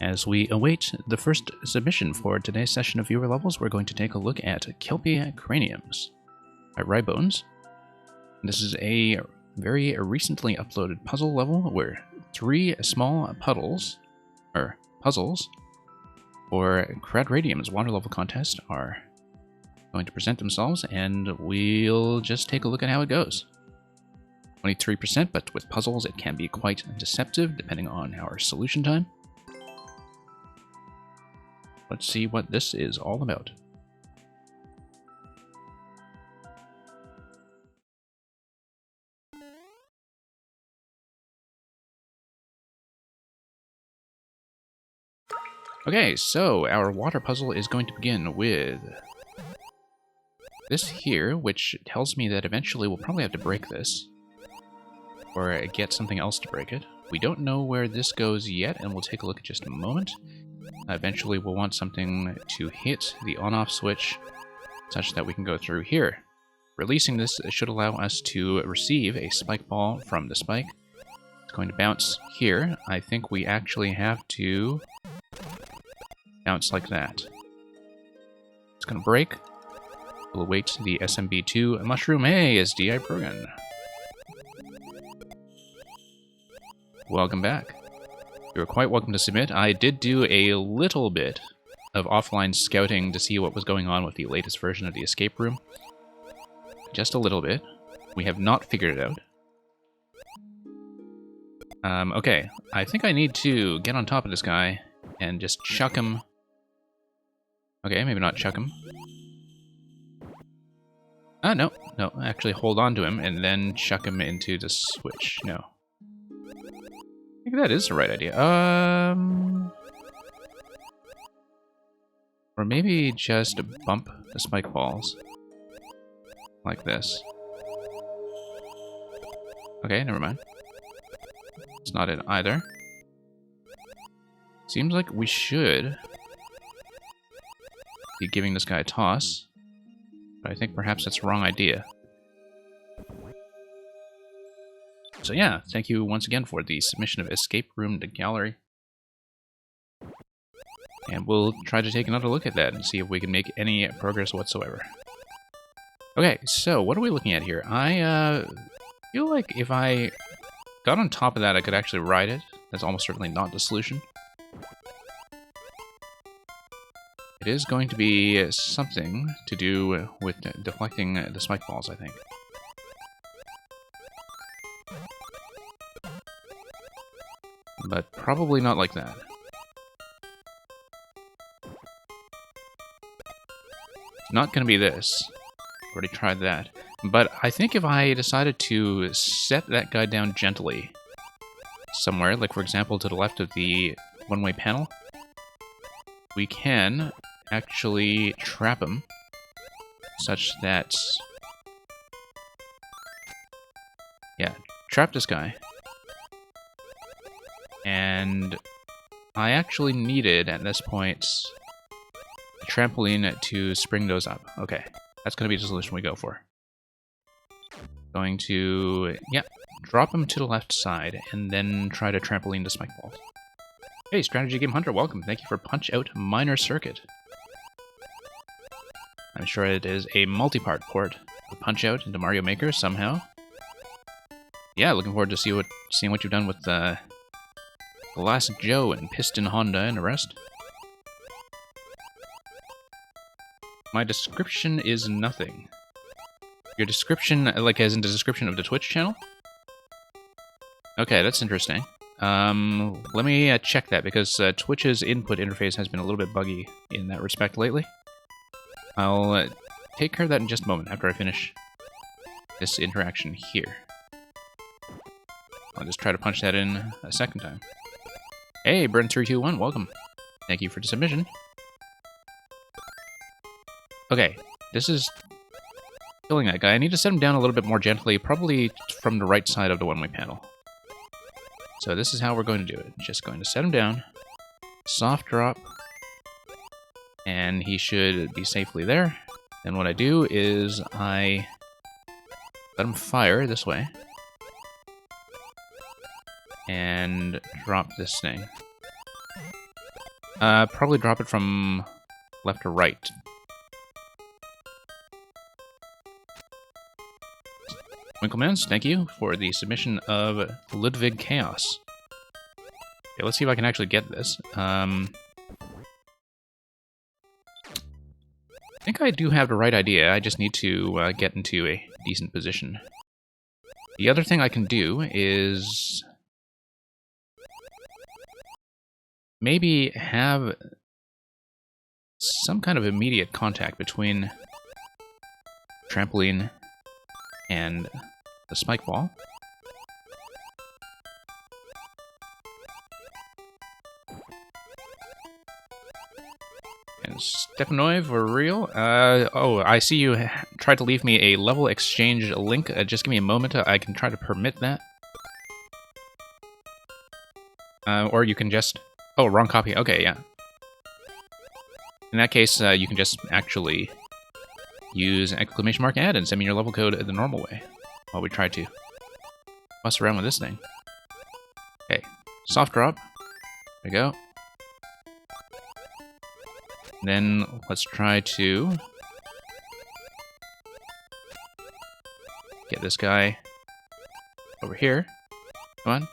As we await the first submission for today's session of Viewer Levels, we're going to take a look at Kelpie Craniums by Rybones. This is a very recently uploaded puzzle level where 3 small puzzles for Cradradium's water level contest are going to present themselves, and we'll just take a look at how it goes. 23%, but with puzzles it can be quite deceptive depending on our solution time. Let's see what this is all about. Okay, so our water puzzle is going to begin with this here, which tells me that eventually we'll probably have to break this, or get something else to break it. We don't know where this goes yet, and we'll take a look in just a moment. Eventually we'll want something to hit the on-off switch such that we can go through here. Releasing this should allow us to receive a spike ball from the spike. It's going to bounce here. I think we actually have to bounce like that. It's going to break. We'll await the SMB2 Mushroom. Hey, SDI Progan. Welcome back. You're quite welcome to submit. I did do a little bit of offline scouting to see what was going on with the latest version of the escape room. Just a little bit. We have not figured it out. Okay, I think I need to get on top of this guy and just chuck him. Okay, maybe not chuck him. No, actually hold on to him and then chuck him into the switch. No. I think that is the right idea. Or maybe just bump the spike balls. Like this. Okay, never mind. It's not it either. Seems like we should be giving this guy a toss. But I think perhaps that's the wrong idea. So yeah, thank you once again for the submission of Escape Room to Gallery. And we'll try to take another look at that and see if we can make any progress whatsoever. Okay, so what are we looking at here? I feel like if I got on top of that, I could actually ride it. That's almost certainly not the solution. It is going to be something to do with deflecting the spike balls, I think. But probably not like that. It's not going to be this. Already tried that. But I think if I decided to set that guy down gently somewhere, like for example to the left of the one-way panel, we can actually trap him such that... Yeah, trap this guy. And I actually needed, at this point, a trampoline to spring those up. Okay, that's going to be the solution we go for. Going to, yeah, drop him to the left side, and then try to trampoline the spike balls. Hey, Strategy Game Hunter, welcome. Thank you for Punch-Out Minor Circuit. I'm sure it is a multi-part port of Punch-Out into Mario Maker somehow. Yeah, looking forward to seeing what you've done with Glass Joe and Piston Honda and the rest. My description is nothing. Your description, like as in the description of the Twitch channel? Okay, that's interesting. Let me check that, because Twitch's input interface has been a little bit buggy in that respect lately. I'll take care of that in just a moment after I finish this interaction here. I'll just try to punch that in a second time. Hey, Burn321, welcome. Thank you for the submission. Okay, this is killing that guy. I need to set him down a little bit more gently, probably from the right side of the one-way panel. So this is how we're going to do it. Just going to set him down, soft drop, and he should be safely there. Then what I do is I let him fire this way, and drop this thing. Probably drop it from left to right. Winklemans, thank you for the submission of Ludwig Chaos. Okay, let's see if I can actually get this. I think I do have the right idea. I just need to get into a decent position. The other thing I can do is maybe have some kind of immediate contact between trampoline and the spike ball. And Stepanoy, for real? Oh, I see you tried to leave me a level exchange link. Just give me a moment. I can try to permit that. Or you can just... Oh, wrong copy. Okay, yeah. In that case, you can just actually use !add and send me your level code the normal way while we try to fuss around with this thing. Okay, soft drop. There we go. Then let's try to get this guy over here. Come on.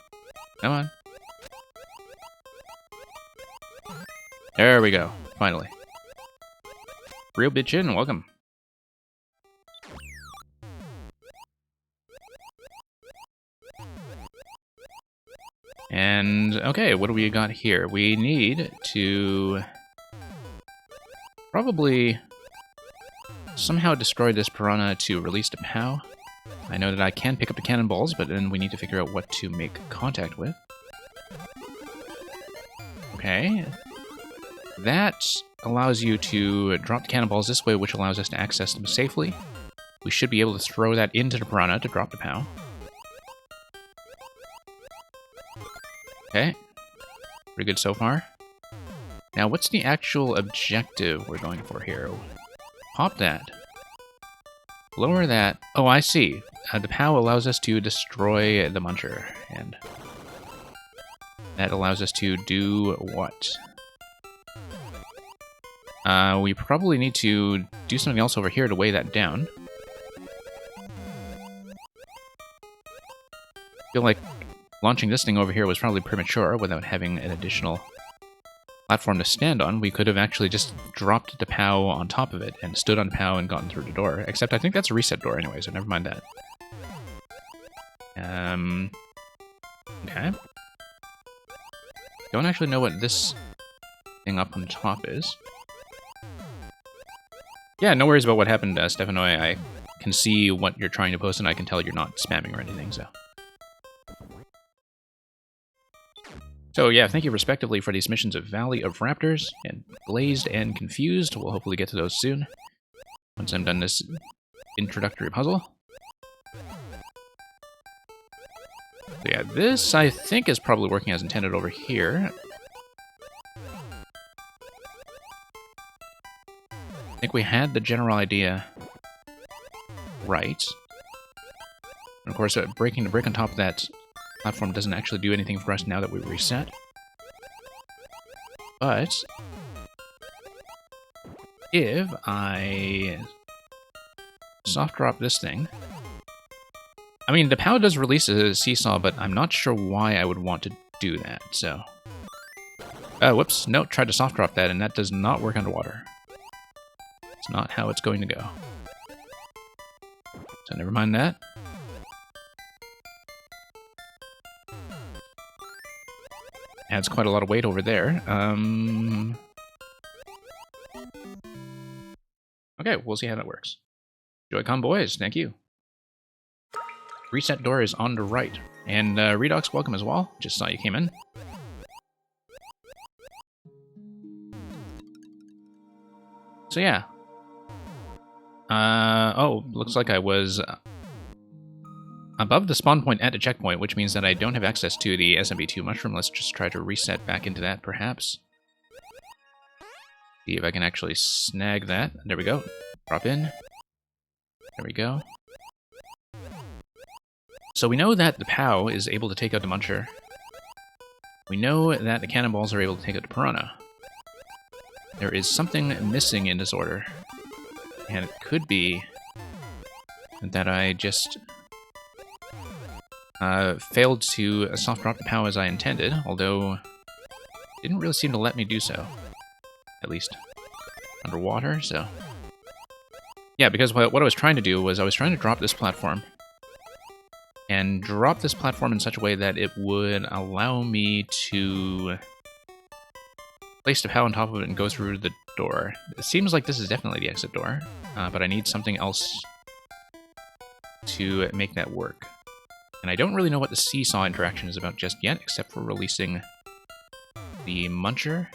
Come on. There we go. Finally. Real bitch in, welcome. And, okay, what do we got here? We need to probably somehow destroy this piranha to release the POW. I know that I can pick up the cannonballs, but then we need to figure out what to make contact with. Okay. That allows you to drop the cannonballs this way, which allows us to access them safely. We should be able to throw that into the piranha to drop the POW. Okay. Pretty good so far. Now, what's the actual objective we're going for here? Pop that. Lower that. Oh, I see. The POW allows us to destroy the Muncher, and that allows us to do what? We probably need to do something else over here to weigh that down. I feel like launching this thing over here was probably premature without having an additional platform to stand on. We could have actually just dropped the POW on top of it and stood on POW and gotten through the door. Except I think that's a reset door anyway, so never mind that. Okay. Don't actually know what this thing up on top is. Yeah, no worries about what happened, Stepanoy. I can see what you're trying to post, and I can tell you're not spamming or anything, so... So yeah, thank you respectively for these missions of Valley of Raptors, and Glazed and Confused. We'll hopefully get to those soon, once I'm done this introductory puzzle. So yeah, this, I think, is probably working as intended over here. I think we had the general idea right. And of course, breaking the brick on top of that platform doesn't actually do anything for us now that we reset. But if I soft drop this thing... I mean, the POW does release a seesaw, but I'm not sure why I would want to do that, so... whoops, no, tried to soft drop that, and that does not work underwater. It's not how it's going to go. So never mind that. Adds quite a lot of weight over there. Okay, we'll see how that works. Joy-Con boys, thank you. Reset door is on the right. And Redox, welcome as well. Just saw you came in. So yeah. Oh, looks like I was above the spawn point at the checkpoint, which means that I don't have access to the SMB2 mushroom. Let's just try to reset back into that, perhaps. See if I can actually snag that. There we go. Drop in. There we go. So we know that the POW is able to take out the Muncher. We know that the cannonballs are able to take out the Piranha. there is something missing in this order. And it could be that I just failed to soft drop the POW as I intended, although it didn't really seem to let me do so. At least underwater, so... Yeah, because what I was trying to do was I was trying to drop this platform. And drop this platform in such a way that it would allow me to place the POW on top of it and go through the door. It seems like this is definitely the exit door, but I need something else to make that work. And I don't really know what the seesaw interaction is about just yet, except for releasing the muncher.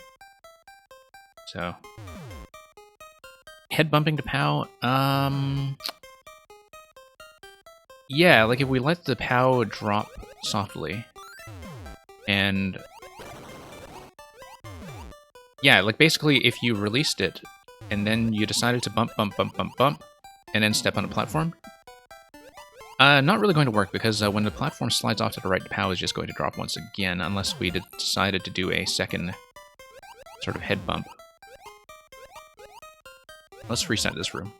So, head bumping to POW. Yeah, like if we let the POW drop softly, and yeah, like basically if you released it and then you decided to bump, and then step on a platform, not really going to work, because when the platform slides off to the right, the POW is just going to drop once again, unless we decided to do a second sort of head bump. Let's reset this room.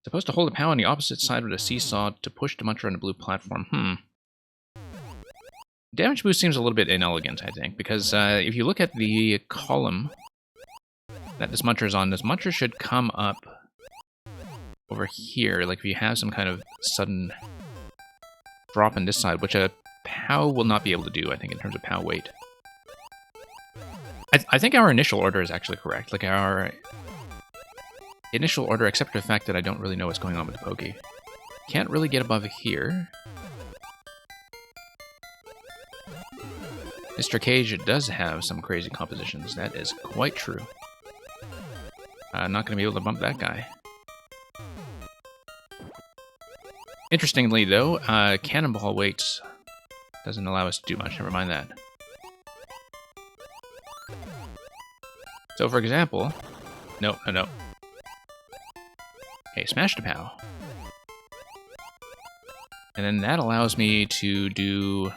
Supposed to hold the POW on the opposite side of the seesaw to push the muncher on the blue platform. Damage boost seems a little bit inelegant, I think, because if you look at the column that this muncher is on, this muncher should come up over here, like if you have some kind of sudden drop on this side, which a POW will not be able to do, I think, in terms of POW weight. I think our initial order is actually correct. Like, our initial order, except for the fact that I don't really know what's going on with the Pokey. Can't really get above here. Mr. Cage does have some crazy compositions, that is quite true. I'm not going to be able to bump that guy. Interestingly, though, cannonball weight doesn't allow us to do much, never mind that. So, for example... No. Okay, smash the POW. And then that allows me to do...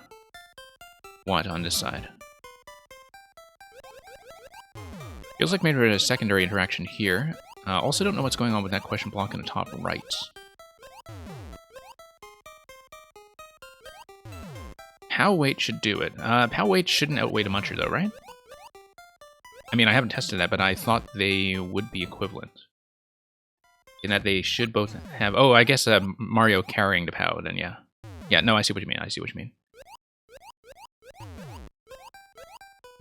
what on this side? Feels like maybe a secondary interaction here. Also don't know what's going on with that question block in the top right. POW weight should do it. POW weight shouldn't outweigh the muncher though, right? I mean, I haven't tested that, but I thought they would be equivalent. In that they should both have... Oh, I guess Mario carrying the POW, then yeah. Yeah, no, I see what you mean,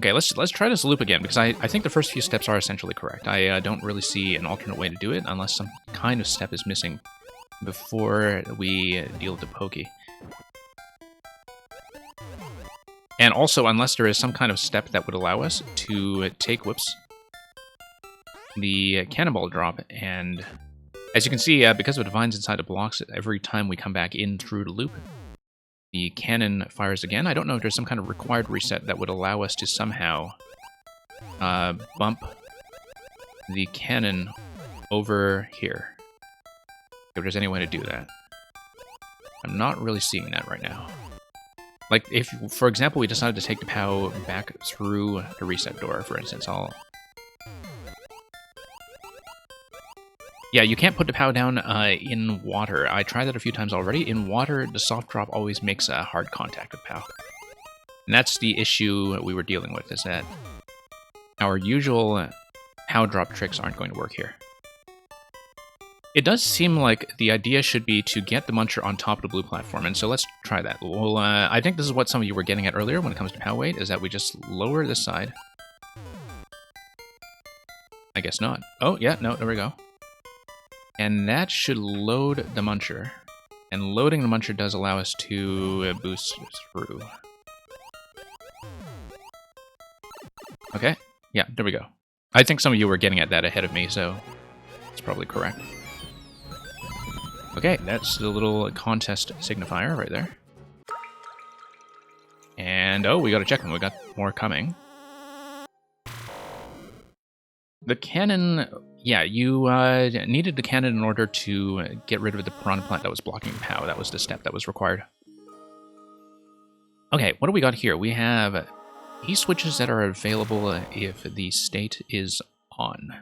Okay, let's try this loop again, because I think the first few steps are essentially correct. I don't really see an alternate way to do it, unless some kind of step is missing before we deal with the Pokey. And also, unless there is some kind of step that would allow us to take, the cannonball drop, and as you can see, because of the vines inside the blocks, every time we come back in through the loop, the cannon fires again. I don't know if there's some kind of required reset that would allow us to somehow bump the cannon over here. If there's any way to do that. I'm not really seeing that right now. Like, if, for example, we decided to take the POW back through the reset door, for instance, Yeah, you can't put the POW down in water. I tried that a few times already. In water, the soft drop always makes a hard contact with POW. And that's the issue we were dealing with, is that our usual POW drop tricks aren't going to work here. It does seem like the idea should be to get the muncher on top of the blue platform, and so let's try that. Well, I think this is what some of you were getting at earlier when it comes to POW weight, is that we just lower this side. I guess not. Oh, yeah, no, there we go. And that should load the muncher. And loading the muncher does allow us to boost through. Okay, yeah, there we go. I think some of you were getting at that ahead of me, so it's probably correct. Okay, that's the little contest signifier right there. And, oh, we got to check them. We got more coming. The cannon... Yeah, you needed the cannon in order to get rid of the piranha plant that was blocking the POW. That was the step that was required. Okay, what do we got here? We have P-switches that are available if the state is on.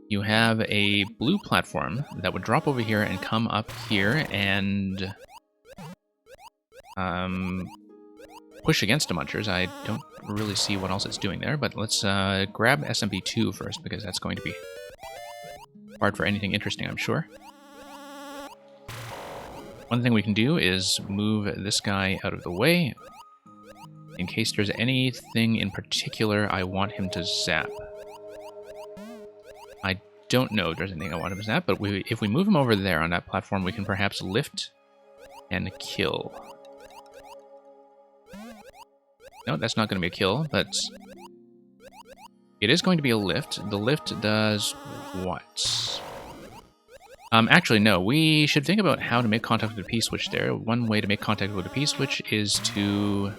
You have a blue platform that would drop over here and come up here and push against the Munchers. I don't really see what else it's doing there, but let's grab SMB2 first, because that's going to be hard for anything interesting, I'm sure. One thing we can do is move this guy out of the way, in case there's anything in particular I want him to zap. I don't know if there's anything I want him to zap, but if we move him over there on that platform, we can perhaps lift and kill. No, that's not going to be a kill, but it is going to be a lift. The lift does what? Actually, no. We should think about how to make contact with the P-switch there. One way to make contact with the P-switch is to...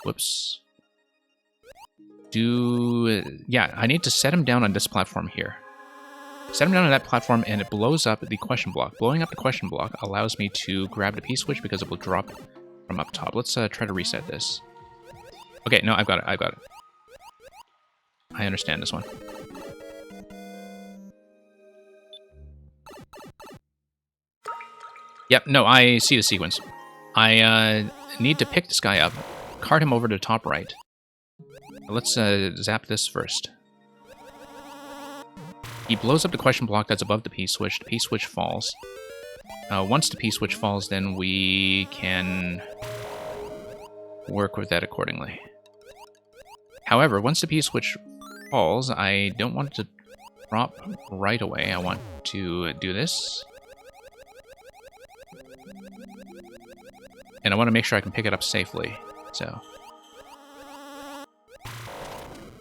Whoops. Yeah, I need to set him down on this platform here. Set him down on that platform, and it blows up the question block. Blowing up the question block allows me to grab the P-switch because it will drop from up top. Let's try to reset this. Okay, no, I've got it. I understand this one. Yep, no, I see the sequence. I need to pick this guy up, cart him over to the top right. Let's zap this first. He blows up the question block that's above the P-switch. The P-switch falls. Once the P-switch falls, then we can work with that accordingly. However, once the P-switch falls, I don't want it to drop right away. I want to do this. And I want to make sure I can pick it up safely. So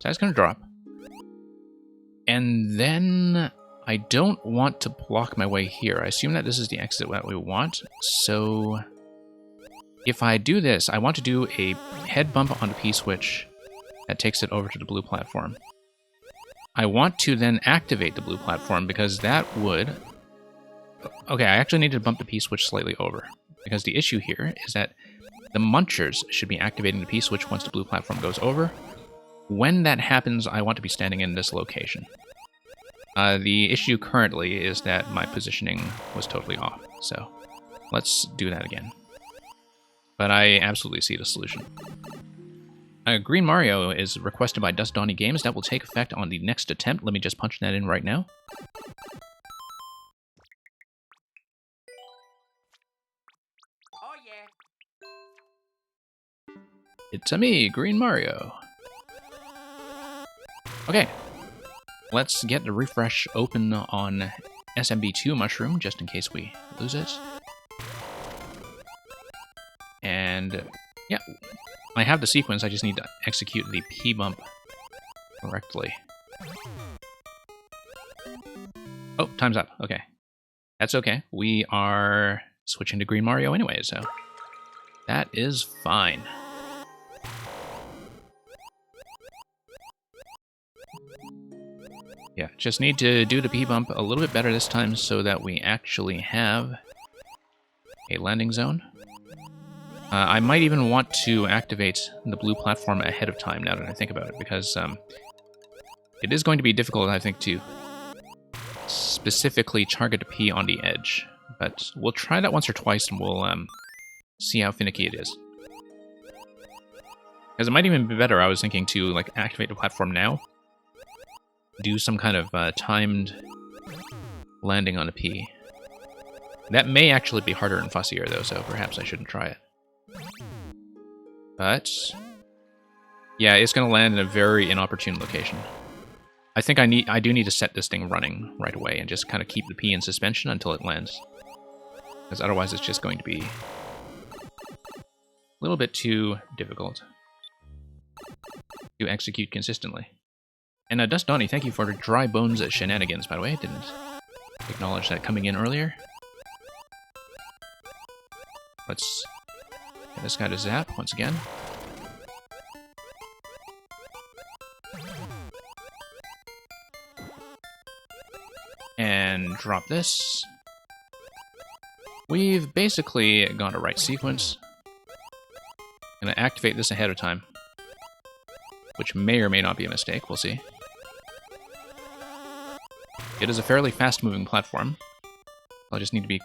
that's going to drop. And then I don't want to block my way here. I assume that this is the exit that we want. So if I do this, I want to do a head bump on the P-switch that takes it over to the blue platform. I want to then activate the blue platform because that would... Okay, I actually need to bump the P-switch slightly over. Because the issue here is that the Munchers should be activating the P-switch once the blue platform goes over. When that happens, I want to be standing in this location. The issue currently is that my positioning was totally off, so let's do that again. But I absolutely see the solution. Green Mario is requested by Dust Donnie Games. That will take effect on the next attempt. Let me just punch that in right now. It's a me, Green Mario. Okay, let's get the refresh open on SMB2 Mushroom, just in case we lose it. And yeah, I have the sequence, I just need to execute the P-bump correctly. Oh, time's up, okay. That's okay, we are switching to Green Mario anyway, so that is fine. Yeah, just need to do the P-bump a little bit better this time so that we actually have a landing zone. I might even want to activate the blue platform ahead of time now that I think about it, because it is going to be difficult, I think, to specifically target a P on the edge. But we'll try that once or twice and we'll see how finicky it is. Because it might even be better, I was thinking, to like activate the platform now. Do some kind of timed landing on a P. That may actually be harder and fussier, though, so perhaps I shouldn't try it. But yeah, it's going to land in a very inopportune location. I think I do need to set this thing running right away and just kind of keep the P in suspension until it lands. Because otherwise it's just going to be a little bit too difficult to execute consistently. And Dust Donnie, thank you for the Dry Bones shenanigans, by the way. I didn't acknowledge that coming in earlier. Let's get this guy to zap once again. And drop this. We've basically got a right sequence. I'm going to activate this ahead of time, which may or may not be a mistake. We'll see. It is a fairly fast-moving platform. I'll just need to be...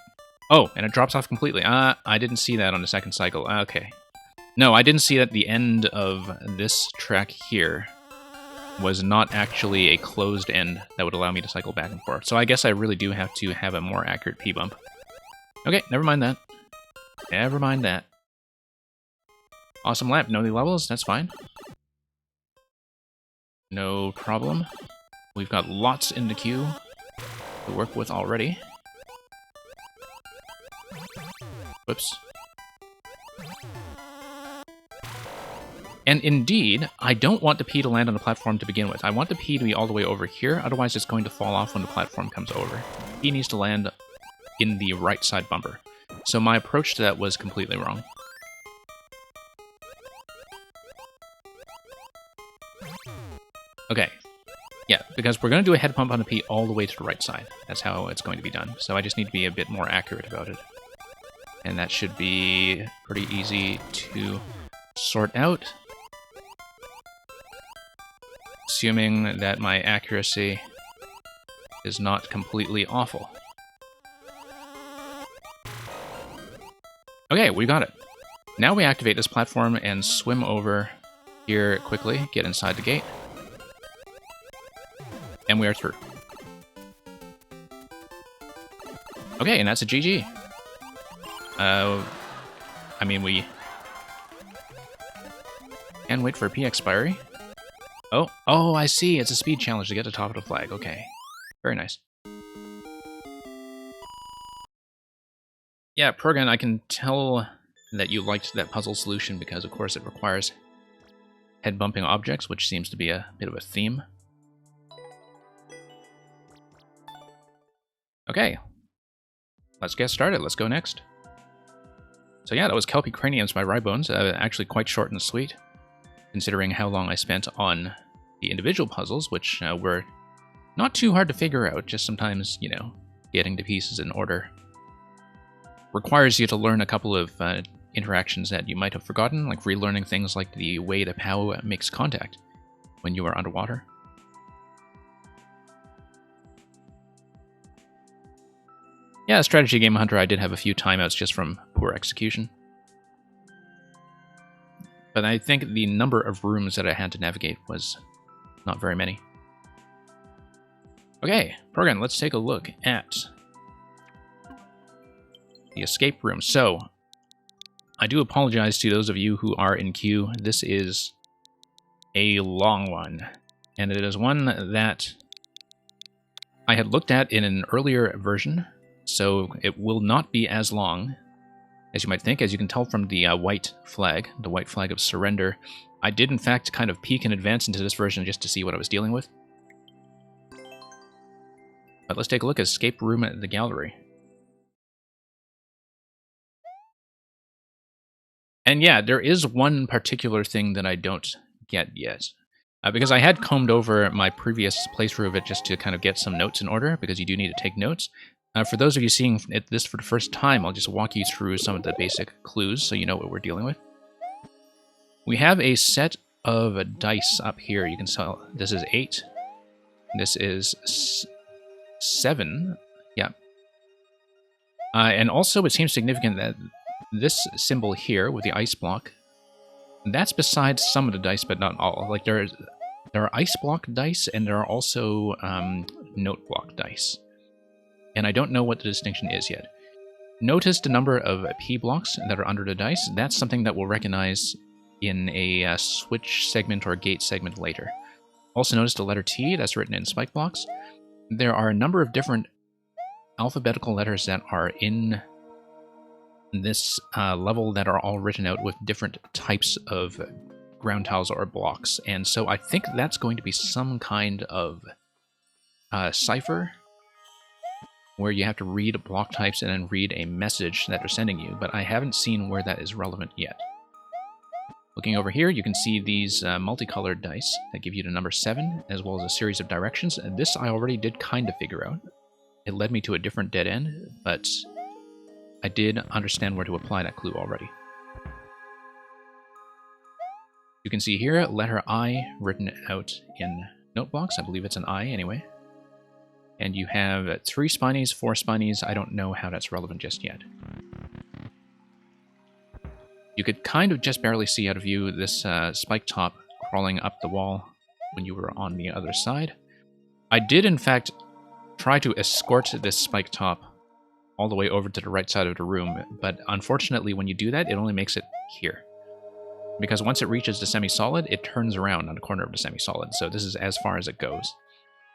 Oh, and it drops off completely. I didn't see that on the second cycle. Okay. No, I didn't see that the end of this track here was not actually a closed end that would allow me to cycle back and forth. So I guess I really do have to have a more accurate P-bump. Okay, never mind that. Never mind that. Awesome lap. Know the levels? That's fine. No problem. We've got lots in the queue to work with already. Whoops. And indeed, I don't want the P to land on the platform to begin with. I want the P to be all the way over here, otherwise it's going to fall off when the platform comes over. P needs to land in the right side bumper. So my approach to that was completely wrong. Okay. Yeah, because we're going to do a head pump on the P all the way to the right side. That's how it's going to be done. So I just need to be a bit more accurate about it. And that should be pretty easy to sort out. Assuming that my accuracy is not completely awful. Okay, we got it. Now we activate this platform and swim over here quickly, get inside the gate. And we are through. Okay, and that's a GG. I mean, we can wait for a P expiry. Oh, I see. It's a speed challenge to get to top of the flag. Okay. Very nice. Yeah, Progan, I can tell that you liked that puzzle solution because, of course, it requires head-bumping objects, which seems to be a bit of a theme. Okay. Let's get started. Let's go next. So yeah, that was Kelpie Craniums by Rybones. Actually quite short and sweet, considering how long I spent on the individual puzzles, which were not too hard to figure out, just sometimes, you know, getting the pieces in order requires you to learn a couple of interactions that you might have forgotten, like relearning things like the way the POW makes contact when you are underwater. Yeah, strategy game Hunter, I did have a few timeouts just from poor execution. But I think the number of rooms that I had to navigate was not very many. Okay, Program, let's take a look at the escape room. So, I do apologize to those of you who are in queue. This is a long one, and it is one that I had looked at in an earlier version, so it will not be as long as you might think. As you can tell from the white flag of surrender, I did in fact kind of peek in advance into this version just to see what I was dealing with. But let's take a look at Escape Room at the Gallery. And yeah, there is one particular thing that I don't get yet. Because I had combed over my previous playthrough of it just to kind of get some notes in order, because you do need to take notes. For those of you seeing this for the first time, I'll just walk you through some of the basic clues so you know what we're dealing with. We have a set of dice up here. You can tell this is 8. This is 7. Yeah. And also it seems significant that this symbol here with the ice block, that's besides some of the dice, but not all. Like there are ice block dice, and there are also note block dice. And I don't know what the distinction is yet. Notice the number of P blocks that are under the dice. That's something that we'll recognize in a switch segment or gate segment later. Also notice the letter T, that's written in spike blocks. There are a number of different alphabetical letters that are in this level that are all written out with different types of ground tiles or blocks. And so I think that's going to be some kind of cipher where you have to read block types and then read a message that they're sending you, but I haven't seen where that is relevant yet. Looking over here, you can see these multicolored dice that give you the number 7, as well as a series of directions. And this I already did kind of figure out. It led me to a different dead end, but I did understand where to apply that clue already. You can see here, letter I written out in note blocks. I believe it's an I anyway. And you have 3 spinies, 4 spinies. I don't know how that's relevant just yet. You could kind of just barely see out of view this spike top crawling up the wall when you were on the other side. I did, in fact, try to escort this spike top all the way over to the right side of the room, but unfortunately when you do that, it only makes it here. Because once it reaches the semi-solid, it turns around on the corner of the semi-solid, so this is as far as it goes.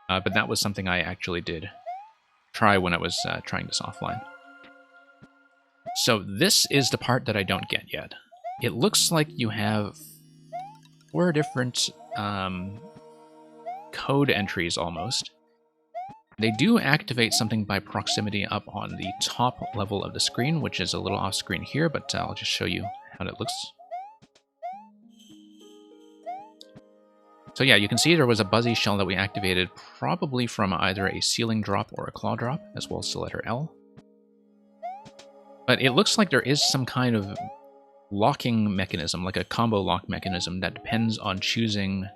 But that was something I actually did try when I was trying this offline. So this is the part that I don't get yet. It looks like you have 4 different code entries almost. They do activate something by proximity up on the top level of the screen, which is a little off screen here, but I'll just show you how it looks. So yeah, you can see there was a Buzzy shell that we activated probably from either a ceiling drop or a claw drop, as well as the letter L. But it looks like there is some kind of locking mechanism, like a combo lock mechanism, that depends on choosing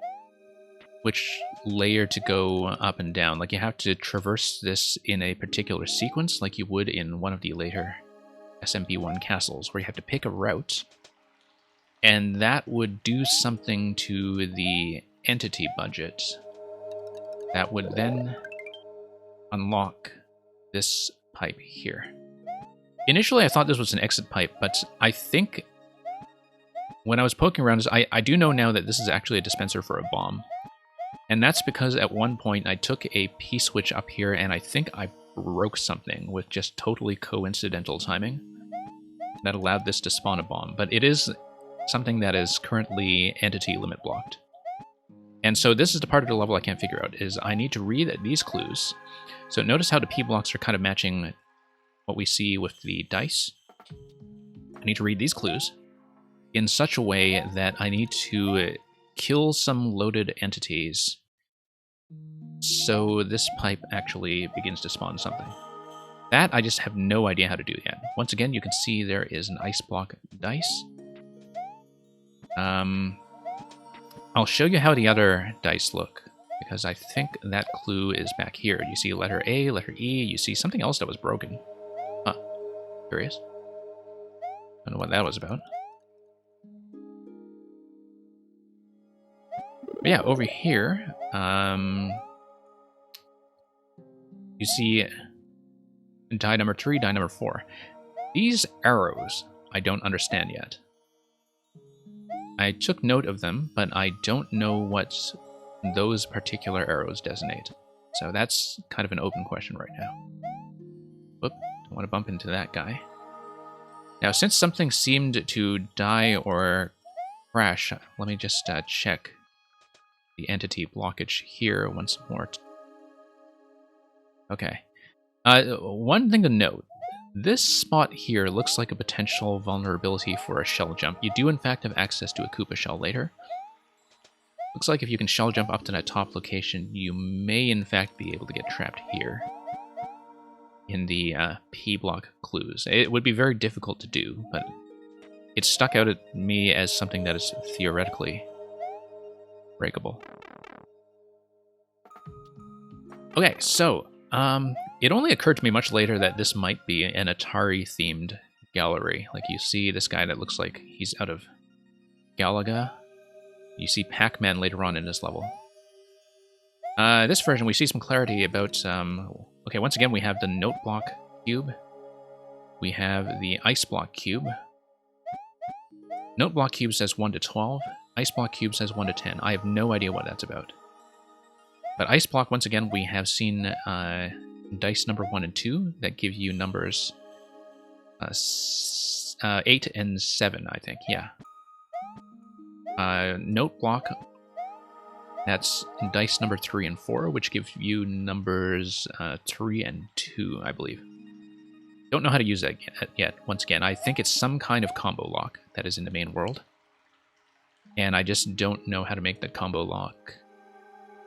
which layer to go up and down. Like you have to traverse this in a particular sequence, like you would in one of the later SMP1 castles, where you have to pick a route, and that would do something to the entity budget that would then unlock this pipe here. Initially, I thought this was an exit pipe, but I think when I was poking around, I do know now that this is actually a dispenser for a bomb. And that's because at one point I took a P-switch up here and I think I broke something with just totally coincidental timing that allowed this to spawn a bomb. But it is something that is currently entity limit blocked. And so this is the part of the level I can't figure out, is I need to read these clues. So notice how the P blocks are kind of matching what we see with the dice. I need to read these clues in such a way that I need to kill some loaded entities so this pipe actually begins to spawn something. That I just have no idea how to do yet. Once again, you can see there is an ice block dice. I'll show you how the other dice look, because I think that clue is back here. You see letter A, letter E, you see something else that was broken. Huh. Curious. Don't know what that was about. But yeah, over here, you see die number 3, die number 4. These arrows, I don't understand yet. I took note of them, but I don't know what those particular arrows designate. So that's kind of an open question right now. Whoop, don't want to bump into that guy. Now, since something seemed to die or crash, let me just check the entity blockage here once more. Okay. One thing to note. This spot here looks like a potential vulnerability for a shell jump. You do in fact have access to a Koopa shell later. Looks like if you can shell jump up to that top location, you may in fact be able to get trapped here in the P block clues. It would be very difficult to do, but it stuck out at me as something that is theoretically breakable. Okay, so it only occurred to me much later that this might be an Atari-themed gallery. Like you see this guy that looks like he's out of Galaga. You see Pac-Man later on in this level. This version, we see some clarity about... okay, once again, we have the note block cube. We have the ice block cube. Note block cube says 1 to 12. Ice block cube says 1 to 10. I have no idea what that's about. But ice block, once again, we have seen dice number 1 and 2 that give you numbers 8 and 7, I think, yeah. Note block, that's dice number 3 and 4, which give you numbers 3 and 2, I believe. Don't know how to use that yet. Once again, I think it's some kind of combo lock that is in the main world. And I just don't know how to make that combo lock,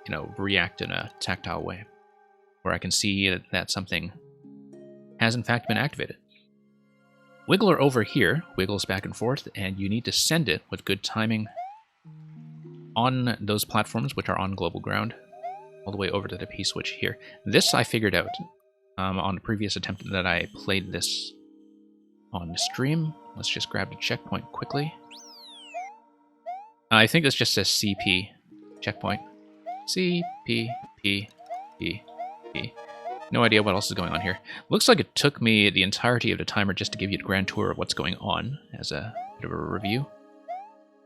you know, react in a tactile way, where I can see that something has in fact been activated. Wiggler over here wiggles back and forth, and you need to send it with good timing on those platforms, which are on global ground, all the way over to the P-switch here. This I figured out on the previous attempt that I played this on the stream. Let's just grab the checkpoint quickly. I think this just says CP checkpoint. C, P, P, P, P. No idea what else is going on here. Looks like it took me the entirety of the timer just to give you a grand tour of what's going on as a bit of a review.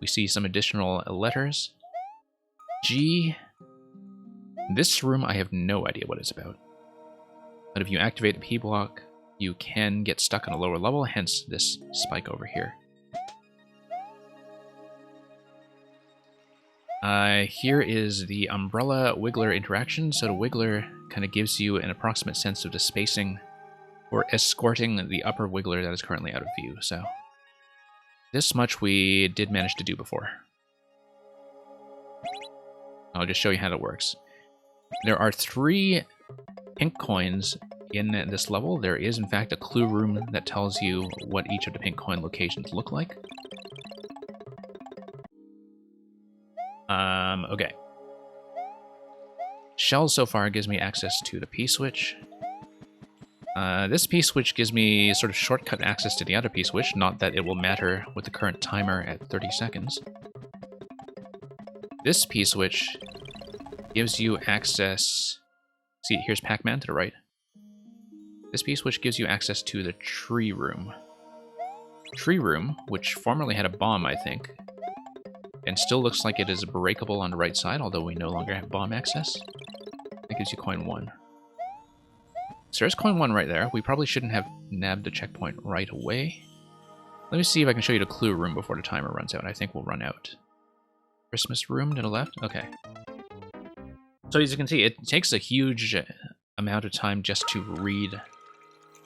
We see some additional letters. G. This room, I have no idea what it's about. But if you activate the P block, you can get stuck on a lower level, hence this spike over here. Here is the Umbrella Wiggler interaction. So the Wiggler kind of gives you an approximate sense of the spacing for escorting the upper Wiggler that is currently out of view. So this much we did manage to do before. I'll just show you how that works. There are 3 pink coins in this level. There is, in fact, a clue room that tells you what each of the pink coin locations look like. Okay. Shell so far gives me access to the P-switch. This P-switch gives me sort of shortcut access to the other P-switch, not that it will matter with the current timer at 30 seconds. This P-switch gives you access... See, here's Pac-Man to the right. This P-switch gives you access to the tree room. Tree room, which formerly had a bomb, I think, and still looks like it is breakable on the right side, although we no longer have bomb access. That gives you coin 1. So there's coin 1 right there. We probably shouldn't have nabbed the checkpoint right away. Let me see if I can show you the clue room before the timer runs out. I think we'll run out. Christmas room to the left? Okay. So as you can see, it takes a huge amount of time just to read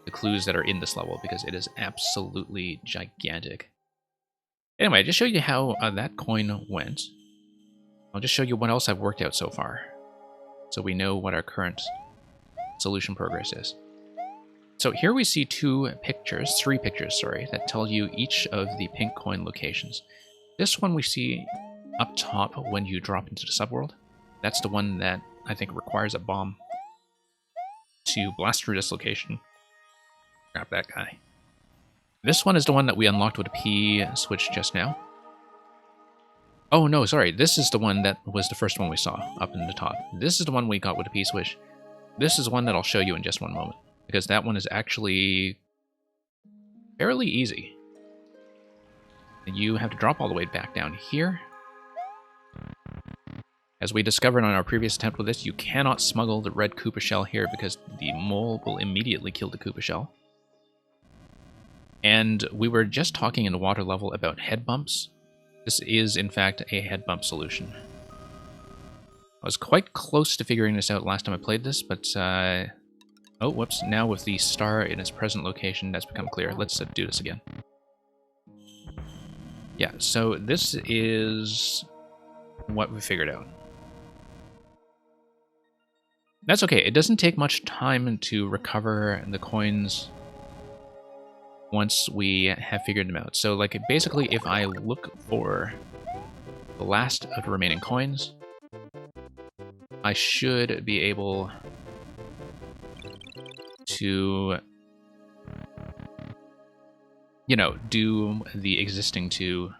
the clues that are in this level, because it is absolutely gigantic. Anyway, I just showed you how that coin went. I'll just show you what else I've worked out so far, so we know what our current solution progress is. So here we see 3 pictures, sorry, that tell you each of the pink coin locations. This one we see up top when you drop into the subworld. That's the one that I think requires a bomb to blast through this location. Grab that guy. This one is the one that we unlocked with a P switch just now. Oh no, sorry, this is the one that was the first one we saw up in the top. This is the one we got with a P switch. This is one that I'll show you in just one moment, because that one is actually fairly easy. You have to drop all the way back down here. As we discovered on our previous attempt with this, you cannot smuggle the red Koopa shell here because the mole will immediately kill the Koopa shell. And we were just talking in the water level about head bumps. This is, in fact, a head bump solution. I was quite close to figuring this out last time I played this, but... oh, whoops. Now with the star in its present location, that's become clear. Let's do this again. Yeah, so this is what we figured out. That's okay. It doesn't take much time to recover the coins once we have figured them out. So, like, basically, if I look for the last of the remaining coins, I should be able to, you know, do the existing 2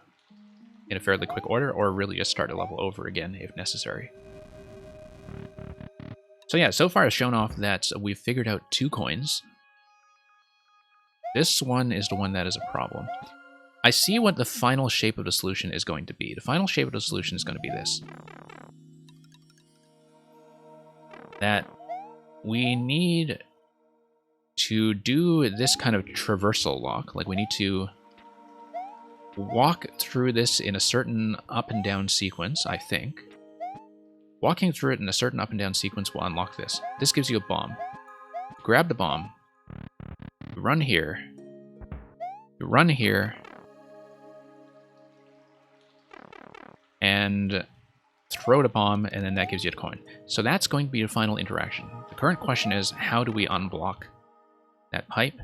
in a fairly quick order, or really just start a level over again if necessary. So yeah, so far I've shown off that we've figured out 2 coins. This one is the one that is a problem. I see what the final shape of the solution is going to be. The final shape of the solution is going to be this. That we need to do this kind of traversal lock. Like, we need to walk through this in a certain up and down sequence, I think. Walking through it in a certain up and down sequence will unlock this. This gives you a bomb. Grab the bomb. You run here. You run here. And throw the bomb, and then that gives you a coin. So that's going to be the final interaction. The current question is, how do we unblock that pipe?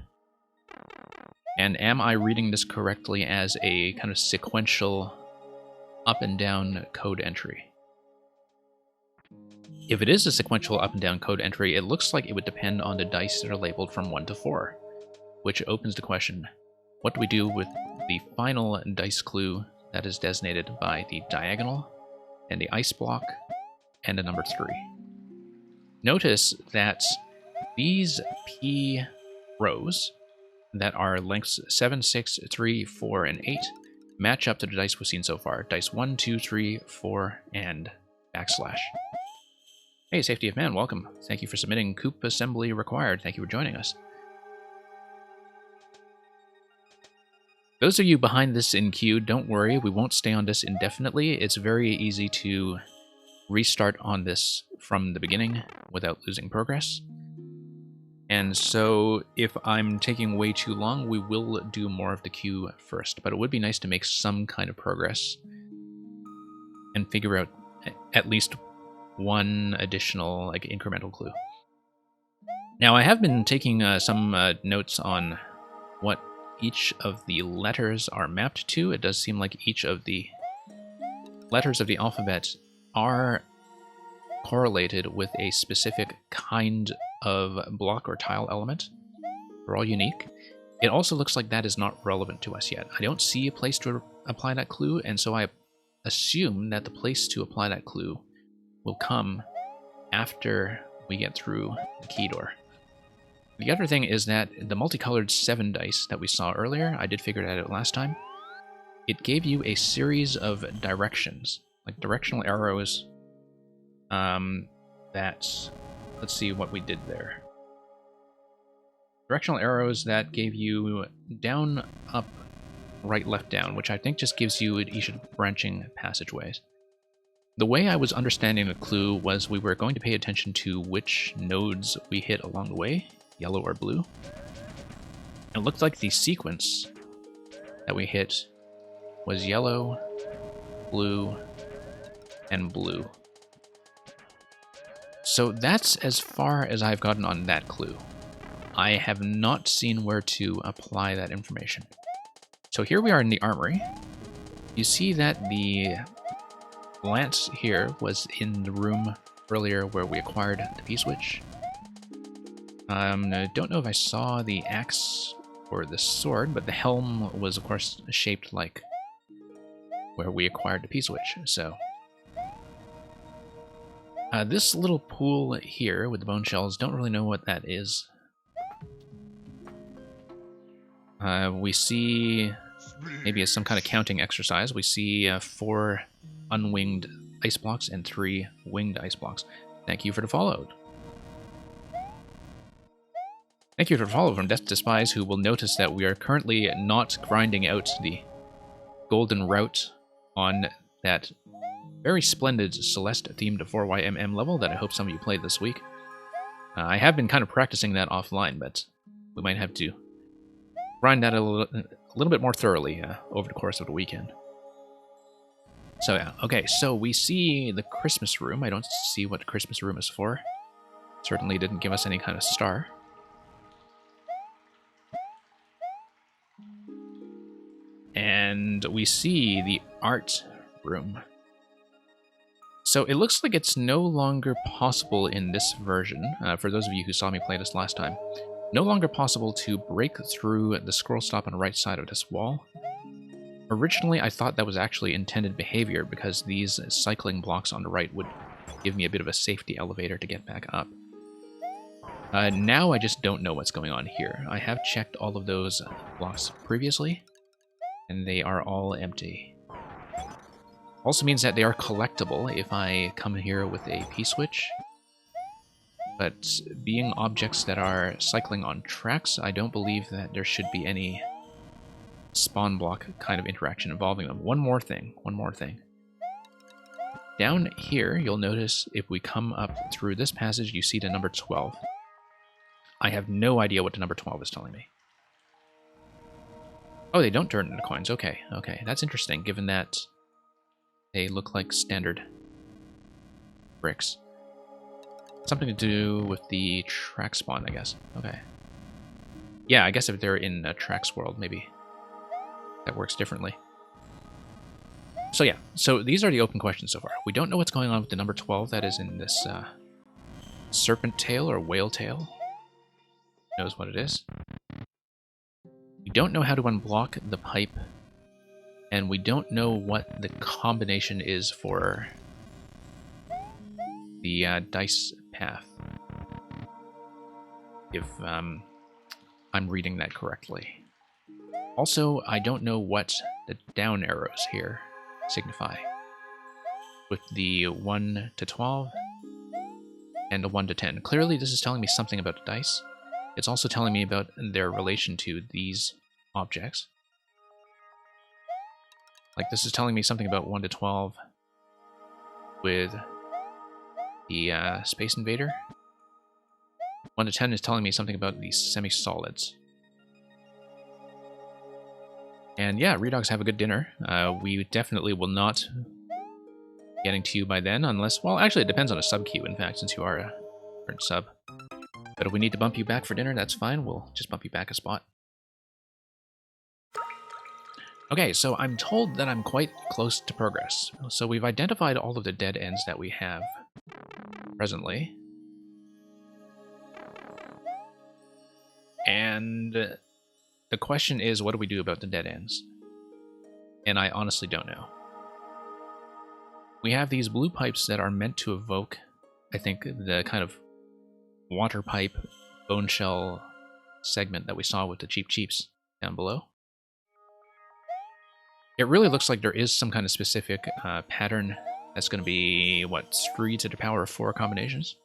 And am I reading this correctly as a kind of sequential up and down code entry. If it is a sequential up and down code entry, it looks like it would depend on the dice that are labeled from 1 to 4, which opens the question, what do we do with the final dice clue that is designated by the diagonal and the ice block and the number 3? Notice that these P rows that are lengths 7, 6, 3, 4, and 8 match up to the dice we've seen so far. Dice 1, 2, 3, 4, and backslash. Hey, Safety of Man, welcome. Thank you for submitting Coop Assembly Required. Thank you for joining us. Those of you behind this in queue, don't worry, we won't stay on this indefinitely. It's very easy to restart on this from the beginning without losing progress. And so if I'm taking way too long, we will do more of the queue first, but it would be nice to make some kind of progress and figure out at least one additional incremental clue. Now I have been taking some notes on what each of the letters are mapped to. It does seem like each of the letters of the alphabet are correlated with a specific kind of block or tile element. They're all unique. It also looks like that is not relevant to us yet. I don't see a place to apply that clue, and so I assume that the place to apply that clue will come after we get through the key door. The other thing is that the multicolored 7 dice that we saw earlier, I did figure that out last time, it gave you a series of directions, like directional arrows, let's see what we did there. Directional arrows that gave you down, up, right, left, down, which I think just gives you each branching passageways. The way I was understanding the clue was we were going to pay attention to which nodes we hit along the way, yellow or blue. It looked like the sequence that we hit was yellow, blue, and blue. So that's as far as I've gotten on that clue. I have not seen where to apply that information. So here we are in the armory. You see that the lance here was in the room earlier where we acquired the P-switch. I don't know if I saw the axe or the sword, but the helm was, of course, shaped like where we acquired the P-switch, so... this little pool here with the bone shells, don't really know what that is. We see, maybe as some kind of counting exercise, we see 4 unwinged ice blocks and 3 winged ice blocks. Thank you for the follow. Thank you for the follow from Death to Spies, who will notice that we are currently not grinding out the golden route on that very splendid Celeste-themed 4YMM level that I hope some of you played this week. I have been kind of practicing that offline, but we might have to grind that a little bit more thoroughly over the course of the weekend. So yeah, okay, so we see the Christmas room. I don't see what the Christmas room is for. Certainly didn't give us any kind of star. And we see the art room. So it looks like it's no longer possible in this version, for those of you who saw me play this last time, no longer possible to break through the scroll stop on the right side of this wall. Originally, I thought that was actually intended behavior because these cycling blocks on the right would give me a bit of a safety elevator to get back up. Now I just don't know what's going on here. I have checked all of those blocks previously, and they are all empty. Also means that they are collectible if I come here with a P-switch. But being objects that are cycling on tracks, I don't believe that there should be any spawn block kind of interaction involving them. One more thing. Down here, you'll notice if we come up through this passage, you see the number 12. I have no idea what the number 12 is telling me. Oh, they don't turn into coins. Okay. That's interesting, given that they look like standard bricks. Something to do with the track spawn, I guess. Okay. Yeah, I guess if they're in a Trax world, maybe that works differently. So yeah, so these are the open questions so far. We don't know what's going on with the number 12 that is in this serpent tail or whale tail. Knows what it is. We don't know how to unblock the pipe, and we don't know what the combination is for the dice path. If I'm reading that correctly. Also, I don't know what the down arrows here signify. With the 1 to 12 and the 1 to 10. Clearly this is telling me something about the dice. It's also telling me about their relation to these objects. Like this is telling me something about 1 to 12 with the Space Invader. 1 to 10 is telling me something about these semi-solids. And yeah, Redogs, have a good dinner. We definitely will not getting to you by then, unless, well, actually it depends on a sub queue, in fact, since you are a current sub. But if we need to bump you back for dinner, that's fine. We'll just bump you back a spot. Okay, so I'm told that I'm quite close to progress. So we've identified all of the dead ends that we have presently. And the question is, what do we do about the dead ends? And I honestly don't know. We have these blue pipes that are meant to evoke, I think, the kind of water pipe bone shell segment that we saw with the Cheep Cheeps down below. It really looks like there is some kind of specific pattern that's going to be, what, 3 to the power of 4 combinations?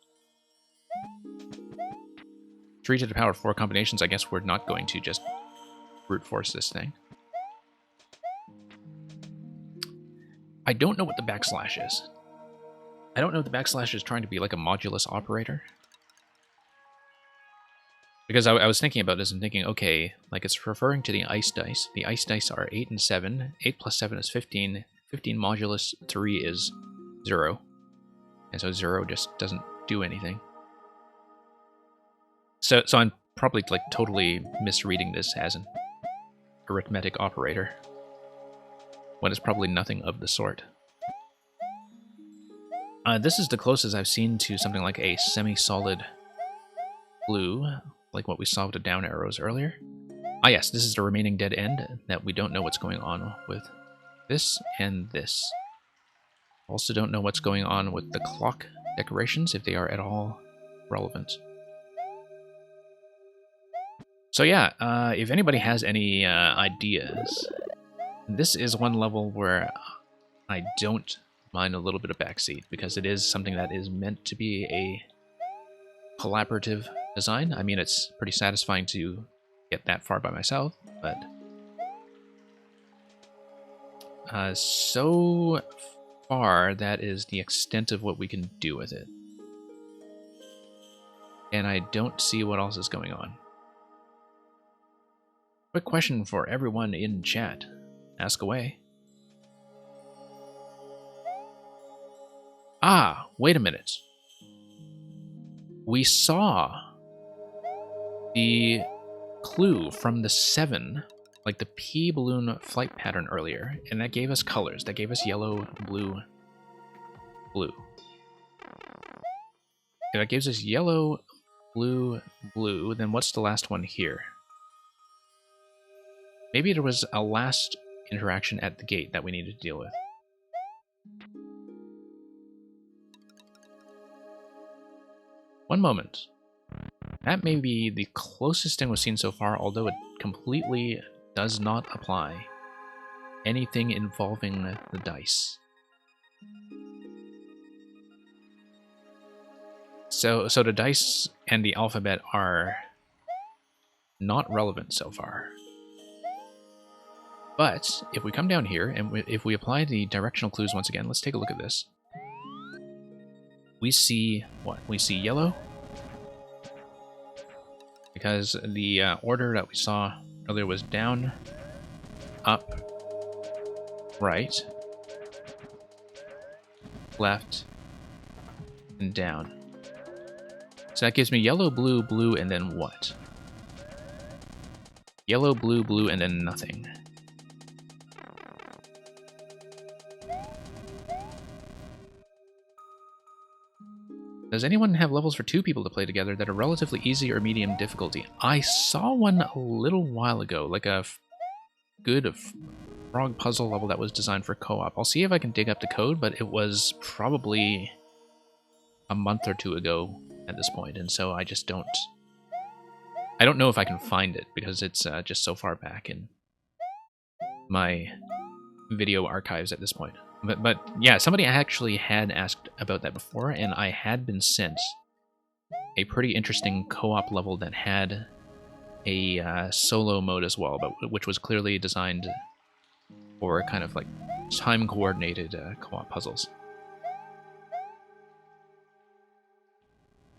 3 to the power of 4 combinations, I guess we're not going to just brute force this thing. I don't know what the backslash is. I don't know if the backslash is trying to be like a modulus operator. Because I was thinking about this and thinking, okay, like it's referring to the ice dice. The ice dice are 8 and 7. 8 plus 7 is 15. 15 modulus 3 is 0. And so 0 just doesn't do anything. So I'm probably like totally misreading this as an arithmetic operator, when it's probably nothing of the sort. This is the closest I've seen to something like a semi-solid blue, like what we saw with the down arrows earlier. Ah yes, this is the remaining dead end that we don't know what's going on with this and this. Also don't know what's going on with the clock decorations, if they are at all relevant. So yeah, if anybody has any ideas, this is one level where I don't mind a little bit of backseat, because it is something that is meant to be a collaborative design. I mean, it's pretty satisfying to get that far by myself, but so far that is the extent of what we can do with it. And I don't see what else is going on. Quick question for everyone in chat. Ask away. Ah, wait a minute. We saw the clue from the 7, like the P balloon flight pattern earlier, and that gave us colors. That gave us yellow, blue, blue. If that gives us yellow, blue, blue, then what's the last one here? Maybe there was a last interaction at the gate that we needed to deal with. One moment. That may be the closest thing we've seen so far, although it completely does not apply anything involving the dice. So the dice and the alphabet are not relevant so far. But if we come down here and if we apply the directional clues once again, let's take a look at this. We see what? We see yellow. Because the order that we saw earlier was down, up, right, left, and down. So that gives me yellow, blue, blue, and then what? Yellow, blue, blue, and then nothing. Does anyone have levels for 2 people to play together that are relatively easy or medium difficulty? I saw one a little while ago, like a good frog puzzle level that was designed for co-op. I'll see if I can dig up the code, but it was probably a month or 2 ago at this point, and so I just don't... I don't know if I can find it, because it's just so far back in my video archives at this point. But yeah, somebody actually had asked about that before, and I had been sent a pretty interesting co-op level that had a solo mode as well, but which was clearly designed for kind of like time-coordinated co-op puzzles.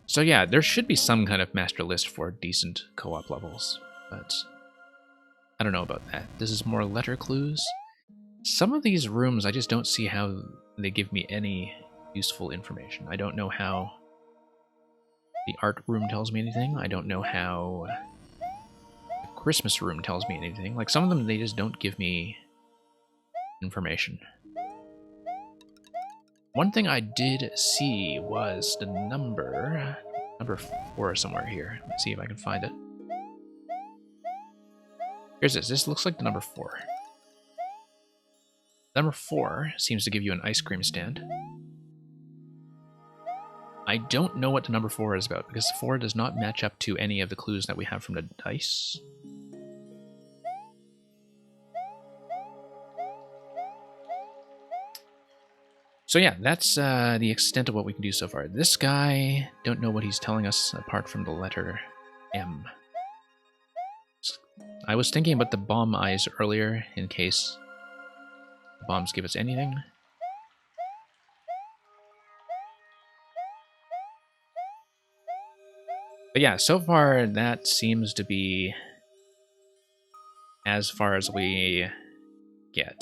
So yeah, there should be some kind of master list for decent co-op levels, but I don't know about that. This is more letter clues. Some of these rooms, I just don't see how they give me any useful information. I don't know how the art room tells me anything. I don't know how the Christmas room tells me anything. Like, some of them, they just don't give me information. One thing I did see was the number 4 somewhere here. Let's see if I can find it. Here's this. This looks like the number 4. Number 4 seems to give you an ice cream stand. I don't know what the number 4 is about, because 4 does not match up to any of the clues that we have from the dice. So yeah, that's the extent of what we can do so far. This guy, don't know what he's telling us apart from the letter M. I was thinking about the bomb eyes earlier, in case the bombs give us anything. But yeah, so far that seems to be as far as we get.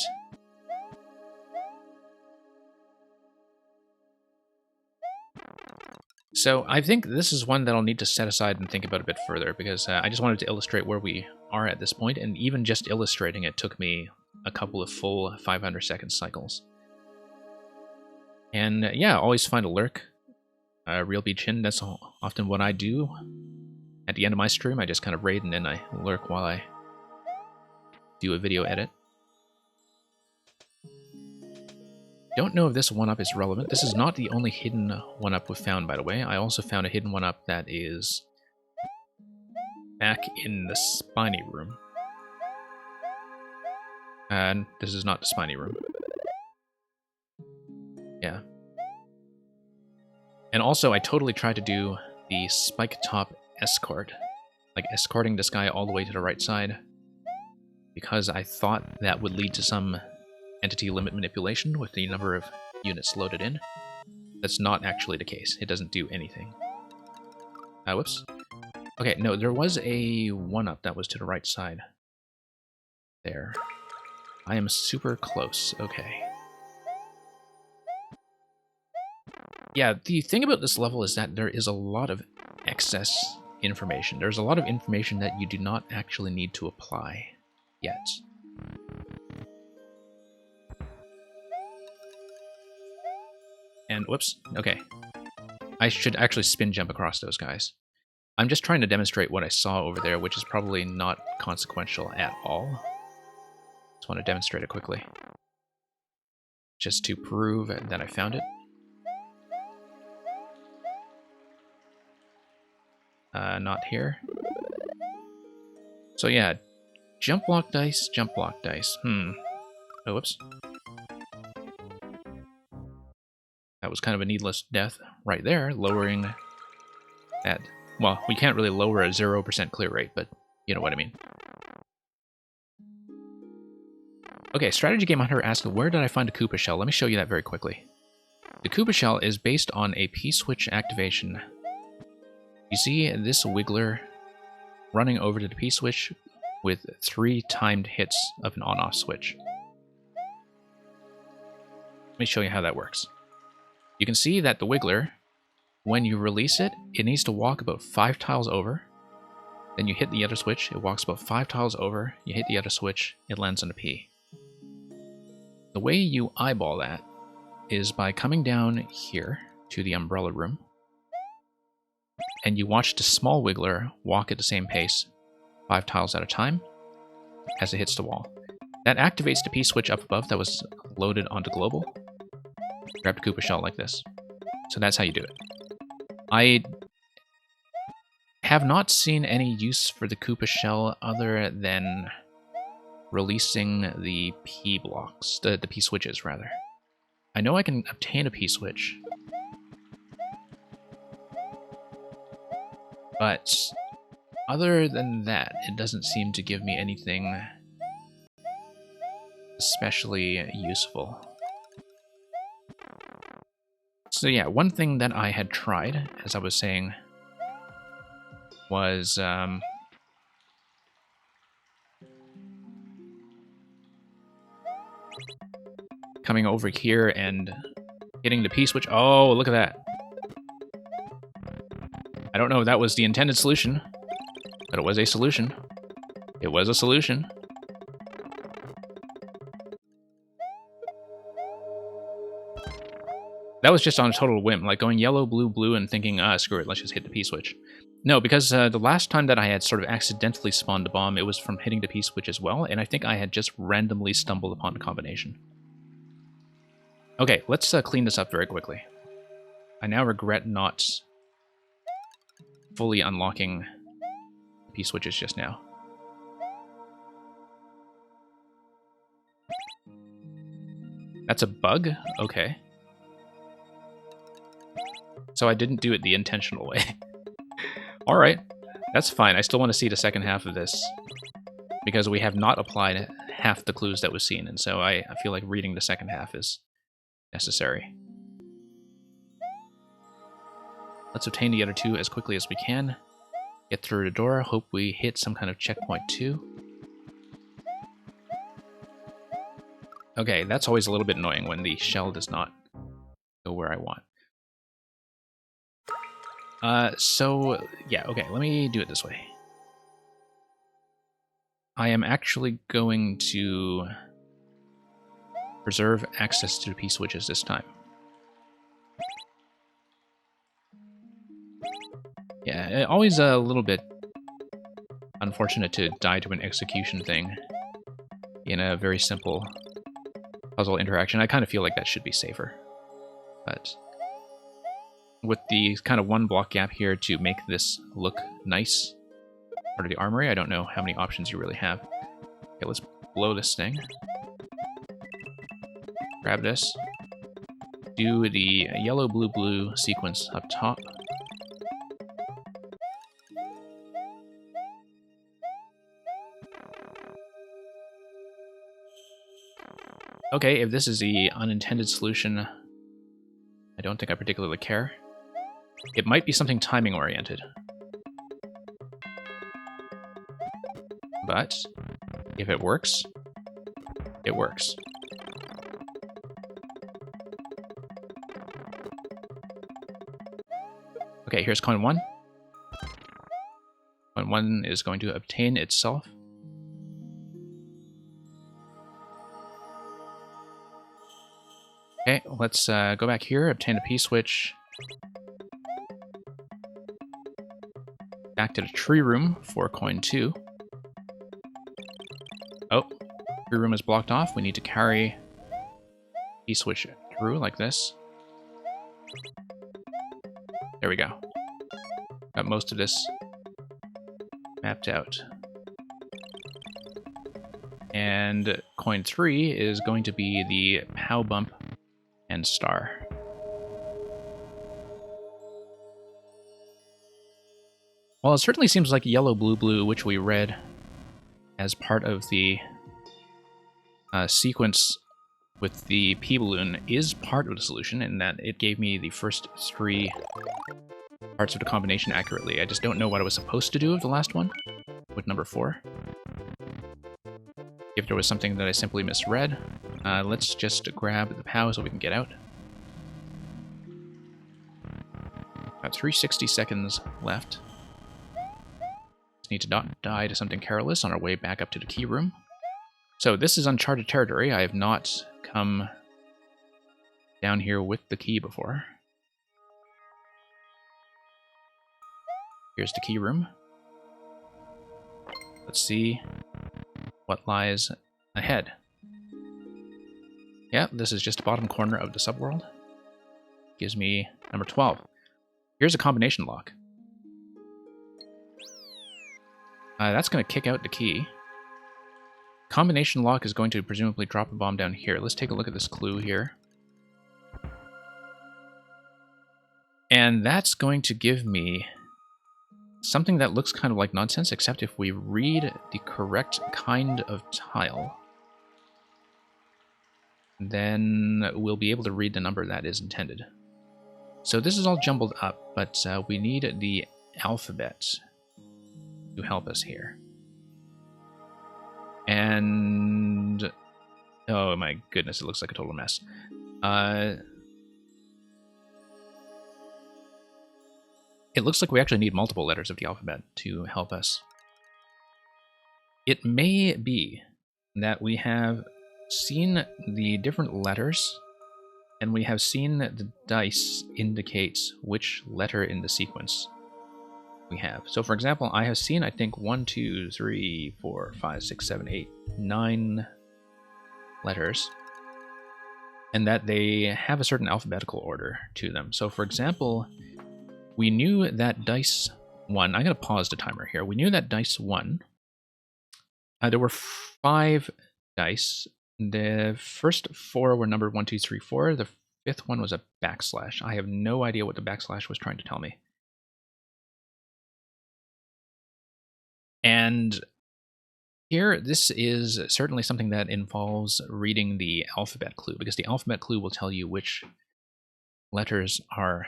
So I think this is one that I'll need to set aside and think about a bit further, because I just wanted to illustrate where we are at this point, and even just illustrating it took me a couple of full 500-second cycles. And yeah, always find a lurk. Real Be Chin, that's often what I do. At the end of my stream, I just kind of raid and then I lurk while I do a video edit. Don't know if this 1-up is relevant. This is not the only hidden 1-up we've found, by the way. I also found a hidden 1-up that is back in the spiny room. And this is not the spiny room. Yeah. And also, I totally tried to do the spike top escort. Like, escorting this guy all the way to the right side. Because I thought that would lead to some entity limit manipulation with the number of units loaded in. That's not actually the case. It doesn't do anything. Whoops. Okay, no, there was a 1-up that was to the right side. There. I am super close. Okay. Yeah, the thing about this level is that there is a lot of excess information. There's a lot of information that you do not actually need to apply yet. And whoops, okay. I should actually spin jump across those guys. I'm just trying to demonstrate what I saw over there, which is probably not consequential at all. Just want to demonstrate it quickly. Just to prove that I found it. Not here. So yeah, jump block dice, jump block dice. Oh, whoops. That was kind of a needless death right there, lowering that. Well, we can't really lower a 0% clear rate, but you know what I mean. Okay, Strategy Game Hunter asked, where did I find a Koopa Shell? Let me show you that very quickly. The Koopa Shell is based on a P-switch activation. You see this Wiggler running over to the P-switch with 3 timed hits of an on-off switch. Let me show you how that works. You can see that the Wiggler, when you release it, it needs to walk about 5 tiles over. Then you hit the other switch, it walks about 5 tiles over, you hit the other switch, it lands on a P. The way you eyeball that is by coming down here to the umbrella room, and you watch the small wiggler walk at the same pace, 5 tiles at a time, as it hits the wall. That activates the P-switch up above that was loaded onto global. Grab the Koopa shell like this. So that's how you do it. I have not seen any use for the Koopa shell other than releasing the P blocks, the P switches rather. I know I can obtain a P switch, but other than that, it doesn't seem to give me anything especially useful. So yeah, one thing that I had tried, as I was saying, was coming over here and hitting the P-switch. Oh, look at that. I don't know if that was the intended solution, but it was a solution. It was a solution. That was just on a total whim, like going yellow, blue, blue, and thinking, screw it, let's just hit the P-switch. No, because the last time that I had sort of accidentally spawned a bomb, it was from hitting the P-switch as well, and I think I had just randomly stumbled upon the combination. Okay, let's clean this up very quickly. I now regret not fully unlocking P-switches just now. That's a bug? Okay. So I didn't do it the intentional way. Alright, that's fine. I still want to see the second half of this, because we have not applied half the clues that was seen, and so I feel like reading the second half is necessary. Let's obtain the other two as quickly as we can. Get through the door, hope we hit some kind of checkpoint too. Okay, that's always a little bit annoying when the shell does not go where I want. So, yeah, okay, let me do it this way. I am actually going to preserve access to the P-switches this time. Yeah, always a little bit unfortunate to die to an execution thing in a very simple puzzle interaction. I kind of feel like that should be safer. But with the kind of one block gap here to make this look nice, part of the armory, I don't know how many options you really have. Okay, let's blow this thing. Grab this. Do the yellow, blue, blue sequence up top. Okay, if this is the unintended solution, I don't think I particularly care. It might be something timing-oriented. But if it works, it works. Okay, here's coin 1. Coin 1 is going to obtain itself. Okay, let's go back here, obtain a P-switch. Back to the tree room for coin 2. Oh, tree room is blocked off. We need to carry P-switch through like this. There we go. Got most of this mapped out. And coin 3 is going to be the POW bump and star. Well, it certainly seems like yellow, blue, blue, which we read as part of the sequence with the P-balloon, is part of the solution in that it gave me the first 3 parts of the combination accurately. I just don't know what I was supposed to do with the last one, with number 4. If there was something that I simply misread, let's just grab the POW so we can get out. About 360 seconds left. Just need to not die to something careless on our way back up to the key room. So this is uncharted territory. I have not come down here with the key before. Here's the key room. Let's see what lies ahead. Yeah, this is just the bottom corner of the subworld. Gives me number 12. Here's a combination lock. That's going to kick out the key. Combination lock is going to presumably drop a bomb down here. Let's take a look at this clue here. And that's going to give me something that looks kind of like nonsense, except if we read the correct kind of tile, then we'll be able to read the number that is intended. So this is all jumbled up, but we need the alphabet to help us here. And oh my goodness, it looks like a total mess. It looks like we actually need multiple letters of the alphabet to help us. It may be that we have seen the different letters, and we have seen that the dice indicates which letter in the sequence we have. So for example, I have seen, I think, 1, 2, 3, 4, 5, 6, 7, 8, 9 letters, and that they have a certain alphabetical order to them. So for example, we knew that dice 1, I'm going to pause the timer here. We knew that dice 1, there were 5 dice. The first 4 were numbered 1, 2, 3, 4. The 5th one was a backslash. I have no idea what the backslash was trying to tell me. And here, this is certainly something that involves reading the alphabet clue, because the alphabet clue will tell you which letters are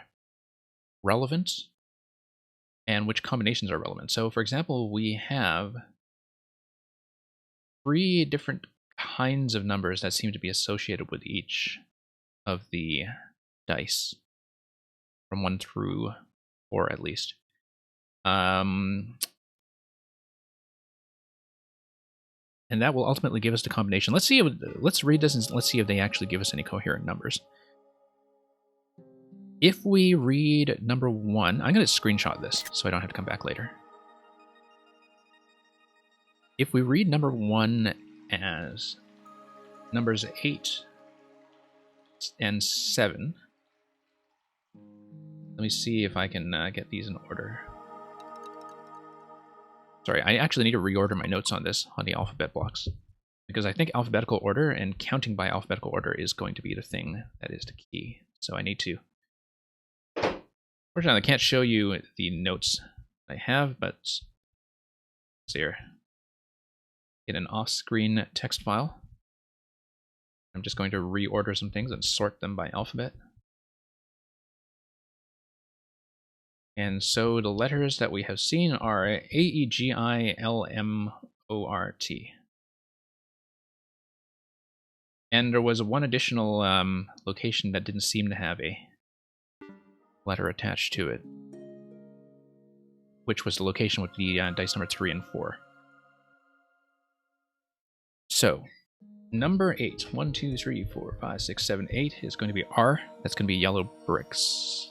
relevant and which combinations are relevant. So for example, we have 3 different kinds of numbers that seem to be associated with each of the dice, from 1 through 4 at least. And that will ultimately give us the combination. Let's see. Let's read this and let's see if they actually give us any coherent numbers. If we read number 1, I'm going to screenshot this so I don't have to come back later. If we read number 1 as numbers 8 and 7, let me see if I can get these in order. Sorry, I actually need to reorder my notes on this, on the alphabet blocks, because I think alphabetical order and counting by alphabetical order is going to be the thing that is the key. So I need to... Fortunately, I can't show you the notes I have, but let's see here. Get an off-screen text file. I'm just going to reorder some things and sort them by alphabet. And so the letters that we have seen are A-E-G-I-L-M-O-R-T. And there was one additional location that didn't seem to have a letter attached to it, which was the location with the dice number 3 and 4. So, number 8, 1, 2, 3, 4, 5, 6, 7, 8 is going to be R. That's going to be yellow bricks.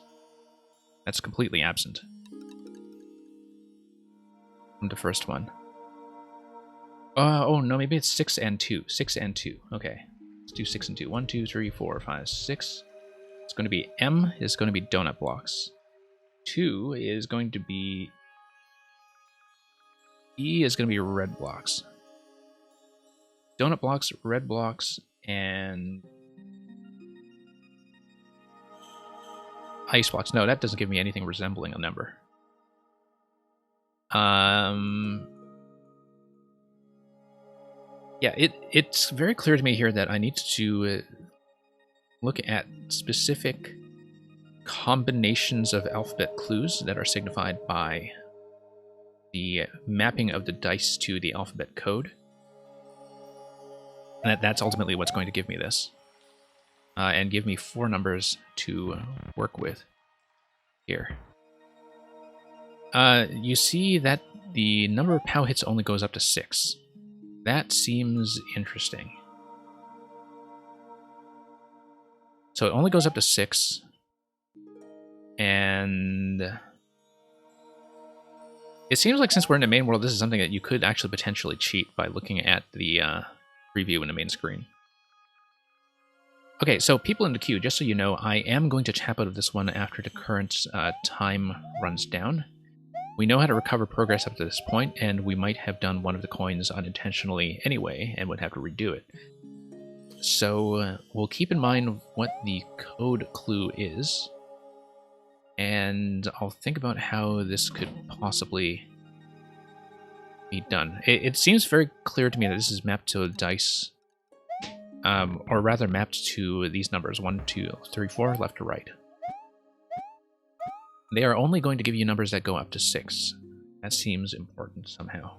That's completely absent from the first one. Oh, no, maybe it's 6 and 2. 6 and 2. Okay. Let's do 6 and 2. 1, 2, 3, 4, 5, 6. It's going to be M is going to be donut blocks. 2 is going to be... E is going to be red blocks. Donut blocks, red blocks, and... ice blocks. No, that doesn't give me anything resembling a number. Yeah, it's very clear to me here that I need to look at specific combinations of alphabet clues that are signified by the mapping of the dice to the alphabet code. And that's ultimately what's going to give me this. And give me 4 numbers to work with here. You see that the number of POW hits only goes up to 6. That seems interesting. So it only goes up to 6. And It seems like since we're in the main world, this is something that you could actually potentially cheat by looking at the preview in the main screen. Okay, so people in the queue, just so you know, I am going to tap out of this one after the current time runs down. We know how to recover progress up to this point, and we might have done one of the coins unintentionally anyway, and would have to redo it. So we'll keep in mind what the code clue is, and I'll think about how this could possibly be done. It seems very clear to me that this is mapped to dice, or rather mapped to these numbers, 1, 2, 3, 4, left to right. They are only going to give you numbers that go up to 6. That seems important somehow.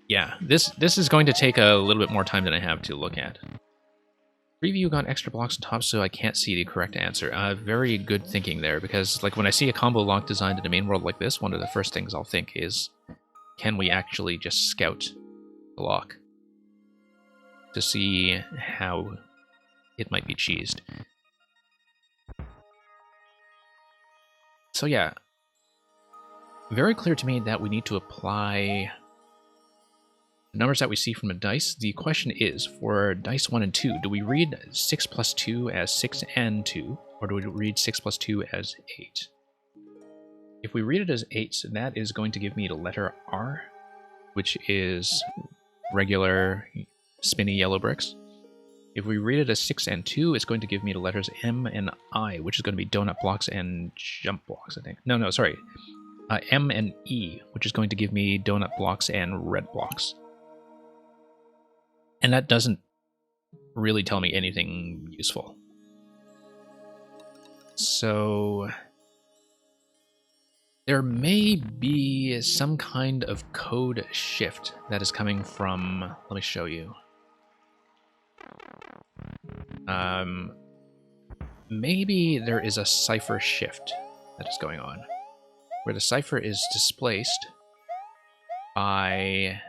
Yeah, this is going to take a little bit more time than I have to look at. Preview got extra blocks on top, so I can't see the correct answer. Very good thinking there, because like when I see a combo lock designed in the main world like this, one of the first things I'll think is, can we actually just scout the lock to see how it might be cheesed? So yeah, very clear to me that we need to apply the numbers that we see from a dice. The question is, for dice 1 and 2, do we read 6 plus 2 as 6 and 2, or do we read 6 plus 2 as 8? If we read it as 8, that is going to give me the letter R, which is regular spinny yellow bricks. If we read it as 6 and 2, it's going to give me the letters M and I, which is going to be donut blocks and jump blocks, I think. No, sorry. M and E, which is going to give me donut blocks and red blocks. And that doesn't really tell me anything useful. So there may be some kind of code shift that is coming from, let me show you. Maybe there is a cipher shift that is going on, where the cipher is displaced by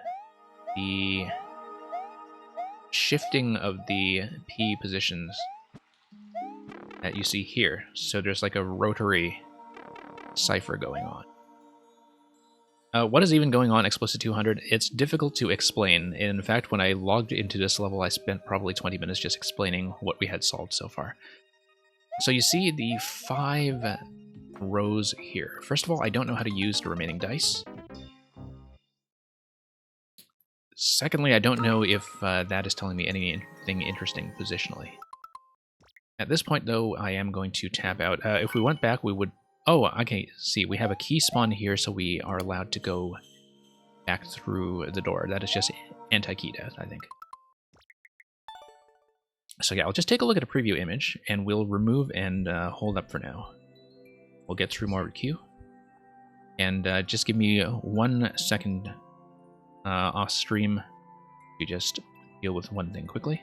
the shifting of the P positions that you see here. So there's like a rotary cipher going on. What is even going on, Explicit 200? It's difficult to explain. In fact, when I logged into this level, I spent probably 20 minutes just explaining what we had solved so far. So you see the 5 rows here. First of all, I don't know how to use the remaining dice. Secondly, I don't know if that is telling me anything interesting positionally. At this point, though, I am going to tap out. If we went back, we would... Oh, okay, see, we have a key spawn here, so we are allowed to go back through the door. That is just anti-key death, I think. So yeah, I'll just take a look at a preview image, and we'll remove and hold up for now. We'll get through more of the queue. And just give me 1 second off stream to just deal with one thing quickly.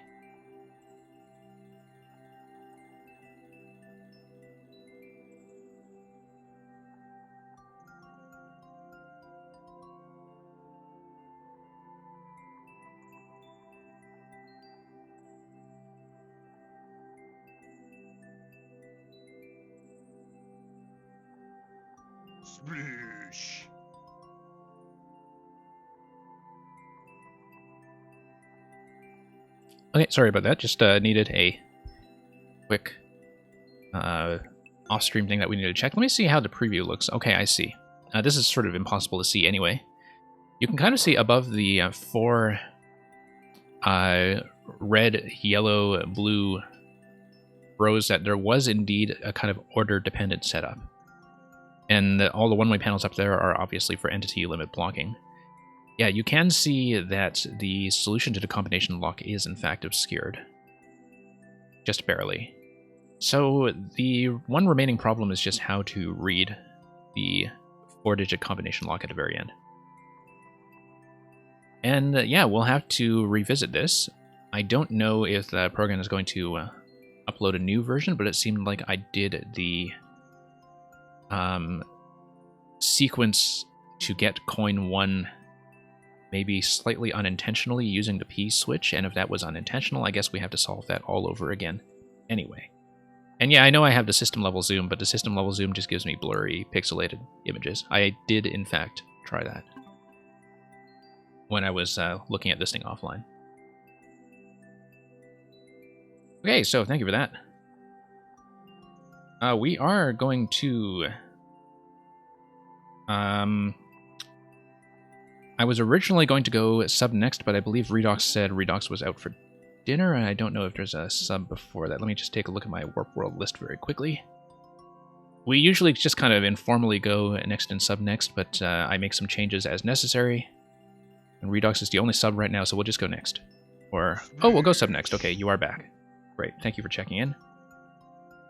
Sploosh. Okay, sorry about that. Just needed a quick off-stream thing that we need to check. Let me see how the preview looks. Okay, I see. This is sort of impossible to see anyway. You can kind of see above the 4 red, yellow, blue rows that there was indeed a kind of order-dependent setup. And all the one-way panels up there are obviously for entity limit blocking. Yeah, you can see that the solution to the combination lock is in fact obscured. Just barely. So the one remaining problem is just how to read the 4-digit combination lock at the very end. And yeah, we'll have to revisit this. I don't know if the program is going to upload a new version, but it seemed like I did the sequence to get coin 1 maybe slightly unintentionally using the P switch, and if that was unintentional, I guess we have to solve that all over again anyway. And yeah, I know I have the system level zoom, but the system level zoom just gives me blurry, pixelated images. I did, in fact, try that when I was looking at this thing offline. Okay, so thank you for that. We are going to... I was originally going to go sub next, but I believe Redox said Redox was out for dinner, and I don't know if there's a sub before that. Let me just take a look at my Warp World list very quickly. We usually just kind of informally go next and sub next, but I make some changes as necessary. And Redox is the only sub right now, so we'll just go next. Or, oh, we'll go sub next. Okay, you are back. Great, thank you for checking in.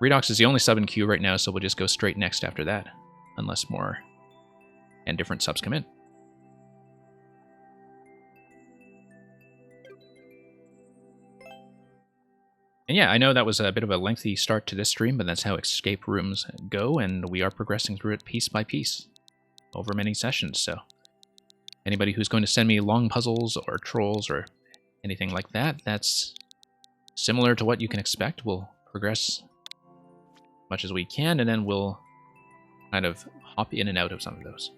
Redox is the only sub in queue right now, so we'll just go straight next after that. Unless more and different subs come in. And yeah, I know that was a bit of a lengthy start to this stream, but that's how escape rooms go, and we are progressing through it piece by piece over many sessions, so anybody who's going to send me long puzzles or trolls or anything like that, that's similar to what you can expect. We'll progress as much as we can, and then we'll kind of hop in and out of some of those.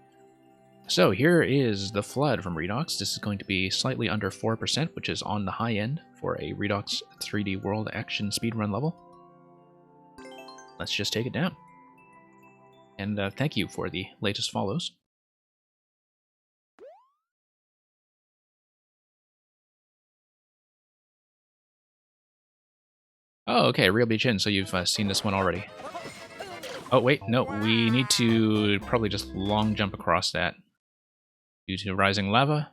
So here is the Flood from Redox. This is going to be slightly under 4%, which is on the high end for a Redox 3D World Action speedrun level. Let's just take it down. And thank you for the latest follows. Oh, okay, Real Beach Inn, so you've seen this one already. Oh, wait, no, we need to probably just long jump across that due to rising lava.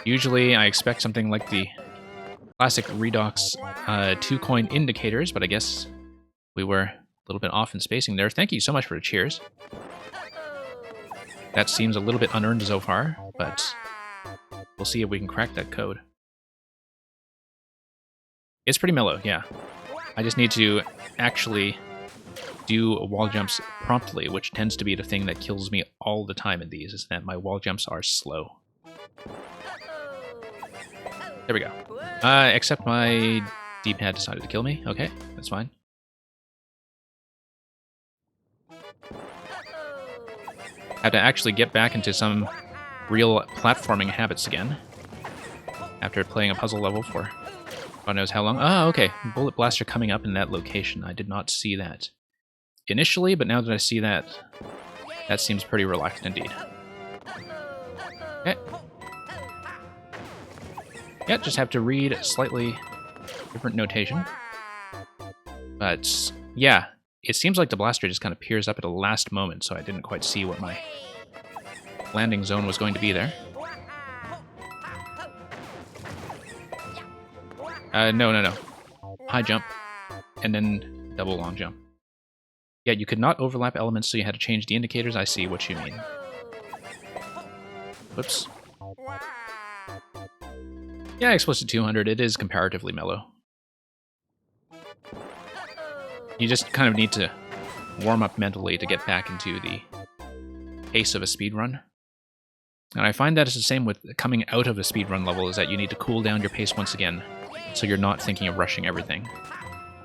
Usually I expect something like the classic Redox 2-coin indicators, but I guess we were a little bit off in spacing there. Thank you so much for the cheers. That seems a little bit unearned so far, but we'll see if we can crack that code. It's pretty mellow, yeah. I just need to actually do wall jumps promptly, which tends to be the thing that kills me all the time in these, is that my wall jumps are slow. There we go. Except my D-pad decided to kill me. Okay, that's fine. Have to actually get back into some real platforming habits again after playing a puzzle level for God knows how long. Ah, okay. Bullet Blaster coming up in that location. I did not see that initially, but now that I see that, that seems pretty relaxed indeed. Okay. Yeah, just have to read slightly different notation. But, yeah, it seems like the blaster just kind of appears up at the last moment, so I didn't quite see what my landing zone was going to be there. No. High jump, and then double long jump. Yeah, you could not overlap elements, so you had to change the indicators. I see what you mean. Whoops. Yeah, Explicit 200, it is comparatively mellow. You just kind of need to warm up mentally to get back into the pace of a speedrun. And I find that it's the same with coming out of a speedrun level, is that you need to cool down your pace once again, so you're not thinking of rushing everything.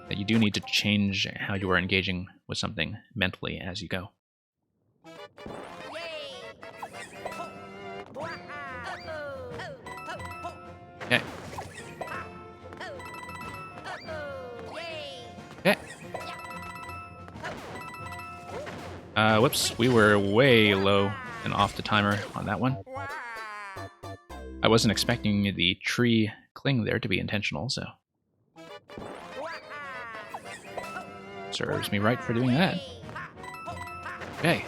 That you do need to change how you are engaging with something mentally as you go. Okay. Okay. Whoops, we were way low and off the timer on that one. I wasn't expecting the tree cling there to be intentional, so serves me right for doing that. Okay.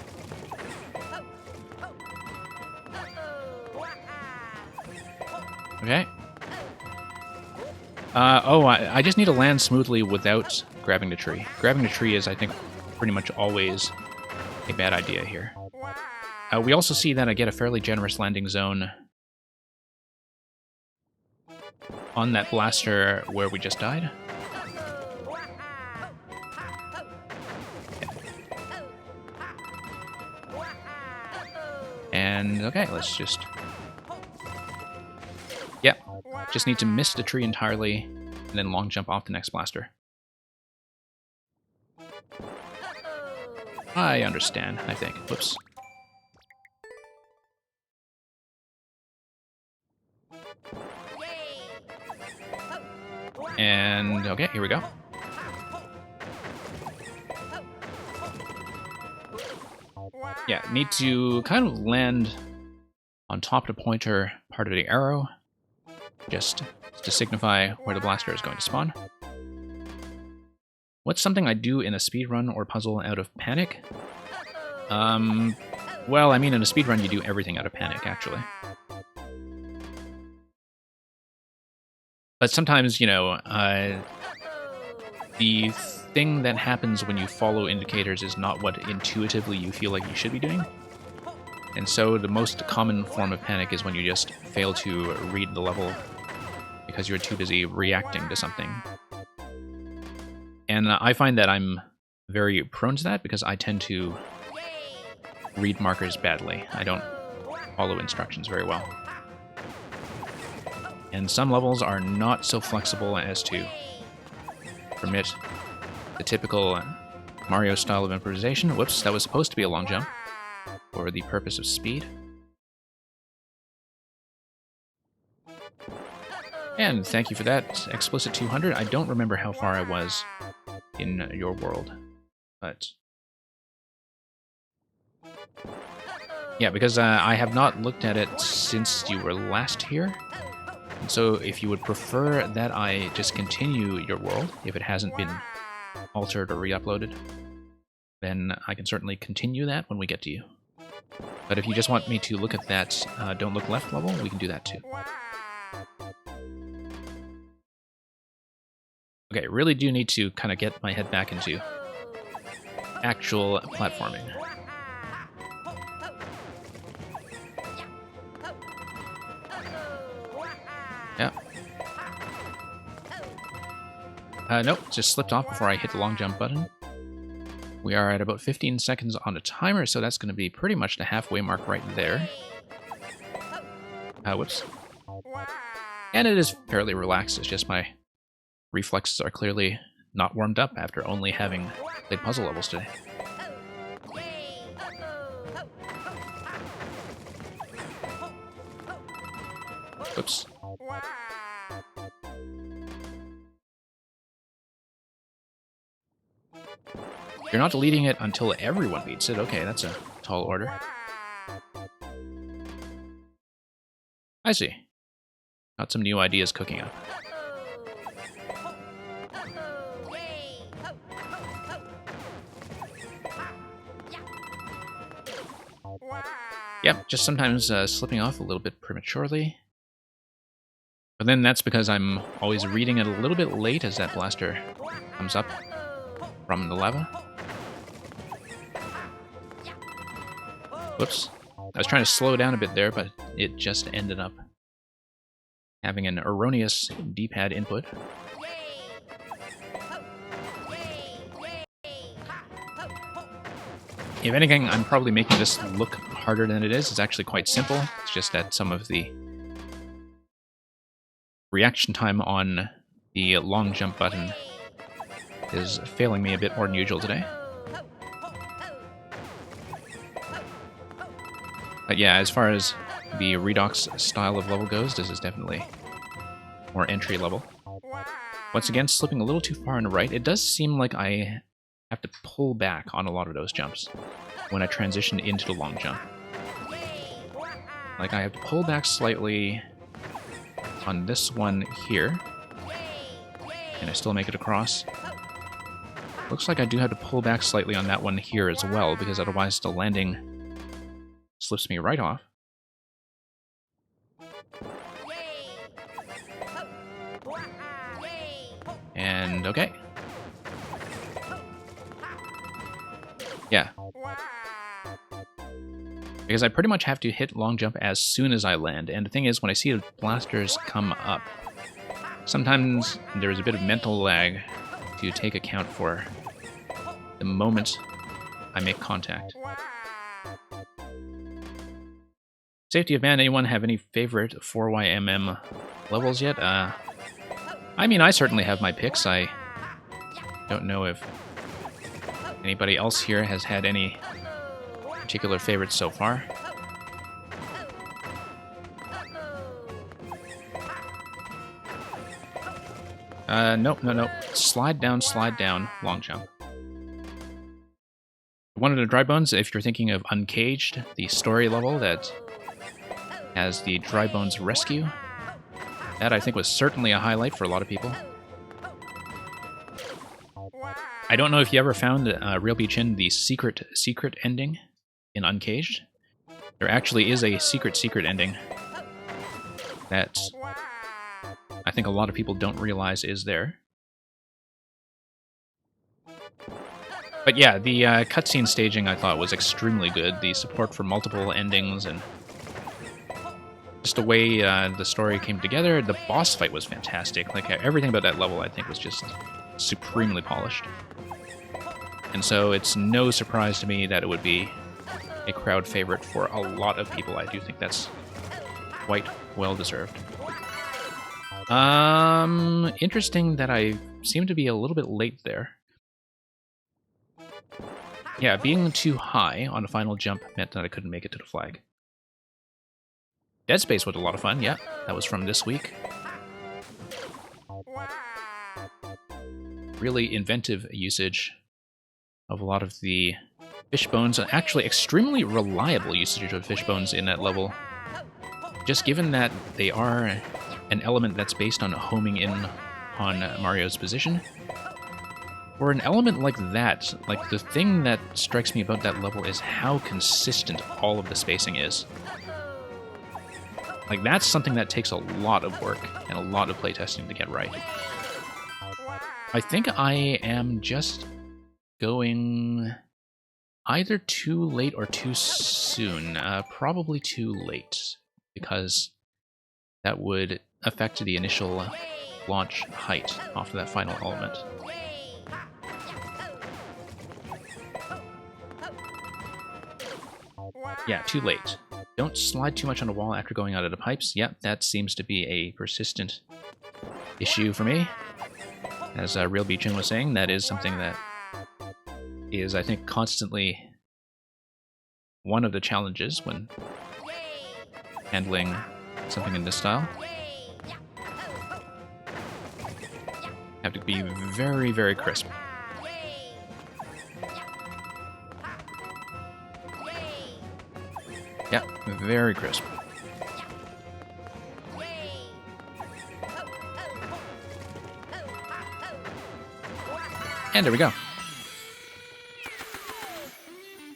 Okay. I just need to land smoothly without grabbing the tree. Grabbing the tree is, I think, pretty much always a bad idea here. We also see that I get a fairly generous landing zone on that blaster where we just died. And, okay, let's just... Yep, just need to miss the tree entirely, and then long jump off the next blaster. I understand, I think. Whoops. And, okay, here we go. Yeah, need to kind of land on top of the pointer part of the arrow, just to signify where the blaster is going to spawn. What's something I do in a speedrun or puzzle out of panic? Well, I mean, in a speedrun, you do everything out of panic, actually. But sometimes, you know, the thing that happens when you follow indicators is not what intuitively you feel like you should be doing. And so the most common form of panic is when you just fail to read the level because you're too busy reacting to something. And I find that I'm very prone to that because I tend to read markers badly. I don't follow instructions very well. And some levels are not so flexible as to permit the typical Mario style of improvisation. Whoops, that was supposed to be a long jump for the purpose of speed. And thank you for that, Explicit 200. I don't remember how far I was in your world, but yeah, because I have not looked at it since you were last here. And so if you would prefer that I just continue your world, if it hasn't been altered or re-uploaded, then I can certainly continue that when we get to you. But if you just want me to look at that Don't Look Left level, we can do that too. Okay, really do need to kind of get my head back into actual platforming. Yeah. Nope, just slipped off before I hit the long jump button. We are at about 15 seconds on the timer, so that's going to be pretty much the halfway mark right there. Whoops. And it is fairly relaxed, it's just my reflexes are clearly not warmed up after only having played puzzle levels today. Oops. You're not deleting it until everyone beats it. Okay, that's a tall order. I see. Got some new ideas cooking up. Yep, just sometimes slipping off a little bit prematurely. But then that's because I'm always reading it a little bit late as that blaster comes up from the lava. Whoops. I was trying to slow down a bit there, but it just ended up having an erroneous D-pad input. If anything, I'm probably making this look harder than it is. It's actually quite simple. It's just that some of the reaction time on the long jump button is failing me a bit more than usual today. But yeah, as far as the Redox style of level goes, this is definitely more entry level. Once again, slipping a little too far on the right. It does seem like I have to pull back on a lot of those jumps when I transition into the long jump. Like I have to pull back slightly on this one here, and I still make it across. Looks like I do have to pull back slightly on that one here as well, because otherwise the landing slips me right off. And okay. Yeah. Because I pretty much have to hit long jump as soon as I land. And the thing is, when I see the blasters come up, sometimes there's a bit of mental lag to take account for the moment I make contact. Safety of man, anyone have any favorite 4YMM levels yet? I mean, I certainly have my picks. I don't know if Anybody else here has had any particular favorites so far? Nope, no. Slide down, long jump. One of the Dry Bones, if you're thinking of Uncaged, the story level that has the Dry Bones rescue, that I think was certainly a highlight for a lot of people. I don't know if you ever found Real Beach Inn the secret ending in Uncaged. There actually is a secret ending that I think a lot of people don't realize is there. But yeah, the cutscene staging I thought was extremely good. The support for multiple endings and just the way the story came together. The boss fight was fantastic. Like everything about that level I think was just supremely polished. And so it's no surprise to me that it would be a crowd favorite for a lot of people. I do think that's quite well deserved. Interesting that I seem to be a little bit late there. Yeah, being too high on the final jump meant that I couldn't make it to the flag. Dead Space was a lot of fun, yeah. That was from this week. Really inventive usage of a lot of the fish bones. Actually, extremely reliable usage of fish bones in that level. Just given that they are an element that's based on homing in on Mario's position. For an element like that, like the thing that strikes me about that level is how consistent all of the spacing is. Like that's something that takes a lot of work and a lot of playtesting to get right. I think I am just going either too late or too soon. Probably too late, because that would affect the initial launch height off of that final element. Yeah, too late. Don't slide too much on the wall after going out of the pipes. Yep, that seems to be a persistent issue for me. As Real Beach Inn was saying, that is something that is, I think, constantly one of the challenges when handling something in this style. Have to be very, very crisp. Yeah, very crisp. And there we go.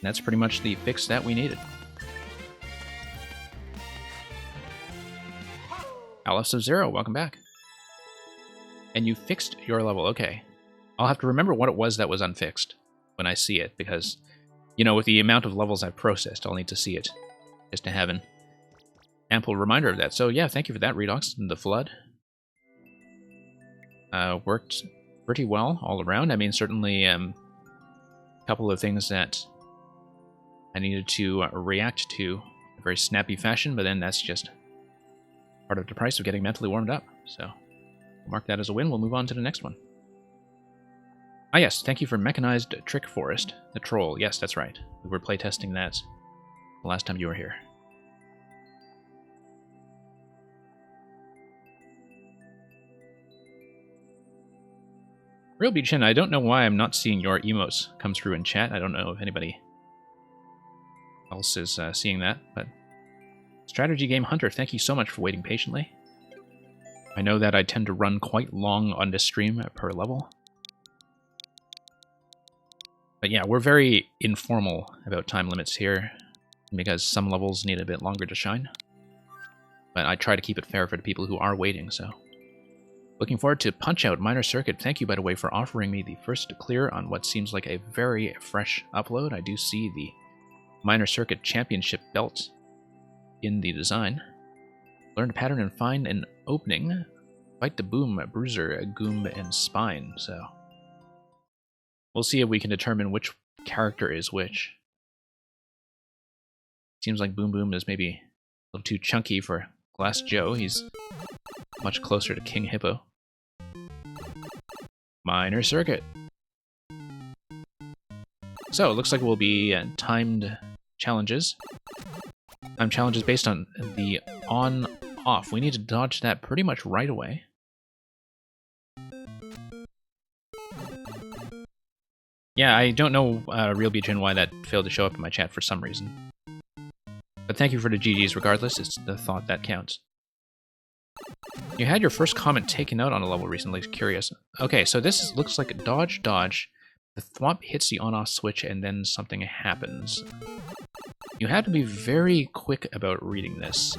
That's pretty much the fix that we needed. Alex Sub-Zero, welcome back. And you fixed your level, okay. I'll have to remember what it was that was unfixed when I see it, because, you know, with the amount of levels I've processed, I'll need to see it just to have an ample reminder of that. So yeah, thank you for that, Redox. The Flood worked pretty well all around. I mean, certainly a couple of things that I needed to react to in a very snappy fashion, but then that's just part of the price of getting mentally warmed up. So we'll mark that as a win. We'll move on to the next one. Ah yes, thank you for Mechanized Trick Forest, the troll. Yes, that's right. We were playtesting that the last time you were here. Real Beach Inn, I don't know why I'm not seeing your emotes come through in chat. I don't know if anybody else is seeing that, but Strategy Game Hunter, thank you so much for waiting patiently. I know that I tend to run quite long on this stream per level. But yeah, we're very informal about time limits here, because some levels need a bit longer to shine. But I try to keep it fair for the people who are waiting, so. Looking forward to Punch-Out! Minor Circuit. Thank you, by the way, for offering me the first clear on what seems like a very fresh upload. I do see the Minor Circuit Championship belt in the design. Learn a pattern and find an opening. Fight the Boom, Bruiser, Goom, and Spine. So we'll see if we can determine which character is which. Seems like Boom Boom is maybe a little too chunky for Glass Joe. He's much closer to King Hippo. Minor Circuit. So it looks like we'll be timed challenges. Timed challenges based on the on-off. We need to dodge that pretty much right away. Yeah, I don't know, Real Beachin, why that failed to show up in my chat for some reason. But thank you for the GGs regardless, it's the thought that counts. You had your first comment taken out on a level recently, curious. Okay, so this looks like a dodge, dodge. The thwomp hits the on-off switch and then something happens. You have to be very quick about reading this.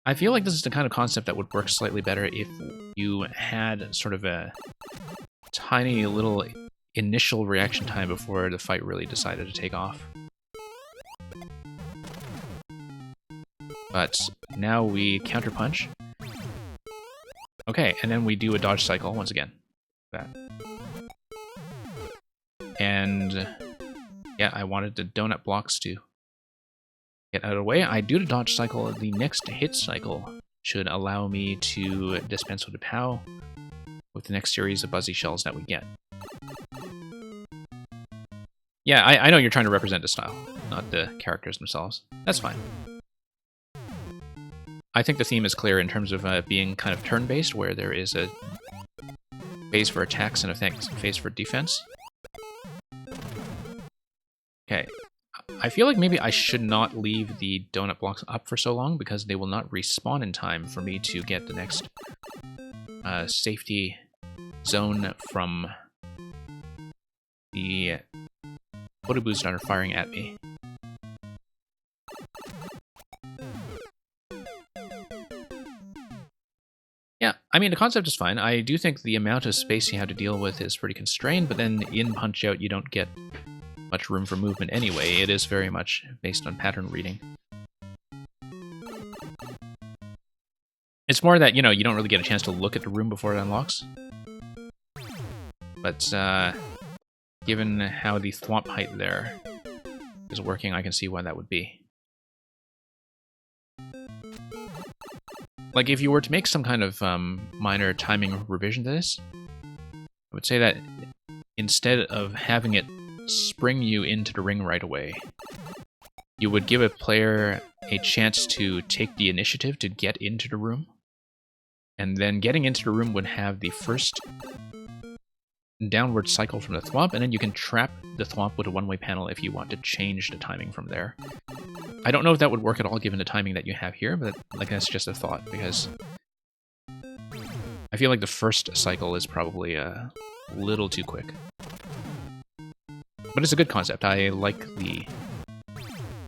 I feel like this is the kind of concept that would work slightly better if you had sort of a tiny little initial reaction time before the fight really decided to take off. But now we counterpunch. Okay, and then we do a dodge cycle once again. That. And yeah, I wanted the donut blocks to get out of the way. I do the dodge cycle. The next hit cycle should allow me to dispense with the POW with the next series of buzzy shells that we get. Yeah, I know you're trying to represent the style, not the characters themselves. That's fine. I think the theme is clear in terms of being kind of turn-based, where there is a phase for attacks and a phase for defense. Okay. I feel like maybe I should not leave the donut blocks up for so long, because they will not respawn in time for me to get the next safety zone from the Potobus that are firing at me. Yeah, I mean, the concept is fine. I do think the amount of space you have to deal with is pretty constrained, but then in Punch-Out you don't get much room for movement anyway. It is very much based on pattern reading. It's more that, you know, you don't really get a chance to look at the room before it unlocks. But, given how the thwomp height there is working, I can see why that would be. Like, if you were to make some kind of minor timing revision to this, I would say that instead of having it spring you into the ring right away, you would give a player a chance to take the initiative to get into the room, and then getting into the room would have the first downward cycle from the thwomp, and then you can trap the thwomp with a one-way panel if you want to change the timing from there. I don't know if that would work at all given the timing that you have here, but like that's just a thought, because I feel like the first cycle is probably a little too quick. But it's a good concept. I like the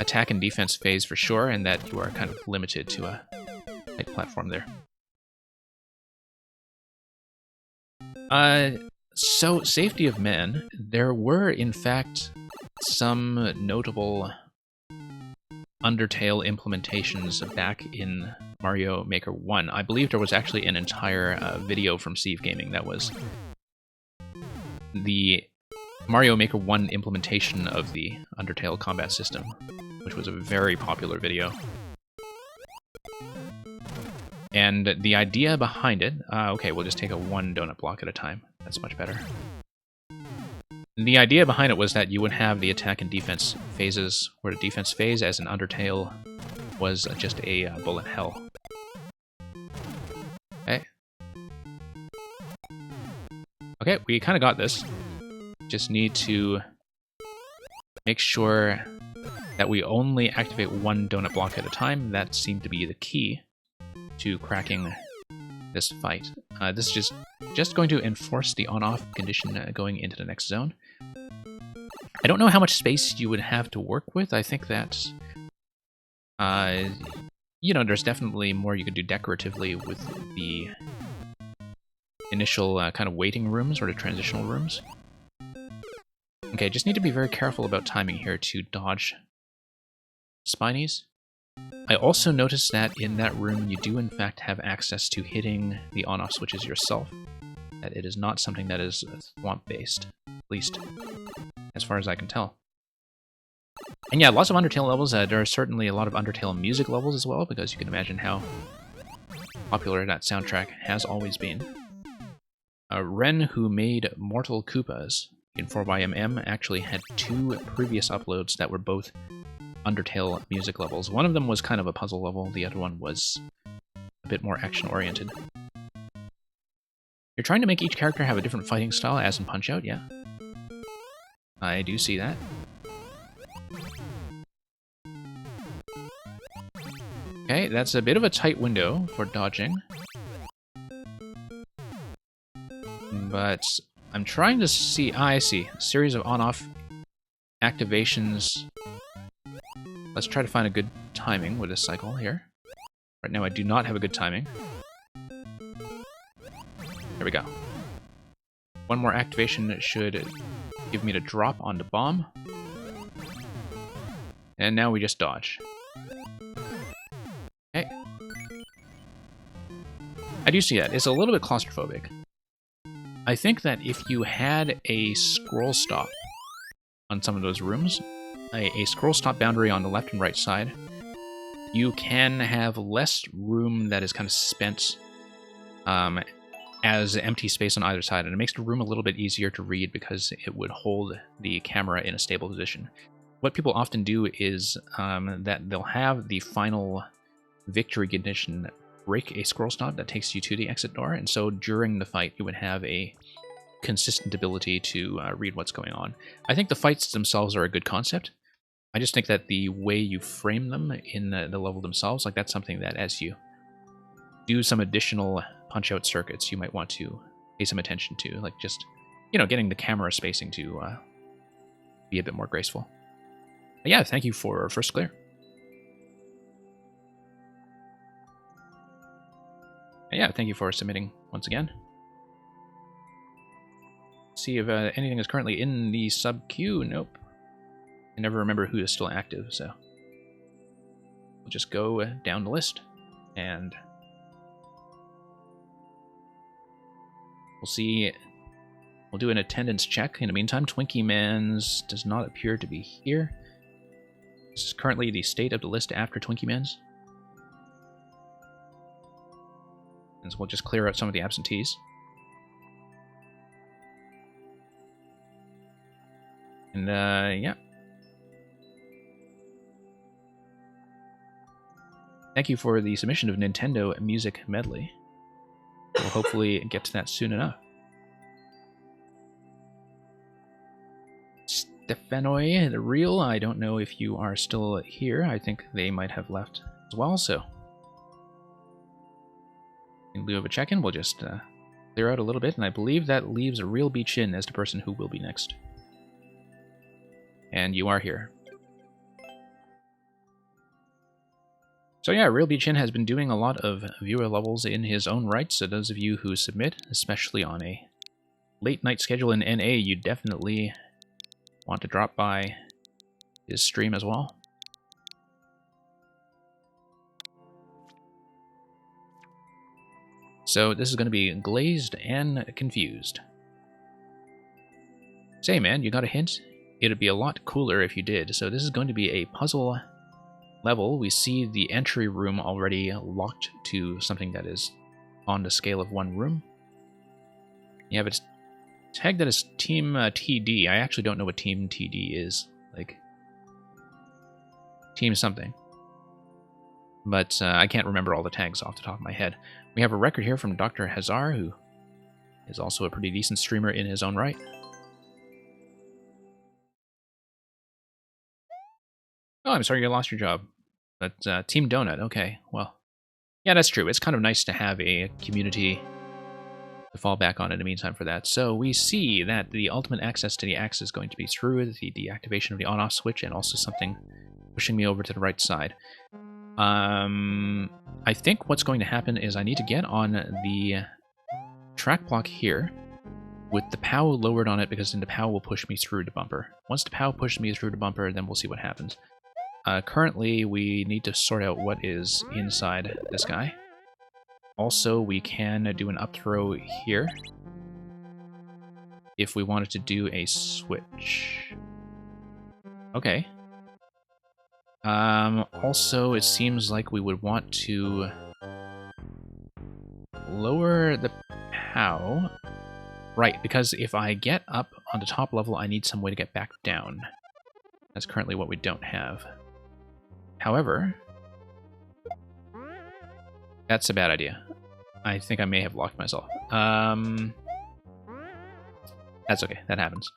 attack and defense phase for sure, and that you are kind of limited to a tight platform there. So, Safety of Men, there were in fact some notable Undertale implementations back in Mario Maker 1. I believe there was actually an entire video from Steve Gaming that was the Mario Maker 1 implementation of the Undertale combat system, which was a very popular video. And the idea behind it... okay, we'll just take a one donut block at a time. That's much better. The idea behind it was that you would have the attack and defense phases, where the defense phase, as in Undertale, was just a bullet hell. Okay. Okay, we kind of got this. Just need to make sure that we only activate one donut block at a time. That seemed to be the key to cracking this fight. This is just going to enforce the on-off condition going into the next zone. I don't know how much space you would have to work with. I think that, you know, there's definitely more you could do decoratively with the initial kind of waiting rooms or the transitional rooms. Okay, just need to be very careful about timing here to dodge Spinies. I also noticed that in that room you do in fact have access to hitting the on-off switches yourself. That it is not something that is thwomp-based, at least as far as I can tell. And yeah, lots of Undertale levels. There are certainly a lot of Undertale music levels as well, because you can imagine how popular that soundtrack has always been. Ren, who made Mortal Koopas, in 4xMM actually had 2 previous uploads that were both Undertale music levels. One of them was kind of a puzzle level, the other one was a bit more action-oriented. You're trying to make each character have a different fighting style, as in Punch-Out, yeah. I do see that. Okay, that's a bit of a tight window for dodging. But I'm trying to see... Ah, I see. A series of on-off activations. Let's try to find a good timing with this cycle here. Right now I do not have a good timing. There we go. One more activation should give me the drop on the bomb. And now we just dodge. Okay. I do see that. It's a little bit claustrophobic. I think that if you had a scroll stop on some of those rooms, a scroll stop boundary on the left and right side, you can have less room that is kind of spent as empty space on either side, and it makes the room a little bit easier to read because it would hold the camera in a stable position. What people often do is that they'll have the final victory condition break a scroll stop that takes you to the exit door, and so during the fight you would have a consistent ability to read what's going on. I think the fights themselves are a good concept. I just think that the way you frame them in the level themselves, like that's something that as you do some additional Punch-Out circuits, you might want to pay some attention to, like just, you know, getting the camera spacing to be a bit more graceful. But yeah, thank you for first clear. And yeah, thank you for submitting once again. See if anything is currently in the sub queue. Nope. I never remember who is still active, so we'll just go down the list and we'll see. We'll do an attendance check. In the meantime, Twinkie Mans does not appear to be here. This is currently the state of the list after Twinkie Mans. And so we'll just clear out some of the absentees. And yeah. Thank you for the submission of Nintendo Music Medley. We'll hopefully get to that soon enough. Stefanoi, the real, I don't know if you are still here. I think they might have left as well, so in lieu of a check-in, we'll just clear out a little bit, and I believe that leaves a Real Beach Inn as the person who will be next. And you are here. So yeah, Real Beach Inn has been doing a lot of viewer levels in his own right, so those of you who submit, especially on a late night schedule in NA, you definitely want to drop by his stream as well. So this is going to be Glazed and Confused. Say man, you got a hint? It'd be a lot cooler if you did. So this is going to be a puzzle level. We see the entry room already locked to something that is on the scale of 1 room. You have it tagged that as Team TD. I actually don't know what Team TD is. Like, Team something. But I can't remember all the tags off the top of my head. We have a record here from Dr. Hazar, who is also a pretty decent streamer in his own right. Oh, I'm sorry you lost your job. But Team Donut, okay, well. Yeah, that's true. It's kind of nice to have a community to fall back on in the meantime for that. So we see that the ultimate access to the axe is going to be through the deactivation of the on-off switch and also something pushing me over to the right side. I think what's going to happen is I need to get on the track block here with the POW lowered on it, because then the POW will push me through the bumper. Once the POW pushes me through the bumper, then we'll see what happens. Currently, we need to sort out what is inside this guy. Also, we can do an up throw here if we wanted to do a switch. Okay. Also, it seems like we would want to lower the POW. Right, because if I get up on the top level, I need some way to get back down. That's currently what we don't have. However, that's a bad idea. I think I may have locked myself. That's okay. That happens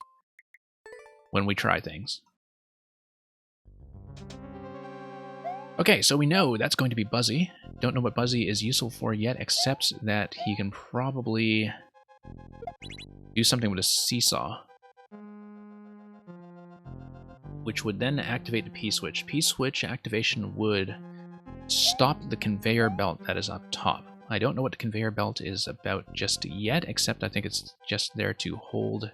when we try things. Okay, so we know that's going to be Buzzy. Don't know what Buzzy is useful for yet, except that he can probably do something with a seesaw, which would then activate the P-switch. P-switch activation would stop the conveyor belt that is up top. I don't know what the conveyor belt is about just yet, except I think it's just there to hold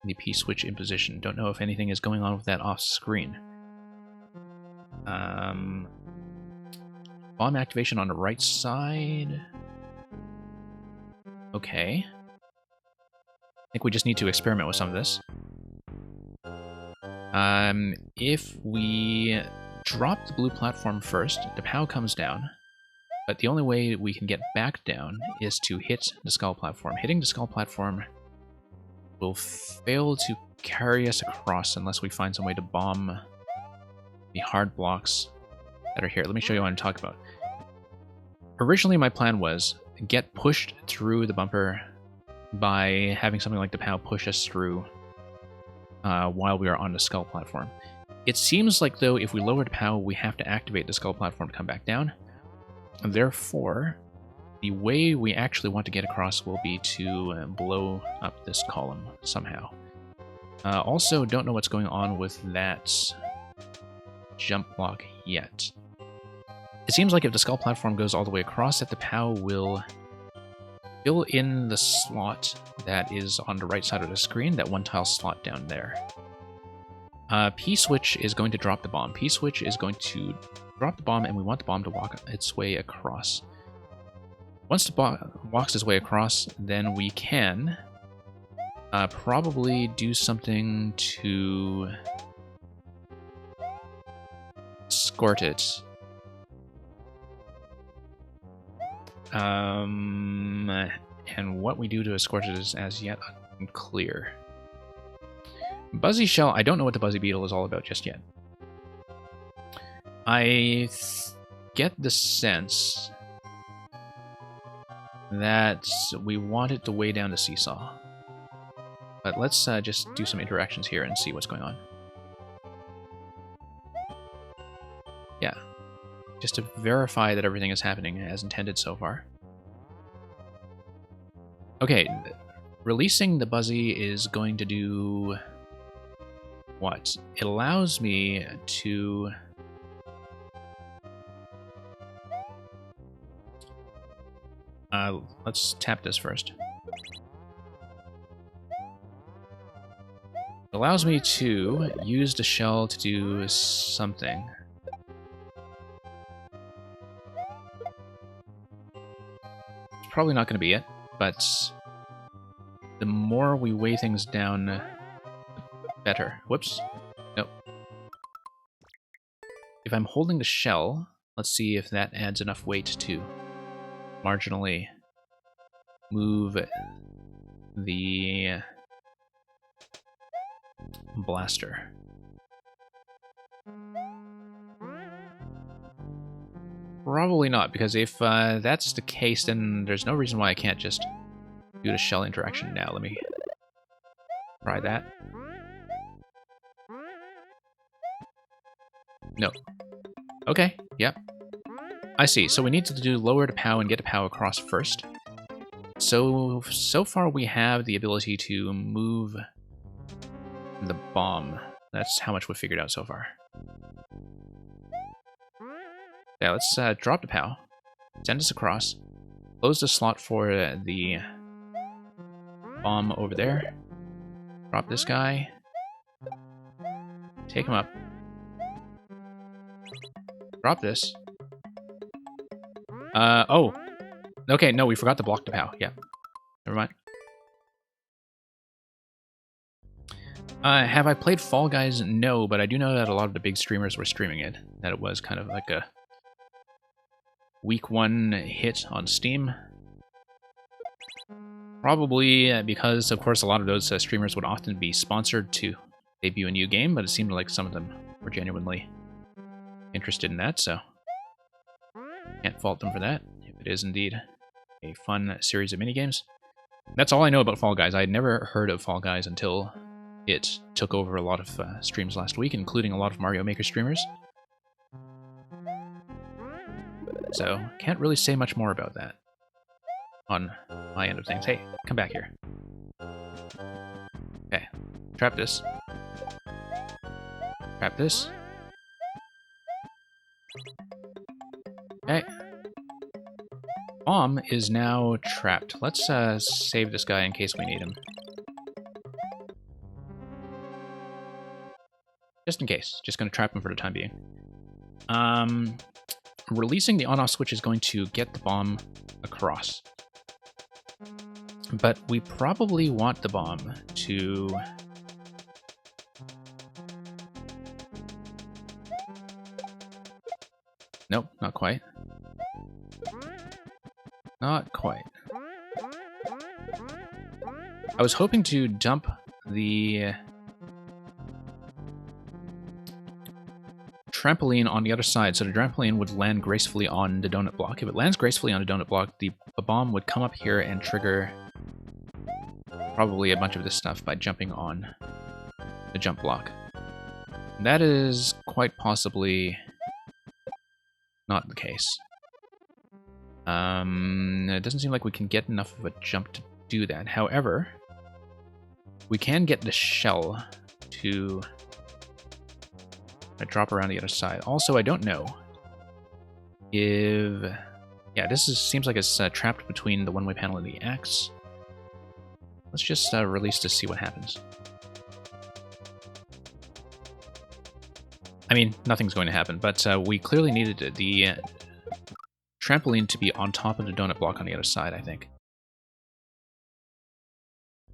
the P-switch in position. Don't know if anything is going on with that off-screen. Bomb activation on the right side. Okay. I think we just need to experiment with some of this. If we drop the blue platform first, the POW comes down, but the only way we can get back down is to hit the skull platform. Hitting the skull platform will fail to carry us across unless we find some way to bomb the hard blocks that are here. Let me show you what I'm talking about. Originally, my plan was get pushed through the bumper by having something like the POW push us through while we are on the skull platform. It seems like, though, if we lower the POW, we have to activate the skull platform to come back down. And therefore, the way we actually want to get across will be to blow up this column somehow. Also, don't know what's going on with that jump block yet. It seems like if the skull platform goes all the way across, that the POW will fill in the slot that is on the right side of the screen, that one tile slot down there. P-switch is going to drop the bomb. P-switch is going to drop the bomb, and we want the bomb to walk its way across. Once the bomb walks its way across, then we can probably do something to escort it. And what we do to escort it is as yet unclear. Buzzy Shell, I don't know what the Buzzy Beetle is all about just yet. I get the sense that we want it to weigh down the seesaw. But let's just do some interactions here and see what's going on. Yeah. Just to verify that everything is happening as intended so far. Okay, releasing the Buzzy is going to do what? It allows me to let's tap this first. It allows me to use the shell to do something. It's probably not going to be it, but the more we weigh things down, the better. Whoops. Nope. If I'm holding the shell, let's see if that adds enough weight to marginally move the blaster. Probably not, because if that's the case, then there's no reason why I can't just do the shell interaction now. Let me try that. No. Okay, yep. I see. So we need to do lower the POW and get the POW across first. So far we have the ability to move the bomb. That's how much we've figured out so far. Yeah, let's drop the POW. Send us across. Close the slot for the bomb over there. Drop this guy. Take him up. Drop this. Oh. Okay, no, we forgot to block the POW. Yeah. Never mind. Have I played Fall Guys? No, but I do know that a lot of the big streamers were streaming it. That it was kind of like a week 1 hit on Steam. Probably because, of course, a lot of those streamers would often be sponsored to debut a new game, but it seemed like some of them were genuinely interested in that, so can't fault them for that, if it is indeed a fun series of minigames. That's all I know about Fall Guys. I had never heard of Fall Guys until it took over a lot of streams last week, including a lot of Mario Maker streamers. So, can't really say much more about that on my end of things. Hey, come back here. Okay, trap this. Trap this. Okay. Bomb is now trapped. Let's save this guy in case we need him. Just in case. Just going to trap him for the time being. Releasing the on-off switch is going to get the bomb across. But we probably want the bomb to... Nope, not quite. Not quite. I was hoping to dump the trampoline on the other side, so the trampoline would land gracefully on the donut block. If it lands gracefully on the donut block, the bomb would come up here and trigger probably a bunch of this stuff by jumping on the jump block. That is quite possibly not the case. It doesn't seem like we can get enough of a jump to do that. However, we can get the shell to drop around the other side. Also, I don't know if... Yeah, seems like it's trapped between the one-way panel and the X. Let's just release to see what happens. I mean, nothing's going to happen, but we clearly needed the trampoline to be on top of the donut block on the other side, I think.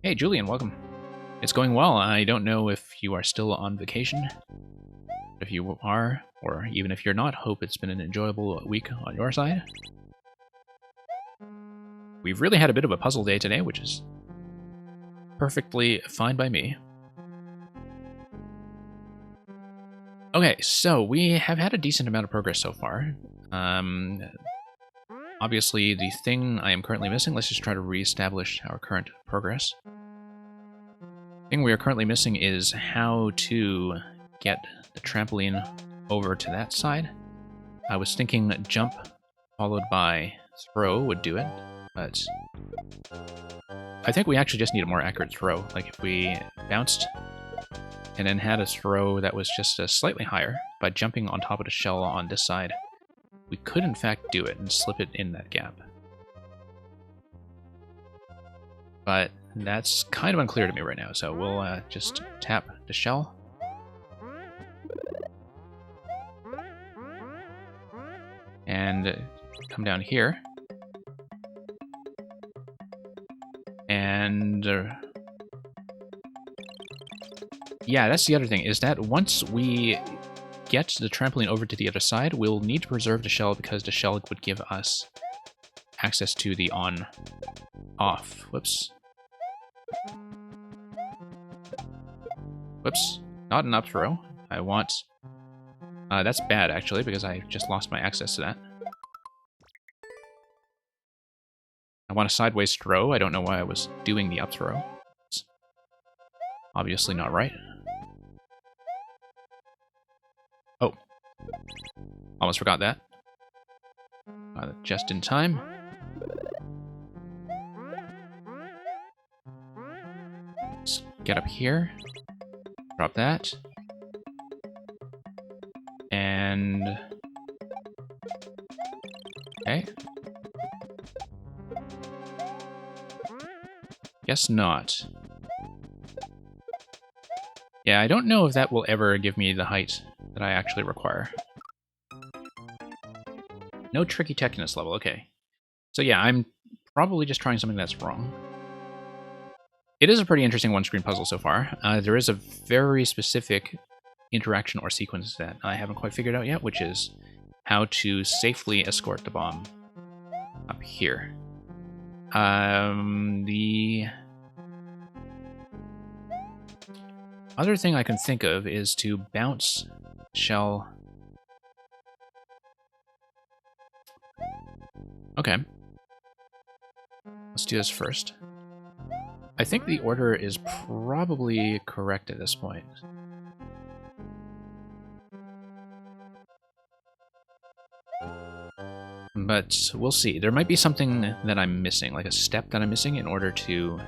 Hey, Julian, welcome. It's going well. I don't know if you are still on vacation. If you are, or even if you're not, hope it's been an enjoyable week on your side. We've really had a bit of a puzzle day today, which is perfectly fine by me. Okay, so we have had a decent amount of progress so far. Obviously, the thing I am currently missing, let's just try to reestablish our current progress. The thing we are currently missing is how to get the trampoline over to that side. I was thinking jump followed by throw would do it, but I think we actually just need a more accurate throw. Like if we bounced and then had a throw that was just slightly higher by jumping on top of the shell on this side, we could in fact do it and slip it in that gap. But that's kind of unclear to me right now, so we'll just tap the shell. And come down here. And yeah, that's the other thing, is that once we get the trampoline over to the other side, we'll need to preserve the shell because the shell would give us access to the on-off. Whoops. Whoops. Not an up throw. I want... that's bad, actually, because I just lost my access to that. I want a sideways throw. I don't know why I was doing the up throw. It's obviously not right. Oh. Almost forgot that. Just in time. Let's get up here. Drop that. And... okay. Guess not. Yeah, I don't know if that will ever give me the height that I actually require. No tricky techiness level, okay. So yeah, I'm probably just trying something that's wrong. It is a pretty interesting one-screen puzzle so far. There is a very specific interaction or sequence that I haven't quite figured out yet, which is how to safely escort the bomb up here. The other thing I can think of is to bounce shell. Okay. Let's do this first. I think the order is probably correct at this point. But we'll see. There might be something that I'm missing, like a step that I'm missing in order to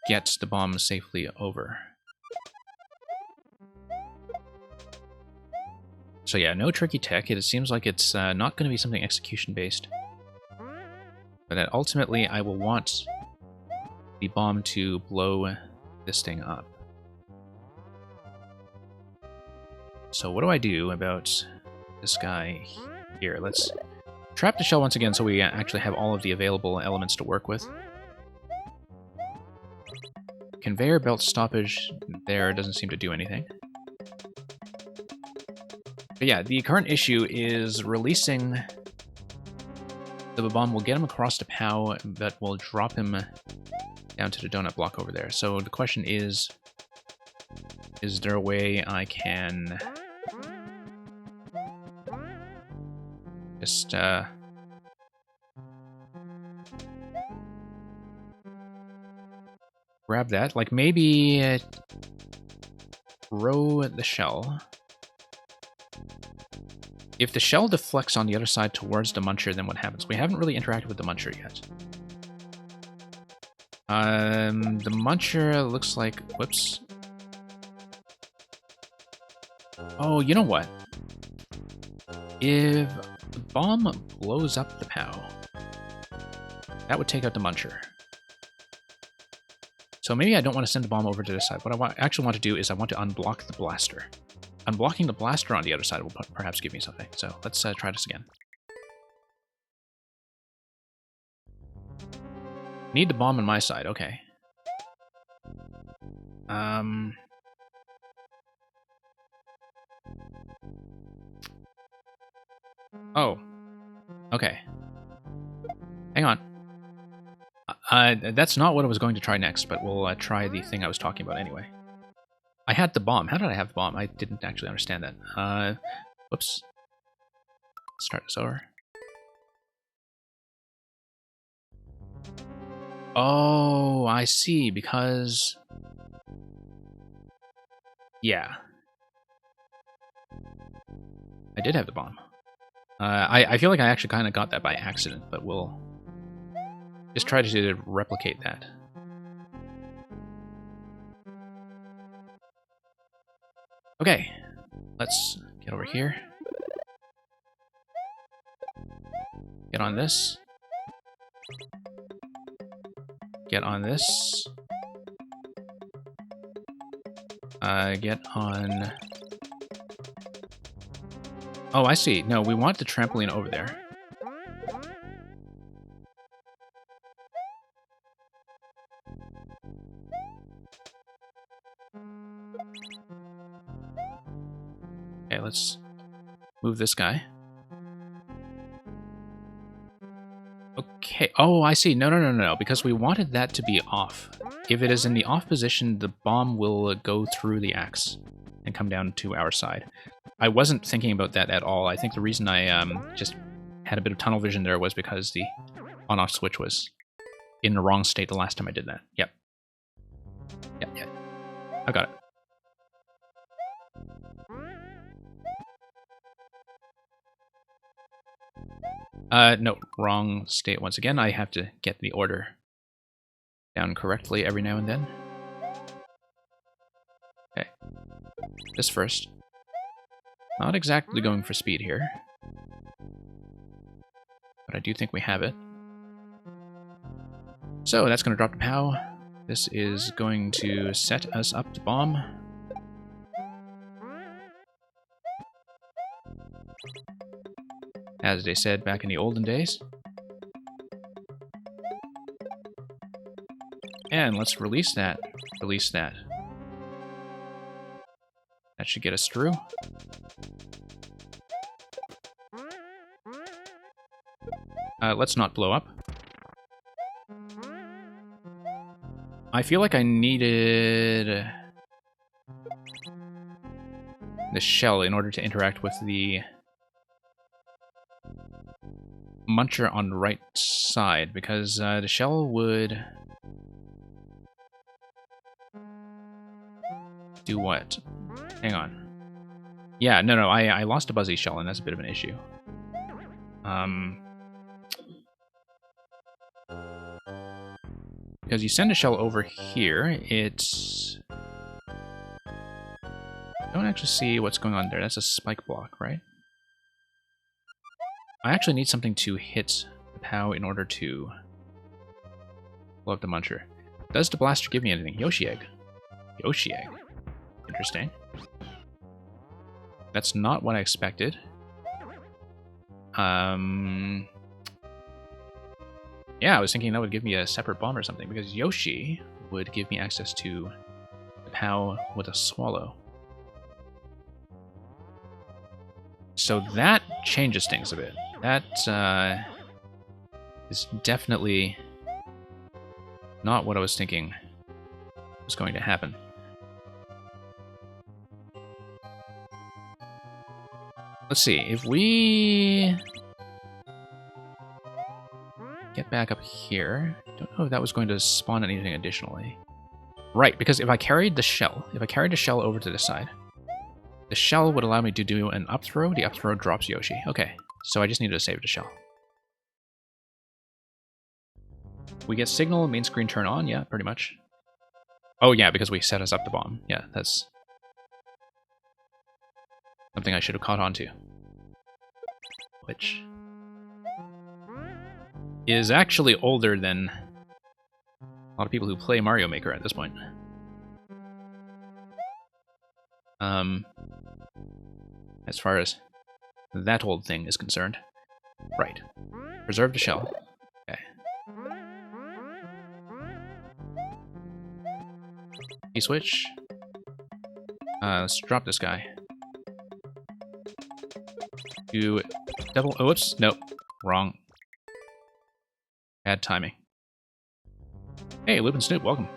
get the bomb safely over. So yeah, no tricky tech. It seems like it's not going to be something execution-based. But that ultimately, I will want the bomb to blow this thing up. So what do I do about this guy here? Let's trap the shell once again so we actually have all of the available elements to work with. Conveyor belt stoppage there doesn't seem to do anything. But yeah, the current issue is releasing the bomb will get him across to POW, but will drop him down to the donut block over there. So the question is there a way I can just grab that? Like maybe throw the shell. If the shell deflects on the other side towards the muncher, then what happens? We haven't really interacted with the muncher yet. The muncher looks like... Whoops. Oh, you know what? If the bomb blows up the POW, that would take out the muncher. So maybe I don't want to send the bomb over to this side. What I actually want to do is I want to unblock the blaster. Unblocking the blaster on the other side will perhaps give me something. So let's try this again. Need the bomb on my side. Okay. Oh. Okay. Hang on. That's not what I was going to try next, but we'll try the thing I was talking about anyway. I had the bomb. How did I have the bomb? I didn't actually understand that. Whoops. Start this over. Oh, I see. Because... yeah. I did have the bomb. I feel like I actually kind of got that by accident, but we'll just try to replicate that. Okay, let's get over here. Get on this. Get on this. Get on... oh, I see. No, we want the trampoline over there. Okay, let's move this guy. Okay. Oh, I see. No. Because we wanted that to be off. If it is in the off position, the bomb will go through the axe and come down to our side. I wasn't thinking about that at all. I think the reason I just had a bit of tunnel vision there was because the on-off switch was in the wrong state the last time I did that. Yep. Yep. I got it. No, wrong state once again. I have to get the order down correctly every now and then. Okay. This first. Not exactly going for speed here. But I do think we have it. So that's going to drop the POW. This is going to set us up to bomb. As they said back in the olden days. And let's release that. Release that. That should get us through. Let's not blow up. I feel like I needed the shell in order to interact with the Muncher on the right side, because the shell would do what? Hang on. Yeah, no, I lost a Buzzy shell, and that's a bit of an issue. Because you send a shell over here, it's... I don't actually see what's going on there. That's a spike block, right? I actually need something to hit the POW in order to blow up the Muncher. Does the blaster give me anything? Yoshi Egg. Yoshi Egg. Interesting. That's not what I expected. Yeah, I was thinking that would give me a separate bomb or something, because Yoshi would give me access to the POW with a swallow. So that changes things a bit. That is definitely not what I was thinking was going to happen. Let's see, if we get back up here, don't know if that was going to spawn anything additionally. Right, because if I carried the shell over to this side, the shell would allow me to do an up throw. The up throw drops Yoshi. Okay, so I just needed to save the shell. We get signal, main screen turn on, yeah, pretty much. Oh yeah, because we set us up the bomb. Yeah, that's something I should have caught on to. Which is actually older than a lot of people who play Mario Maker at this point. As far as that old thing is concerned. Right. Preserve the shell. Okay. Switch. Let's drop this guy. Do double. Oh, whoops. Nope. Wrong. Bad timing. Hey, Loop and Snoop, welcome.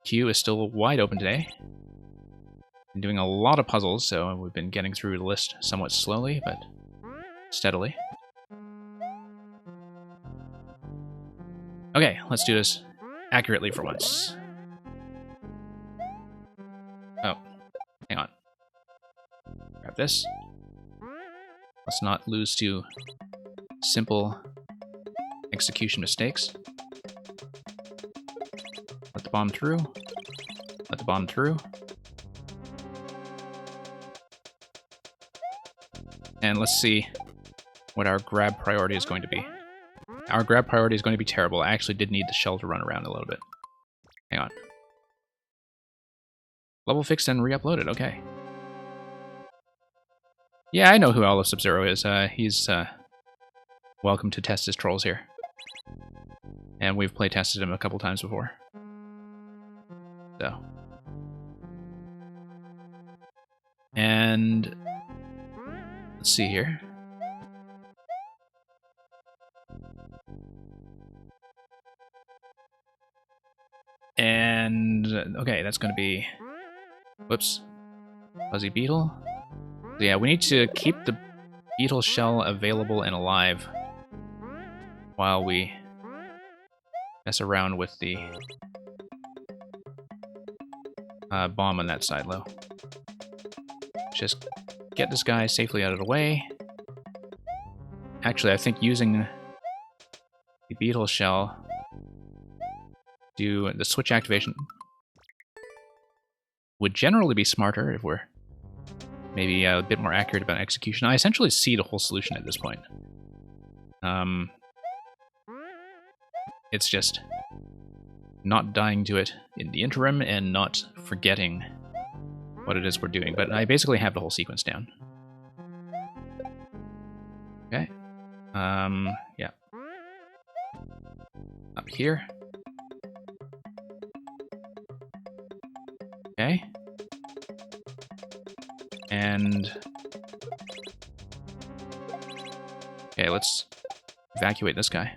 Queue is still wide open today. Been doing a lot of puzzles, so we've been getting through the list somewhat slowly, but steadily. Okay, let's do this accurately for once. Oh, hang on. Grab this. Let's not lose to simple execution mistakes. Let the bomb through. Let the bomb through. And let's see what our grab priority is going to be. Our grab priority is going to be terrible. I actually did need the shell to run around a little bit. Hang on. Level fixed and re-uploaded, okay. Yeah, I know who Olive Sub-Zero is. He's welcome to test his trolls here. And we've play-tested him a couple times before. So. And let's see here. And okay, that's going to be, whoops, Fuzzy Beetle. So yeah, we need to keep the beetle shell available and alive while we mess around with the bomb on that side low. Just get this guy safely out of the way. Actually, I think using the beetle shell, do the switch activation would generally be smarter if we're maybe a bit more accurate about execution. I essentially see the whole solution at this point. It's just not dying to it in the interim and not forgetting what it is we're doing. But I basically have the whole sequence down. Okay. Yeah. Up here. Okay. And okay, let's evacuate this guy.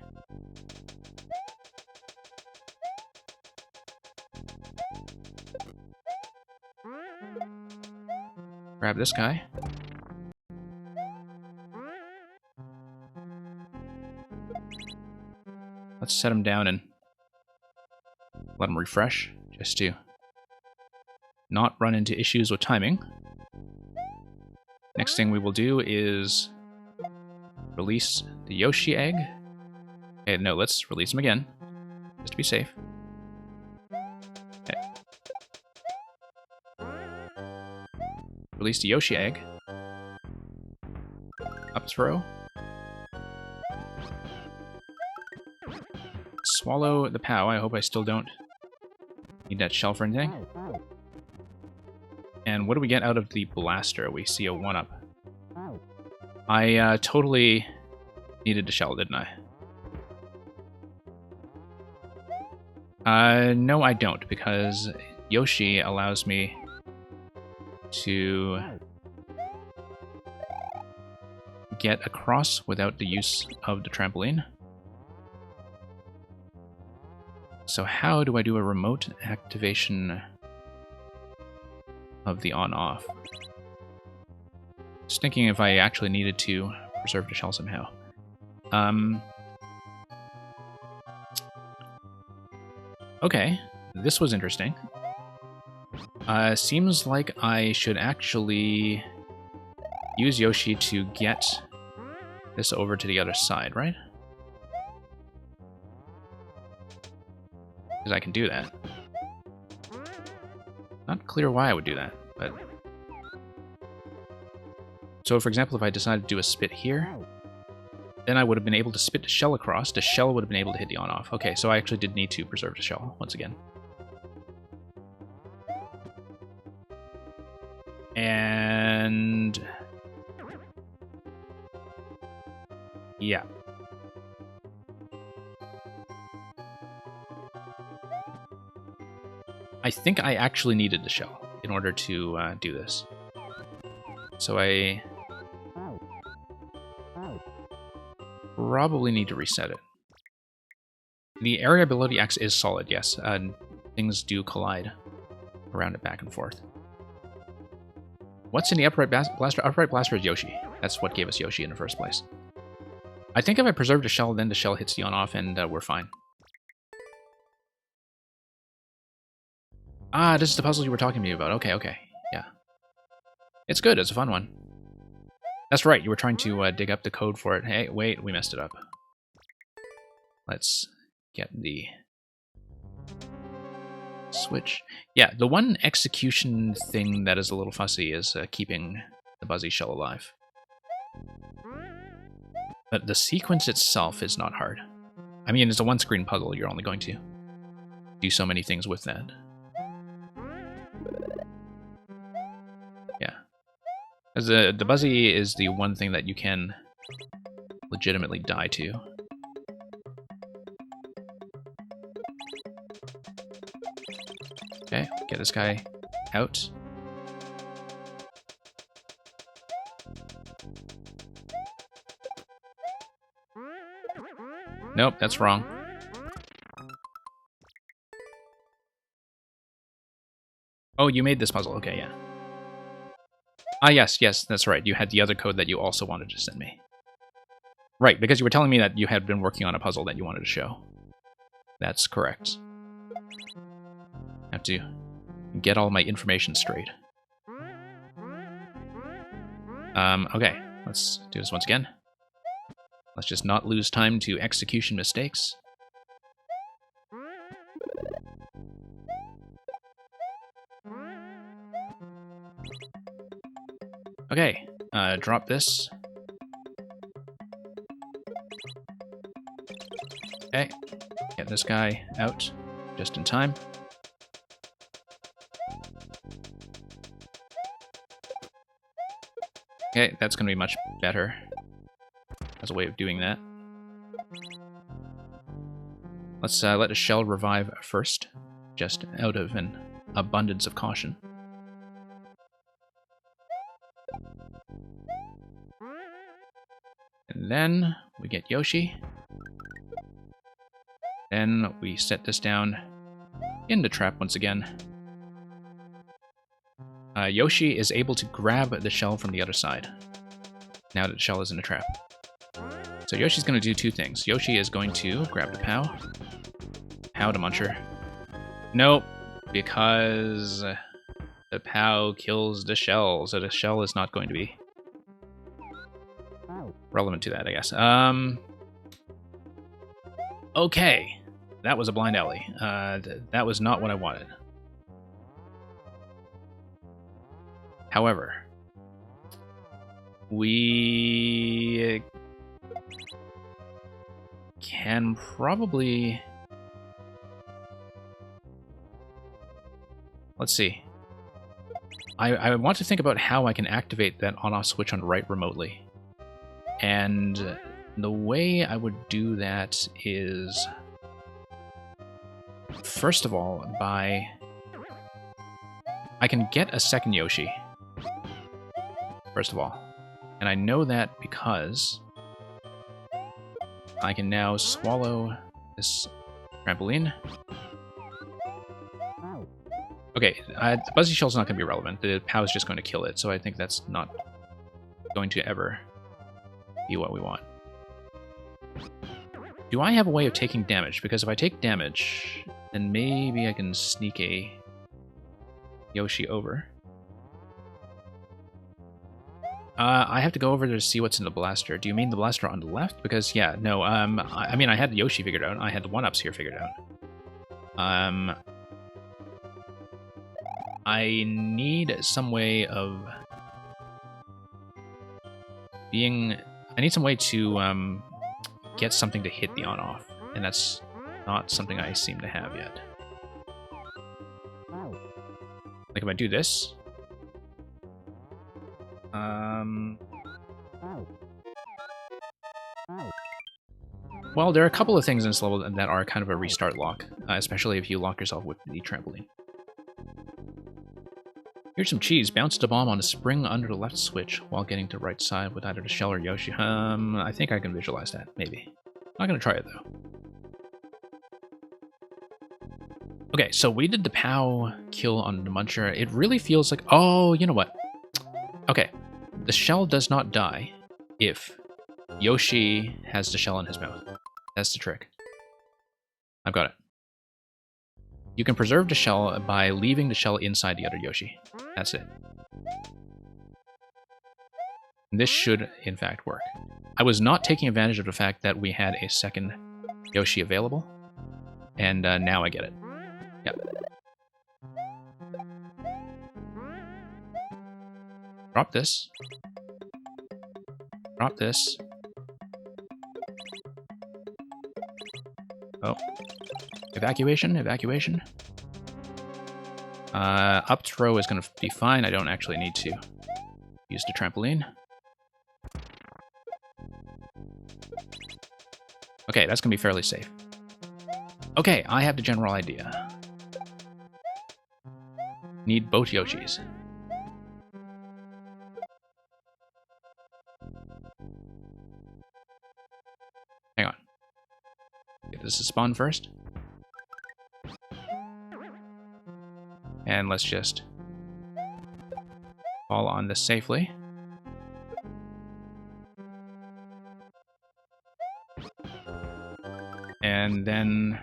Grab this guy. Let's set him down and let him refresh, just to not run into issues with timing. Next thing we will do is release the Yoshi egg. Okay, no, let's release him again, just to be safe. Okay. Release the Yoshi egg. Up throw. Swallow the POW. I hope I still don't need that shell for anything. And what do we get out of the blaster? We see a 1-up. I totally needed the shell, didn't I? No, I don't, because Yoshi allows me to get across without the use of the trampoline. So how do I do a remote activation of the on-off? Just thinking if I actually needed to preserve the shell somehow. Okay, this was interesting. Seems like I should actually use Yoshi to get this over to the other side, right? Because I can do that. Not clear why I would do that, but... So, for example, if I decided to do a spit here, then I would have been able to spit the shell across. The shell would have been able to hit the on-off. Okay, so I actually did need to preserve the shell, once again. And... yeah. I think I actually needed the shell in order to do this. So I probably need to reset it. The area below the X is solid, yes. Things do collide around it back and forth. What's in the upright blaster? Upright blaster is Yoshi. That's what gave us Yoshi in the first place. I think if I preserve the shell, then the shell hits the on-off and we're fine. Ah, this is the puzzle you were talking to me about. Okay, okay. Yeah. It's good. It's a fun one. That's right. You were trying to dig up the code for it. Hey, wait. We messed it up. Let's get the switch. Yeah, the one execution thing that is a little fussy is keeping the Buzzy shell alive. But the sequence itself is not hard. I mean, it's a one-screen puzzle. You're only going to do so many things with that. As the Buzzy is the one thing that you can legitimately die to. Okay, get this guy out. Nope, that's wrong. Oh, you made this puzzle. Okay, yeah. Ah, yes, that's right. You had the other code that you also wanted to send me. Right, because you were telling me that you had been working on a puzzle that you wanted to show. That's correct. I have to get all my information straight. Okay, let's do this once again. Let's just not lose time to execution mistakes. Okay, drop this. Okay, get this guy out just in time. Okay, that's going to be much better as a way of doing that. Let's let the shell revive first, just out of an abundance of caution. And then we get Yoshi. Then we set this down in the trap once again. Yoshi is able to grab the shell from the other side, now that the shell is in the trap. So Yoshi's going to do two things. Yoshi is going to grab the POW. POW to Muncher. Nope, because the POW kills the shell, so the shell is not going to be relevant to that, I guess. Okay, that was a blind alley. That was not what I wanted. However, we can probably... Let's see. I want to think about how I can activate that on-off switch on the right remotely. And the way I would do that is... First of all, I can get a second Yoshi. First of all. And I know that because I can now swallow this trampoline. Okay, the Buzzy Shell's not going to be relevant. The POW is just going to kill it, so I think that's not going to ever be what we want. Do I have a way of taking damage? Because if I take damage, then maybe I can sneak a Yoshi over. I have to go over there to see what's in the blaster. Do you mean the blaster on the left? Because, yeah, no, I mean, I had the Yoshi figured out. I had the 1-ups here figured out. I need some way of being... I need some way to get something to hit the on-off, and that's not something I seem to have yet. Like if I do this... Well, there are a couple of things in this level that are kind of a restart lock, especially if you lock yourself with the trampoline. Here's some cheese. Bounce the bomb on a spring under the left switch while getting to right side with either the shell or Yoshi. I think I can visualize that, maybe. Not gonna try it, though. Okay, so we did the POW kill on the Muncher. It really feels like... Oh, you know what? Okay, the shell does not die if Yoshi has the shell in his mouth. That's the trick. I've got it. You can preserve the shell by leaving the shell inside the other Yoshi. That's it. This should, in fact, work. I was not taking advantage of the fact that we had a second Yoshi available, and now I get it. Yep. Drop this. Drop this. Oh. Evacuation, evacuation. Up throw is going to be fine. I don't actually need to use the trampoline. Okay, that's going to be fairly safe. Okay, I have the general idea. Need both Yoshis. Hang on. Get this to spawn first. And let's just fall on this safely. And then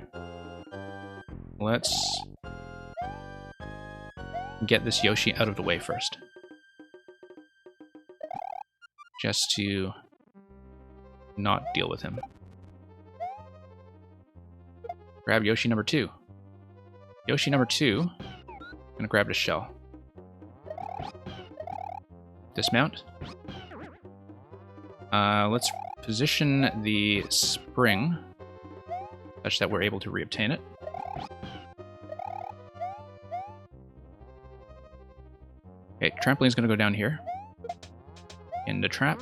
let's get this Yoshi out of the way first. Just to not deal with him. Grab Yoshi number 2. Yoshi number 2. I'm gonna grab the shell. Dismount. Let's position the spring such that we're able to reobtain it. Okay, trampoline's gonna go down here. In the trap.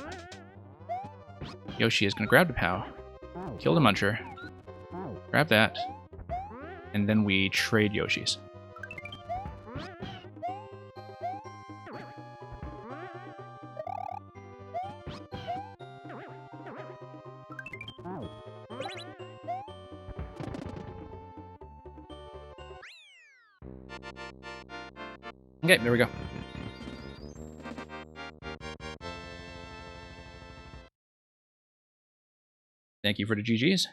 Yoshi is gonna grab the POW. Kill the Muncher. Grab that. And then we trade Yoshis. Okay, there we go. Thank you for the GGs.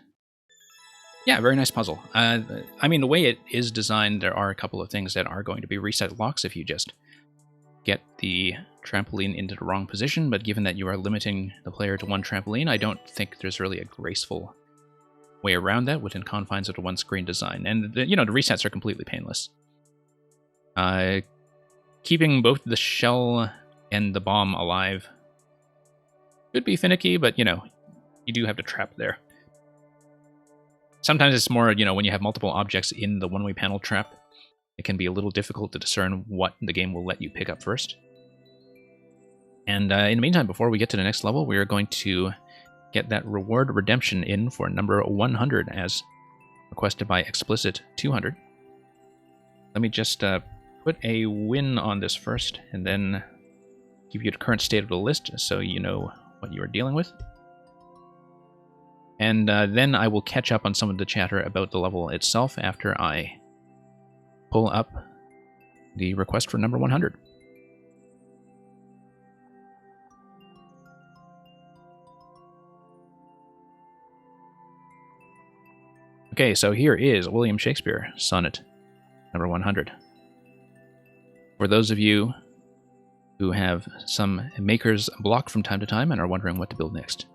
Yeah, very nice puzzle. I mean, the way it is designed, there are a couple of things that are going to be reset locks if you just get the trampoline into the wrong position, but given that you are limiting the player to one trampoline, I don't think there's really a graceful way around that within confines of the one-screen design. And, the resets are completely painless. Keeping both the shell and the bomb alive could be finicky, but, you do have the trap there. Sometimes it's more, when you have multiple objects in the one-way panel trap, it can be a little difficult to discern what the game will let you pick up first. And in the meantime, before we get to the next level, we are going to get that reward redemption in for number 100 as requested by Explicit200. Let me just put a win on this first, and then give you the current state of the list so you know what you are dealing with. And then I will catch up on some of the chatter about the level itself after I pull up the request for number 100. Okay, so here is William Shakespeare, Sonnet number 100. For those of you who have some Maker's Block from time to time and are wondering what to build next.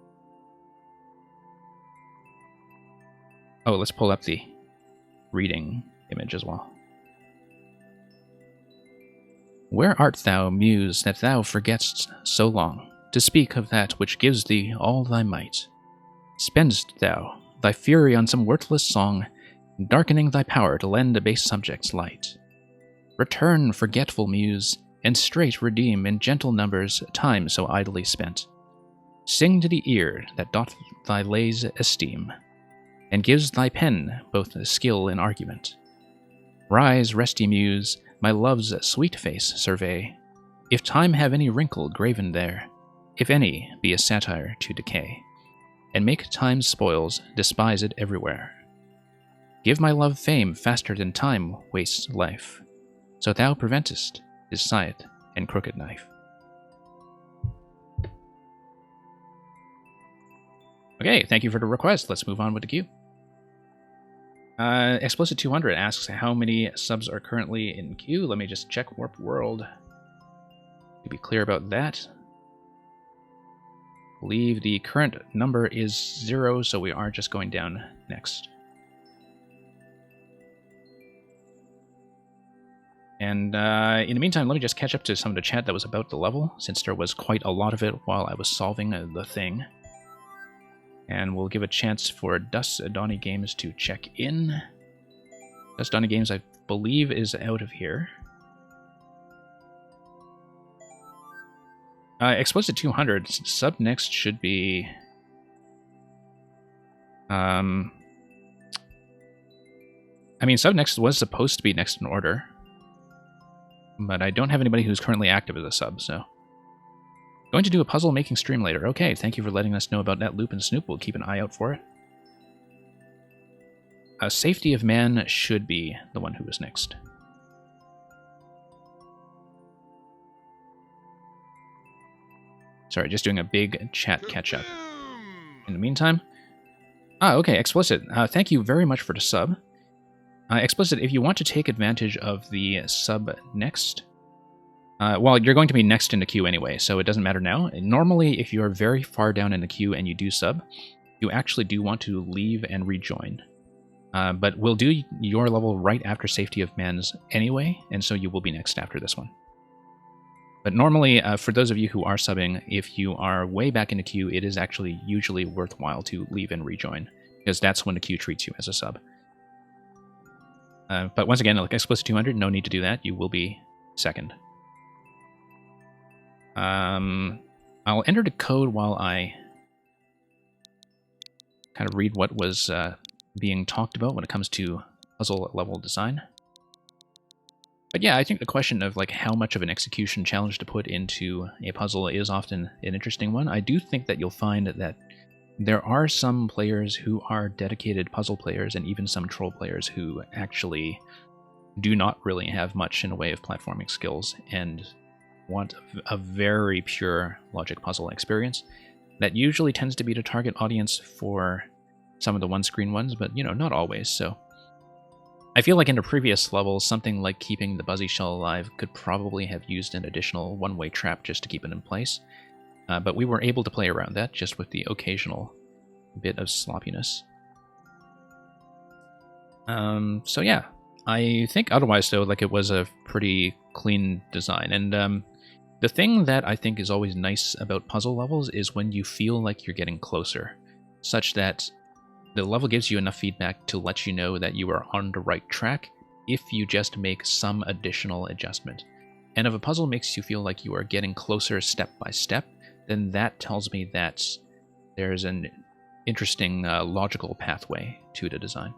Oh, let's pull up the reading image as well. Where art thou, Muse, that thou forget'st so long to speak of that which gives thee all thy might? Spend'st thou thy fury on some worthless song, darkening thy power to lend a base subject's light? Return, forgetful Muse, and straight redeem in gentle numbers time so idly spent. Sing to the ear that doth thy lays esteem, and gives thy pen both skill and argument. Rise, resty Muse, my love's sweet face survey, if time have any wrinkle graven there, if any be a satire to decay, and make time's spoils despise it everywhere. Give my love fame faster than time wastes life, so thou preventest his scythe and crooked knife. Okay, thank you for the request. Let's move on with the queue. Explicit200 asks how many subs are currently in queue. Let me just check Warp World to be clear about that. I believe the current number is 0, so we are just going down next. And in the meantime, let me just catch up to some of the chat that was about the level, since there was quite a lot of it while I was solving the thing. And we'll give a chance for Dust Donny Games to check in. Dust Donny Games, I believe, is out of here. Explicit200, sub next should be... I mean, sub next was supposed to be next in order. But I don't have anybody who's currently active as a sub, so... Going to do a puzzle-making stream later. Okay, thank you for letting us know about that Loop and Snoop. We'll keep an eye out for it. Safety of Man should be the one who is next. Sorry, just doing a big chat catch-up. In the meantime... okay, Explicit. Thank you very much for the sub. Explicit, if you want to take advantage of the sub next... well, you're going to be next in the queue anyway, so it doesn't matter now. Normally, if you're very far down in the queue and you do sub, you actually do want to leave and rejoin. But we'll do your level right after Safety of Man's anyway, and so you will be next after this one. But normally, for those of you who are subbing, if you are way back in the queue, it is actually usually worthwhile to leave and rejoin, because that's when the queue treats you as a sub. But once again, like Explicit200, no need to do that. You will be second. I'll enter the code while I kind of read what was being talked about when it comes to puzzle level design. But yeah, I think the question of like how much of an execution challenge to put into a puzzle is often an interesting one. I do think that you'll find that there are some players who are dedicated puzzle players and even some troll players who actually do not really have much in the way of platforming skills and want a very pure logic puzzle experience. That usually tends to be the target audience for some of the one-screen ones, but, you know, not always, so... I feel like in the previous levels, something like keeping the Buzzy Shell alive could probably have used an additional one-way trap just to keep it in place. But we were able to play around that, just with the occasional bit of sloppiness. So yeah, I think otherwise, though, like, it was a pretty clean design. And the thing that I think is always nice about puzzle levels is when you feel like you're getting closer, such that the level gives you enough feedback to let you know that you are on the right track if you just make some additional adjustment. And if a puzzle makes you feel like you are getting closer step by step, then that tells me that there's an interesting logical pathway to the design.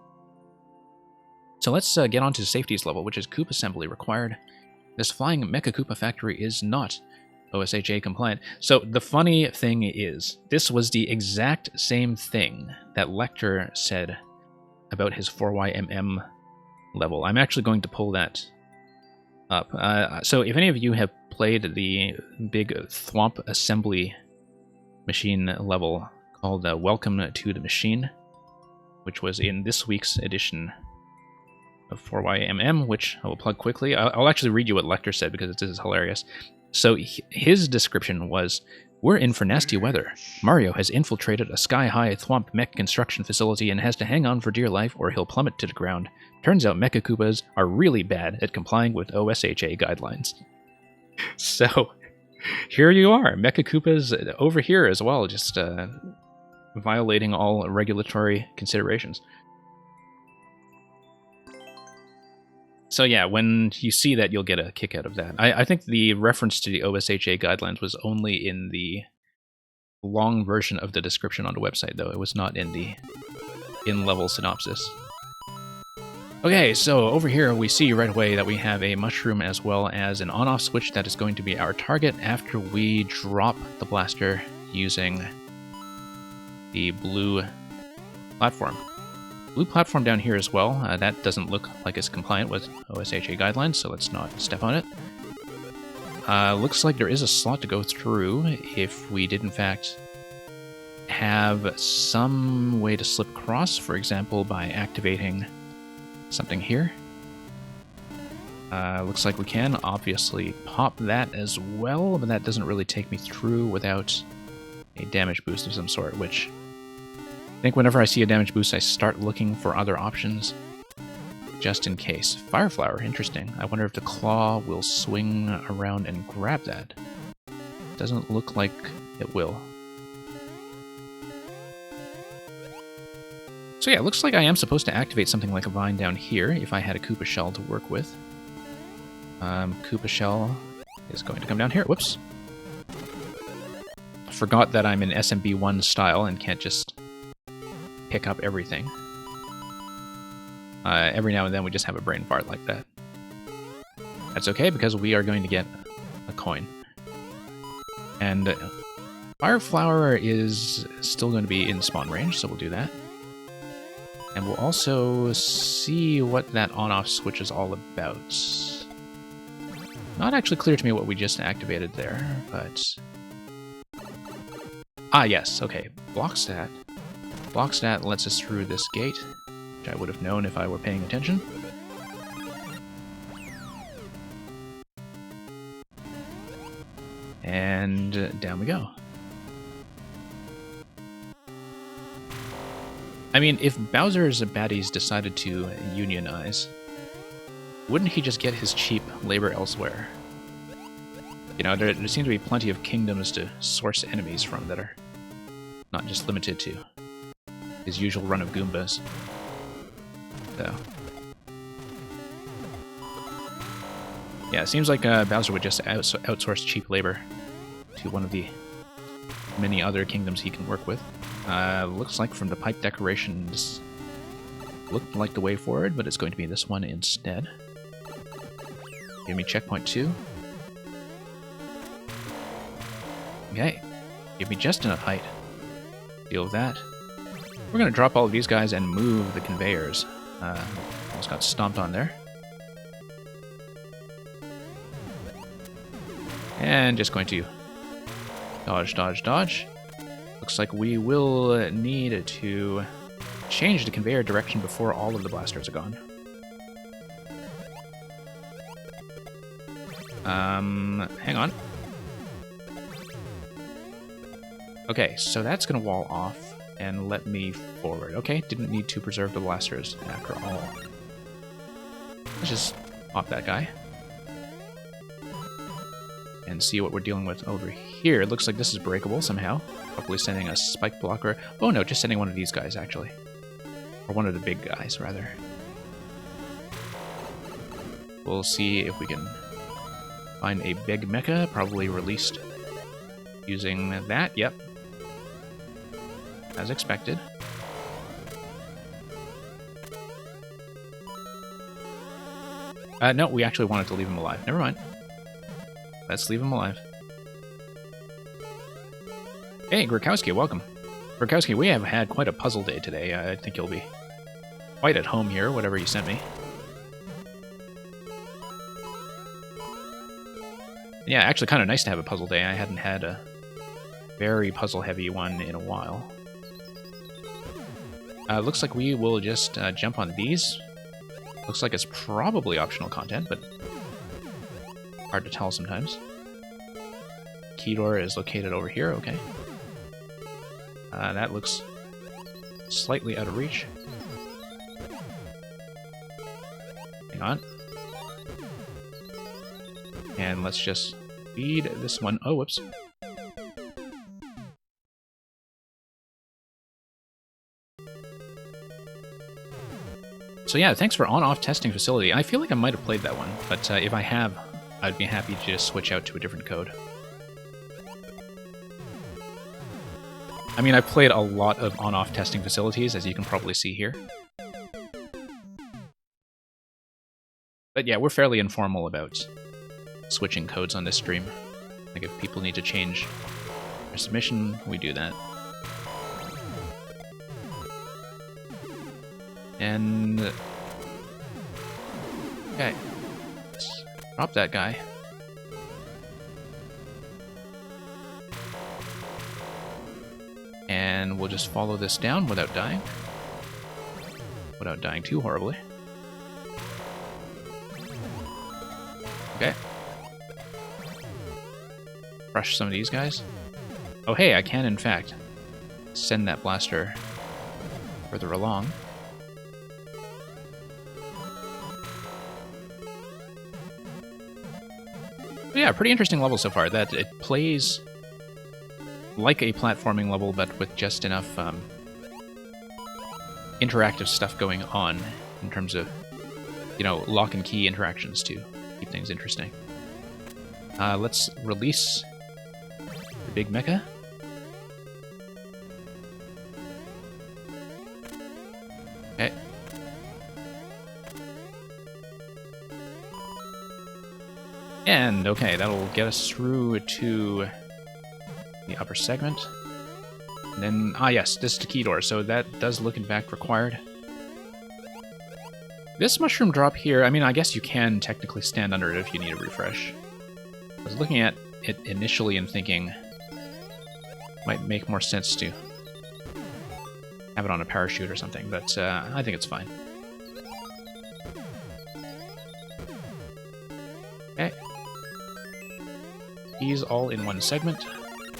So let's get on to the safeties level, which is Koopa assembly required. This flying Mecha Koopa factory is not OSHA compliant. So the funny thing is, this was the exact same thing that Lecter said about his 4YMM level. I'm actually going to pull that up. So if any of you have played the big Thwomp assembly machine level called Welcome to the Machine, which was in this week's edition of 4YMM, which I will plug quickly. I'll actually read you what Lecter said because this is hilarious. So his description was, "We're in for nasty weather. Mario has infiltrated a sky-high Thwomp mech construction facility and has to hang on for dear life or he'll plummet to the ground. Turns out Mecha Koopas are really bad at complying with OSHA guidelines." So here you are, Mecha Koopas over here as well, just violating all regulatory considerations. So yeah, when you see that, you'll get a kick out of that. I think the reference to the OSHA guidelines was only in the long version of the description on the website, though. It was not in the in-level synopsis. Okay, so over here we see right away that we have a mushroom as well as an on-off switch that is going to be our target after we drop the blaster using the blue platform. Blue platform down here as well. That doesn't look like it's compliant with OSHA guidelines, so let's not step on it. Looks like there is a slot to go through if we did in fact have some way to slip across, for example by activating something here. Looks like we can obviously pop that as well, but that doesn't really take me through without a damage boost of some sort, which I think whenever I see a damage boost, I start looking for other options, just in case. Fire Flower, interesting. I wonder if the claw will swing around and grab that. Doesn't look like it will. So yeah, it looks like I am supposed to activate something like a vine down here if I had a Koopa Shell to work with. Koopa Shell is going to come down here. Whoops. Forgot that I'm in SMB1 style and can't just pick up everything. Every now and then we just have a brain fart like that. That's okay, because we are going to get a coin. And Fire Flower is still going to be in spawn range, so we'll do that. And we'll also see what that on-off switch is all about. Not actually clear to me what we just activated there, but... Ah, yes, okay. Block stat. Block stat lets us through this gate, which I would have known if I were paying attention. And down we go. I mean, if Bowser's baddies decided to unionize, wouldn't he just get his cheap labor elsewhere? You know, there seem to be plenty of kingdoms to source enemies from that are not just limited to his usual run of Goombas. So. Yeah, it seems like Bowser would just outsource cheap labor to one of the many other kingdoms he can work with. Looks like from the pipe decorations, looked like the way forward, but it's going to be this one instead. Give me checkpoint 2. Okay, give me just enough height. Deal with that. We're going to drop all of these guys and move the conveyors. Almost got stomped on there. And just going to dodge, dodge, dodge. Looks like we will need to change the conveyor direction before all of the blasters are gone. Hang on. Okay, so that's gonna wall off and let me forward. Okay, didn't need to preserve the blasters after all. Let's just pop that guy. And see what we're dealing with over here. It looks like this is breakable somehow. Probably sending a spike blocker. Oh no, just sending one of these guys, actually. Or one of the big guys, rather. We'll see if we can find a big mecha, probably released using that. Yep. As expected. No, we actually wanted to leave him alive. Never mind. Let's leave him alive. Hey, Gurkowski, welcome. Gurkowski, we have had quite a puzzle day today. I think you'll be quite at home here, whatever you sent me. Yeah, actually kind of nice to have a puzzle day. I hadn't had a very puzzle-heavy one in a while. Looks like we will just jump on these. Looks like it's probably optional content, but hard to tell sometimes. Key door is located over here, okay. That looks slightly out of reach. Hang on. And let's just feed this one. Oh, whoops. So yeah, thanks for on-off testing facility. I feel like I might have played that one, but if I have, I'd be happy to just switch out to a different code. I mean, I've played a lot of on-off testing facilities, as you can probably see here. But yeah, we're fairly informal about switching codes on this stream. Like, if people need to change their submission, we do that. And... okay. Let's drop that guy. And we'll just follow this down without dying. Without dying too horribly. Okay. Crush some of these guys. Oh hey, I can in fact send that blaster further along. But yeah, pretty interesting level so far. That it plays like a platforming level, but with just enough interactive stuff going on in terms of, you know, lock and key interactions to keep things interesting. Let's release the big mecha. Okay. And, okay, that'll get us through to the upper segment. And then, yes, this is the key door, so that does look in fact required. This mushroom drop here, I mean, I guess you can technically stand under it if you need a refresh. I was looking at it initially and thinking might make more sense to have it on a parachute or something, but I think it's fine. Okay. Keys all in one segment.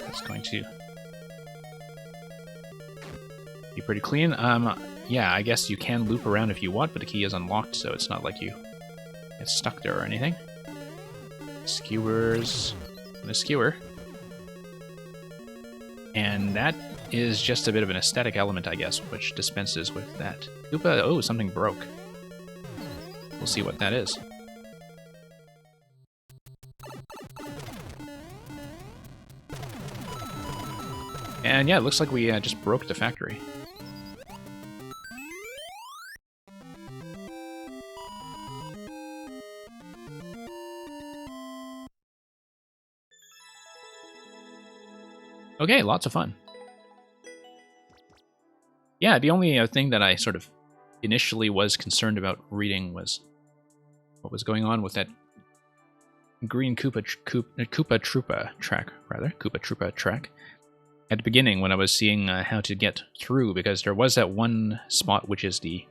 That's going to be pretty clean. Yeah, I guess you can loop around if you want, but the key is unlocked, so it's not like you get stuck there or anything. Skewers and a skewer. And that is just a bit of an aesthetic element, I guess, which dispenses with that. Koopa, oh, something broke. We'll see what that is. And yeah, it looks like we just broke the factory. Okay, lots of fun. Yeah, the only thing that I sort of initially was concerned about reading was what was going on with that green Koopa Troopa track, rather. Koopa Troopa track. At the beginning, when I was seeing how to get through, because there was that one spot which is the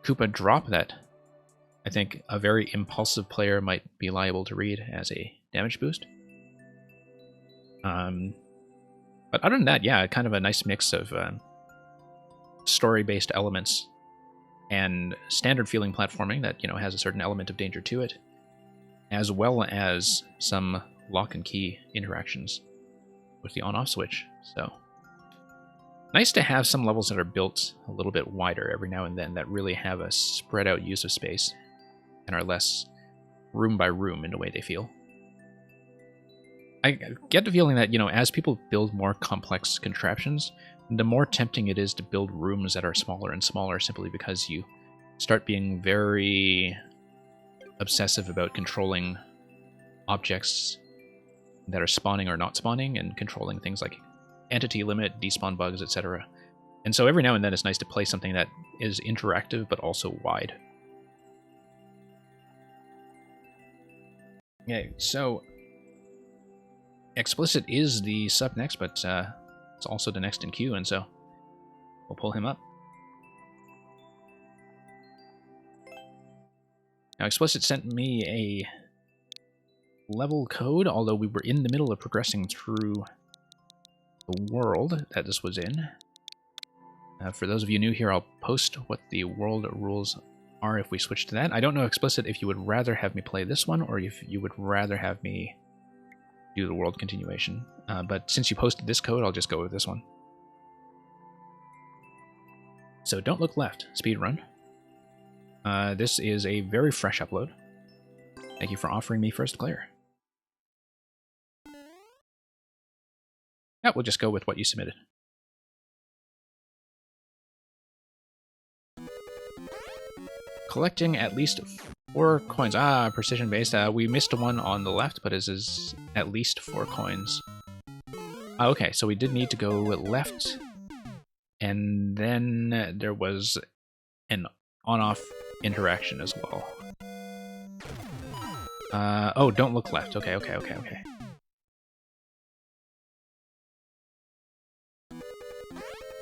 Koopa drop that I think a very impulsive player might be liable to read as a damage boost. But other than that, yeah, kind of a nice mix of story-based elements and standard feeling platforming that, you know, has a certain element of danger to it, as well as some lock and key interactions with the on-off switch. So nice to have some levels that are built a little bit wider every now and then that really have a spread out use of space and are less room by room in the way they feel. I get the feeling that, you know, as people build more complex contraptions, the more tempting it is to build rooms that are smaller and smaller simply because you start being very obsessive about controlling objects that are spawning or not spawning and controlling things like entity limit, despawn bugs, etc. And so every now and then it's nice to play something that is interactive but also wide. Okay, so Explicit is the sub next, but it's also the next in queue, and so we'll pull him up. Now, Explicit sent me a level code, although we were in the middle of progressing through the world that this was in. For those of you new here, I'll post what the world rules are if we switch to that. I don't know, Explicit, if you would rather have me play this one, or if you would rather have me do the world continuation. But since you posted this code, I'll just go with this one. So don't look left, speedrun. This is a very fresh upload. Thank you for offering me first clear. Yeah, we'll just go with what you submitted. Collecting at least 4 coins. Ah, precision based. We missed one on the left, but this is at least 4 coins. Okay, so we did need to go left, and then there was an on-off interaction as well. Oh, don't look left. Okay.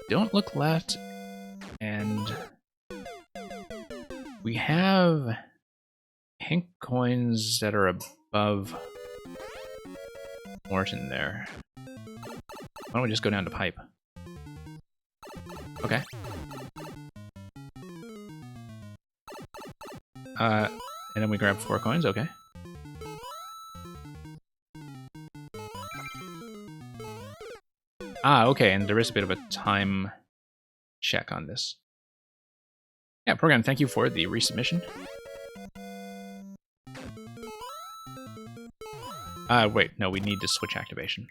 Don't look left, and we have pink coins that are above Morton there. Why don't we just go down to pipe? Okay. And then we grab 4 coins, okay. Ah, okay, and there is a bit of a time check on this. Yeah, program, thank you for the resubmission. Wait, no, we need to switch activation.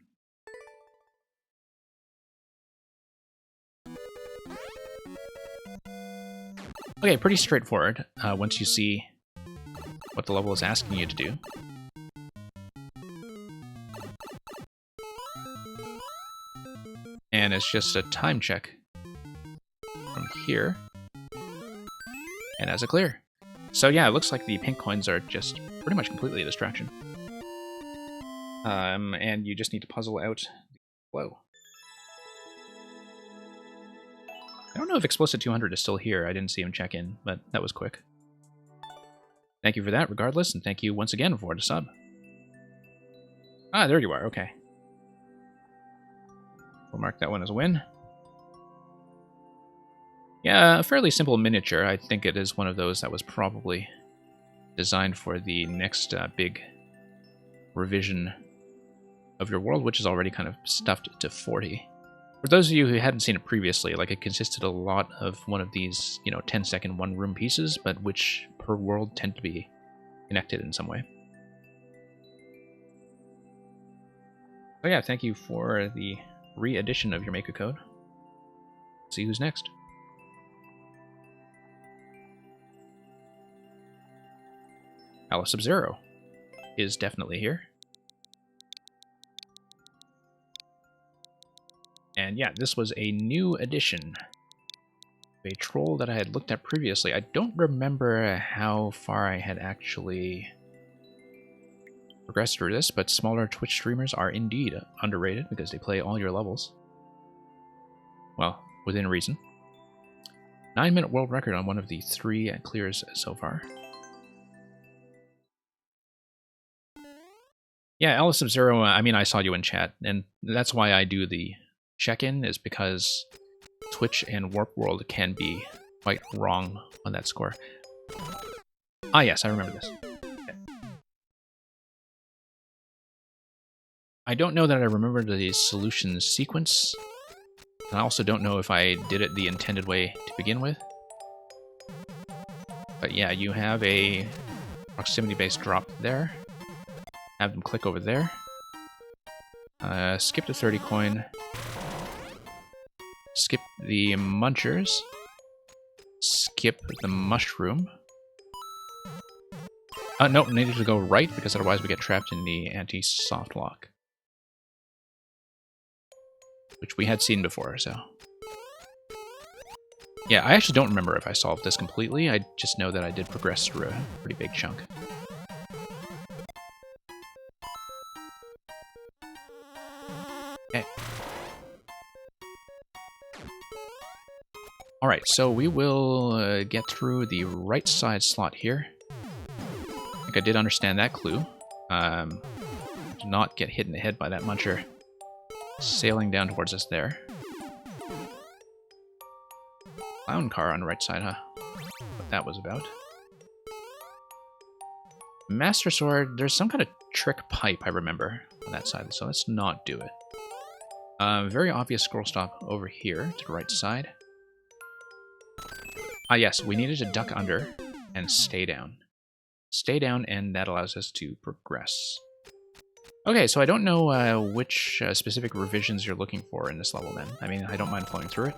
Okay, pretty straightforward, once you see what the level is asking you to do. And it's just a time check from here, and as a clear. So yeah, it looks like the pink coins are just pretty much completely a distraction. And you just need to puzzle out the flow. I don't know if Explicit 200 is still here. I didn't see him check in, but that was quick. Thank you for that, regardless, and thank you once again for the sub. Ah, there you are, okay. We'll mark that one as a win. Yeah, a fairly simple miniature. I think it is one of those that was probably designed for the next big revision of your world, which is already kind of stuffed to 40. For those of you who hadn't seen it previously, like, it consisted a lot of one of these, you know, 10-second one-room pieces, but which per world tend to be connected in some way. So yeah, thank you for the re-edition of your Maker code. See who's next. Alice Sub-Zero is definitely here. And yeah, this was a new addition. A troll that I had looked at previously. I don't remember how far I had actually progress through this, but smaller Twitch streamers are indeed underrated because they play all your levels. Well, within reason. 9-minute world record on one of the 3 clears so far. Yeah, Alice Sub-Zero, I mean, I saw you in chat, and that's why I do the check-in, is because Twitch and Warp World can be quite wrong on that score. Ah, yes, I remember this. Okay. I don't know that I remember the solution sequence, and I also don't know if I did it the intended way to begin with. But yeah, you have a proximity-based drop there. Have them click over there. Skip the 30 coin. Skip the munchers. Skip the mushroom. Nope, needed to go right because otherwise we get trapped in the anti-soft lock. Which we had seen before, so. Yeah, I actually don't remember if I solved this completely. I just know that I did progress through a pretty big chunk. Okay. Alright, so we will get through the right side slot here. I think I did understand that clue. Do not get hit in the head by that muncher sailing down towards us there. Clown car on the right side, huh? What that was about. Master Sword, there's some kind of trick pipe, I remember, on that side, so let's not do it. Very obvious scroll stop over here to the right side. Ah, yes, we needed to duck under and stay down. Stay down, and that allows us to progress. Okay, so I don't know which specific revisions you're looking for in this level, then. I mean, I don't mind flowing through it.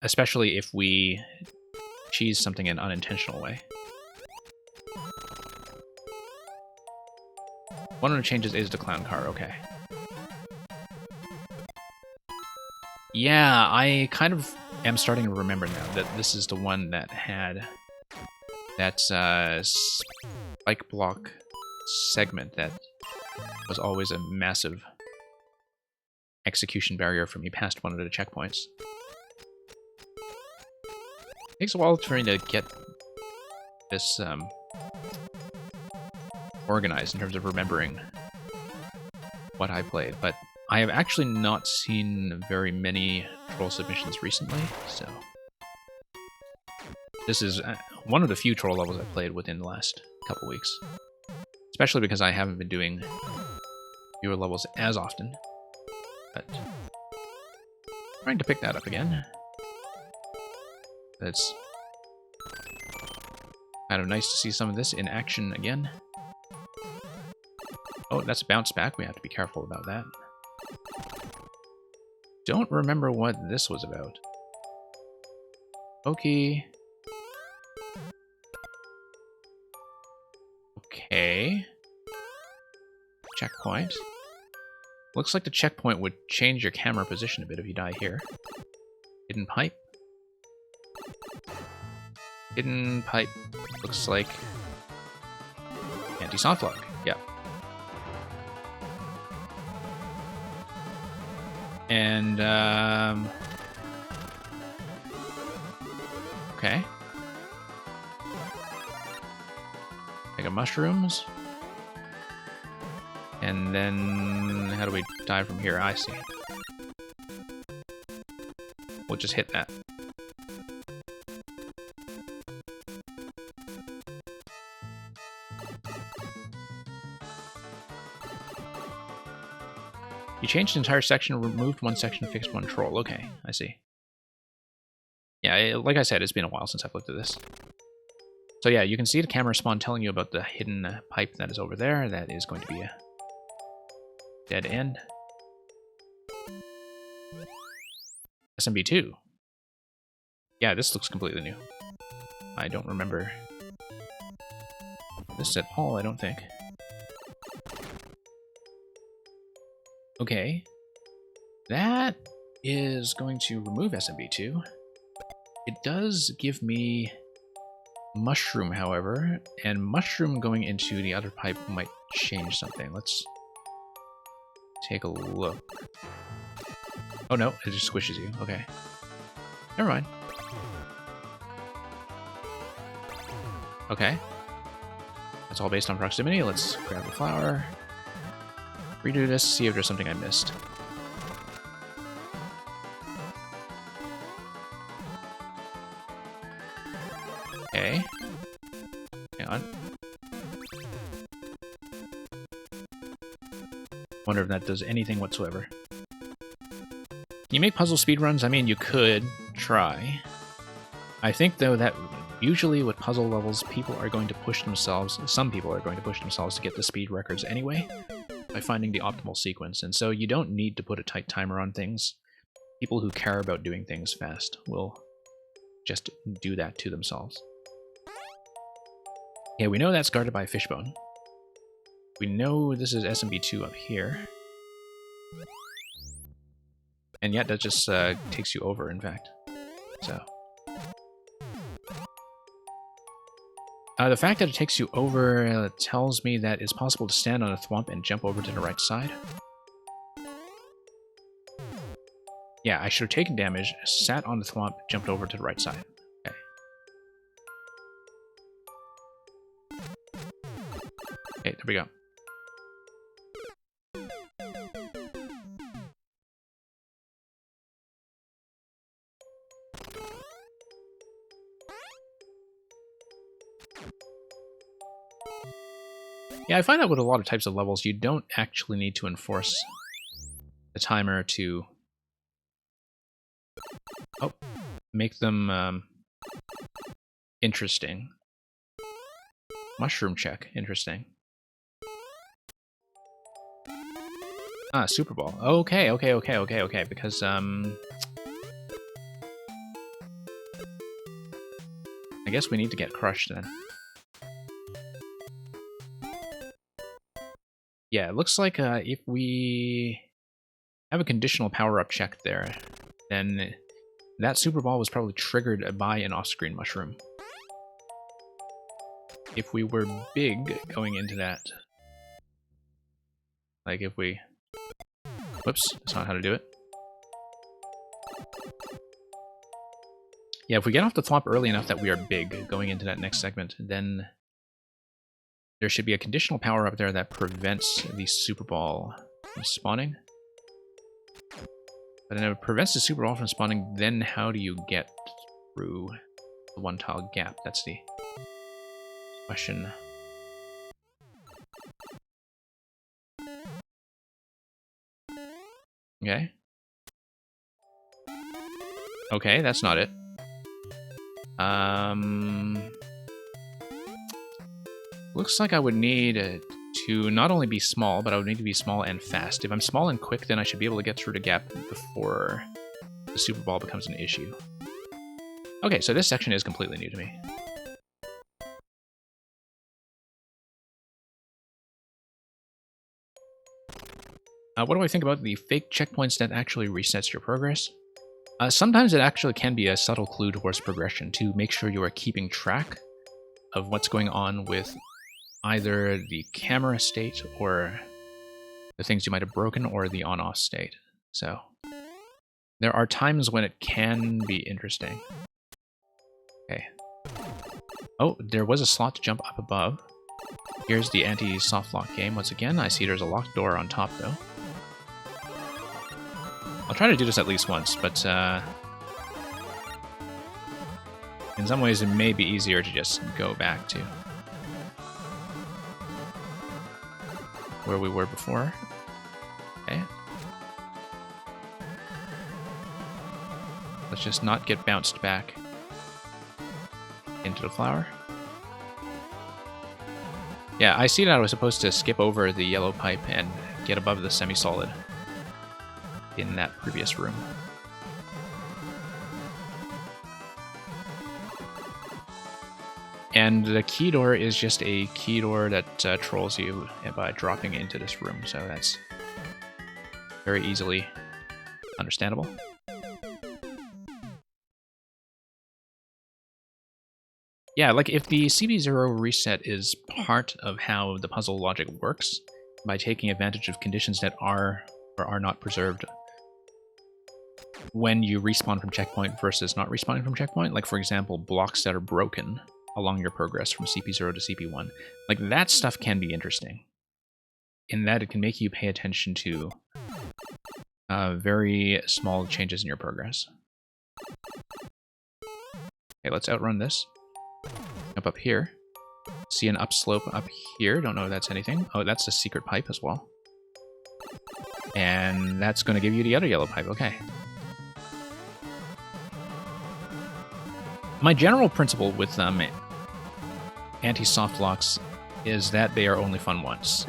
Especially if we cheese something in an unintentional way. One of the changes is the clown car, okay. Yeah, I kind of am starting to remember now that this is the one that had that spike block segment that was always a massive execution barrier for me past one of the checkpoints. It takes a while for me to get this organized in terms of remembering what I played, but I have actually not seen very many troll submissions recently, so this is one of the few troll levels I've played within the last couple weeks, especially because I haven't been doing fewer levels as often, but trying to pick that up again. It's kind of nice to see some of this in action again. Oh, that's a bounce back. We have to be careful about that. Don't remember what this was about. Okay. Okay. Checkpoint. Looks like the checkpoint would change your camera position a bit if you die here. Hidden pipe. Hidden pipe looks like anti-soft lock. Yeah. And, okay. Take a mushrooms. And then, how do we die from here? I see. We'll just hit that. You changed the entire section, removed one section, fixed one troll. Okay, I see. Yeah, like I said, it's been a while since I've looked at this. So yeah, you can see the camera spawn telling you about the hidden pipe that is over there. That is going to be a dead end. SMB2. Yeah, this looks completely new. I don't remember this at all, I don't think. Okay, that is going to remove SMB2. It does give me mushroom, however, and mushroom going into the other pipe might change something. Let's take a look. Oh no, it just squishes you. Okay. Never mind. Okay. That's all based on proximity. Let's grab the flower. Redo this, see if there's something I missed. Okay. Hang on. Wonder if that does anything whatsoever. Can you make puzzle speedruns? I mean, you could try. I think, though, that usually with puzzle levels, people are going to push themselves, some people are going to push themselves to get the speed records anyway, by finding the optimal sequence, and so you don't need to put a tight timer on things. People who care about doing things fast will just do that to themselves. Yeah, we know that's guarded by a fishbone. We know this is SMB2 up here. And yet that just takes you over, in fact. So. The fact that it takes you over tells me that it's possible to stand on a thwomp and jump over to the right side. Yeah, I should have taken damage, sat on the thwomp, jumped over to the right side. Okay. Okay, there we go. Yeah, I find out with a lot of types of levels, you don't actually need to enforce the timer to make them interesting. Mushroom check, interesting. Ah, Super Ball. Okay, because I guess we need to get crushed then. Yeah, it looks like if we have a conditional power-up check there, then that Super Ball was probably triggered by an off-screen mushroom. If we were big going into that, like if we... Whoops, that's not how to do it. Yeah, if we get off the thwomp early enough that we are big going into that next segment, then there should be a conditional power up there that prevents the Super Ball from spawning. But if it prevents the Super Ball from spawning, then how do you get through the one-tile gap? That's the question. Okay. Okay, that's not it. Looks like I would need to not only be small, but I would need to be small and fast. If I'm small and quick, then I should be able to get through the gap before the Super Ball becomes an issue. Okay, so this section is completely new to me. What do I think about the fake checkpoints that actually resets your progress? Sometimes it actually can be a subtle clue towards progression to make sure you are keeping track of what's going on with either the camera state or the things you might have broken or the on-off state. So there are times when it can be interesting. Okay. Oh, there was a slot to jump up above. Here's the anti-soft lock game once again. I see there's a locked door on top though. I'll try to do this at least once, but in some ways it may be easier to just go back to where we were before. Okay. Let's just not get bounced back into the flower. Yeah, I see that I was supposed to skip over the yellow pipe and get above the semi-solid in that previous room. And the key door is just a key door that trolls you by dropping into this room, so that's very easily understandable. Yeah, like if the CP0 reset is part of how the puzzle logic works, by taking advantage of conditions that are or are not preserved when you respawn from checkpoint versus not respawning from checkpoint, like for example, blocks that are broken along your progress from CP0 to CP1, like that stuff can be interesting in that it can make you pay attention to very small changes in your progress. Okay, let's outrun this. Up here. See an upslope up here. Don't know if that's anything. Oh, that's a secret pipe as well. And that's going to give you the other yellow pipe. Okay. My general principle with anti-soft locks is that they are only fun once.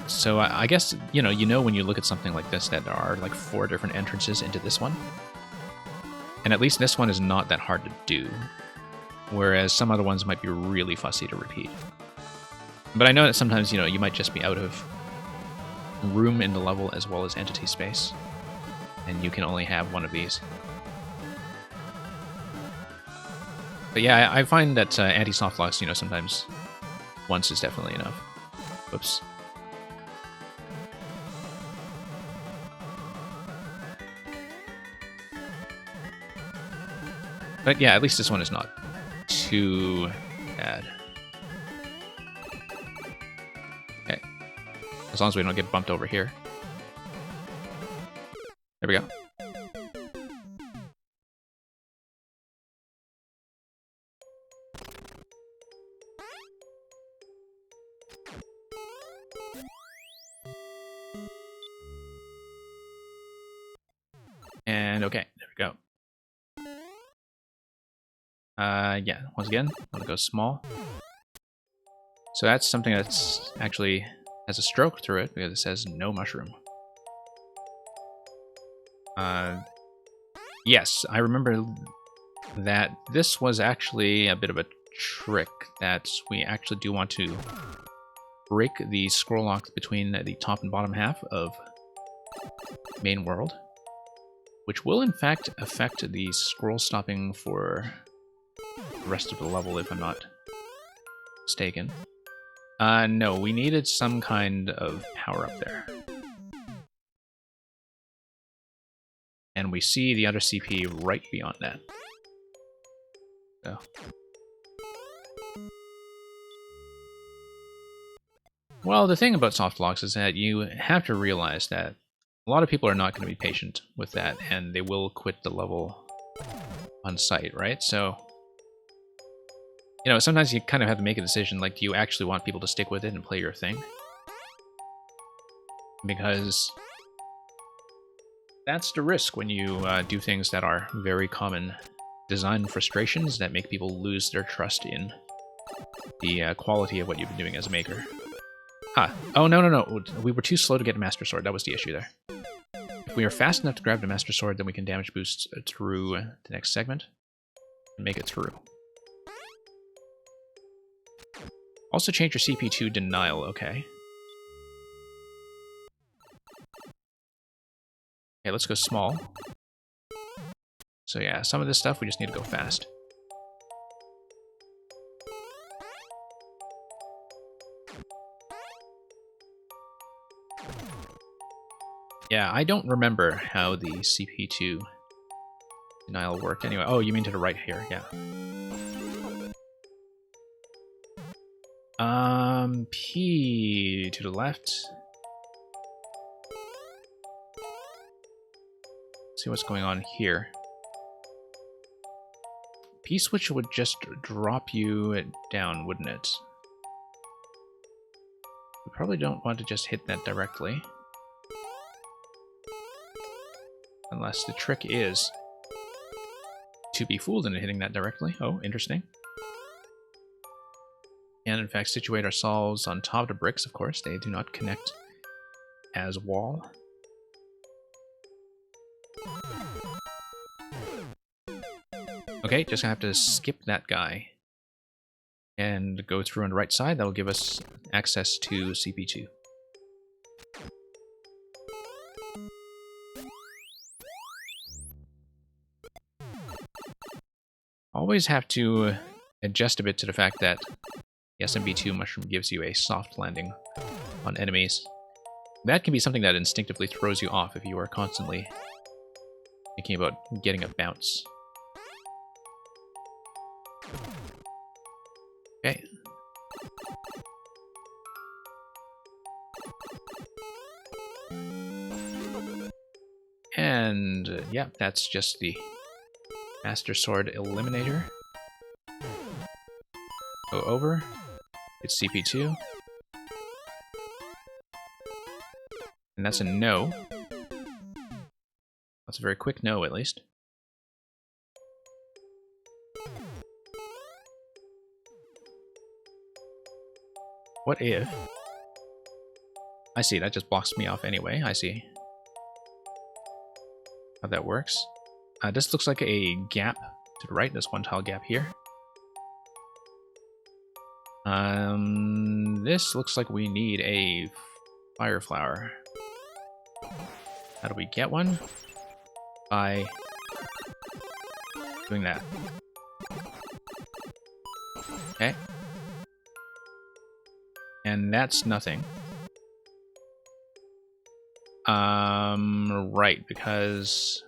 So I guess, you know when you look at something like this that there are like 4 different entrances into this one. And at least this one is not that hard to do. Whereas some other ones might be really fussy to repeat. But I know that sometimes, you might just be out of room in the level as well as entity space. And you can only have one of these. But yeah, I find that anti-soft locks, sometimes once is definitely enough. Whoops. But yeah, at least this one is not too bad. Okay. As long as we don't get bumped over here. There we go. And okay, there we go. Yeah, once again, I want to go small. So that's something that's actually has a stroke through it because it says no mushroom. Yes, I remember that this was actually a bit of a trick that we actually do want to break the scroll lock between the top and bottom half of main world, which will in fact affect the scroll stopping for the rest of the level if I'm not mistaken. No, we needed some kind of power up there. And we see the other CP right beyond that. So. Well, the thing about soft locks is that you have to realize that a lot of people are not going to be patient with that, and they will quit the level on sight, right? So, sometimes you kind of have to make a decision, like, do you actually want people to stick with it and play your thing? Because that's the risk when you do things that are very common design frustrations that make people lose their trust in the quality of what you've been doing as a maker. Huh. Oh, no. We were too slow to get a Master Sword. That was the issue there. If we are fast enough to grab the Master Sword, then we can damage boost through the next segment and make it through. Also change your CP to Denial, okay. Okay, let's go small. So yeah, some of this stuff we just need to go fast. Yeah, I don't remember how the CP2 Denial worked anyway. Oh, you mean to the right here, yeah. P to the left. Let's see what's going on here. P-switch would just drop you down, wouldn't it? We probably don't want to just hit that directly. Unless the trick is to be fooled into hitting that directly. Oh, interesting. And in fact, situate ourselves on top of the bricks, of course. They do not connect as wall. Okay, just gonna have to skip that guy and go through on the right side. That'll give us access to CP2. Always have to adjust a bit to the fact that the SMB2 mushroom gives you a soft landing on enemies. That can be something that instinctively throws you off if you are constantly thinking about getting a bounce. Okay. And, yeah, that's just the Master Sword Eliminator. Go over. It's CP2. And that's a no. That's a very quick no, at least. What if... I see, that just blocks me off anyway. I see how that works. This looks like a gap to the right. There's one tile gap here. This looks like we need a fire flower. How do we get one? By doing that. Okay. And that's nothing. Right, because...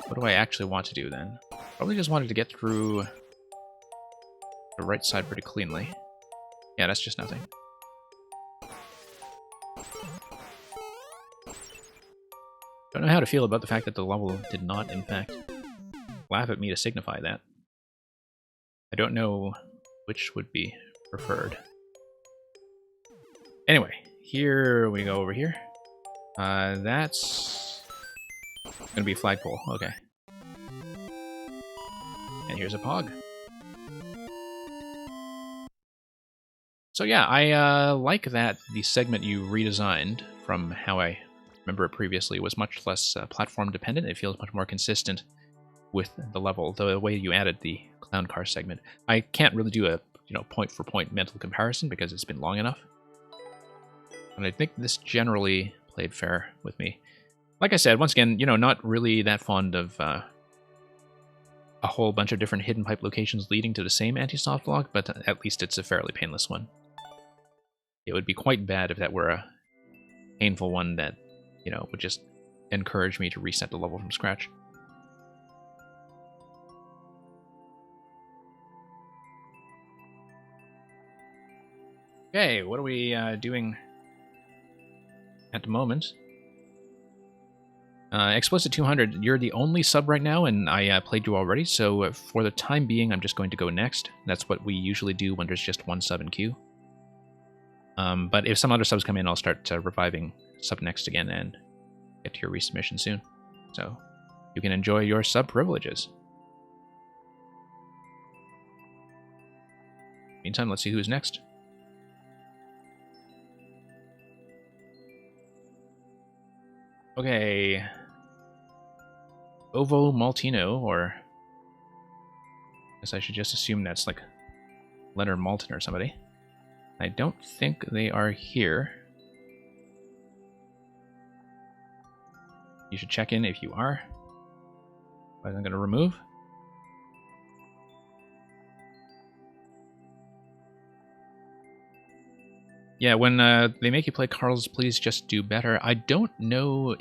what do I actually want to do then? Probably just wanted to get through the right side pretty cleanly. Yeah, that's just nothing. Don't know how to feel about the fact that the level did not, in fact, laugh at me to signify that. I don't know which would be preferred. Anyway, here we go over here. That's gonna be a flagpole. Okay. And here's a pog. So yeah, I like that the segment you redesigned from how I remember it previously was much less platform dependent. It feels much more consistent with the level, the way you added the clown car segment. I can't really do a point for point mental comparison because it's been long enough. And I think this generally played fair with me. Like I said, once again, not really that fond of a whole bunch of different hidden pipe locations leading to the same anti-soft block, but at least it's a fairly painless one. It would be quite bad if that were a painful one that, would just encourage me to reset the level from scratch. Okay, what are we doing at the moment? Explicit 200, you're the only sub right now, and I played you already, so for the time being, I'm just going to go next. That's what we usually do when there's just one sub in queue. But if some other subs come in, I'll start reviving sub next again and get to your resubmission soon. So you can enjoy your sub privileges. Meantime, let's see who's next. Okay. Ovo Maltino, or I guess I should just assume that's like Leonard Maltin or somebody. I don't think they are here. You should check in if you are. But I'm going to remove. Yeah, when they make you play Carl's Please Just Do Better, I don't know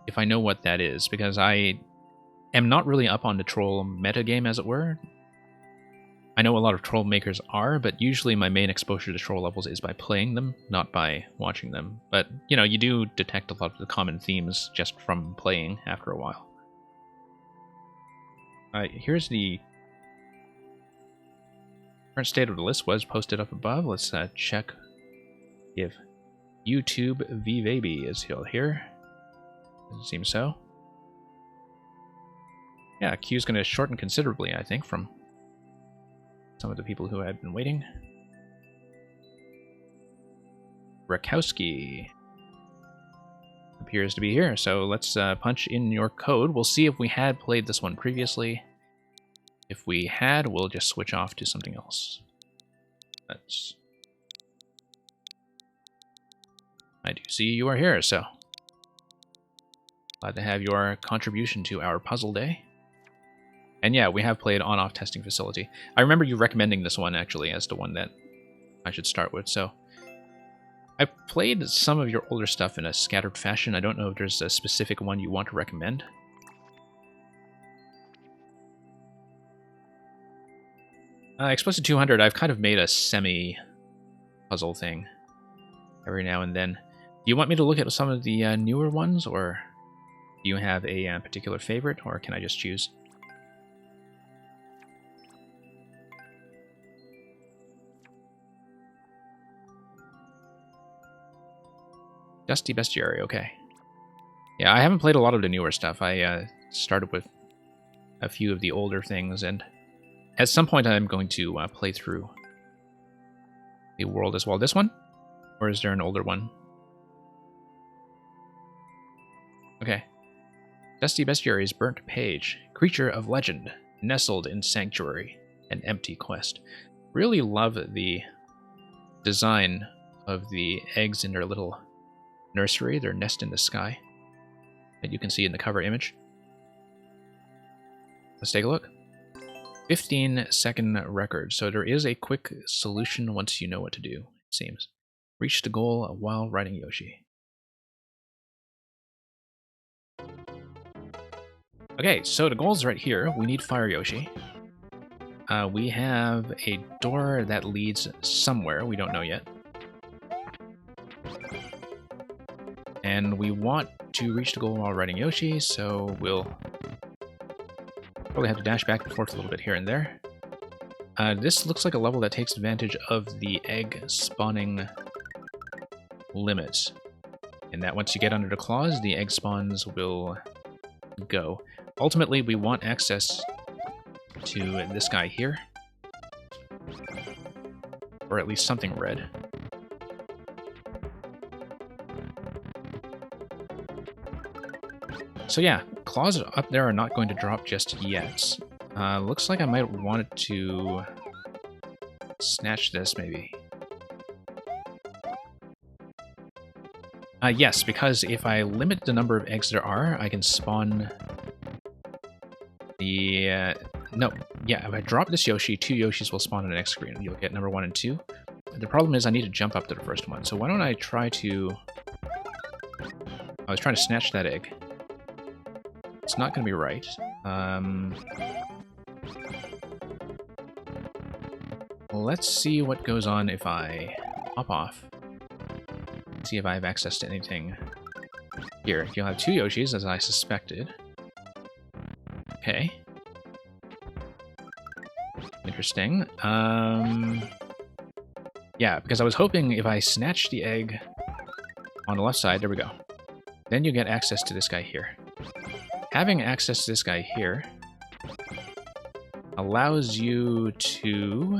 if I know what that is, because I am not really up on the troll metagame, as it were. I know a lot of troll makers are, but usually my main exposure to troll levels is by playing them, not by watching them. But, you do detect a lot of the common themes just from playing after a while. Here's the current state of the list was posted up above. Let's check if YouTube VVaby is still here. Doesn't seem so. Yeah, queue's going to shorten considerably, I think, from some of the people who had been waiting. Rakowski appears to be here, so let's punch in your code. We'll see if we had played this one previously. If we had, we'll just switch off to something else. I do see you are here, so glad to have your contribution to our puzzle day. And yeah, we have played On-Off Testing Facility. I remember you recommending this one, actually, as the one that I should start with, so... I've played some of your older stuff in a scattered fashion. I don't know if there's a specific one you want to recommend. Explosive 200, I've kind of made a semi-puzzle thing every now and then. Do you want me to look at some of the newer ones, or do you have a particular favorite, or can I just choose? Dusty Bestiary, okay. Yeah, I haven't played a lot of the newer stuff. I started with a few of the older things, and at some point I'm going to play through the world as well. This one? Or is there an older one? Okay. Dusty Bestiary's Burnt Page. Creature of legend. Nestled in Sanctuary. An empty quest. Really love the design of the eggs in their little nursery, their nest in the sky, that you can see in the cover image. Let's take a look. 15-second record, so there is a quick solution once you know what to do, it seems. Reach the goal while riding Yoshi. Okay, so the goal's right here. We need Fire Yoshi. We have a door that leads somewhere, we don't know yet. And we want to reach the goal while riding Yoshi, so we'll probably have to dash back and forth a little bit here and there. This looks like a level that takes advantage of the egg spawning limits. And that once you get under the claws, the egg spawns will go. Ultimately, we want access to this guy here. Or at least something red. So yeah, claws up there are not going to drop just yet. Looks like I might want to snatch this, maybe. Yes, because if I limit the number of eggs there are, I can spawn the... no, yeah, if I drop this Yoshi, 2 Yoshis will spawn on the next screen. You'll get number 1 and 2. The problem is I need to jump up to the first one, so why don't I try to... I was trying to snatch that egg. It's not going to be right. Let's see what goes on if I hop off. See if I have access to anything here. You'll have 2 Yoshis, as I suspected. Okay. Interesting. Yeah, because I was hoping if I snatch the egg on the left side, there we go. Then you get access to this guy here. Having access to this guy here allows you to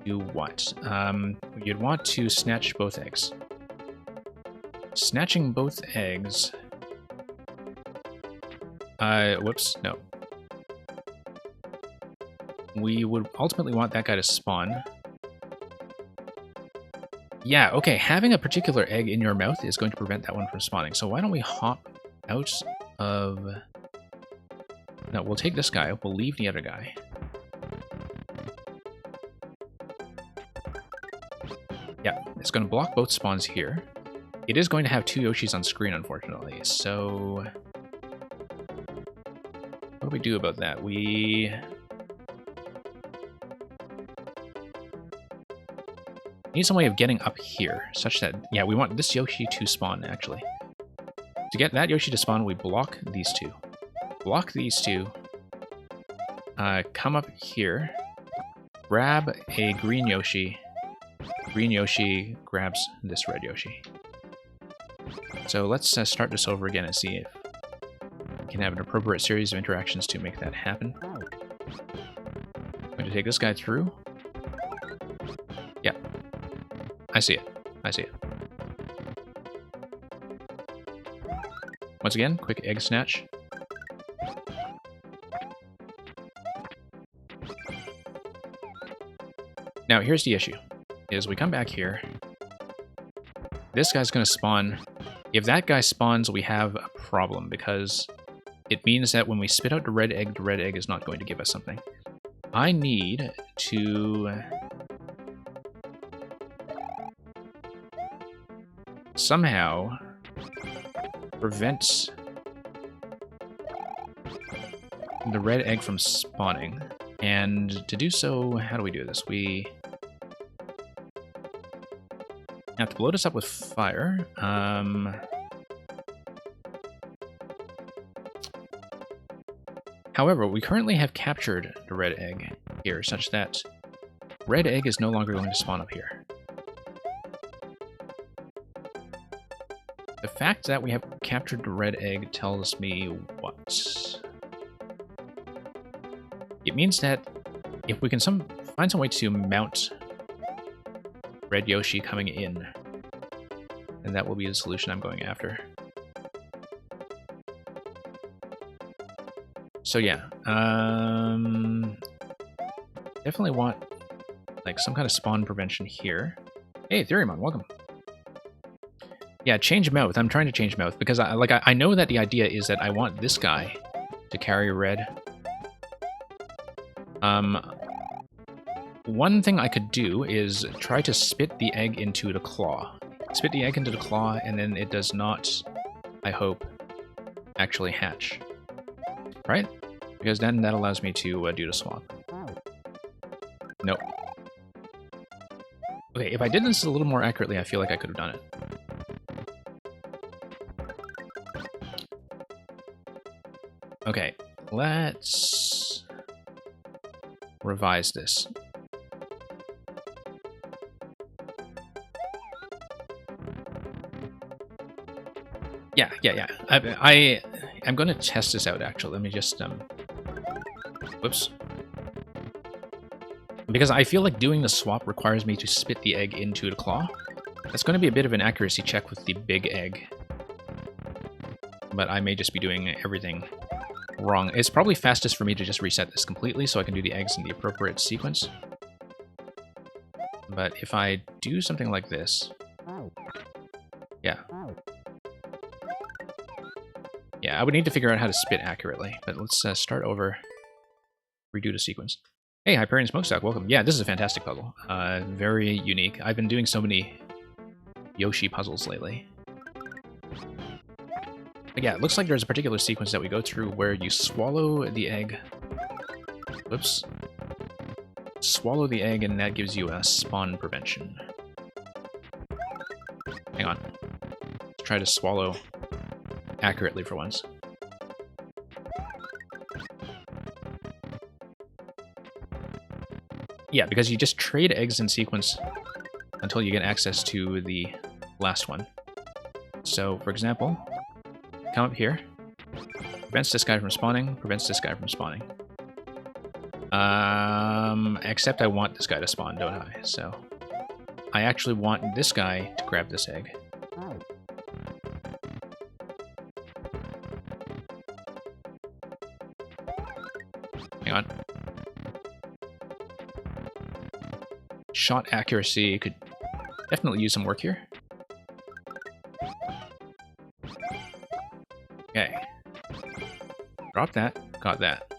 do what? You'd want to snatch both eggs. Snatching both eggs... whoops, no. We would ultimately want that guy to spawn. Yeah, okay, having a particular egg in your mouth is going to prevent that one from spawning. So why don't we hop out of... No, we'll take this guy. We'll leave the other guy. Yeah, it's going to block both spawns here. It is going to have 2 Yoshis on screen, unfortunately, so... What do we do about that? We... need some way of getting up here, such that... Yeah, we want this Yoshi to spawn, actually. To get that Yoshi to spawn, we block these 2. Block these 2. Come up here. Grab a green Yoshi. Green Yoshi grabs this red Yoshi. So let's start this over again and see if we can have an appropriate series of interactions to make that happen. I'm going to take this guy through. Yeah. I see it. I see it. Once again, quick egg snatch. Now, here's the issue. Is we come back here. This guy's going to spawn. If that guy spawns, we have a problem, because it means that when we spit out the red egg is not going to give us something. I need to somehow prevent the red egg from spawning. And to do so, how do we do this? We have to blow this up with fire. However, we currently have captured the red egg here, such that red egg is no longer going to spawn up here. The fact that we have captured the red egg tells me what? It means that if we can find some way to mount Red Yoshi coming in, then that will be the solution I'm going after. So yeah, definitely want like some kind of spawn prevention here. Hey, Theorymon, welcome. Yeah, change mouth. I'm trying to change mouth because I know that the idea is that I want this guy to carry red. One thing I could do is try to spit the egg into the claw. Spit the egg into the claw, and then it does not, I hope, actually hatch. Right? Because then that allows me to do the swap. Nope. Okay, if I did this a little more accurately, I feel like I could have done it. Okay, let's revise this. Yeah. I'm going to test this out, actually. Let me just, whoops. Because I feel like doing the swap requires me to spit the egg into the claw. That's going to be a bit of an accuracy check with the big egg. But I may just be doing everything wrong. It's probably fastest for me to just reset this completely so I can do the eggs in the appropriate sequence. But if I do something like this... Yeah. Yeah, I would need to figure out how to spit accurately. But let's start over. Redo the sequence. Hey, Hyperion Smokestack, welcome. Yeah, this is a fantastic puzzle. Very unique. I've been doing so many Yoshi puzzles lately. But yeah, it looks like there's a particular sequence that we go through where you swallow the egg. Whoops. Swallow the egg, and that gives you a spawn prevention. Hang on. Let's try to swallow accurately for once. Yeah, because you just trade eggs in sequence until you get access to the last one. So, for example, come up here. Prevents this guy from spawning, prevents this guy from spawning. Except I want this guy to spawn, don't I? So, I actually want this guy to grab this egg. Hang on. Shot accuracy could definitely use some work here. Okay. Drop that. Got that.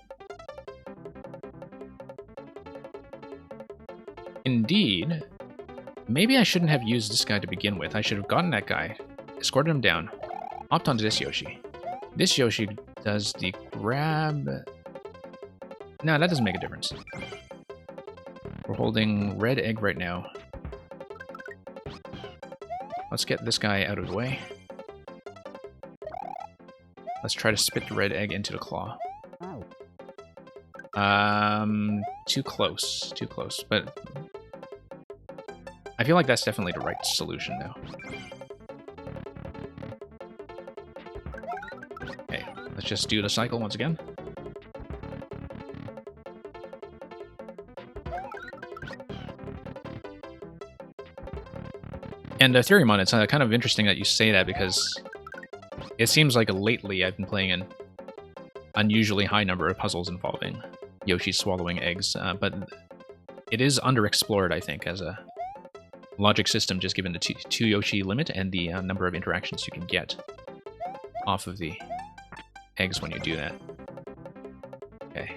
Indeed, maybe I shouldn't have used this guy to begin with. I should have gotten that guy, escorted him down, hopped onto this Yoshi. This Yoshi does the grab... No, that doesn't make a difference. We're holding red egg right now. Let's get this guy out of the way. Let's try to spit the red egg into the claw. Too close. Too close, but... I feel like that's definitely the right solution now. Okay, let's just do the cycle once again. And Theorymon, it's kind of interesting that you say that because it seems like lately I've been playing an unusually high number of puzzles involving Yoshi swallowing eggs, but it is underexplored, I think, as a logic system, just given the two Yoshi limit and the number of interactions you can get off of the eggs when you do that. Okay.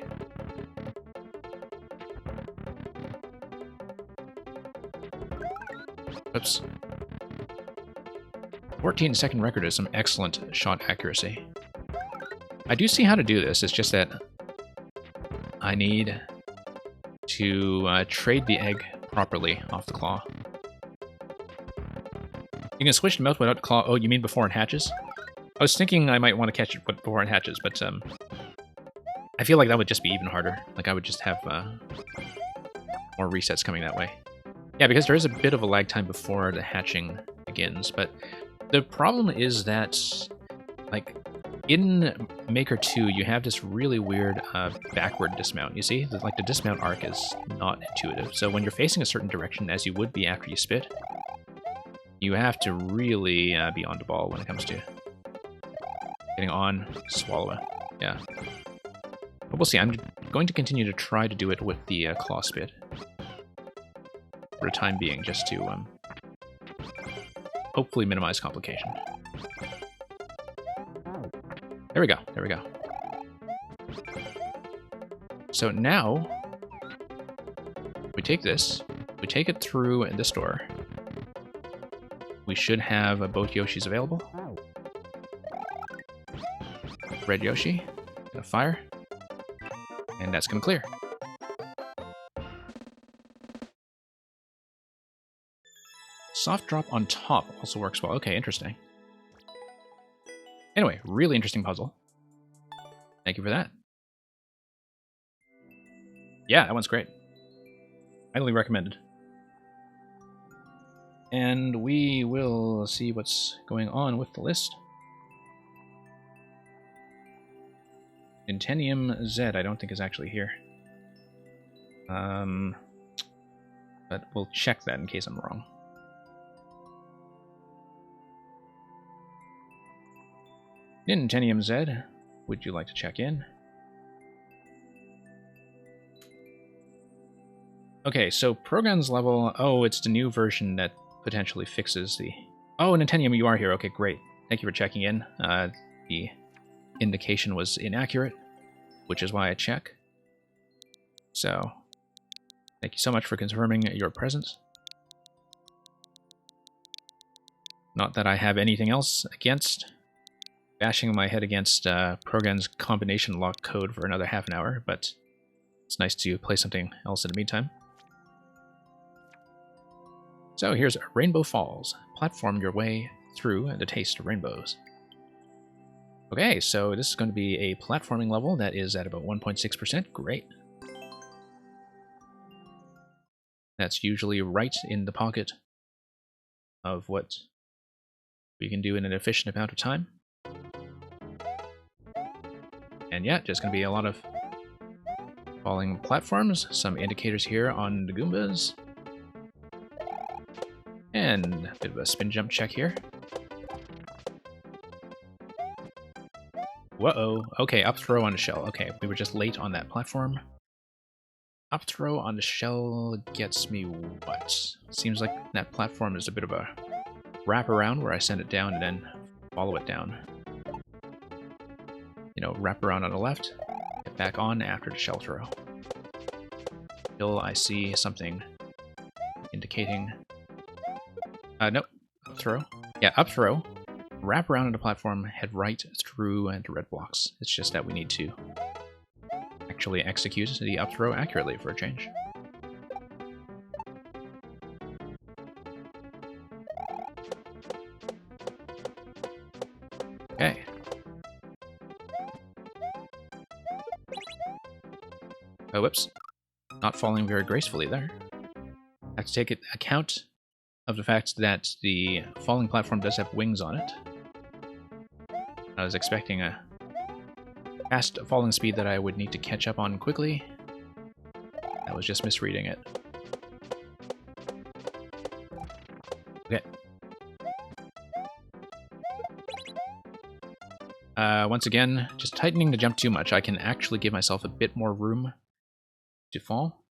Oops. 14-second record is some excellent shot accuracy. I do see how to do this, it's just that I need to trade the egg properly off the claw. You can switch to mouth without the claw. Oh, you mean before it hatches? I was thinking I might want to catch it before it hatches, but I feel like that would just be even harder. Like I would just have more resets coming that way. Yeah, because there is a bit of a lag time before the hatching begins, but the problem is that, like, in Maker 2, you have this really weird backward dismount. You see? Like, the dismount arc is not intuitive. So when you're facing a certain direction, as you would be after you spit, you have to really be on the ball when it comes to getting on, swallow it. Yeah. But we'll see. I'm going to continue to try to do it with the claw spit for the time being, just to hopefully minimize complication. There we go. There we go. So now we take this, we take it through this door. We should have both Yoshis available. Red Yoshi, gonna fire, and that's gonna clear. Soft drop on top also works well. Okay, interesting. Anyway, really interesting puzzle. Thank you for that. Yeah, that one's great. Highly recommended. And we will see what's going on with the list. Intenium Z, I don't think is actually here. But we'll check that in case I'm wrong. Intenium Z, would you like to check in? Okay, so Progan's level, oh, it's the new version that potentially fixes the... Oh, Nintenium, you are here. Okay, great. Thank you for checking in. The indication was inaccurate, which is why I check. So, thank you so much for confirming your presence. Not that I have anything else against bashing my head against Progan's combination lock code for another half an hour, but it's nice to play something else in the meantime. So here's Rainbow Falls. Platform your way through the taste of rainbows. Okay, so this is going to be a platforming level that is at about 1.6%. Great. That's usually right in the pocket of what we can do in an efficient amount of time. And yeah, just going to be a lot of falling platforms, some indicators here on the Goombas. And a bit of a spin jump check here. Whoa-oh. Okay, up throw on the shell. Okay, we were just late on that platform. Up throw on the shell gets me what? Seems like that platform is a bit of a wraparound where I send it down and then follow it down. You know, wrap around on the left, get back on after the shell throw. Until I see something indicating... nope, up throw. Yeah, up throw, wrap around on the platform, head right through the red blocks. It's just that we need to actually execute the up throw accurately for a change. Okay. Oh, whoops. Not falling very gracefully there. I have to take account of the fact that the falling platform does have wings on it. I was expecting a fast falling speed that I would need to catch up on quickly. I was just misreading it. Okay. Once again, just tightening the jump too much. I can actually give myself a bit more room to fall.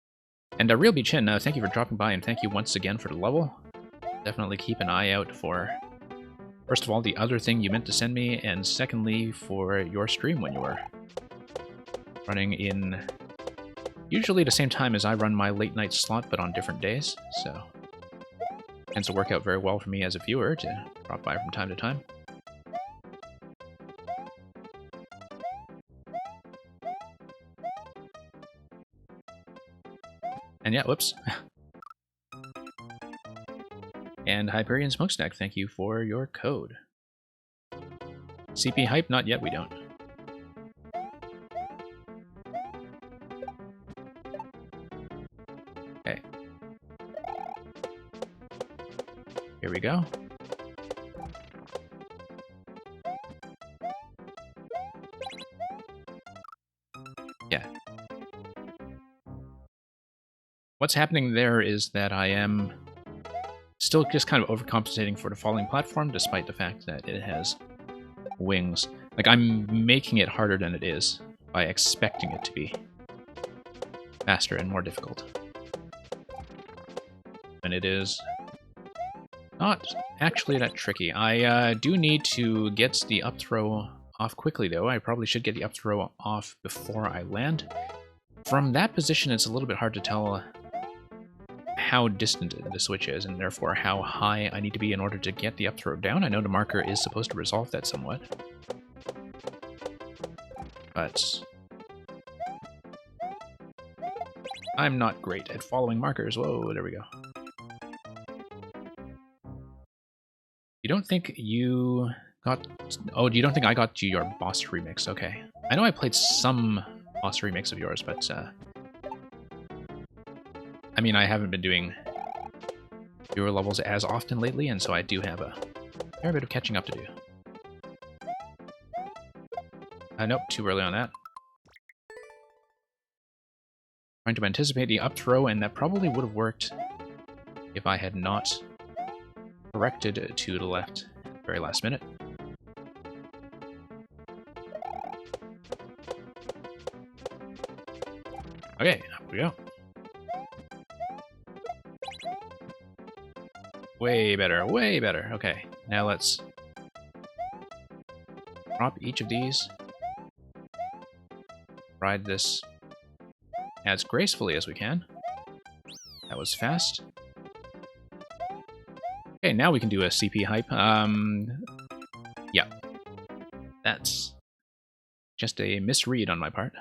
And Real B Chin, thank you for dropping by, and thank you once again for the level. Definitely keep an eye out for First of all, the other thing you meant to send me, and secondly, for your stream when you were running in usually the same time as I run my late night slot, but on different days, so tends to work out very well for me as a viewer to drop by from time to time. And yeah, whoops. And Hyperion Smokestack, thank you for your code. CP Hype, not yet, we don't. Okay. Here we go. Yeah. What's happening there is that I am still just kind of overcompensating for the falling platform, despite the fact that it has wings. Like, I'm making it harder than it is by expecting it to be faster and more difficult. And it is not actually that tricky. I do need to get the up throw off quickly, though. I probably should get the up throw off before I land. From that position, it's a little bit hard to tell how distant the switch is, and therefore how high I need to be in order to get the up throw down. I know the marker is supposed to resolve that somewhat, but I'm not great at following markers. Whoa, there we go. You don't think you got... Oh, you don't think I got you your boss remix? Okay. I know I played some boss remix of yours, but I mean, I haven't been doing viewer levels as often lately, and so I do have a fair bit of catching up to do. Nope, too early on that. Trying to anticipate the up throw, and that probably would have worked if I had not corrected to the left at the very last minute. Okay, up we go. Way better, way better. Okay, now let's drop each of these. Ride this as gracefully as we can. That was fast. Okay, now we can do a CP hype. Yeah. That's just a misread on my part.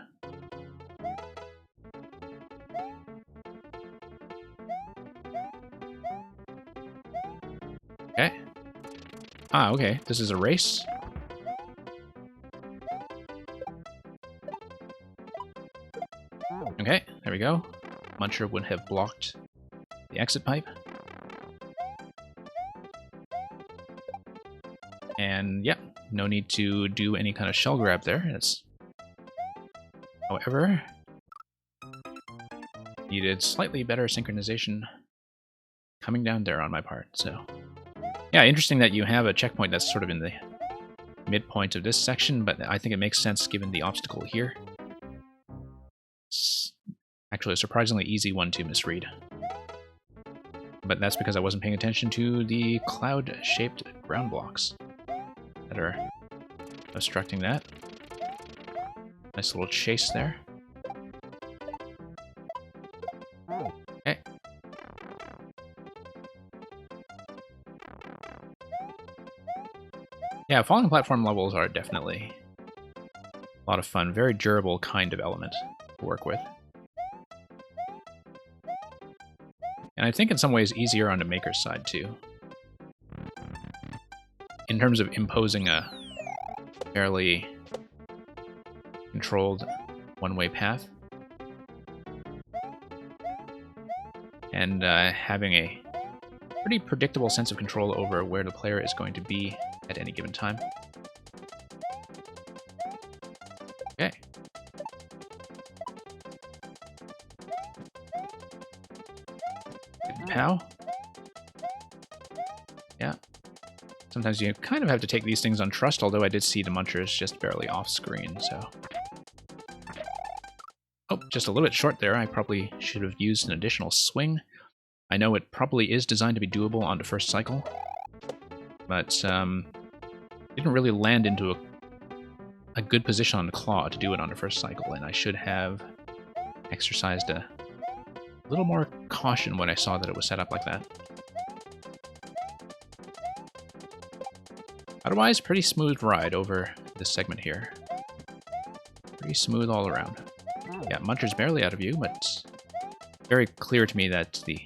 Okay. Ah, okay. This is a race. Okay, there we go. Muncher would have blocked the exit pipe. And yeah, no need to do any kind of shell grab there. It's... However, needed slightly better synchronization coming down there on my part, so... Yeah, interesting that you have a checkpoint that's sort of in the midpoint of this section, but I think it makes sense given the obstacle here. It's actually a surprisingly easy one to misread. But that's because I wasn't paying attention to the cloud-shaped ground blocks that are obstructing that. Nice little chase there. Okay. Yeah, falling platform levels are definitely a lot of fun. Very durable kind of element to work with. And I think in some ways easier on the maker's side too. In terms of imposing a fairly controlled one-way path. And having a pretty predictable sense of control over where the player is going to be at any given time. Okay. Pow. Yeah. Sometimes you kind of have to take these things on trust, although I did see the Munchers just barely off screen, so... Oh, just a little bit short there. I probably should have used an additional swing. I know it probably is designed to be doable on the first cycle. but didn't really land into a good position on the claw to do it on the first cycle, and I should have exercised a little more caution when I saw that it was set up like that. Otherwise, pretty smooth ride over this segment here. Pretty smooth all around. Yeah, Muncher's barely out of view, but it's very clear to me that the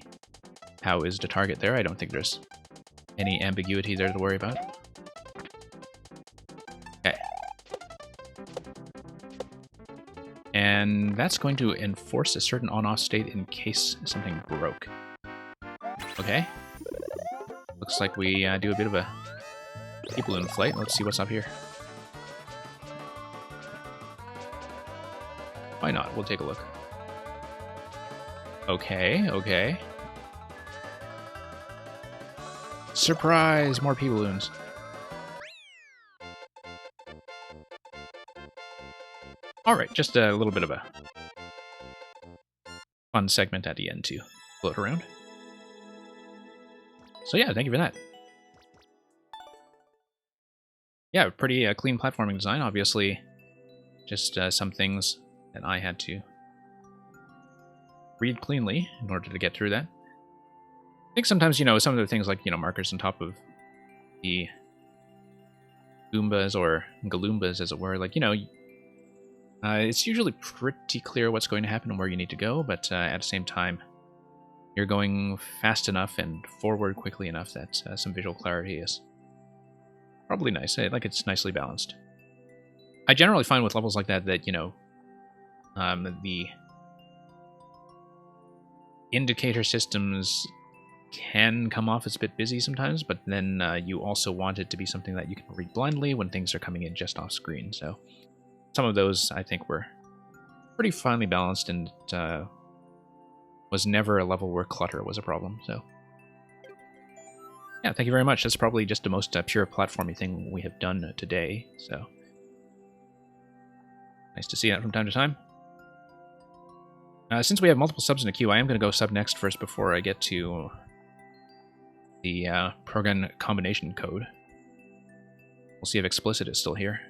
POW is the target there. I don't think there's any ambiguity there to worry about. Okay. And that's going to enforce a certain on-off state in case something broke. Okay. Looks like we do a bit of a balloon flight. Let's see what's up here. Why not? We'll take a look. Okay, okay. Surprise! More P-balloons. Alright, just a little bit of a fun segment at the end to float around. So yeah, thank you for that. Yeah, pretty clean platforming design, obviously. Just some things that I had to read cleanly in order to get through that. I think sometimes, you know, some of the things like, you know, markers on top of the Goombas or Galoombas, as it were, like, you know, it's usually pretty clear what's going to happen and where you need to go, but at the same time, you're going fast enough and forward quickly enough that some visual clarity is probably nice. Like, it's nicely balanced. I generally find with levels like that that, you know, the indicator systems can come off as a bit busy sometimes, but then you also want it to be something that you can read blindly when things are coming in just off screen. So some of those, I think, were pretty finely balanced, and was never a level where clutter was a problem. So yeah, thank you very much. That's probably just the most pure platformy thing we have done today. So nice to see that from time to time. Since we have multiple subs in the queue, I am going to go sub next first before I get to the program combination code. We'll see if Explicit is still here.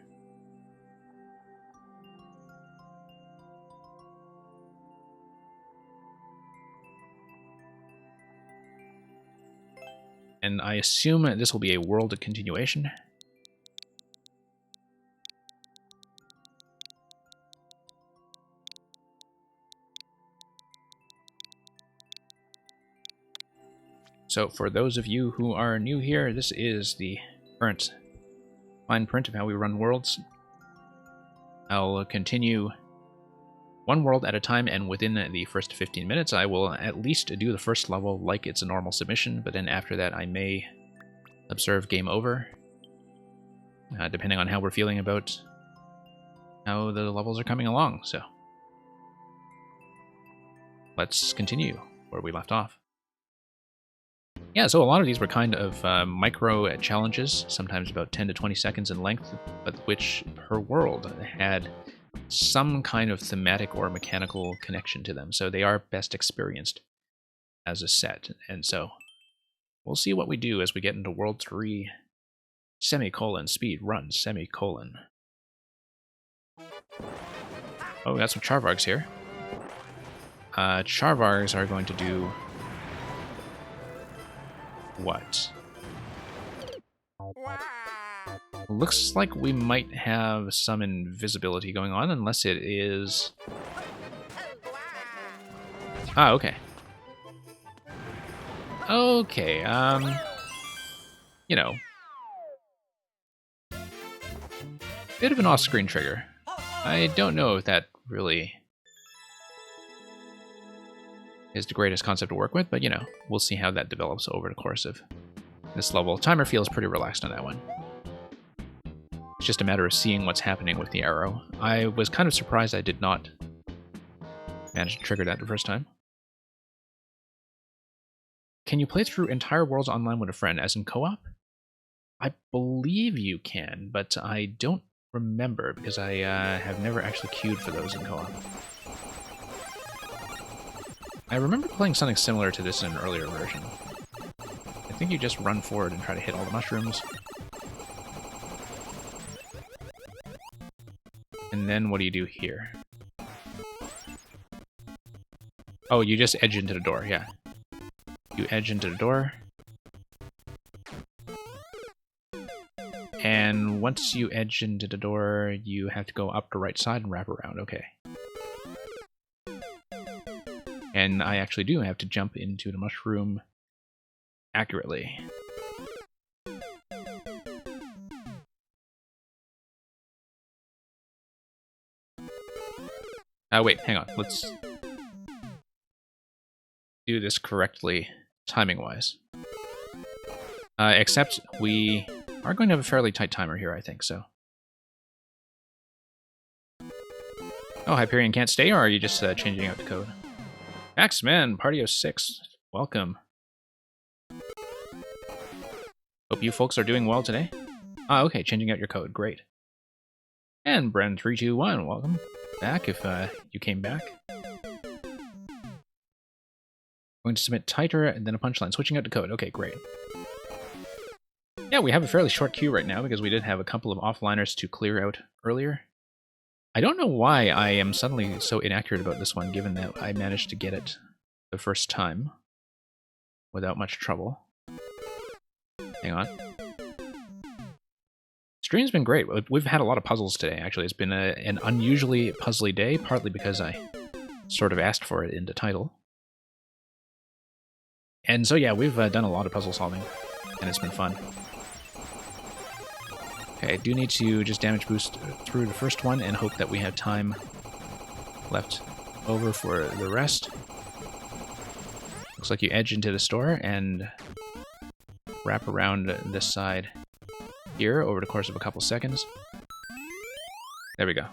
And I assume this will be a world continuation. So for those of you who are new here, this is the current fine print of how we run worlds. I'll continue one world at a time, and within the first 15 minutes I will at least do the first level like it's a normal submission, but then after that I may observe game over, depending on how we're feeling about how the levels are coming along. So let's continue where we left off. Yeah, so a lot of these were kind of micro challenges, sometimes about 10 to 20 seconds in length, but which per world had some kind of thematic or mechanical connection to them, so they are best experienced as a set. And so we'll see what we do as we get into World 3, semicolon, speed run, semicolon. Oh, we got some Charvargs here. Charvargs are going to do what? Looks like we might have some invisibility going on, unless it is... Ah, okay. Okay, you know. Bit of an off-screen trigger. I don't know if that really is the greatest concept to work with, but, you know, we'll see how that develops over the course of this level. Timer feels pretty relaxed on that one. It's just a matter of seeing what's happening with the arrow. I was kind of surprised I did not manage to trigger that the first time. Can you play through entire worlds online with a friend, as in co-op? I believe you can, but I don't remember, because I have never actually queued for those in co-op. I remember playing something similar to this in an earlier version. I think you just run forward and try to hit all the mushrooms. And then what do you do here? Oh, you just edge into the door, yeah. You edge into the door. And once you edge into the door, you have to go up the right side and wrap around, okay. And I actually do have to jump into the mushroom accurately. Wait, hang on. Let's do this correctly, timing-wise. Except we are going to have a fairly tight timer here, I think, so. Oh, Hyperion can't stay, or are you just changing out the code? Axeman, Party of 6, welcome. Hope you folks are doing well today. Ah, okay, changing out your code, great. And Bren321, welcome back if you came back. Going to submit tighter and then a punchline, switching out the code, okay, great. Yeah, we have a fairly short queue right now because we did have a couple of offliners to clear out earlier. I don't know why I am suddenly so inaccurate about this one, given that I managed to get it the first time without much trouble. Hang on. Stream's been great. We've had a lot of puzzles today, actually. It's been an unusually puzzly day, partly because I sort of asked for it in the title. And so yeah, we've done a lot of puzzle solving, and it's been fun. Okay, I do need to just damage boost through the first one and hope that we have time left over for the rest. Looks like you edge into the store and wrap around this side here over the course of a couple seconds. There we go.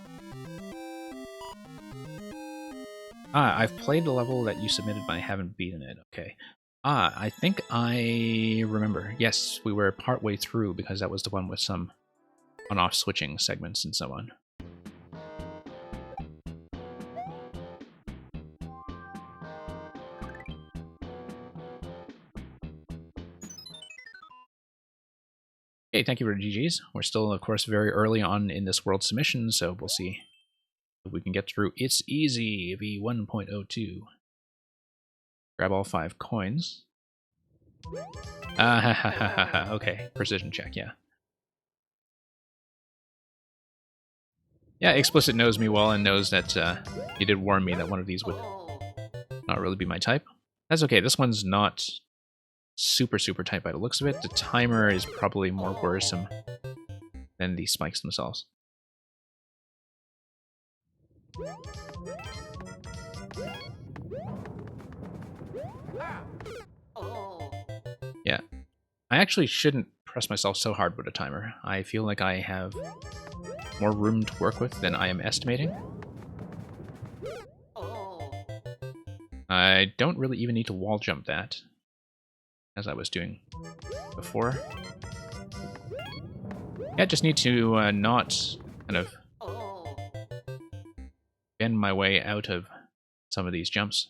Ah, I've played the level that you submitted, but I haven't beaten it. Okay. Ah, I think I remember. Yes, we were partway through because that was the one with some on-off switching segments and so on. Okay, thank you for the GGs. We're still, of course, very early on in this world submission, so we'll see if we can get through It's Easy V1.02. Grab all 5 coins. Okay, precision check, yeah. Yeah, Explicit knows me well and knows that you did warn me that one of these would not really be my type. That's okay, this one's not super tight by the looks of it. The timer is probably more worrisome than the spikes themselves. Yeah, I actually shouldn't press myself so hard with a timer. I feel like I have more room to work with than I am estimating. I don't really even need to wall jump that, as I was doing before. Yeah, I just need to not kind of bend my way out of some of these jumps.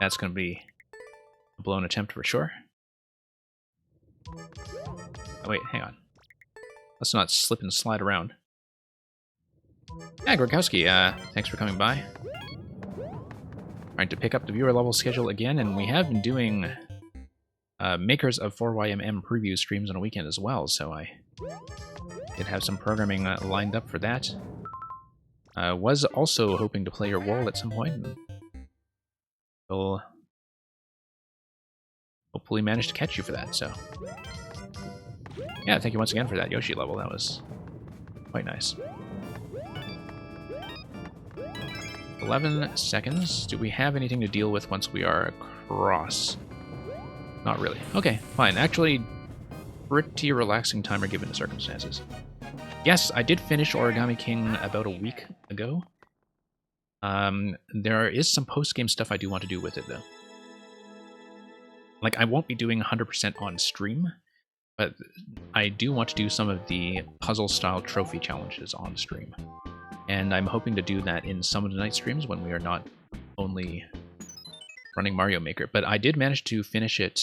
That's going to be a blown attempt for sure. Oh, wait, hang on. Let's not slip and slide around. Yeah, Gorkowski, thanks for coming by. Trying to pick up the viewer level schedule again, and we have been doing Makers of 4YMM preview streams on a weekend as well, so I did have some programming lined up for that. Was also hoping to play your Wool at some point, and we'll hopefully manage to catch you for that, so. Yeah, thank you once again for that Yoshi level, that was quite nice. 11 seconds. Do we have anything to deal with once we are across? Not really. Okay, fine. Actually, pretty relaxing timer given the circumstances. Yes, I did finish Origami King about a week ago. There is some post-game stuff I do want to do with it, though. Like, I won't be doing 100% on stream, but I do want to do some of the puzzle-style trophy challenges on stream. And I'm hoping to do that in some of the night streams when we are not only running Mario Maker, but I did manage to finish it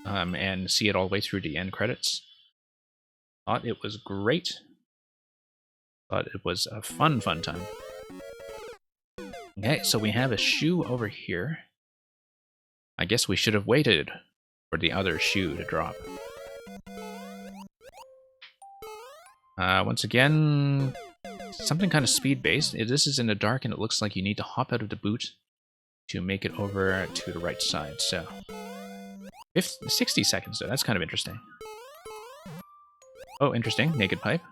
and see it all the way through the end credits. Thought it was great. Thought it was a fun time. Okay, so we have a shoe over here. I guess we should have waited for the other shoe to drop. Once again, something kind of speed-based. This is in the dark, and it looks like you need to hop out of the boot to make it over to the right side. So, 60 seconds, though. That's kind of interesting. Oh, interesting. Naked pipe.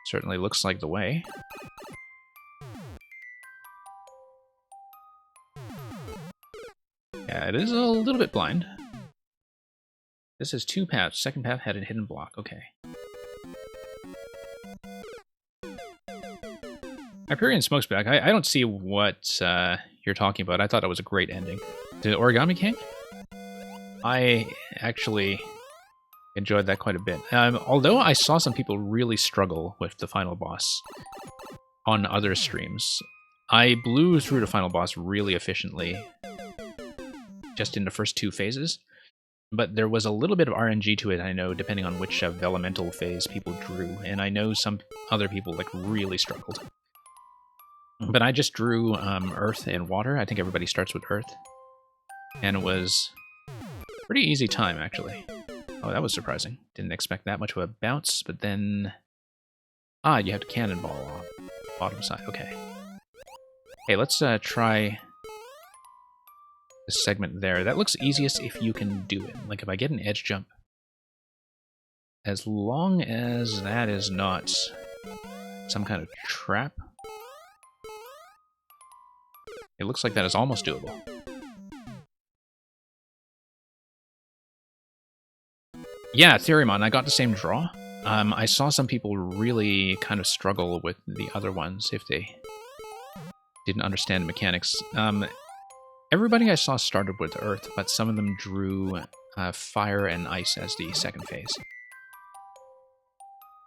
Certainly looks like the way. Yeah, it is a little bit blind. This is 2 paths. Second path had a hidden block. Okay. Hyperion Smokestack. I don't see what you're talking about. I thought it was a great ending. To Origami King? I actually enjoyed that quite a bit. Although I saw some people really struggle with the final boss on other streams, I blew through the final boss really efficiently just in the first 2 phases. But there was a little bit of RNG to it, I know, depending on which Vellumental phase people drew. And I know some other people like really struggled. But I just drew Earth and Water. I think everybody starts with Earth. And it was a pretty easy time, actually. Oh, that was surprising. Didn't expect that much of a bounce, but then... Ah, you have to cannonball on the bottom side. Okay. Hey, let's try this segment there. That looks easiest if you can do it. Like, if I get an edge jump. As long as that is not some kind of trap. It looks like that is almost doable. Yeah, Theoremon, I got the same draw. I saw some people really kind of struggle with the other ones if they didn't understand the mechanics. Everybody I saw started with Earth, but some of them drew Fire and Ice as the second phase.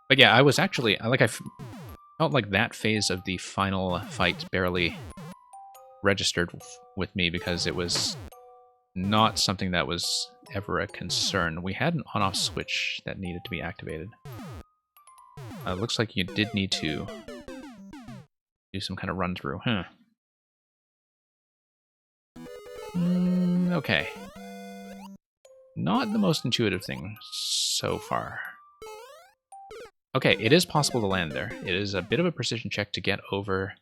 But yeah, I was actually, I felt like that phase of the final fight barely registered with me because it was not something that was ever a concern. We had an on-off switch that needed to be activated. Looks like you did need to do some kind of run-through, huh? Okay. Not the most intuitive thing so far. Okay, it is possible to land there. It is a bit of a precision check to get over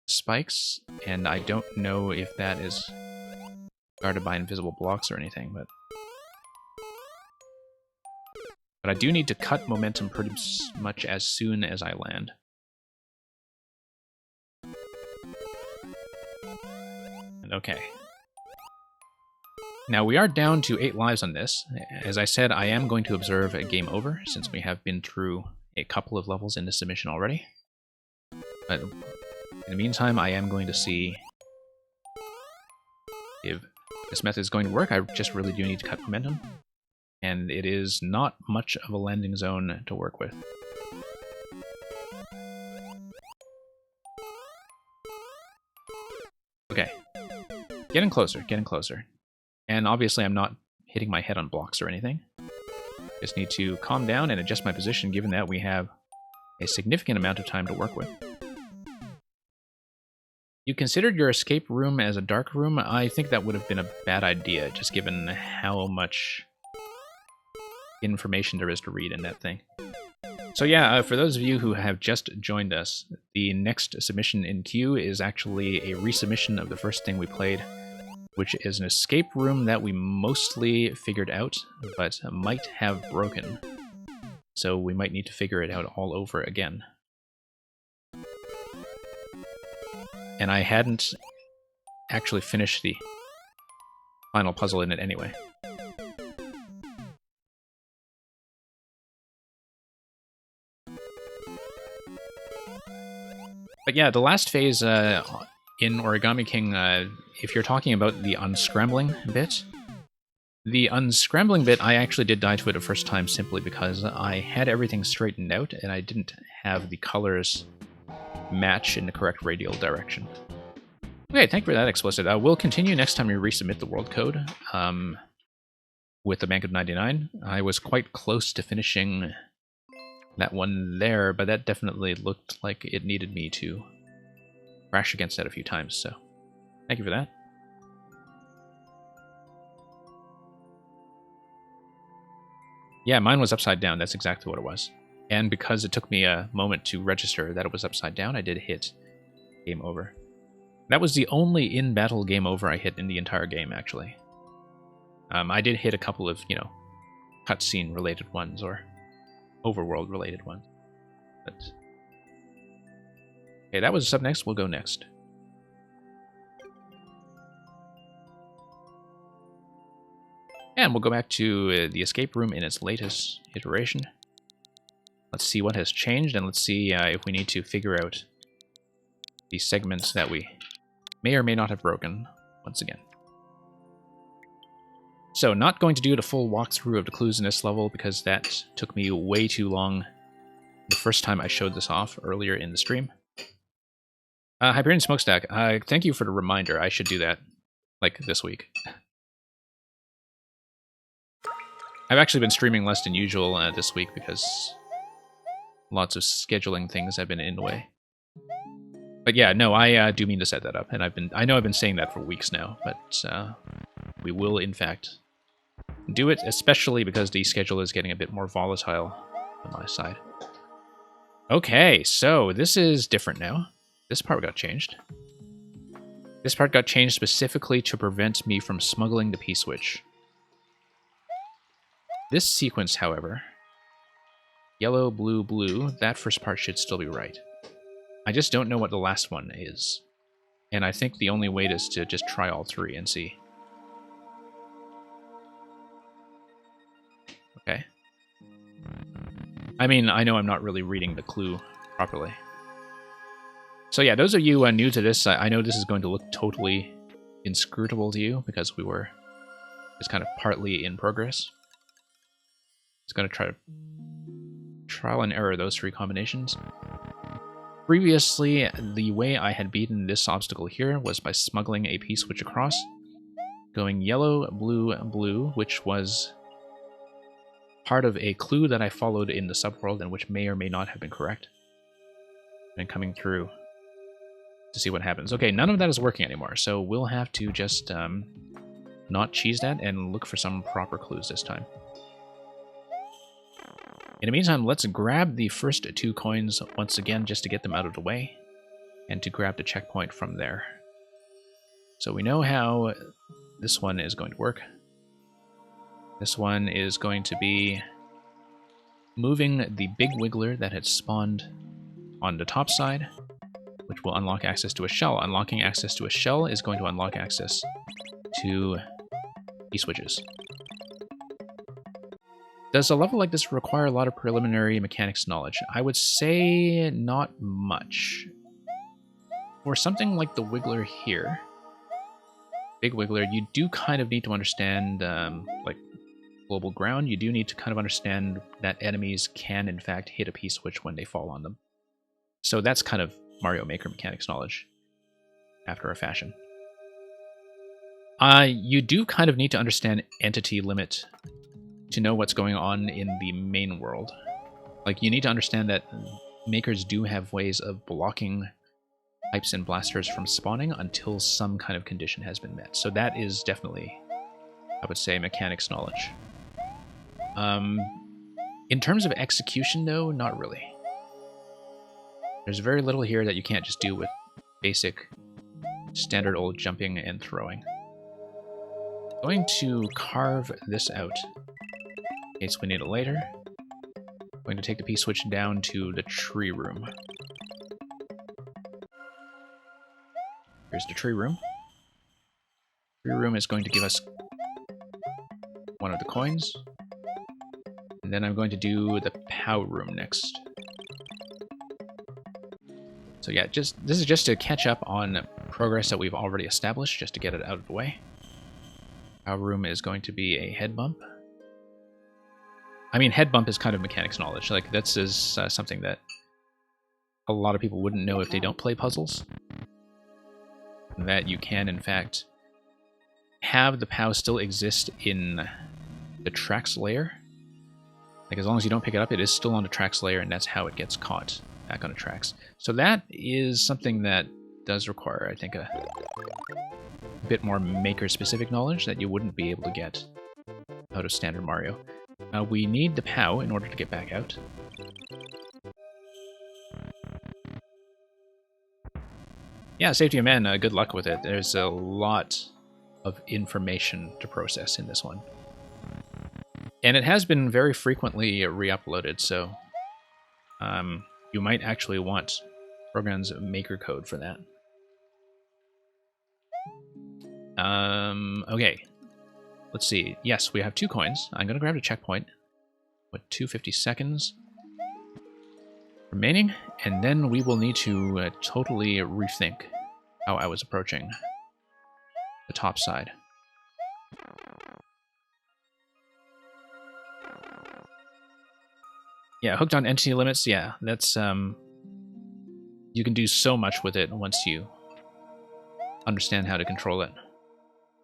spikes, and I don't know if that is guarded by invisible blocks or anything, but I do need to cut momentum pretty much as soon as I land. Okay. Now we are down to 8 lives on this. As I said, I am going to observe a game over since we have been through a couple of levels in this submission already. But in the meantime, I am going to see if this method is going to work. I just really do need to cut momentum. And it is not much of a landing zone to work with. Okay. Getting closer, getting closer. And obviously I'm not hitting my head on blocks or anything. Just need to calm down and adjust my position given that we have a significant amount of time to work with. You considered your escape room as a dark room? I think that would have been a bad idea, just given how much information there is to read in that thing. So yeah, for those of you who have just joined us, the next submission in queue is actually a resubmission of the first thing we played, which is an escape room that we mostly figured out, but might have broken. So we might need to figure it out all over again. And I hadn't actually finished the final puzzle in it anyway. But yeah, the last phase in Origami King, if you're talking about the unscrambling bit, I actually did die to it the first time simply because I had everything straightened out and I didn't have the colors match in the correct radial direction. Okay, thank you for that, Explicit. We'll continue next time we resubmit the world code with the Bank of 99. I was quite close to finishing that one there, but that definitely looked like it needed me to crash against that a few times, so thank you for that. Yeah, mine was upside down. That's exactly what it was. And because it took me a moment to register that it was upside down, I did hit game over. That was the only in-battle game over I hit in the entire game, actually. I did hit a couple of, you know, cutscene-related ones or overworld-related ones. But okay, that was up next. We'll go next. And we'll go back to the escape room in its latest iteration. Let's see what has changed, and let's see if we need to figure out the segments that we may or may not have broken once again. So, not going to do the full walkthrough of the clues in this level because that took me way too long the first time I showed this off earlier in the stream. Hyperion Smokestack, thank you for the reminder. I should do that, like, this week. I've actually been streaming less than usual this week because lots of scheduling things have been in the way. But yeah, no, I do mean to set that up, and I know I've been saying that for weeks now, but we will in fact do it, especially because the schedule is getting a bit more volatile on my side. Okay, so this is different now. This part got changed. This part got changed specifically to prevent me from smuggling the P-switch. This sequence, however, yellow, blue, blue, that first part should still be right. I just don't know what the last one is. And I think the only way is to just try all three and see. Okay. I mean, I know I'm not really reading the clue properly. So yeah, those of you new to this, I know this is going to look totally inscrutable to you because we were just kind of partly in progress. It's going to try to trial and error those three combinations. Previously, the way I had beaten this obstacle here was by smuggling a P-switch across, going yellow, blue, blue, which was part of a clue that I followed in the subworld and which may or may not have been correct, and coming through to see what happens. Okay, none of that is working anymore, so we'll have to just not cheese that and look for some proper clues this time. In the meantime, let's grab the first two coins once again just to get them out of the way, and to grab the checkpoint from there. So we know how this one is going to work. This one is going to be moving the big wiggler that had spawned on the top side, which will unlock access to a shell. Unlocking access to a shell is going to unlock access to P-switches. Does a level like this require a lot of preliminary mechanics knowledge? I would say not much. For something like the Wiggler here, Big Wiggler, you do kind of need to understand, like, global ground. You do need to kind of understand that enemies can, in fact, hit a P-switch when they fall on them. So that's kind of Mario Maker mechanics knowledge, after a fashion. You do kind of need to understand entity limit to know what's going on in the main world. Like, you need to understand that makers do have ways of blocking pipes and blasters from spawning until some kind of condition has been met. So that is definitely, I would say, mechanics knowledge. In terms of execution, though, not really. There's very little here that you can't just do with basic, standard old jumping and throwing. I'm going to carve this out in case we need it later. I'm going to take the P-switch down to the tree room. Here's the tree room. Tree room is going to give us one of the coins. And then I'm going to do the POW room next. So yeah, this is just to catch up on progress that we've already established, just to get it out of the way. POW room is going to be a head bump. I mean, head bump is kind of mechanics knowledge. Like, this is something that a lot of people wouldn't know if they don't play puzzles. That you can, in fact, have the POW still exist in the tracks layer. Like, as long as you don't pick it up, it is still on the tracks layer, and that's how it gets caught back on the tracks. So that is something that does require, I think, a bit more maker-specific knowledge that you wouldn't be able to get out of standard Mario. We need the POW in order to get back out. Yeah, Safety of Man, good luck with it. There's a lot of information to process in this one. And it has been very frequently re-uploaded, so you might actually want Program's maker code for that. Okay. Let's see. Yes, we have 2 coins. I'm going to grab a checkpoint with 250 seconds remaining, and then we will need to totally rethink how I was approaching the top side. Yeah, hooked on entity limits, yeah, that's, you can do so much with it once you understand how to control it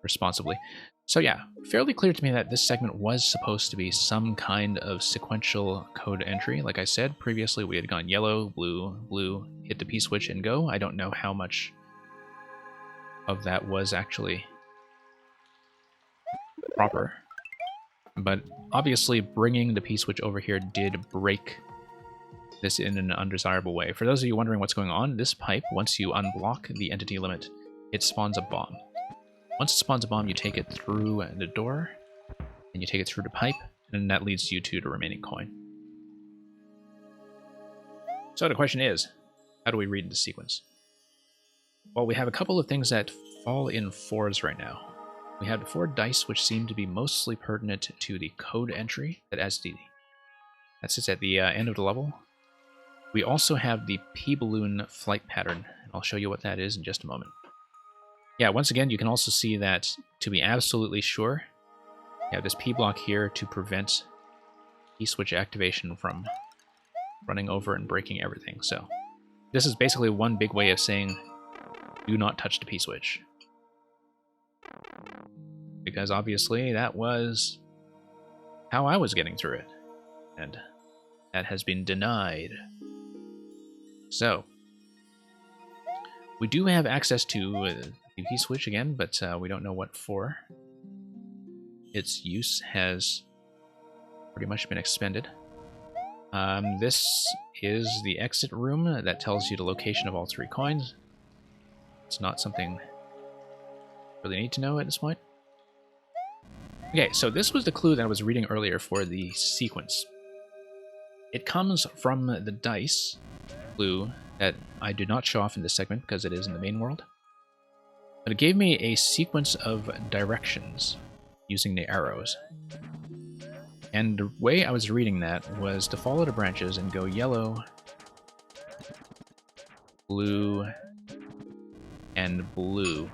responsibly. So yeah, fairly clear to me that this segment was supposed to be some kind of sequential code entry. Like I said, previously we had gone yellow, blue, blue, hit the P-switch and go. I don't know how much of that was actually proper. But obviously bringing the P-switch over here did break this in an undesirable way. For those of you wondering what's going on, this pipe, once you unblock the entity limit, it spawns a bomb. Once it spawns a bomb, you take it through the door, and you take it through the pipe, and that leads you to the remaining coin. So the question is, how do we read the sequence? Well, we have a couple of things that fall in 4s right now. We have the 4 dice, which seem to be mostly pertinent to the code entry that sits at the end of the level. We also have the P-balloon flight pattern, and I'll show you what that is in just a moment. Yeah, once again, you can also see that, to be absolutely sure, you have this P-block here to prevent P-switch activation from running over and breaking everything. So this is basically one big way of saying, do not touch the P-switch. Because obviously that was how I was getting through it. And that has been denied. So, we do have access to the P-switch again, but we don't know what for. Its use has pretty much been expended. This is the exit room that tells you the location of all 3 coins. It's not something you really need to know at this point. Okay, so this was the clue that I was reading earlier for the sequence. It comes from the dice clue that I do not show off in this segment because it is in the main world. But it gave me a sequence of directions using the arrows. And the way I was reading that was to follow the branches and go yellow, blue, and blue.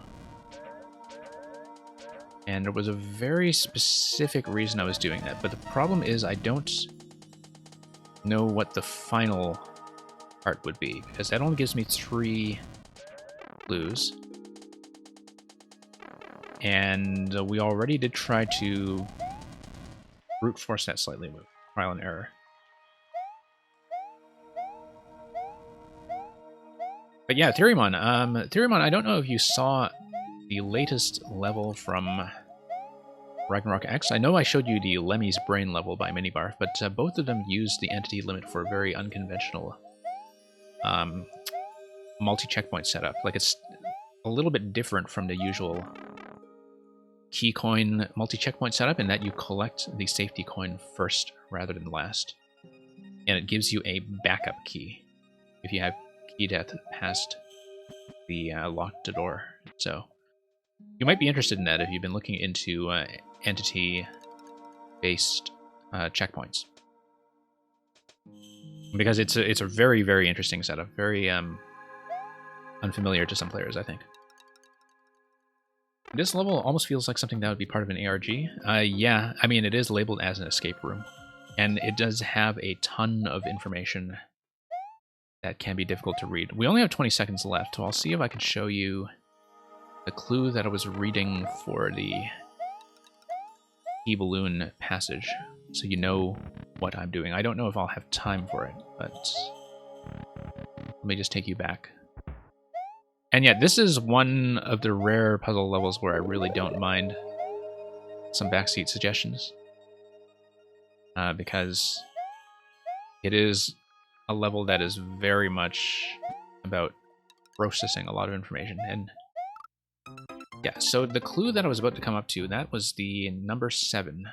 And there was a very specific reason I was doing that, but the problem is I don't know what the final part would be, because that only gives me 3 clues. And we already did try to brute force that slightly with trial and error. But yeah, Theoremon. Theoremon, I don't know if you saw the latest level from Ragnarok X. I know I showed you the Lemmy's Brain level by Minibarf, but both of them use the entity limit for a very unconventional multi-checkpoint setup. Like, it's a little bit different from the usual key coin multi-checkpoint setup in that you collect the safety coin first rather than last. And it gives you a backup key if you have key death past the locked door. So you might be interested in that if you've been looking into entity-based checkpoints, because it's a very, very interesting setup, very unfamiliar to some players, I think. This level almost feels like something that would be part of an ARG. Yeah, I mean, it is labeled as an escape room, and it does have a ton of information that can be difficult to read. We only have 20 seconds left, so I'll see if I can show you the clue that I was reading for the E-Balloon passage, so you know what I'm doing. I don't know if I'll have time for it, but let me just take you back. And yeah, this is one of the rare puzzle levels where I really don't mind some backseat suggestions, because it is a level that is very much about processing a lot of information. And yeah, so the clue that I was about to come up to, that was the number 7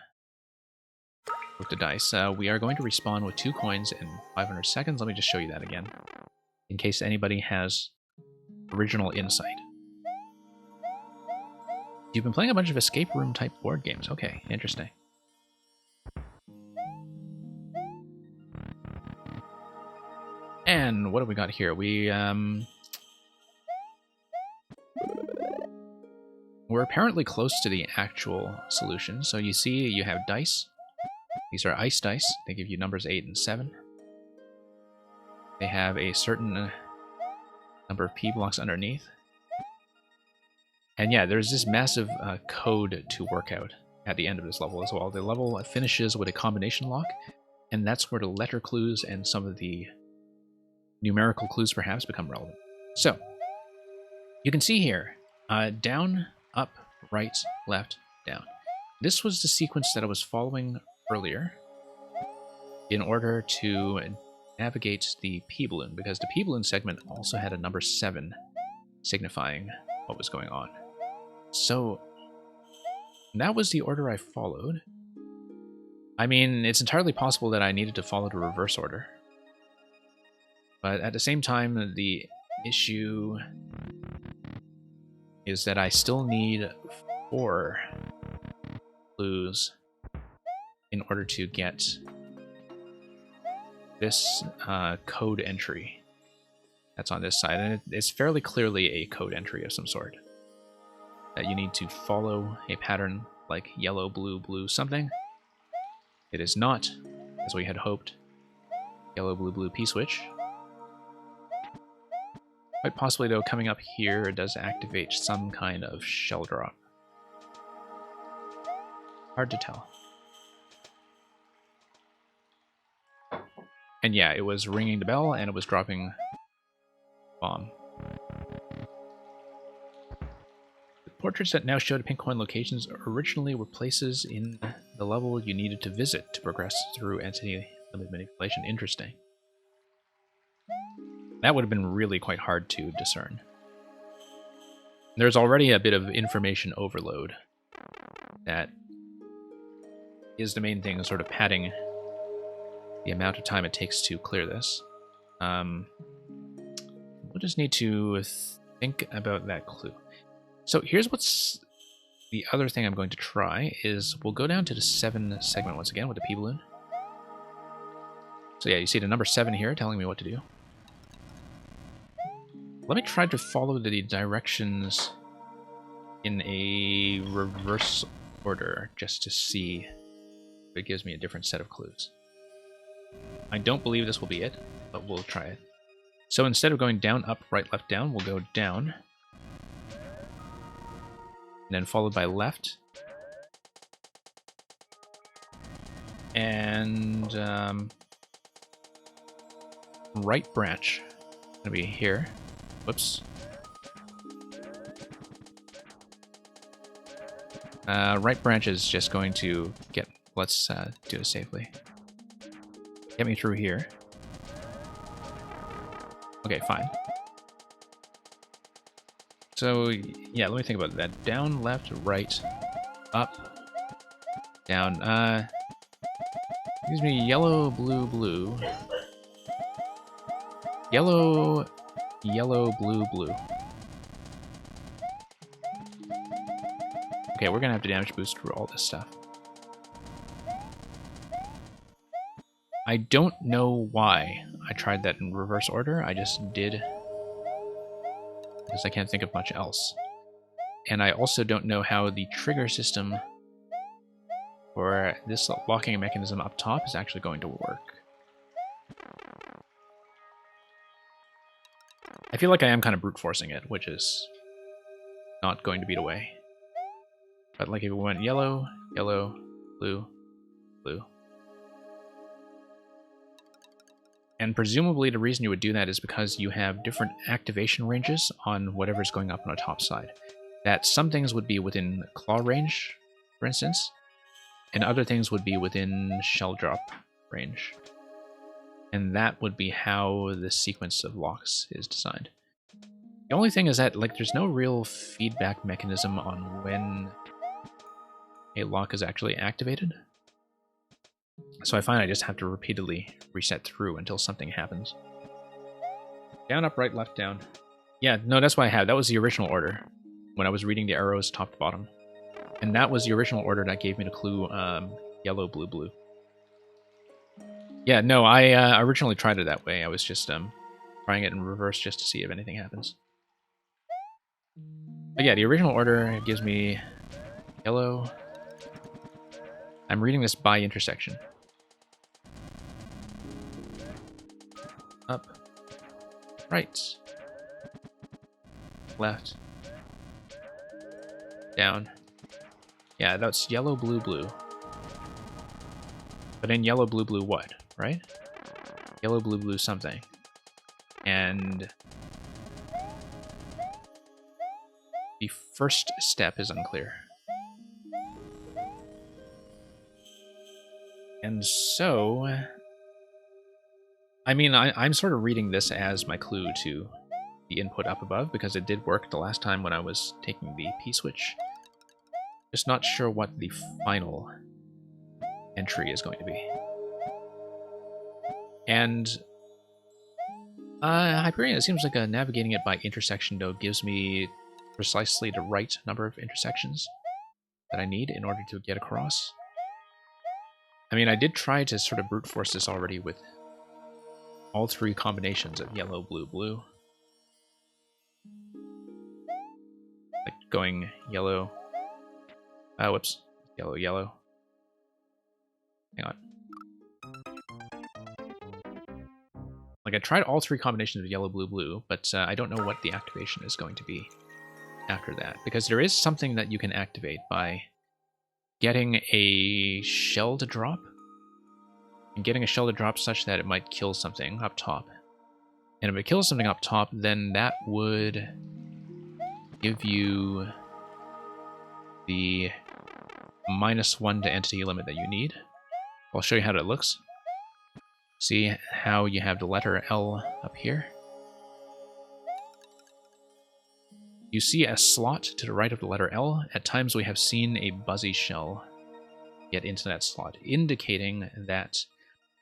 with the dice. We are going to respawn with 2 coins in 500 seconds. Let me just show you that again, in case anybody has original insight. You've been playing a bunch of escape room type board games. Okay, interesting. And what have we got here? We're apparently close to the actual solution. So you see you have dice. These are ice dice. They give you numbers 8 and 7. They have a certain number of P blocks underneath. And yeah, there's this massive code to work out at the end of this level as well. The level finishes with a combination lock, and that's where the letter clues and some of the numerical clues perhaps become relevant. So, you can see here, down, up, right, left, down. This was the sequence that I was following earlier in order to navigate the P-Balloon, because the P-Balloon segment also had a number 7 signifying what was going on. So, that was the order I followed. I mean, it's entirely possible that I needed to follow the reverse order. But at the same time, the issue is that I still need 4 clues in order to get this code entry that's on this side. And it's fairly clearly a code entry of some sort. That you need to follow a pattern like yellow, blue, blue, something. It is not, as we had hoped, yellow, blue, blue, P-switch. Quite possibly, though, coming up here does activate some kind of shell drop. Hard to tell. And yeah, it was ringing the bell and it was dropping bomb. Portraits that now show the pink coin locations originally were places in the level you needed to visit to progress through entity limit manipulation. Interesting. That would have been really quite hard to discern. There's already a bit of information overload that is the main thing, sort of padding the amount of time it takes to clear this. We'll just need to think about that clue. So here's what's the other thing I'm going to try is we'll go down to the 7 segment once again with the P-Balloon. So yeah, you see the number 7 here telling me what to do. Let me try to follow the directions in a reverse order just to see if it gives me a different set of clues. I don't believe this will be it, but we'll try it. So instead of going down, up, right, left, down, we'll go down. And then followed by left. And right branch. Gonna be here. Whoops. Right branch is just going to get... Let's do it safely. Get me through here. Okay, fine. So, yeah, let me think about that. Down, left, right, up, down. Gives me yellow, blue, blue. Yellow, yellow, blue, blue. Okay, we're gonna have to damage boost through all this stuff. I don't know why I tried that in reverse order. I just did, because I can't think of much else. And I also don't know how the trigger system for this locking mechanism up top is actually going to work. I feel like I am kind of brute forcing it, which is not going to be the way. But like if we went yellow, yellow, blue, blue. And presumably the reason you would do that is because you have different activation ranges on whatever's going up on the top side. That some things would be within claw range, for instance, and other things would be within shell drop range. And that would be how the sequence of locks is designed. The only thing is that like there's no real feedback mechanism on when a lock is actually activated. So I find I just have to repeatedly reset through until something happens. Down, up, right, left, down. Yeah, no, that's what I had. That was the original order when I was reading the arrows top to bottom. And that was the original order that gave me the clue yellow, blue, blue. Yeah, no, I originally tried it that way. I was just trying it in reverse just to see if anything happens. But yeah, the original order gives me yellow. I'm reading this by intersection. Up, right, left, down. Yeah, that's yellow, blue, blue. But in yellow, blue, blue what, right? Yellow, blue, blue something. And the first step is unclear. And so, I mean, I'm sort of reading this as my clue to the input up above, because it did work the last time when I was taking the P-switch. Just not sure what the final entry is going to be. And Hyperion, it seems like navigating it by intersection, though, gives me precisely the right number of intersections that I need in order to get across. I mean, I did try to sort of brute force this already with all three combinations of yellow, blue, blue. Like going yellow. Whoops. Yellow, yellow. Hang on. Like, I tried all three combinations of yellow, blue, blue, but I don't know what the activation is going to be after that. Because there is something that you can activate by getting a shell to drop. And getting a shell to drop such that it might kill something up top. And if it kills something up top, then that would give you the -1 to entity limit that you need. I'll show you how that looks. See how you have the letter L up here? You see a slot to the right of the letter L. At times we have seen a buzzy shell get into that slot, indicating that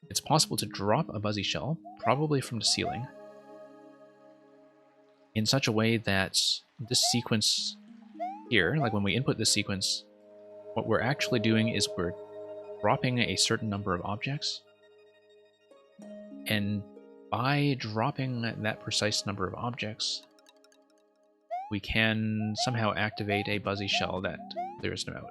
it's possible to drop a buzzy shell, probably from the ceiling, in such a way that this sequence here, like when we input this sequence, what we're actually doing is we're dropping a certain number of objects, and by dropping that precise number of objects, we can somehow activate a buzzy shell that clears them out.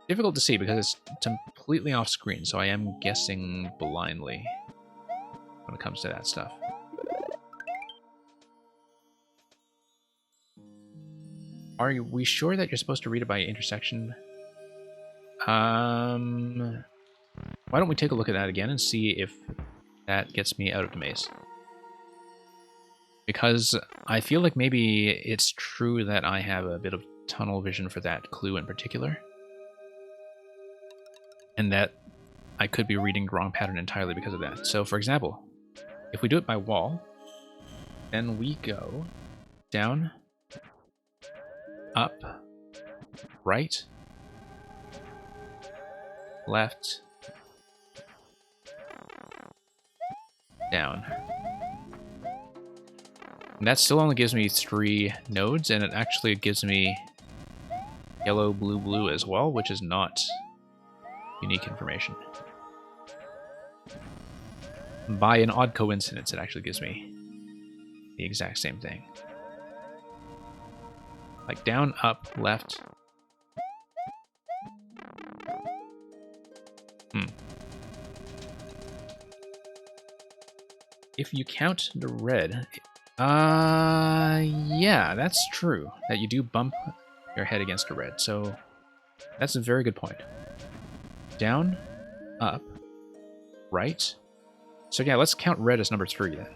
Difficult to see because it's completely off screen, so I am guessing blindly when it comes to that stuff. Are we sure that you're supposed to read it by intersection? Why don't we take a look at that again and see if that gets me out of the maze? Because I feel like maybe it's true that I have a bit of tunnel vision for that clue in particular. And that I could be reading the wrong pattern entirely because of that. So, for example, if we do it by wall, then we go down, up, right, left, down. And that still only gives me 3 nodes, and it actually gives me yellow, blue, blue as well, which is not unique information. By an odd coincidence, it actually gives me the exact same thing. Like down, up, left. if you count the red, yeah, that's true. That you do bump your head against a red. So that's a very good point. Down, up, right. So yeah, let's count red as number 3 then.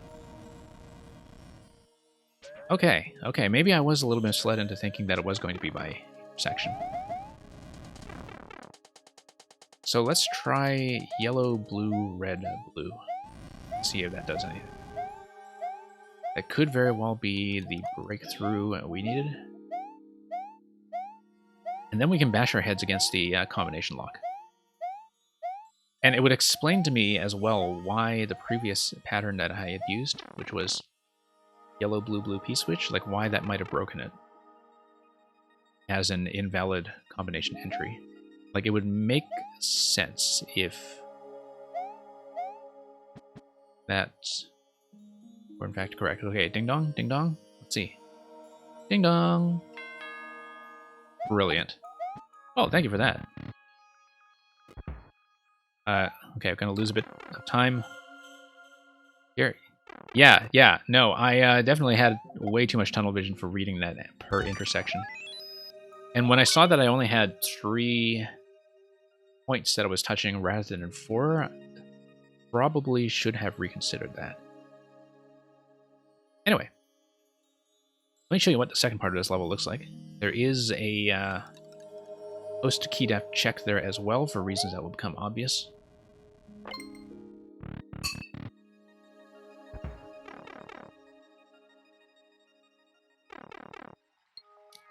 Okay, okay, maybe I was a little misled into thinking that it was going to be by section. So let's try yellow, blue, red, blue. See if that does anything. That could very well be the breakthrough we needed. And then we can bash our heads against the combination lock. And it would explain to me as well why the previous pattern that I had used, which was yellow, blue, blue, P-switch, like why that might have broken it as an invalid combination entry. Like, it would make sense if that were in fact correct. Okay, ding dong, ding dong. Let's see. Ding dong. Brilliant. Oh, thank you for that. Okay, I'm gonna lose a bit of time here. Yeah, no, I definitely had way too much tunnel vision for reading that per intersection. And when I saw that I only had 3 points that I was touching rather than 4, probably should have reconsidered that. Anyway, let me show you what the second part of this level looks like. There is a post key depth check there as well for reasons that will become obvious.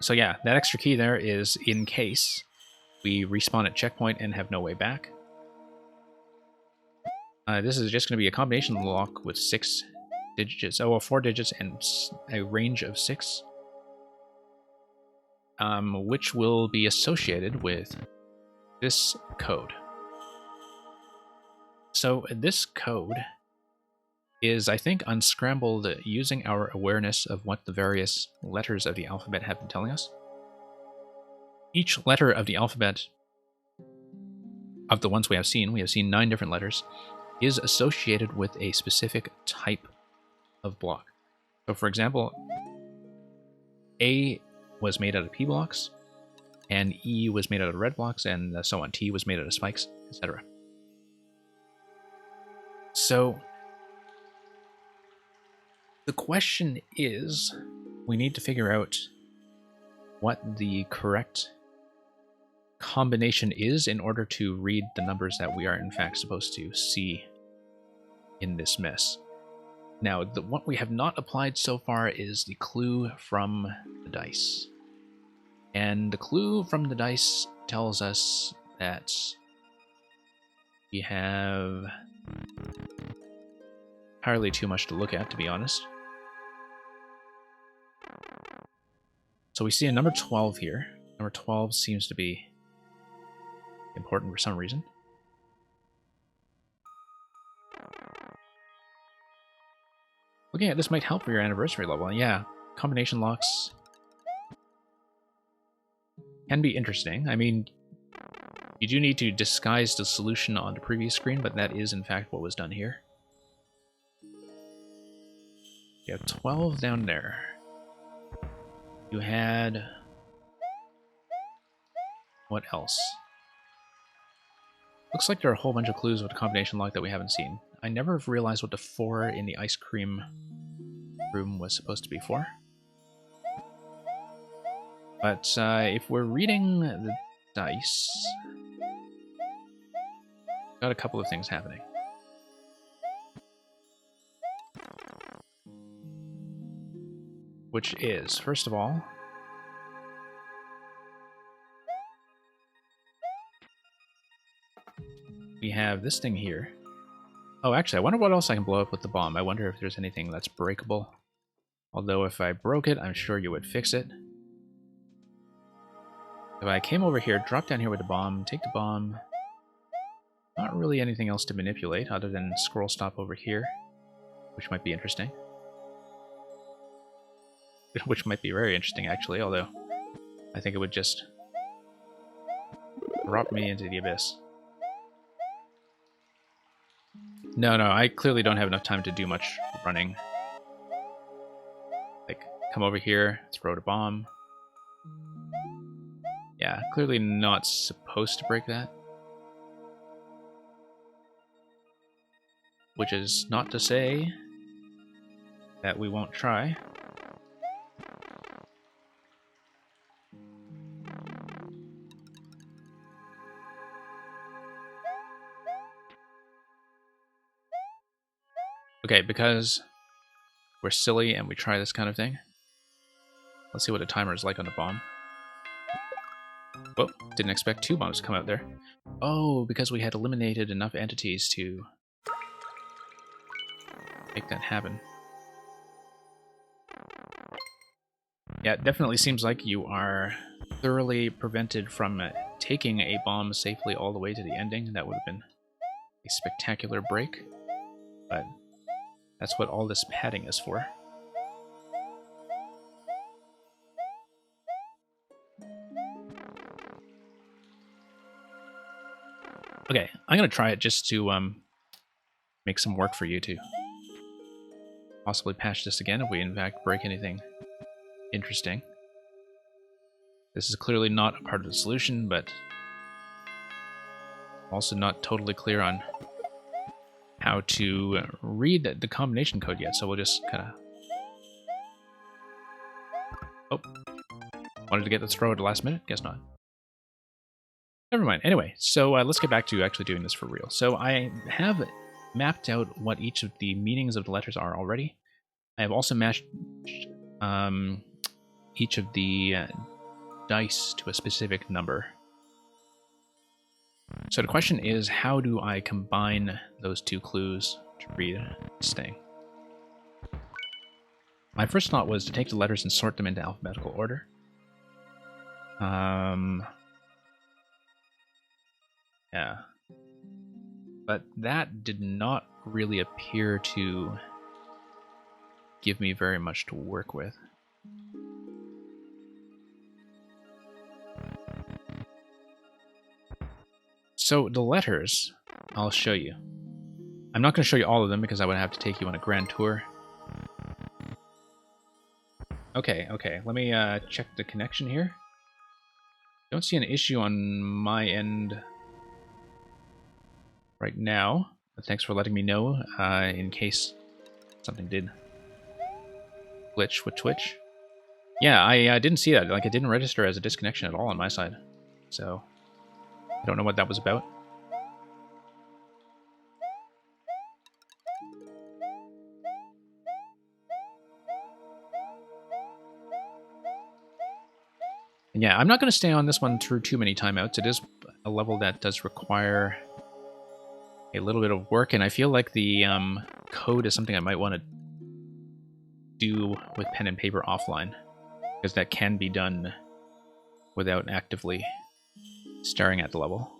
So yeah, that extra key there is in case we respawn at checkpoint and have no way back. This is just going to be a combination lock with 6 digits. Oh, well, 4 digits and a range of 6. Which will be associated with this code. So this code is, I think, unscrambled using our awareness of what the various letters of the alphabet have been telling us. Each letter of the alphabet, of the ones we have seen 9 different letters, is associated with a specific type of block. So for example, A was made out of P blocks, and E was made out of red blocks, and so on. T was made out of spikes, etc. So the question is, we need to figure out what the correct combination is in order to read the numbers that we are in fact supposed to see in this mess. Now, what we have not applied so far is the clue from the dice. And the clue from the dice tells us that we have entirely too much to look at, to be honest. So we see a number 12 here. Number 12 seems to be important for some reason. Looking at this might help for your anniversary level. Yeah, combination locks can be interesting. I mean, you do need to disguise the solution on the previous screen, but that is in fact what was done here. You have 12 down there. You had... what else? Looks like there are a whole bunch of clues with a combination lock that we haven't seen. I never realized what the 4 in the ice cream room was supposed to be for. But if we're reading the dice, got a couple of things happening. Which is, first of all, we have this thing here. Oh, actually, I wonder what else I can blow up with the bomb. I wonder if there's anything that's breakable. Although if I broke it, I'm sure you would fix it. If I came over here, dropped down here with the bomb, take the bomb... Not really anything else to manipulate other than scroll stop over here, which might be interesting. Which might be very interesting, actually, although I think it would just drop me into the abyss. No, I clearly don't have enough time to do much running. Like, come over here, throw a bomb. Yeah, clearly not supposed to break that. Which is not to say that we won't try. Okay, because we're silly and we try this kind of thing. Let's see what a timer is like on the bomb. Oh, didn't expect 2 bombs to come out there. Oh, because we had eliminated enough entities to make that happen. Yeah, it definitely seems like you are thoroughly prevented from taking a bomb safely all the way to the ending. That would have been a spectacular break, but that's what all this padding is for. Okay, I'm gonna try it just to make some work for you to possibly patch this again if we in fact break anything interesting. This is clearly not a part of the solution, but also not totally clear on how to read the combination code yet, so we'll just kind of... Oh, wanted to get this throw at the last minute? Guess not. Never mind. Anyway, so let's get back to actually doing this for real. So I have mapped out what each of the meanings of the letters are already. I have also matched each of the dice to a specific number. So the question is, how do I combine those 2 clues to read this thing? My first thought was to take the letters and sort them into alphabetical order. Yeah. But that did not really appear to give me very much to work with. So the letters, I'll show you. I'm not going to show you all of them because I would have to take you on a grand tour. Okay, let me check the connection here. Don't see an issue on my end right now, but thanks for letting me know in case something did glitch with Twitch. Yeah, I didn't see that. Like, it didn't register as a disconnection at all on my side. So, I don't know what that was about. And yeah, I'm not going to stay on this one through too many timeouts. It is a level that does require a little bit of work, and I feel like the code is something I might want to do with pen and paper offline, because that can be done without actively staring at the level.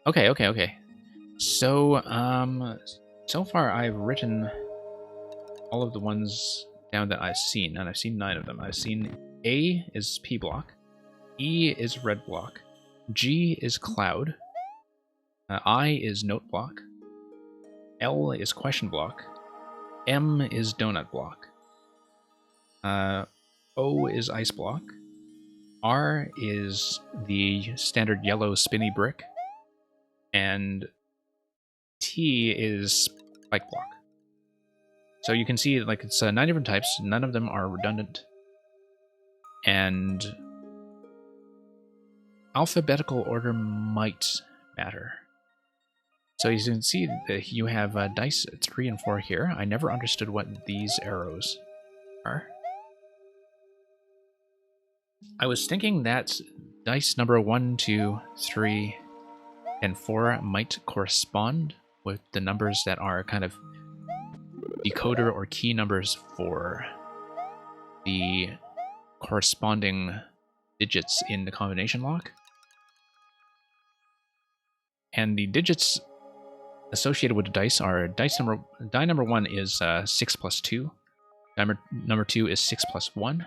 Okay. So, so far I've written all of the ones down that I've seen, and I've seen 9 of them. I've seen A is P block, E is red block, G is cloud, I is note block, L is question block, M is donut block, O is ice block, R is the standard yellow spinny brick, and T is spike block. So you can see, like, it's 9 different types. None of them are redundant. And alphabetical order might matter. So you can see that you have dice 3 and 4 here. I never understood what these arrows are. I was thinking that dice number 1, 2, 3, and 4 might correspond with the numbers that are kind of decoder or key numbers for the corresponding digits in the combination lock. And the digits associated with the dice are die number 1 is 6 plus 2, number 2 is 6 plus 1,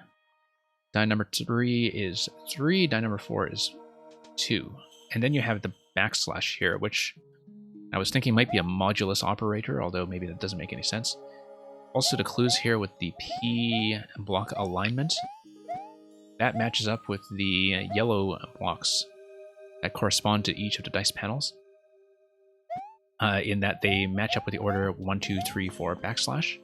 die number 3 is 3, die number 4 is 2. And then you have the backslash here, which I was thinking might be a modulus operator, although maybe that doesn't make any sense. Also, the clues here with the P block alignment, that matches up with the yellow blocks that correspond to each of the dice panels, in that they match up with the order 1, 2, 3, 4 backslash.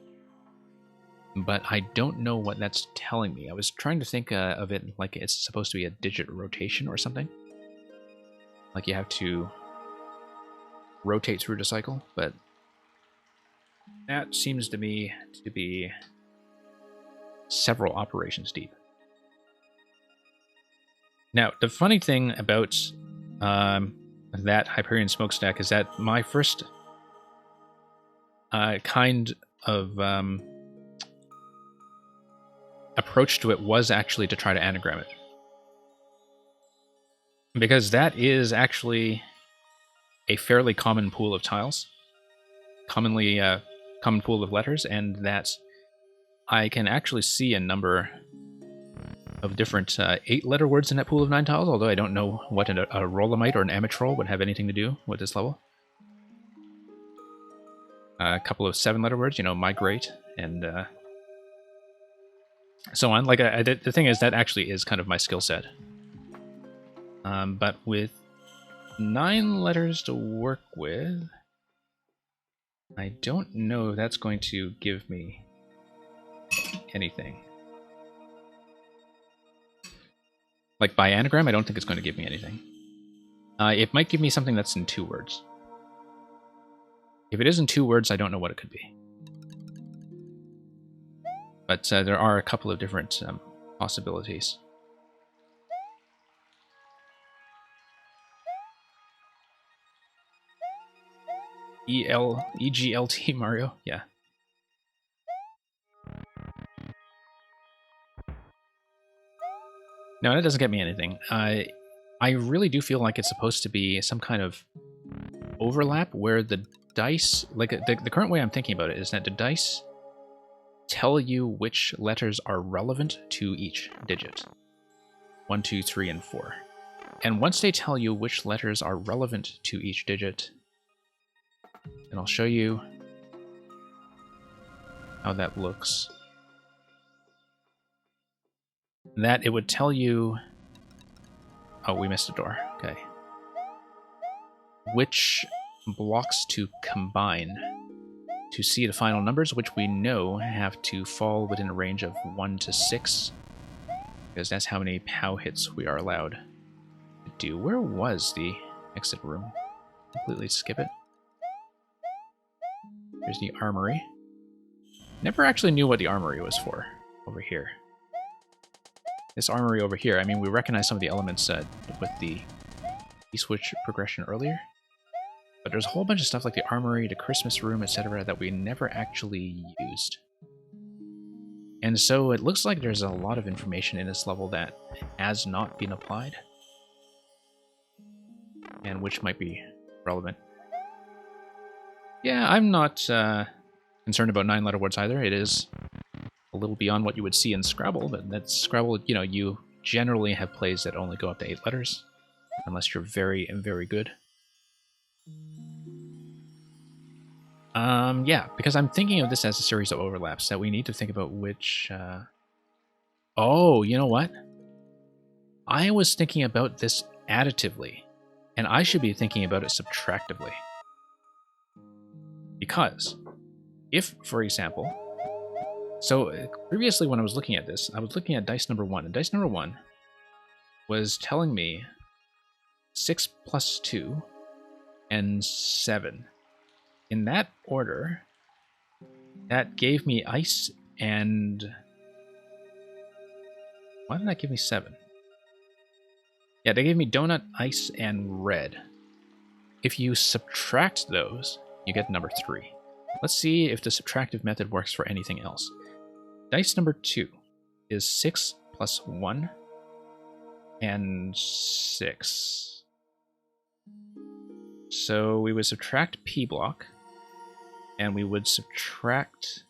But I don't know what that's telling me. I was trying to think of it like it's supposed to be a digit rotation or something. Like you have to rotate through the cycle, but that seems to me to be several operations deep. Now, the funny thing about that Hyperion smokestack is that my first kind of approach to it was actually to try to anagram it. Because that is actually a fairly common pool of tiles, common pool of letters, and that I can actually see a number of different 8-letter words in that pool of 9 tiles, although I don't know what a Rolomite or an Amitrol would have anything to do with this level. A couple of 7-letter words, migrate, and so on. Like, the thing is, that actually is kind of my skill set. But with 9 letters to work with, I don't know if that's going to give me anything. Like, by anagram, I don't think it's going to give me anything. It might give me something that's in 2 words. If it is in 2 words, I don't know what it could be. But there are a couple of different possibilities. EGLT Mario? Yeah. No, that doesn't get me anything. I really do feel like it's supposed to be some kind of overlap where the dice, like the current way I'm thinking about it is that the dice tell you which letters are relevant to each digit. 1, 2, 3, and 4. And once they tell you which letters are relevant to each digit, and I'll show you how that looks, that it would tell you... Oh, we missed a door. Okay. Which blocks to combine to see the final numbers, which we know have to fall within a range of 1 to 6, because that's how many POW hits we are allowed to do. Where was the exit room? Completely skip it. Here's the armory. Never actually knew what the armory was for over here. This armory over here, I mean, we recognize some of the elements with the switch progression earlier, but there's a whole bunch of stuff like the armory, the Christmas room, etc. that we never actually used. And so it looks like there's a lot of information in this level that has not been applied, and which might be relevant. Yeah, I'm not concerned about 9-letter words either. It is a little beyond what you would see in Scrabble, but that's Scrabble, you generally have plays that only go up to 8 letters, unless you're very, very good. Yeah, because I'm thinking of this as a series of overlaps that we need to think about which... Oh, you know what? I was thinking about this additively, and I should be thinking about it subtractively. Because if, for example... So previously when I was looking at this, I was looking at dice number 1, and dice number 1 was telling me 6 plus 2 and 7. In that order, that gave me ice and... Why did that give me 7? Yeah, they gave me donut, ice, and red. If you subtract those, you get number 3. Let's see if the subtractive method works for anything else. Dice number 2 is 6 plus 1 and 6. So we would subtract P block, and we would subtract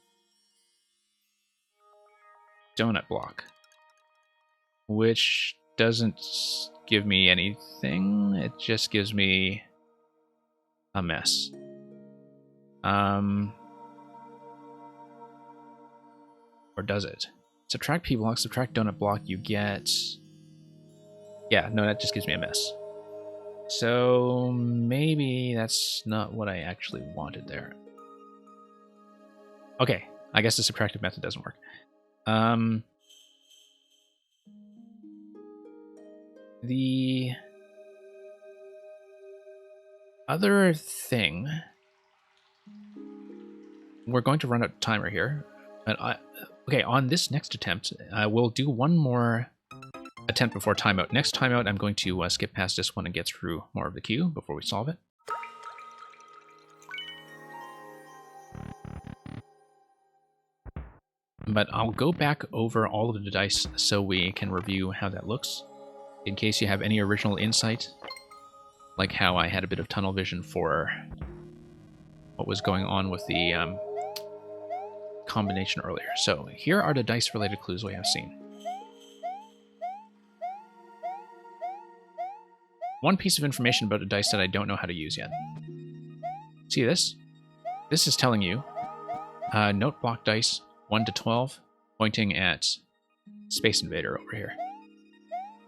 donut block, which doesn't give me anything. It just gives me a mess. Or does it? Subtract P block, subtract donut block, you get... Yeah, no, that just gives me a mess. So maybe that's not what I actually wanted there. Okay, I guess the subtractive method doesn't work. The other thing, we're going to run out of timer here. Okay, on this next attempt, we'll do one more attempt before timeout. Next timeout, I'm going to skip past this one and get through more of the queue before we solve it. But I'll go back over all of the dice so we can review how that looks, in case you have any original insight, like how I had a bit of tunnel vision for what was going on with the combination earlier. So here are the dice-related clues we have seen. One piece of information about a dice that I don't know how to use yet. See this? This is telling you note block dice 1 to 12, pointing at Space Invader over here.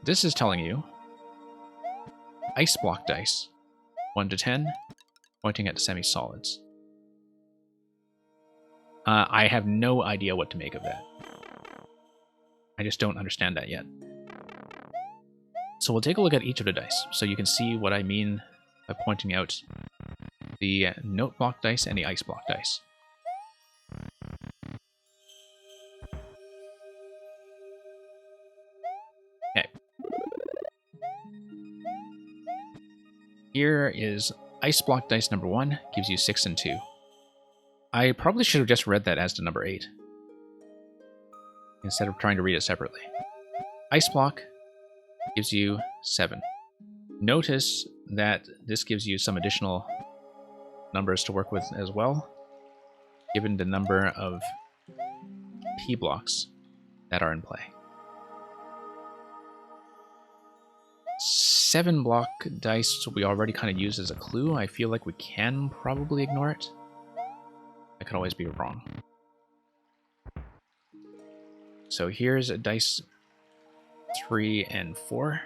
This is telling you ice block dice 1 to 10, pointing at semi-solids. I have no idea what to make of that. I just don't understand that yet. So we'll take a look at each of the dice, so you can see what I mean by pointing out the note block dice and the ice block dice. Okay. Here is ice block dice number 1, gives you 6 and 2. I probably should have just read that as the number 8, instead of trying to read it separately. Ice block gives you 7. Notice that this gives you some additional numbers to work with as well, given the number of P blocks that are in play. 7 block dice we already kind of used as a clue. I feel like we can probably ignore it. I could always be wrong. So here's a dice 3 and 4.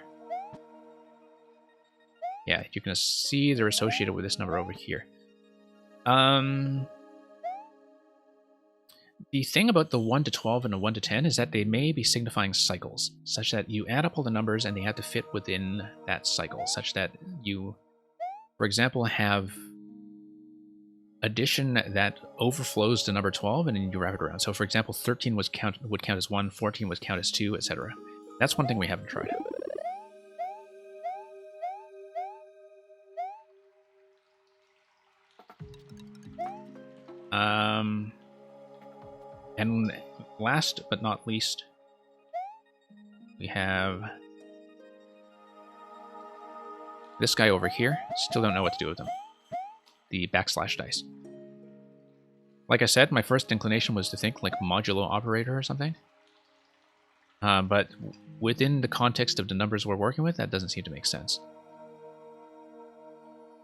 Yeah, you can see they're associated with this number over here. The thing about the 1 to 12 and the 1 to 10 is that they may be signifying cycles, such that you add up all the numbers and they have to fit within that cycle, such that you, for example, have addition that overflows to number 12 and then you wrap it around. So for example, 13 would count as 1, 14 would count as 2, etc. That's one thing we haven't tried. And last but not least, we have this guy over here. Still don't know what to do with him. The backslash dice. Like I said, my first inclination was to think like modulo operator or something. But within the context of the numbers we're working with, that doesn't seem to make sense.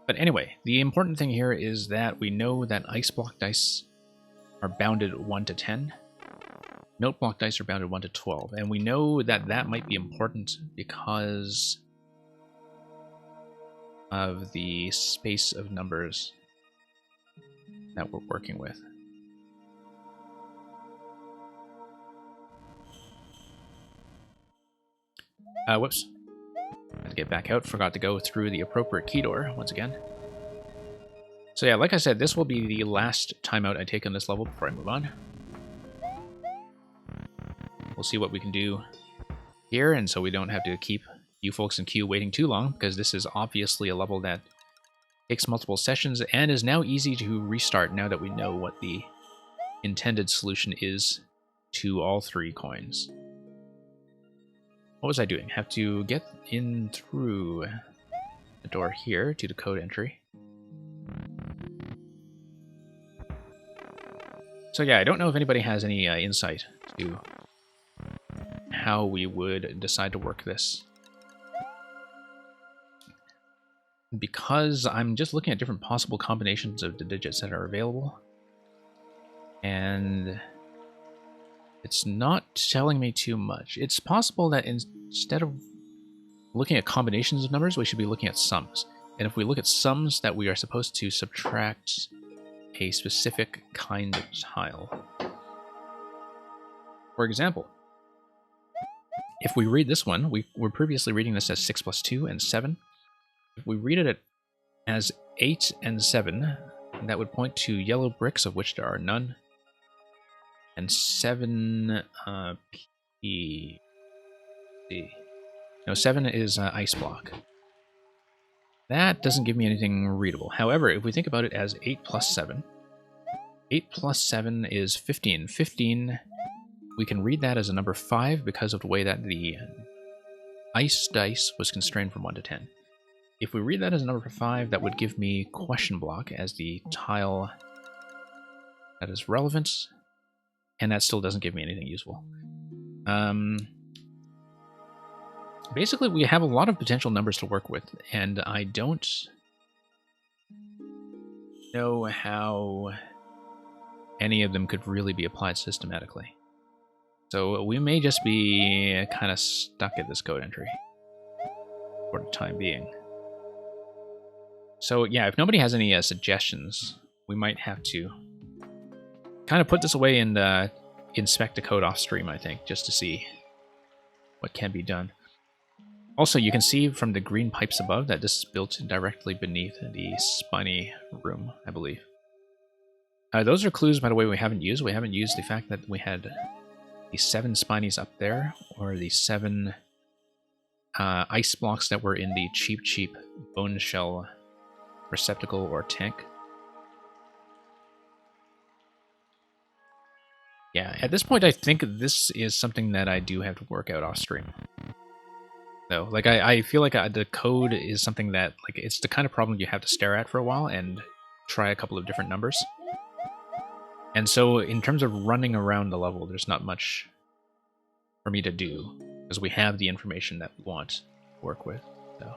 But anyway, the important thing here is that we know that ice block dice are bounded 1 to 10. Note block dice are bounded 1 to 12. And we know that that might be important because of the space of numbers that we're working with. Whoops. Had to get back out. Forgot to go through the appropriate key door once again. So yeah, like I said, this will be the last timeout I take on this level before I move on. We'll see what we can do here, and so we don't have to keep you folks in queue waiting too long, because this is obviously a level that takes multiple sessions and is now easy to restart now that we know what the intended solution is to all 3 coins. What was I doing? Have to get in through the door here to the code entry. So yeah, I don't know if anybody has any insight to how we would decide to work this. Because I'm just looking at different possible combinations of the digits that are available. And it's not telling me too much. It's possible that instead of looking at combinations of numbers, we should be looking at sums. And if we look at sums, that we are supposed to subtract a specific kind of tile. For example, if we read this one, we were previously reading this as 6 plus 2 and 7. If we read it as 8 and 7, that would point to yellow bricks, of which there are none. And 7 P... No, 7 is ice block. That doesn't give me anything readable. However, if we think about it as 8 plus 7, 8 plus 7 is 15. 15, we can read that as a number 5 because of the way that the ice dice was constrained from 1 to 10. If we read that as a number 5, that would give me question block as the tile that is relevant, and that still doesn't give me anything useful. Basically, we have a lot of potential numbers to work with, and I don't know how any of them could really be applied systematically. So we may just be kind of stuck at this code entry for the time being. So yeah, if nobody has any suggestions, we might have to kind of put this away and inspect the code off stream, I think, just to see what can be done. Also, you can see from the green pipes above that this is built directly beneath the spiny room, I believe. Those are clues, by the way, we haven't used. We haven't used the fact that we had the 7 spinies up there, or the 7 ice blocks that were in the cheap bone shell receptacle or tank. Yeah, at this point I think this is something that I do have to work out off stream. So, like, I feel like the code is something that, like, it's the kind of problem you have to stare at for a while and try a couple of different numbers. And so, in terms of running around the level, there's not much for me to do, because we have the information that we want to work with. So,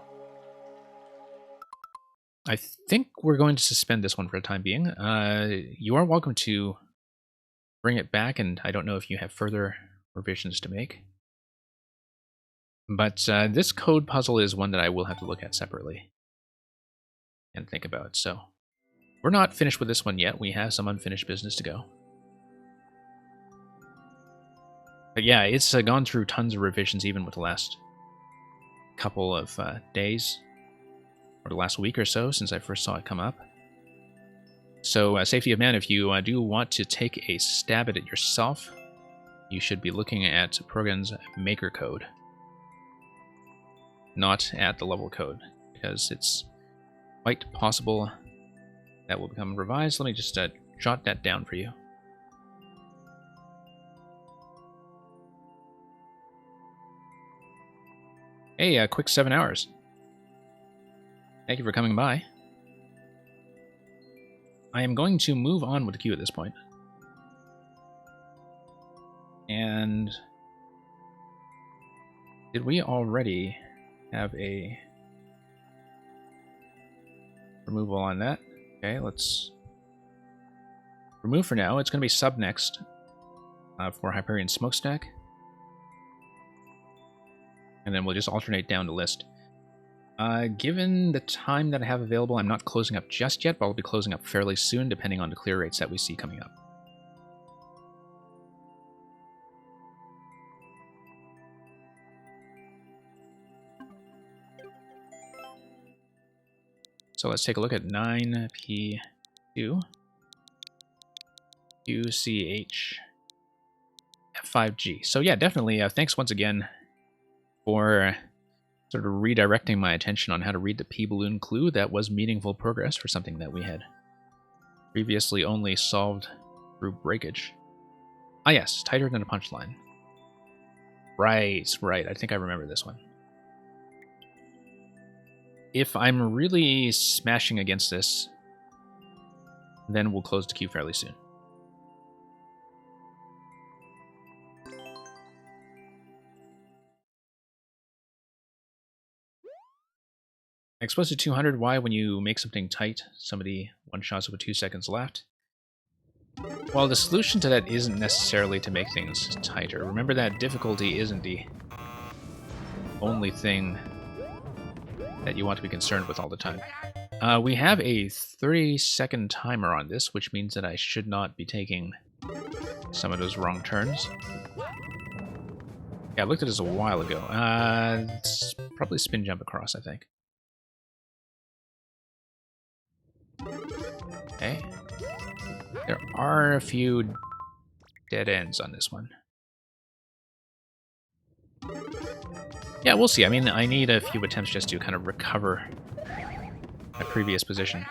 I think we're going to suspend this one for the time being. You are welcome to bring it back, and I don't know if you have further revisions to make. But this code puzzle is one that I will have to look at separately and think about. So we're not finished with this one yet. We have some unfinished business to go. But yeah, it's gone through tons of revisions even with the last couple of days, or the last week or so since I first saw it come up. So safety of man, if you do want to take a stab at it yourself, you should be looking at Progan's maker code, not at the level code, because it's quite possible that will become revised. Let me just jot that down for you. Hey, a quick 7 hours. Thank you for coming by. I am going to move on with the queue at this point. And did we already have a removal on that? Okay, let's remove for now. It's going to be sub next for Hyperion Smokestack. And then we'll just alternate down the list. Given the time that I have available, I'm not closing up just yet, but I'll be closing up fairly soon, depending on the clear rates that we see coming up. So let's take a look at 9P2 QCH F5G. So yeah, definitely thanks once again for sort of redirecting my attention on how to read the P-balloon clue. That was meaningful progress for something that we had previously only solved through breakage. Ah yes, tighter than a punchline. Right, I think I remember this one. If I'm really smashing against this, then we'll close the queue fairly soon. Explosive 200, why when you make something tight, somebody one-shots it with 2 seconds left? Well, the solution to that isn't necessarily to make things tighter. Remember that difficulty isn't the only thing that you want to be concerned with all the time. We have a 30-second timer on this, which means that I should not be taking some of those wrong turns. Yeah, I looked at this a while ago. It's probably spin jump across, I think. Okay. There are a few dead ends on this one. Yeah, we'll see. I mean, I need a few attempts just to kind of recover my previous position.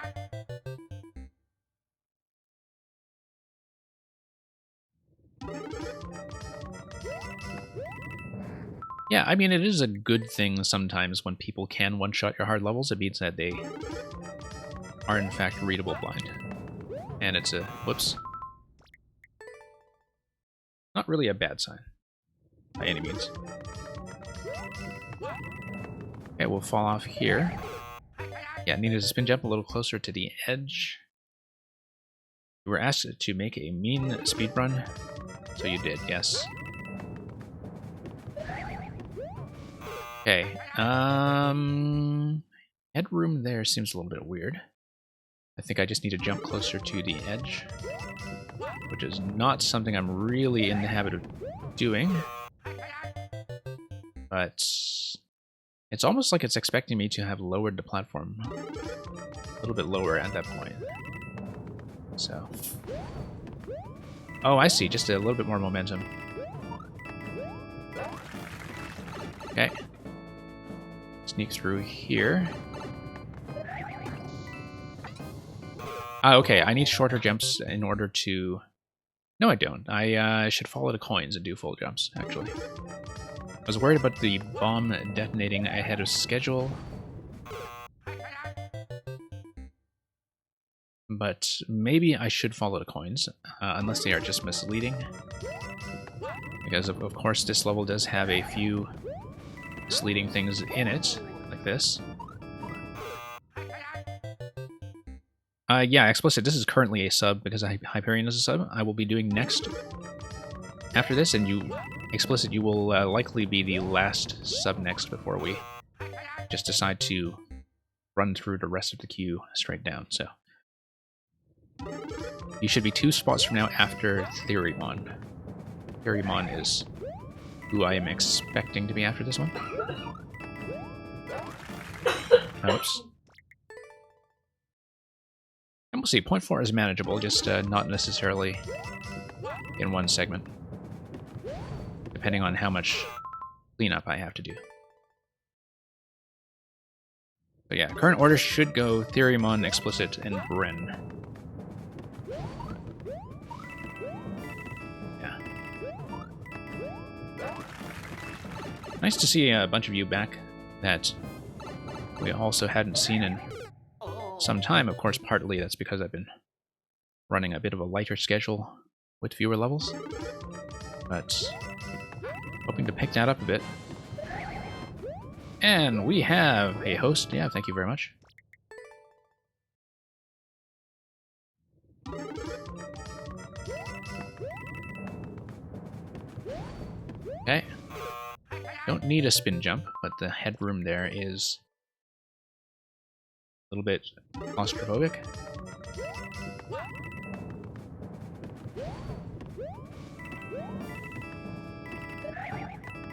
Yeah, I mean, it is a good thing sometimes when people can one-shot your hard levels. It means that they are, in fact, readable blind. And it's a... whoops. Not really a bad sign, by any means. Okay, we'll fall off here. Yeah, needed to spin jump a little closer to the edge. You were asked to make a mean speed run, so you did, yes. Okay, headroom there seems a little bit weird. I think I just need to jump closer to the edge, which is not something I'm really in the habit of doing. But it's almost like it's expecting me to have lowered the platform a little bit lower at that point. So, oh, I see, just a little bit more momentum. Okay. Sneak through here. Okay, I need shorter jumps in order to... No, I don't. I should follow the coins and do full jumps, actually. I was worried about the bomb detonating ahead of schedule. But maybe I should follow the coins, unless they are just misleading. Because, of course, this level does have a few misleading things in it, like this. Yeah, explicit. This is currently a sub because Hyperion is a sub. I will be doing next after this, and you, explicit, you will likely be the last sub next before we just decide to run through the rest of the queue straight down. So you should be 2 spots from now after Theorymon. Theorymon is who I am expecting to be after this one. Oops. And we'll see. 0.4 is manageable, just not necessarily in one segment, depending on how much cleanup I have to do. But yeah, current order should go Theorymon, Explicit, and Bren. Yeah. Nice to see a bunch of you back that we also hadn't seen in some time. Of course, partly that's because I've been running a bit of a lighter schedule with fewer levels, but hoping to pick that up a bit. And we have a host. Yeah, thank you very much. Okay. Don't need a spin jump, but the headroom there is a little bit claustrophobic.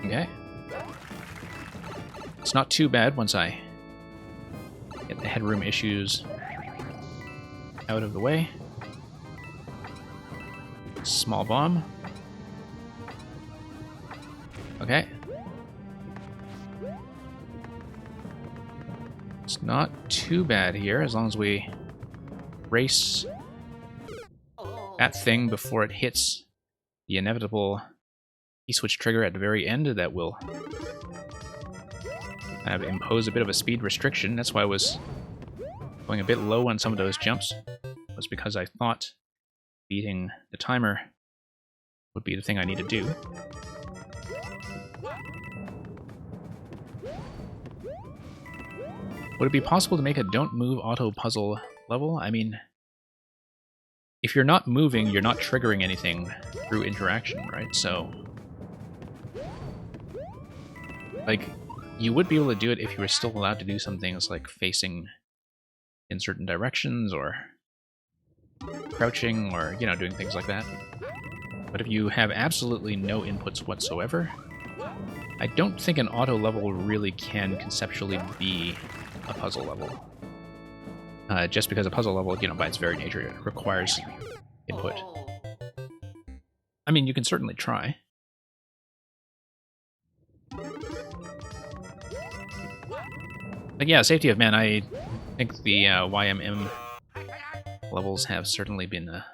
Okay. It's not too bad once I get the headroom issues out of the way. Small bomb. Okay. It's not too bad here, as long as we race that thing before it hits the inevitable key-switch trigger at the very end that will impose a bit of a speed restriction. That's why I was going a bit low on some of those jumps, was because I thought beating the timer would be the thing I need to do. Would it be possible to make a don't move auto puzzle level? I mean, if you're not moving, you're not triggering anything through interaction, right? So, like, you would be able to do it if you were still allowed to do some things like facing in certain directions or crouching or, you know, doing things like that. But if you have absolutely no inputs whatsoever, I don't think an auto level really can conceptually be a puzzle level. Just because a puzzle level, you know, by its very nature, requires input. I mean, you can certainly try. But yeah, safety of man, I think the YMM levels have certainly been a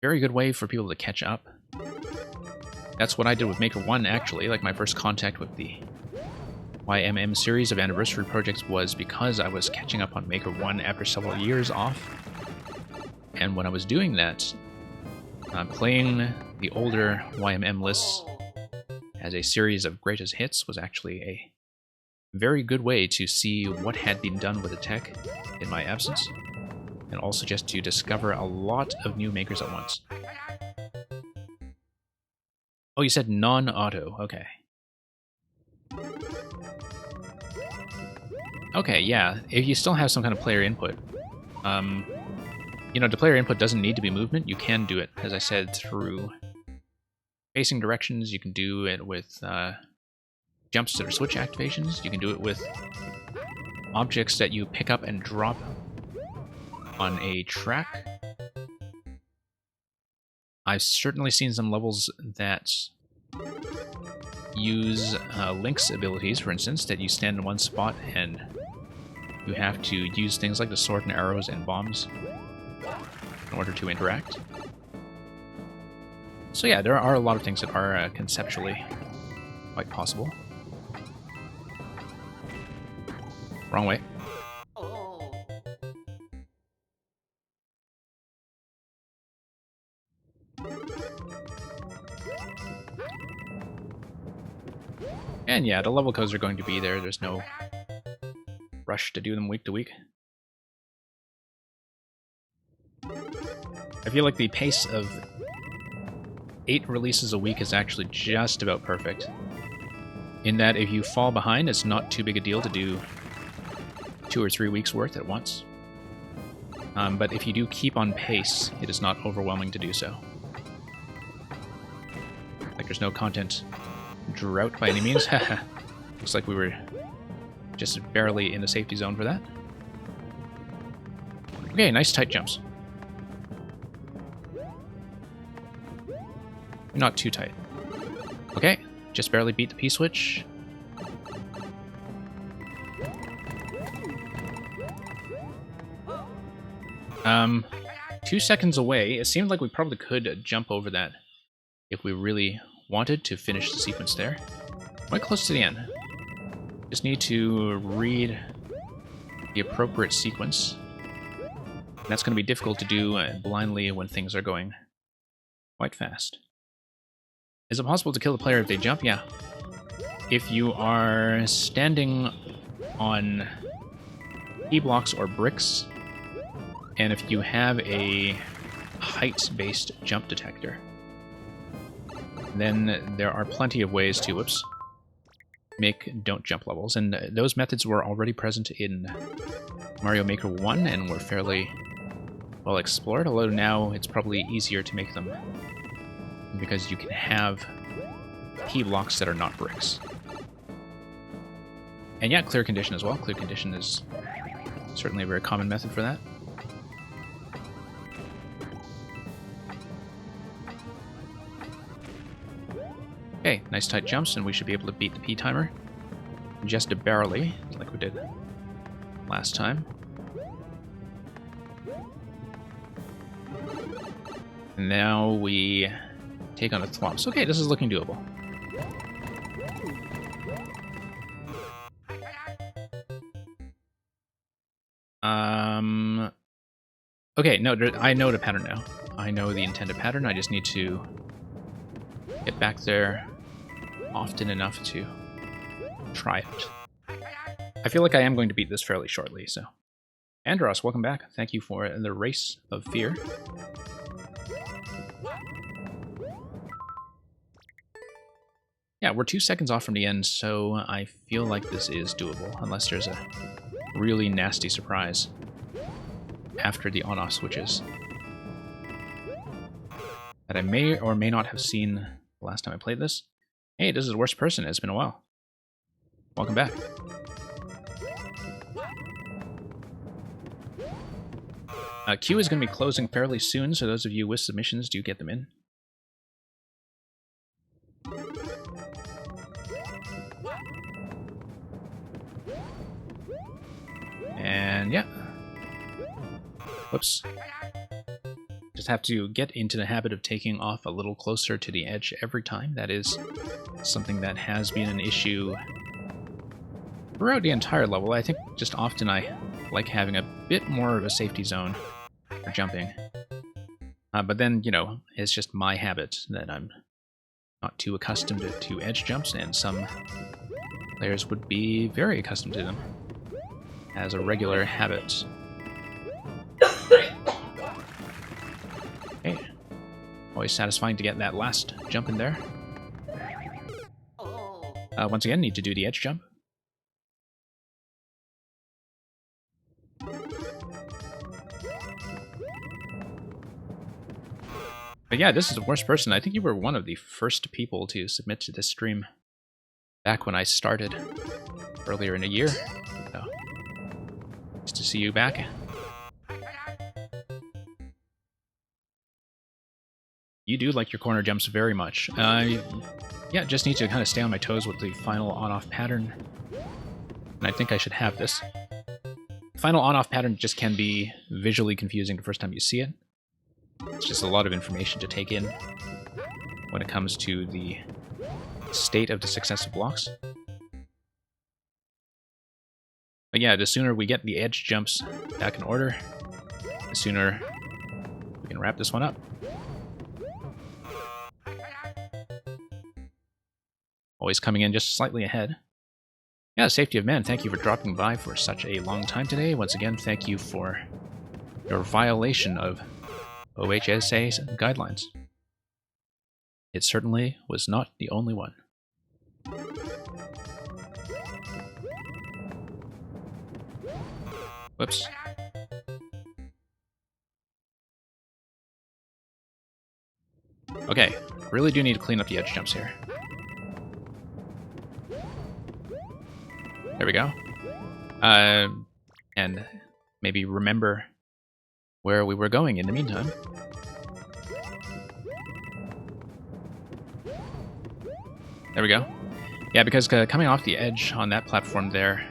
very good way for people to catch up. That's what I did with Maker 1, actually. Like, my first contact with the YMM series of anniversary projects was because I was catching up on Maker 1 after several years off. And when I was doing that, playing the older YMM lists as a series of greatest hits was actually a very good way to see what had been done with the tech in my absence, and also just to discover a lot of new makers at once. Oh, you said non-auto. Okay. Okay, yeah. If you still have some kind of player input, you know, the player input doesn't need to be movement. You can do it, as I said, through facing directions. You can do it with jumps that are switch activations. You can do it with objects that you pick up and drop on a track. I've certainly seen some levels that use Link's abilities, for instance, that you stand in one spot and you have to use things like the sword and arrows and bombs in order to interact. So yeah, there are a lot of things that are conceptually quite possible. Wrong way. And yeah, the level codes are going to be there. There's no rush to do them week to week. I feel like the pace of 8 releases a week is actually just about perfect. In that if you fall behind, it's not too big a deal to do 2 or 3 weeks worth at once. But if you do keep on pace, it is not overwhelming to do so. Like, there's no content drought by any means. Looks like we were just barely in the safety zone for that. Okay, nice tight jumps. Not too tight. Okay, just barely beat the P-switch. 2 seconds away. It seemed like we probably could jump over that if we really wanted to finish the sequence there. Quite close to the end. Just need to read the appropriate sequence. And that's going to be difficult to do blindly when things are going quite fast. Is it possible to kill the player if they jump? Yeah. If you are standing on E-blocks or bricks, and if you have a height-based jump detector, then there are plenty of ways to, whoops, make don't jump levels. And those methods were already present in Mario Maker 1 and were fairly well explored, although now it's probably easier to make them because you can have P-blocks that are not bricks. And yeah, clear condition as well. Clear condition is certainly a very common method for that. Okay, nice tight jumps, and we should be able to beat the P-timer just barely, like we did last time. And now we take on the Thwomps. Okay, this is looking doable. Okay, no, I know the pattern now. I know the intended pattern. I just need to get back there often enough to try it. I feel like I am going to beat this fairly shortly, so. Andros, welcome back. Thank you for the Race of Fear. Yeah, we're 2 seconds off from the end, so I feel like this is doable, unless there's a really nasty surprise after the on-off switches that I may or may not have seen the last time I played this. Hey, this is the worst person. It's been a while. Welcome back. Queue is going to be closing fairly soon, so those of you with submissions, do get them in. And yeah. Whoops. Just have to get into the habit of taking off a little closer to the edge every time. That is something that has been an issue throughout the entire level. I think just often I like having a bit more of a safety zone for jumping. But then, you know, it's just my habit that I'm not too accustomed to edge jumps, and some players would be very accustomed to them as a regular habit. Okay. Always satisfying to get that last jump in there. Once again, need to do the edge jump. But yeah, this is the worst person. I think you were one of the first people to submit to this stream back when I started earlier in the year. So, nice to see you back. You do like your corner jumps very much. Yeah, just need to kind of stay on my toes with the final on-off pattern. And I think I should have this. Final on-off pattern just can be visually confusing the first time you see it. It's just a lot of information to take in when it comes to the state of the successive blocks. But yeah, the sooner we get the edge jumps back in order, the sooner we can wrap this one up. Always coming in just slightly ahead. Yeah, Safety of Man, thank you for dropping by for such a long time today. Once again, thank you for your violation of OHSA's guidelines. It certainly was not the only one. Whoops. Okay, really do need to clean up the edge jumps here. There we go. And maybe remember where we were going in the meantime. There we go. Yeah, because coming off the edge on that platform there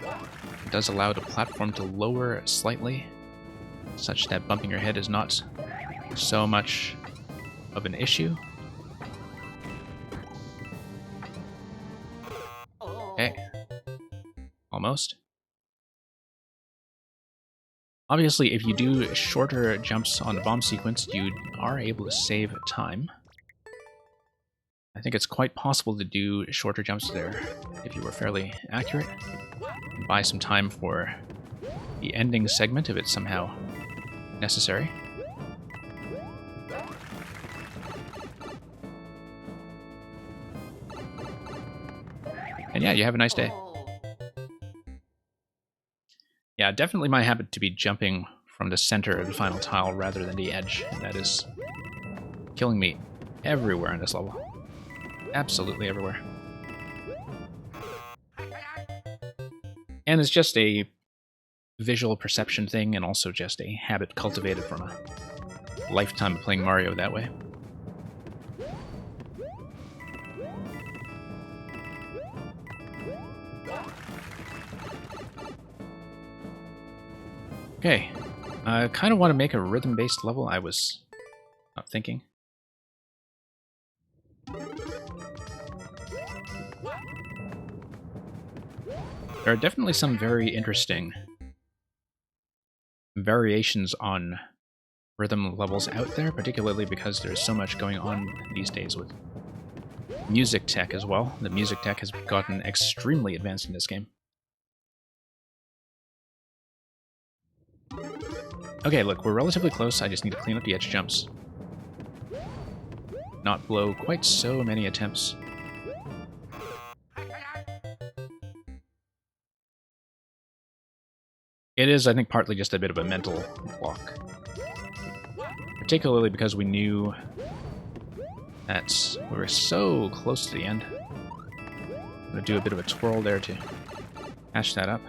does allow the platform to lower slightly, such that bumping your head is not so much of an issue. Okay. Almost. Obviously, if you do shorter jumps on the bomb sequence, you are able to save time. I think it's quite possible to do shorter jumps there if you were fairly accurate. And buy some time for the ending segment if it's somehow necessary. And yeah, you have a nice day. Yeah, definitely my habit to be jumping from the center of the final tile rather than the edge. And that is killing me everywhere in this level. Absolutely everywhere. And it's just a visual perception thing, and also just a habit cultivated from a lifetime of playing Mario that way. Okay, I kind of want to make a rhythm-based level. I was not thinking. There are definitely some very interesting variations on rhythm levels out there, particularly because there's so much going on these days with music tech as well. The music tech has gotten extremely advanced in this game. Okay, look, we're relatively close. I just need to clean up the edge jumps. Not blow quite so many attempts. It is, I think, partly just a bit of a mental block. Particularly because we knew that we were so close to the end. I'm going to do a bit of a twirl there to hash that up.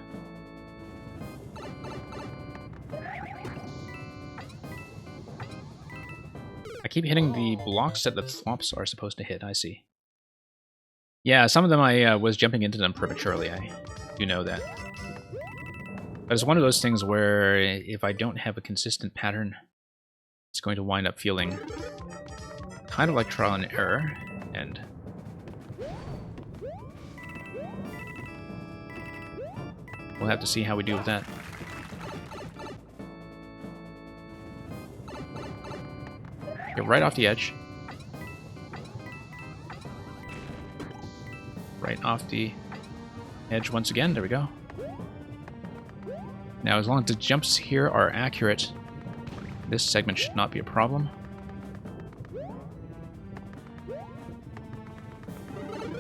I keep hitting the blocks that the thwomps are supposed to hit, I see. Yeah, some of them I was jumping into them prematurely, I do know that. But it's one of those things where if I don't have a consistent pattern, it's going to wind up feeling kind of like trial and error, and we'll have to see how we do with that. Get right off the edge. Right off the edge once again, there we go. Now, as long as the jumps here are accurate, this segment should not be a problem.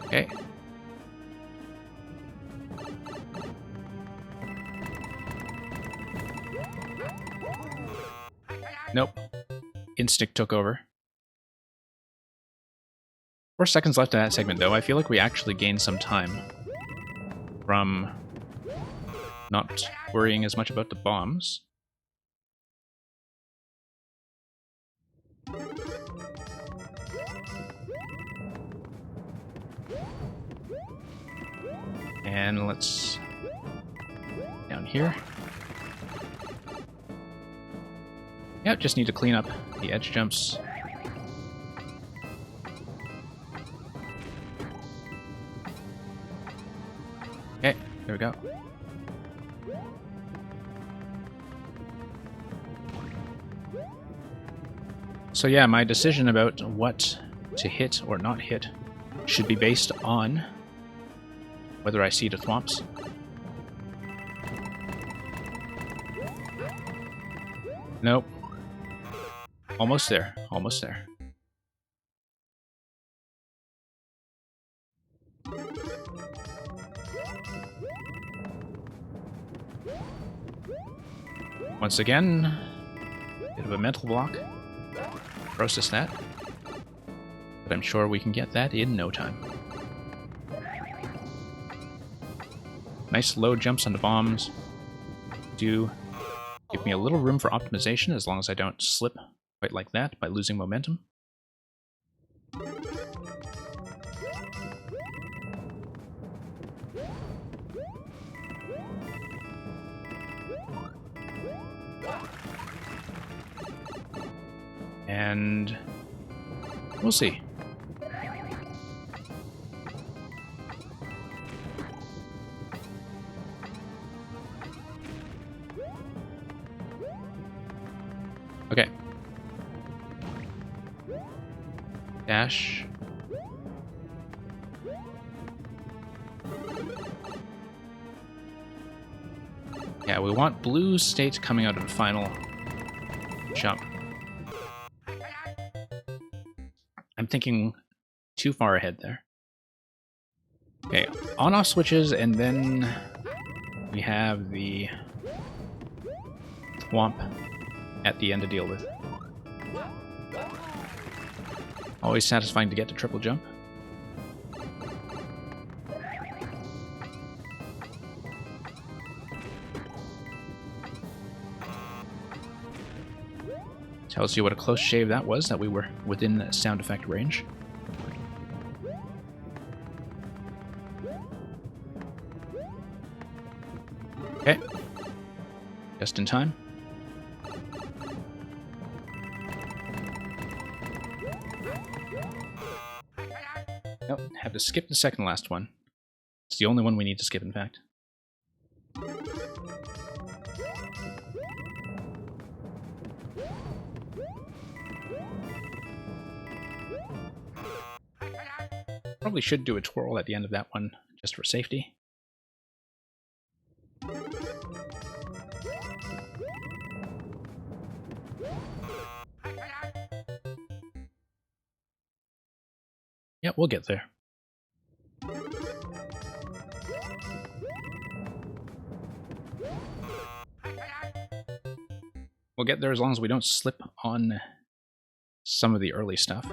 Okay. Nope. Instinct took over. 4 seconds left in that segment, though. I feel like we actually gained some time from not worrying as much about the bombs. And let's... down here. Yep, just need to clean up the edge jumps. Okay, there we go. So yeah, my decision about what to hit or not hit should be based on whether I see the thwomps. Nope. Almost there. Almost there. Once again, bit of a mental block. Process that. But I'm sure we can get that in no time. Nice low jumps on the bombs. Do give me a little room for optimization as long as I don't slip quite like that by losing momentum. And we'll see. Okay. Dash. Yeah, we want blue state coming out of the final jump. I'm thinking too far ahead there. Okay, on-off switches, and then we have the thwomp at the end to deal with. Always satisfying to get to triple jump. Tells you what a close shave that was, that we were within sound effect range. Okay. Just in time. Nope, have to skip the second last one. It's the only one we need to skip, in fact. Probably should do a twirl at the end of that one, just for safety. Yeah, we'll get there. We'll get there as long as we don't slip on some of the early stuff.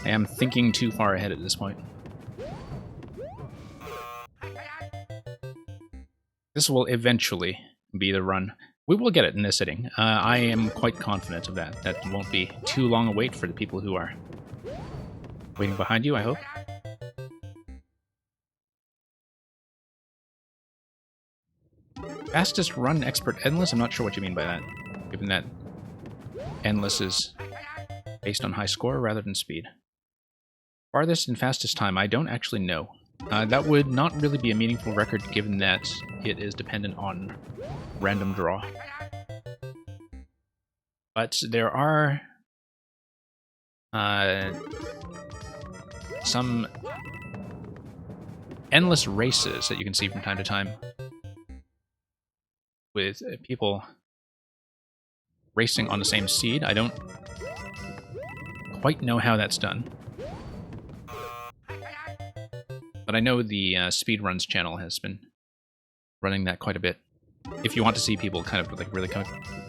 I am thinking too far ahead at this point. This will eventually be the run. We will get it in this sitting. I am quite confident of that. That won't be too long a wait for the people who are waiting behind you, I hope. Fastest run expert endless? I'm not sure what you mean by that, given that endless is based on high score rather than speed. Farthest and fastest time, I don't actually know. That would not really be a meaningful record given that it is dependent on random draw. But there are some endless races that you can see from time to time with people racing on the same seed. I don't quite know how that's done. But I know the Speedruns channel has been running that quite a bit. If you want to see people kind of like really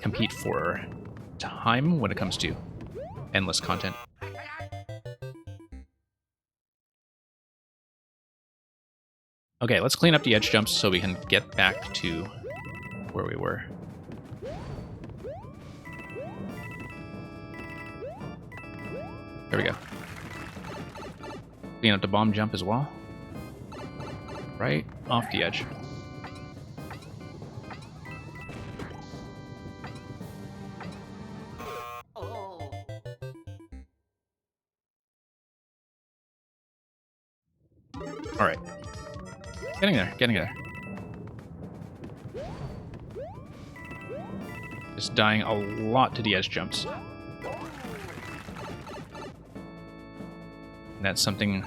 compete for time when it comes to endless content. Okay, let's clean up the edge jumps so we can get back to where we were. There we go. Clean up the bomb jump as well. Right off the edge. Alright. Getting there, getting there. Just dying a lot to the edge jumps. And that's something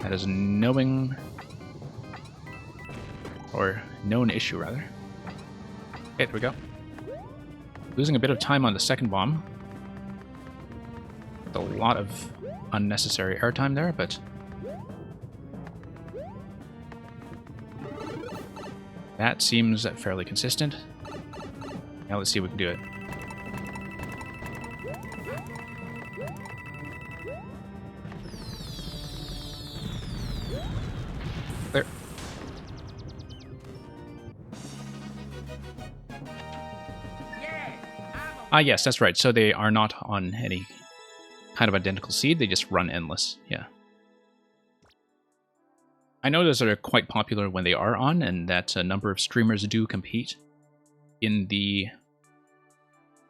that is a known issue, rather. Okay, there we go. Losing a bit of time on the second bomb. With a lot of unnecessary airtime there, but that seems fairly consistent. Now let's see if we can do it. There. Ah, yes, that's right. So they are not on any kind of identical seed. They just run endless. Yeah. I know those are quite popular when they are on, and that a number of streamers do compete in the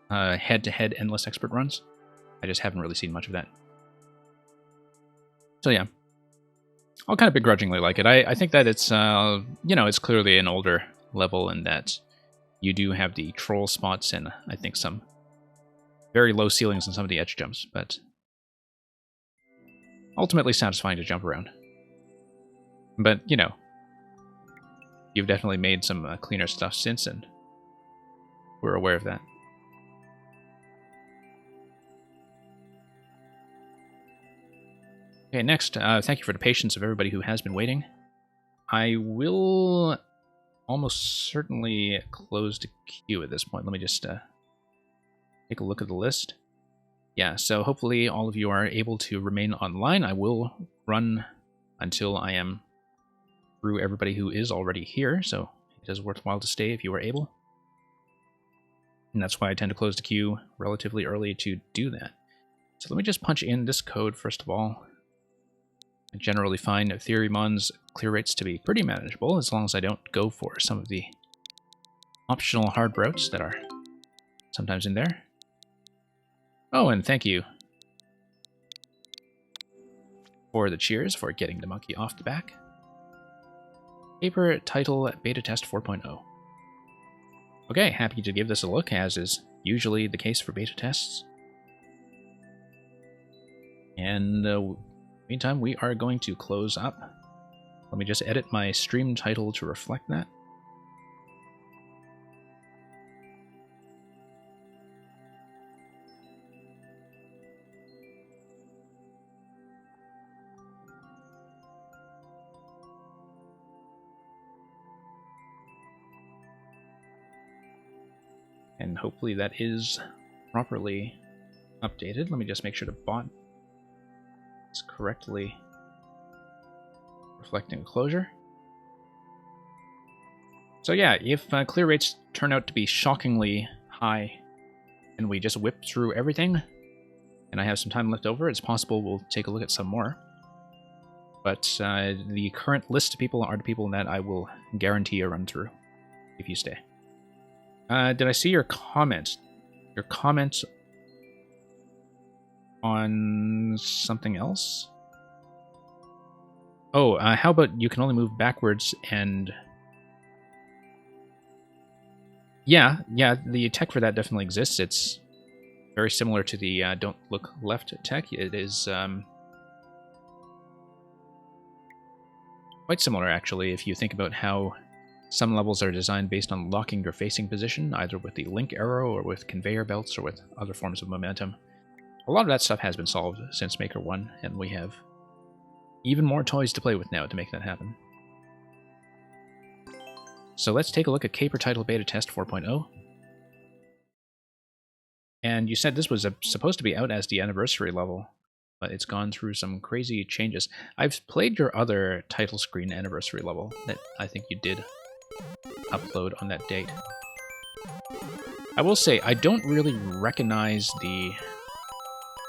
head-to-head endless expert runs. I just haven't really seen much of that. So yeah, I'll kind of begrudgingly like it. I think that it's, it's clearly an older level and that you do have the troll spots and I think some very low ceilings on some of the edge jumps, but ultimately satisfying to jump around. But, you've definitely made some cleaner stuff since, and we're aware of that. Okay, next, thank you for the patience of everybody who has been waiting. I will almost certainly close the queue at this point. Let me just take a look at the list. Yeah, so hopefully all of you are able to remain online. I will run until I am through everybody who is already here, so it is worthwhile to stay if you are able. And that's why I tend to close the queue relatively early to do that. So let me just punch in this code first of all. I generally find Theorymon's clear rates to be pretty manageable as long as I don't go for some of the optional hard routes that are sometimes in there. Oh, and thank you for the cheers for getting the monkey off the back. Paper title beta test 4.0. Okay, happy to give this a look, as is usually the case for beta tests. And meantime, we are going to close up. Let me just edit my stream title to reflect that. And hopefully that is properly updated. Let me just make sure the bot is correctly reflecting closure. So yeah, if clear rates turn out to be shockingly high and we just whip through everything, and I have some time left over, it's possible we'll take a look at some more. But the current list of people are the people that I will guarantee a run through if you stay. Did I see your comment? Your comment on something else? Oh, how about you can only move backwards and... Yeah, the tech for that definitely exists. It's very similar to the don't look left tech. It is quite similar, actually, if you think about how some levels are designed based on locking your facing position, either with the link arrow or with conveyor belts or with other forms of momentum. A lot of that stuff has been solved since Maker 1, and we have even more toys to play with now to make that happen. So let's take a look at Caper Title Beta Test 4.0. And you said this was supposed to be out as the anniversary level, but it's gone through some crazy changes. I've played your other title screen anniversary level that I think you did upload on that date. I will say, I don't really recognize the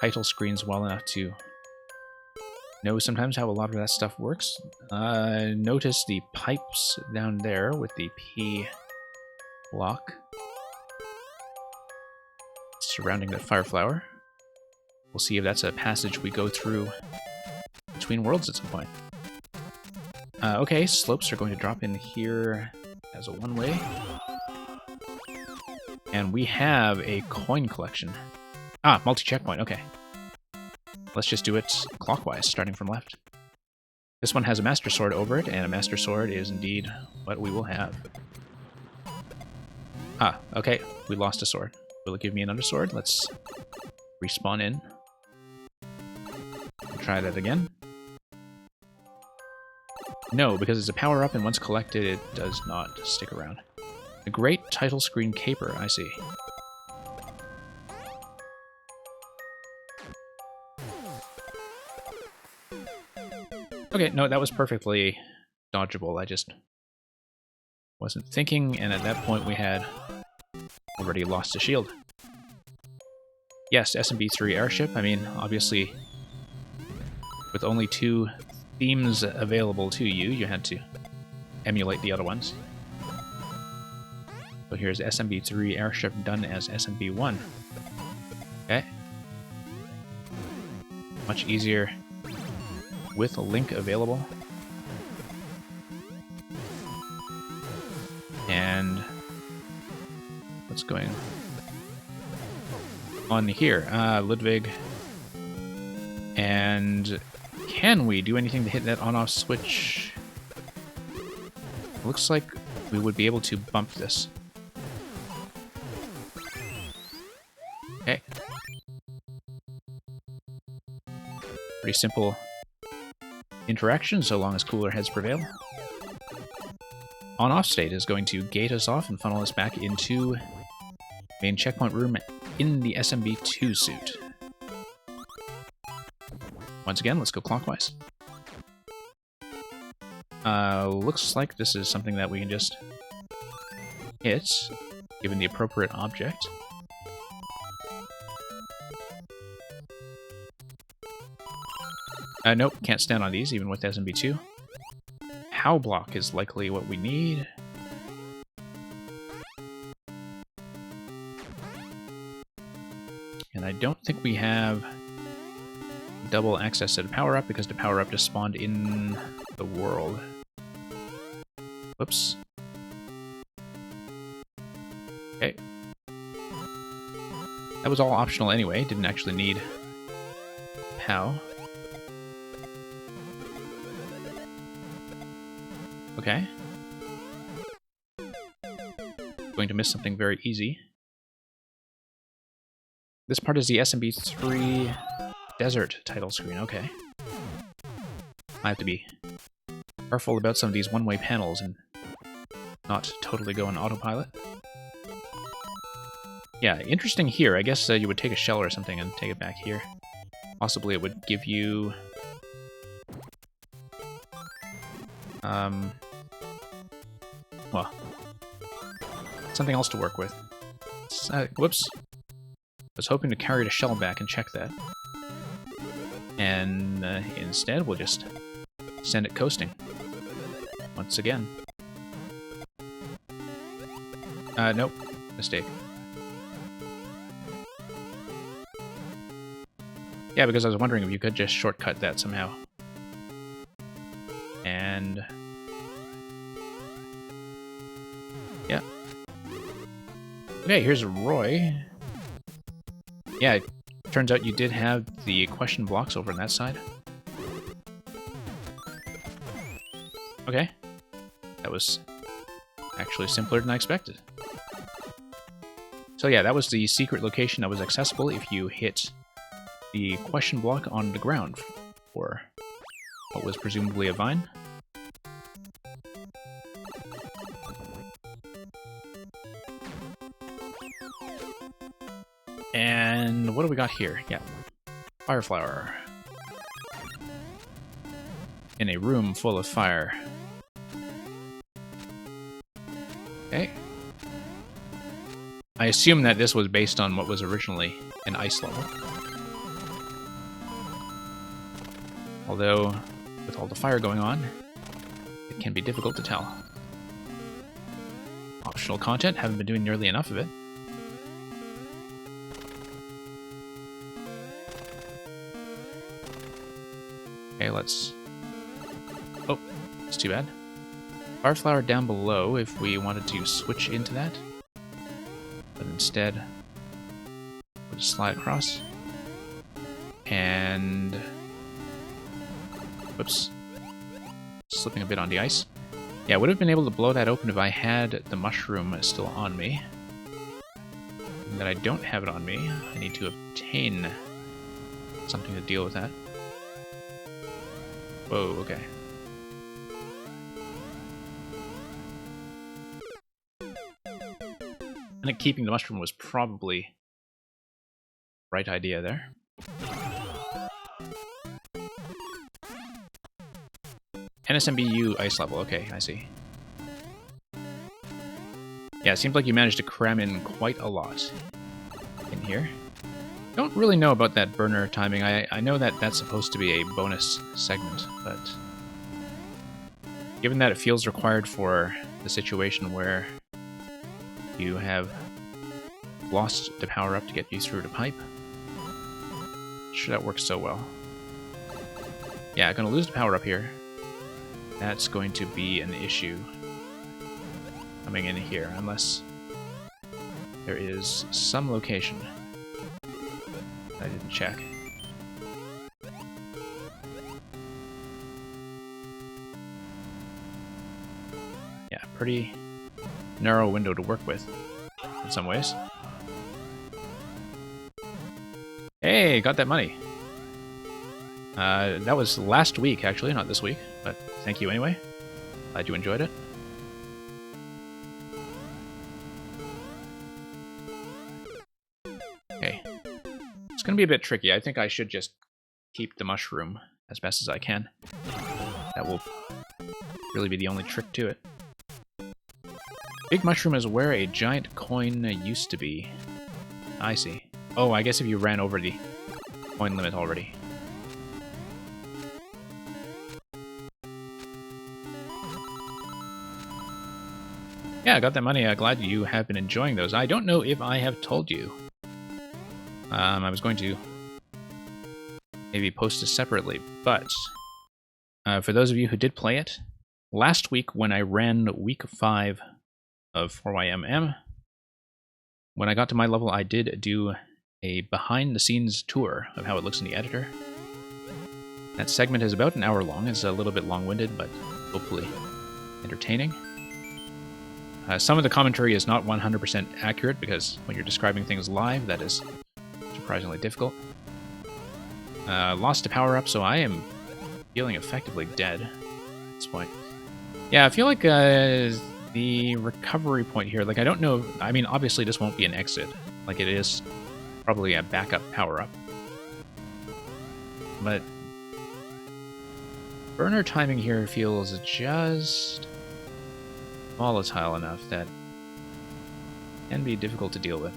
title screens well enough to know sometimes how a lot of that stuff works. Notice the pipes down there with the P block surrounding the fire flower. We'll see if that's a passage we go through between worlds at some point. Okay, slopes are going to drop in here as a one-way. And we have a coin collection. Ah, multi-checkpoint, okay. Let's just do it clockwise, starting from left. This one has a Master Sword over it, and a Master Sword is indeed what we will have. Ah, okay, we lost a sword. Will it give me another sword? Let's respawn in. Try that again. No, because it's a power-up, and once collected, it does not stick around. A great title screen caper, I see. Okay, no, that was perfectly dodgeable. I just wasn't thinking, and at that point we had already lost a shield. Yes, SMB3 airship. I mean, obviously, with only 2 themes available to you, you had to emulate the other ones. So here's SMB3 airship done as SMB1. Okay. Much easier with a link available. And what's going on here? Ludwig. And can we do anything to hit that on-off switch? Looks like we would be able to bump this. Okay. Pretty simple interaction, so long as cooler heads prevail. On-off state is going to gate us off and funnel us back into main checkpoint room in the SMB2 suit. Once again, let's go clockwise. Looks like this is something that we can just hit, given the appropriate object. Nope, can't stand on these, even with SMB2. How block is likely what we need. And I don't think we have double access to the power-up, because the power-up just spawned in the world. Whoops. Okay. That was all optional anyway, didn't actually need POW. Okay. Going to miss something very easy. This part is the SMB3 Desert title screen, okay. I have to be careful about some of these one-way panels and not totally go on autopilot. Yeah, interesting here. I guess you would take a shell or something and take it back here. Possibly it would give you... well, something else to work with. Whoops. I was hoping to carry the shell back and check that. And instead, we'll just send it coasting. Once again. Nope. Mistake. Yeah, because I was wondering if you could just shortcut that somehow. And... yeah. Okay, here's Roy. Yeah, it turns out you did have the question blocks over on that side. Okay. That was actually simpler than I expected. So yeah, that was the secret location that was accessible if you hit the question block on the ground for what was presumably a vine. And what do we got here? Yeah, fire flower. In a room full of fire. Okay. I assume that this was based on what was originally an ice level. Although, with all the fire going on, it can be difficult to tell. Optional content, haven't been doing nearly enough of it. Okay, let's... oh, that's too bad. Fire flower down below if we wanted to switch into that. But instead, we'll just slide across. And... whoops. Slipping a bit on the ice. Yeah, I would have been able to blow that open if I had the mushroom still on me. And that I don't have it on me. I need to obtain something to deal with that. Whoa, okay. I think keeping the mushroom was probably the right idea there. NSMBU ice level, okay, I see. Yeah, it seems like you managed to cram in quite a lot in here. Don't really know about that burner timing. I know that that's supposed to be a bonus segment, but given that it feels required for the situation where you have lost the power-up to get you through the pipe, sure that works so well. Yeah, I'm gonna lose the power-up here. That's going to be an issue coming in here, unless there is some location I didn't check. Yeah, pretty narrow window to work with in some ways. Hey, got that money. That was last week, actually, not this week, but thank you anyway. Glad you enjoyed it. Okay. It's gonna be a bit tricky. I think I should just keep the mushroom as best as I can. That will really be the only trick to it. Big mushroom is where a giant coin used to be. I see. Oh, I guess if you ran over the coin limit already. Yeah, I got that money. Glad you have been enjoying those. I don't know if I have told you. I was going to maybe post this separately, but for those of you who did play it, last week when I ran week 5 of 4YMM, when I got to my level, I did do a behind-the-scenes tour of how it looks in the editor. That segment is about an hour long. It's a little bit long-winded, but hopefully entertaining. Some of the commentary is not 100% accurate, because when you're describing things live, that is surprisingly difficult. Lost a power-up, so I am feeling effectively dead at this point. Yeah, I feel like the recovery point here, like I don't know, I mean obviously this won't be an exit, Like it is probably a backup power-up. But burner timing here feels just volatile enough that it can be difficult to deal with.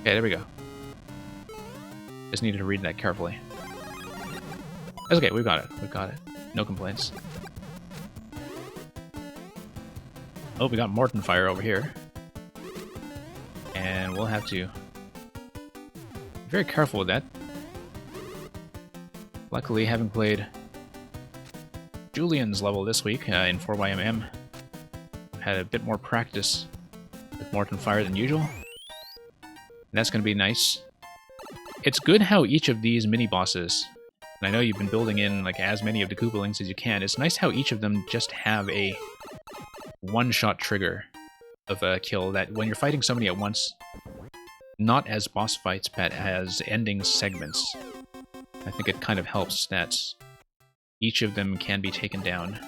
Okay, there we go. Just needed to read that carefully. That's okay, we've got it. We've got it. No complaints. Oh, we got Morton Fire over here. And we'll have to be very careful with that. Luckily, having played Julian's level this week in 4YMM, had a bit more practice with Morton Fire than usual. And that's going to be nice. It's good how each of these mini-bosses, and I know you've been building in like as many of the Koopalings as you can, it's nice how each of them just have a one-shot trigger of a kill that when you're fighting somebody at once, not as boss fights, but as ending segments, I think it kind of helps that each of them can be taken down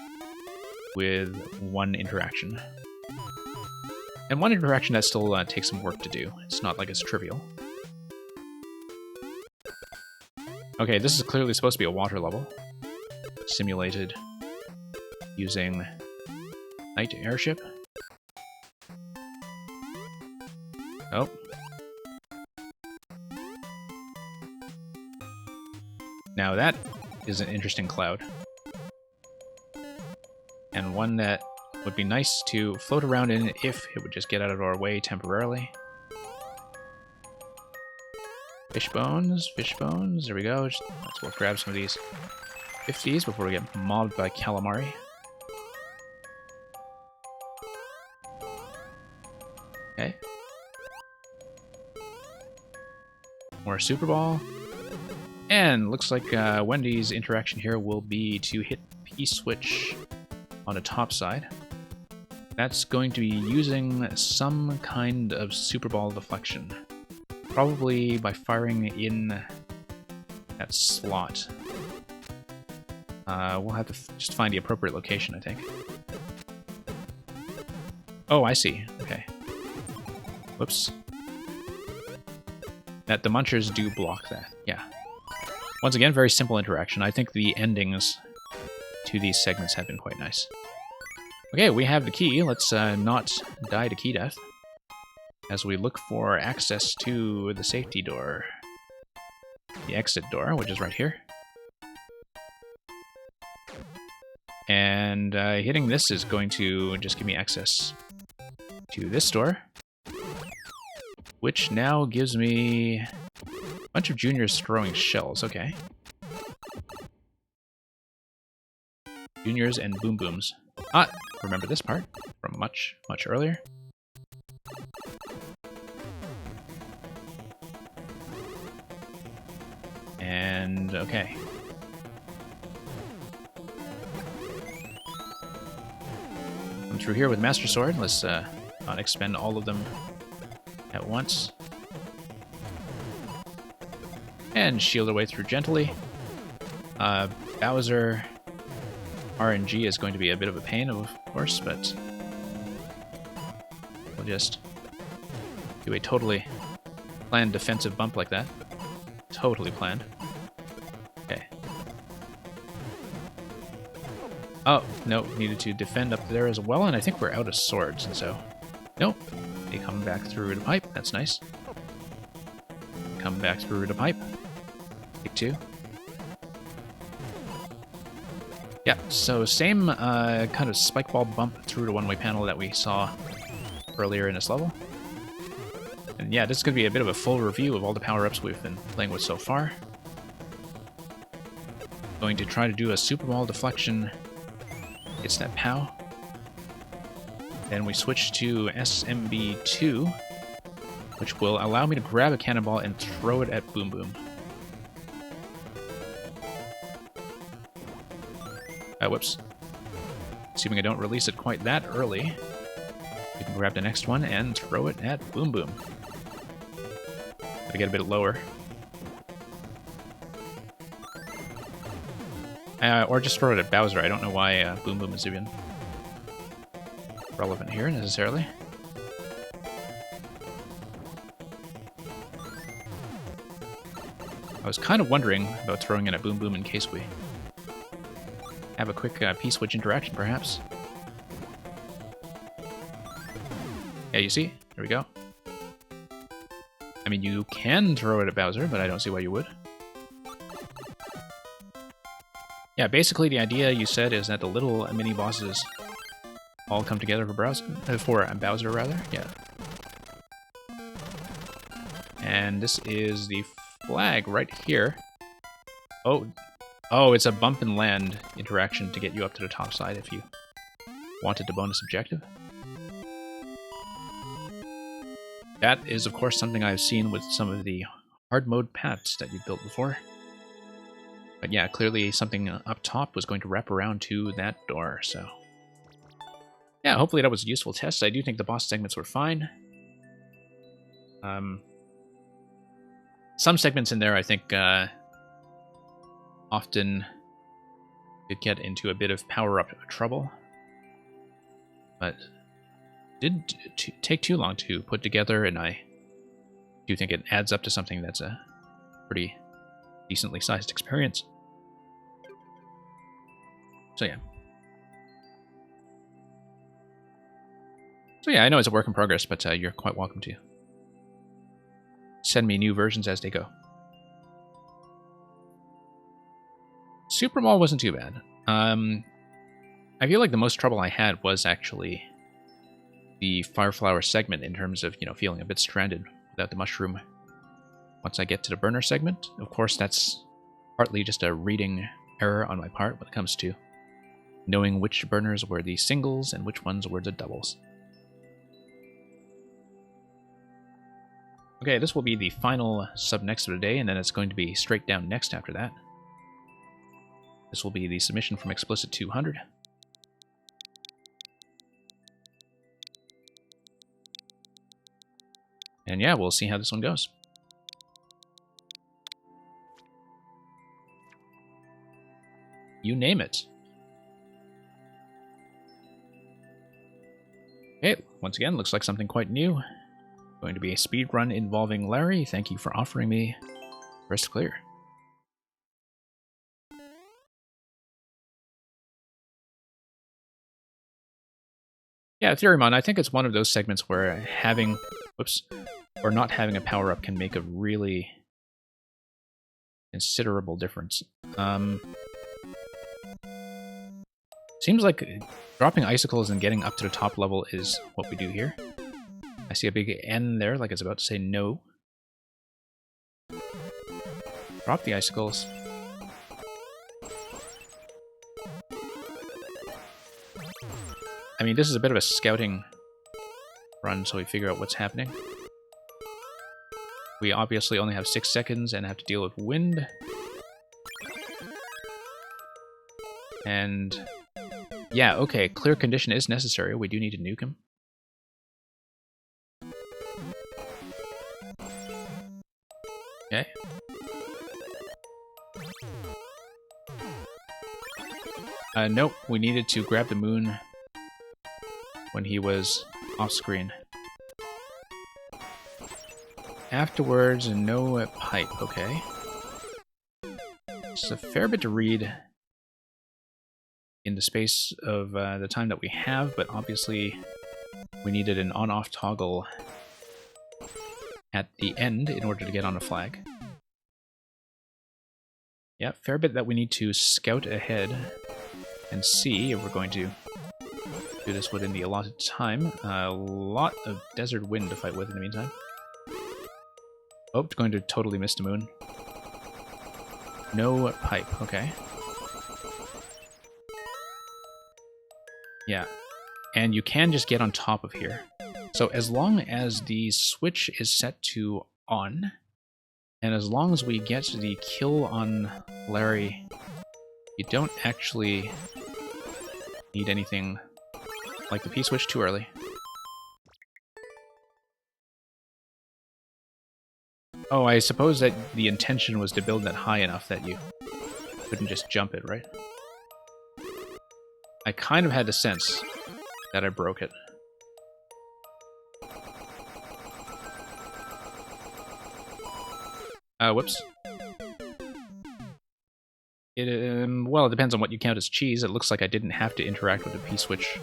with one interaction. And one interaction that still takes some work to do. It's not like it's trivial. Okay, this is clearly supposed to be a water level. Simulated using Knight Airship. Oh. Now that is an interesting cloud. And one that would be nice to float around in if it would just get out of our way temporarily. Fish bones, there we go. Let's go grab some of these 50s before we get mobbed by calamari. Okay. More Super Ball. And looks like Wendy's interaction here will be to hit P-switch on the top side. That's going to be using some kind of Super Ball deflection. Probably by firing in that slot. We'll have to just find the appropriate location, I think. Oh, I see. Okay. Whoops. That the Munchers do block that. Yeah. Once again, very simple interaction. I think the endings to these segments have been quite nice. Okay, we have the key. Let's not die to key death as we look for access to the safety door. The exit door, which is right here. And hitting this is going to just give me access to this door, which now gives me a bunch of juniors throwing shells. Okay. Juniors and boom booms. Ah, remember this part from much earlier. And okay. Come through here with Master Sword. Let's not expend all of them at once. And shield our way through gently. Bowser RNG is going to be a bit of a pain, of course, but we'll just do a totally planned defensive bump like that. Totally planned. Okay. Oh, no, needed to defend up there as well, and I think we're out of swords, and so... Nope. They come back through the pipe, that's nice. Come back through the pipe. Take two. Yeah, so same kind of spike ball bump through the one-way panel that we saw earlier in this level. And yeah, this is going to be a bit of a full review of all the power-ups we've been playing with so far. Going to try to do a Super Ball deflection. It's that POW. Then we switch to SMB2, which will allow me to grab a cannonball and throw it at Boom Boom. Whoops. Assuming I don't release it quite that early, we can grab the next one and throw it at Boom Boom. Gotta get a bit lower. Or just throw it at Bowser. I don't know why Boom Boom is even relevant here necessarily. I was kind of wondering about throwing in a Boom Boom in case we have a quick P-switch interaction, perhaps. Yeah, you see? There we go. I mean, you can throw it at Bowser, but I don't see why you would. Yeah, basically the idea you said is that the little mini-bosses all come together for Bowser, rather. Yeah. And this is the flag right here. Oh, it's a bump and land interaction to get you up to the top side if you wanted the bonus objective. That is, of course, something I've seen with some of the hard mode paths that you've built before. But yeah, clearly something up top was going to wrap around to that door, so... Yeah, hopefully that was a useful test. I do think the boss segments were fine. Some segments in there, I think, often did get into a bit of power-up trouble. But didn't take too long to put together, and I do think it adds up to something that's a pretty decently sized experience. So yeah. So yeah, I know it's a work in progress, but you're quite welcome to send me new versions as they go. Super Mall wasn't too bad. I feel like the most trouble I had was actually the Fire Flower segment in terms of, feeling a bit stranded without the mushroom. Once I get to the burner segment, of course, that's partly just a reading error on my part when it comes to knowing which burners were the singles and which ones were the doubles. Okay, this will be the final sub next of the day, and then it's going to be straight down next after that. This will be the submission from Explicit 200. And yeah, we'll see how this one goes. You name it. Okay, once again, looks like something quite new. Going to be a speed run involving Larry. Thank you for offering me first clear. Yeah, Theoremon, I think it's one of those segments where having, or not having a power-up can make a really considerable difference. Seems like dropping icicles and getting up to the top level is what we do here. I see a big N there, like it's about to say no. Drop the icicles. I mean, this is a bit of a scouting run, so we figure out what's happening. We obviously only have 6 seconds and have to deal with wind. And yeah, okay, clear condition is necessary. We do need to nuke him. Okay. Nope, we needed to grab the moon when he was off screen. Afterwards, no pipe, okay. It's a fair bit to read in the space of the time that we have, but obviously we needed an on-off toggle at the end in order to get on a flag. Yeah, fair bit that we need to scout ahead and see if we're going to do this within the allotted time. A lot of desert wind to fight with in the meantime. Oh, going to totally miss the moon. No pipe, okay. Yeah, and you can just get on top of here. So as long as the switch is set to on, and as long as we get the kill on Larry, you don't actually need anything like the P-switch too early. Oh, I suppose that the intention was to build that high enough that you couldn't just jump it, right? I kind of had the sense that I broke it. Whoops. Well, it depends on what you count as cheese. It looks like I didn't have to interact with the P-switch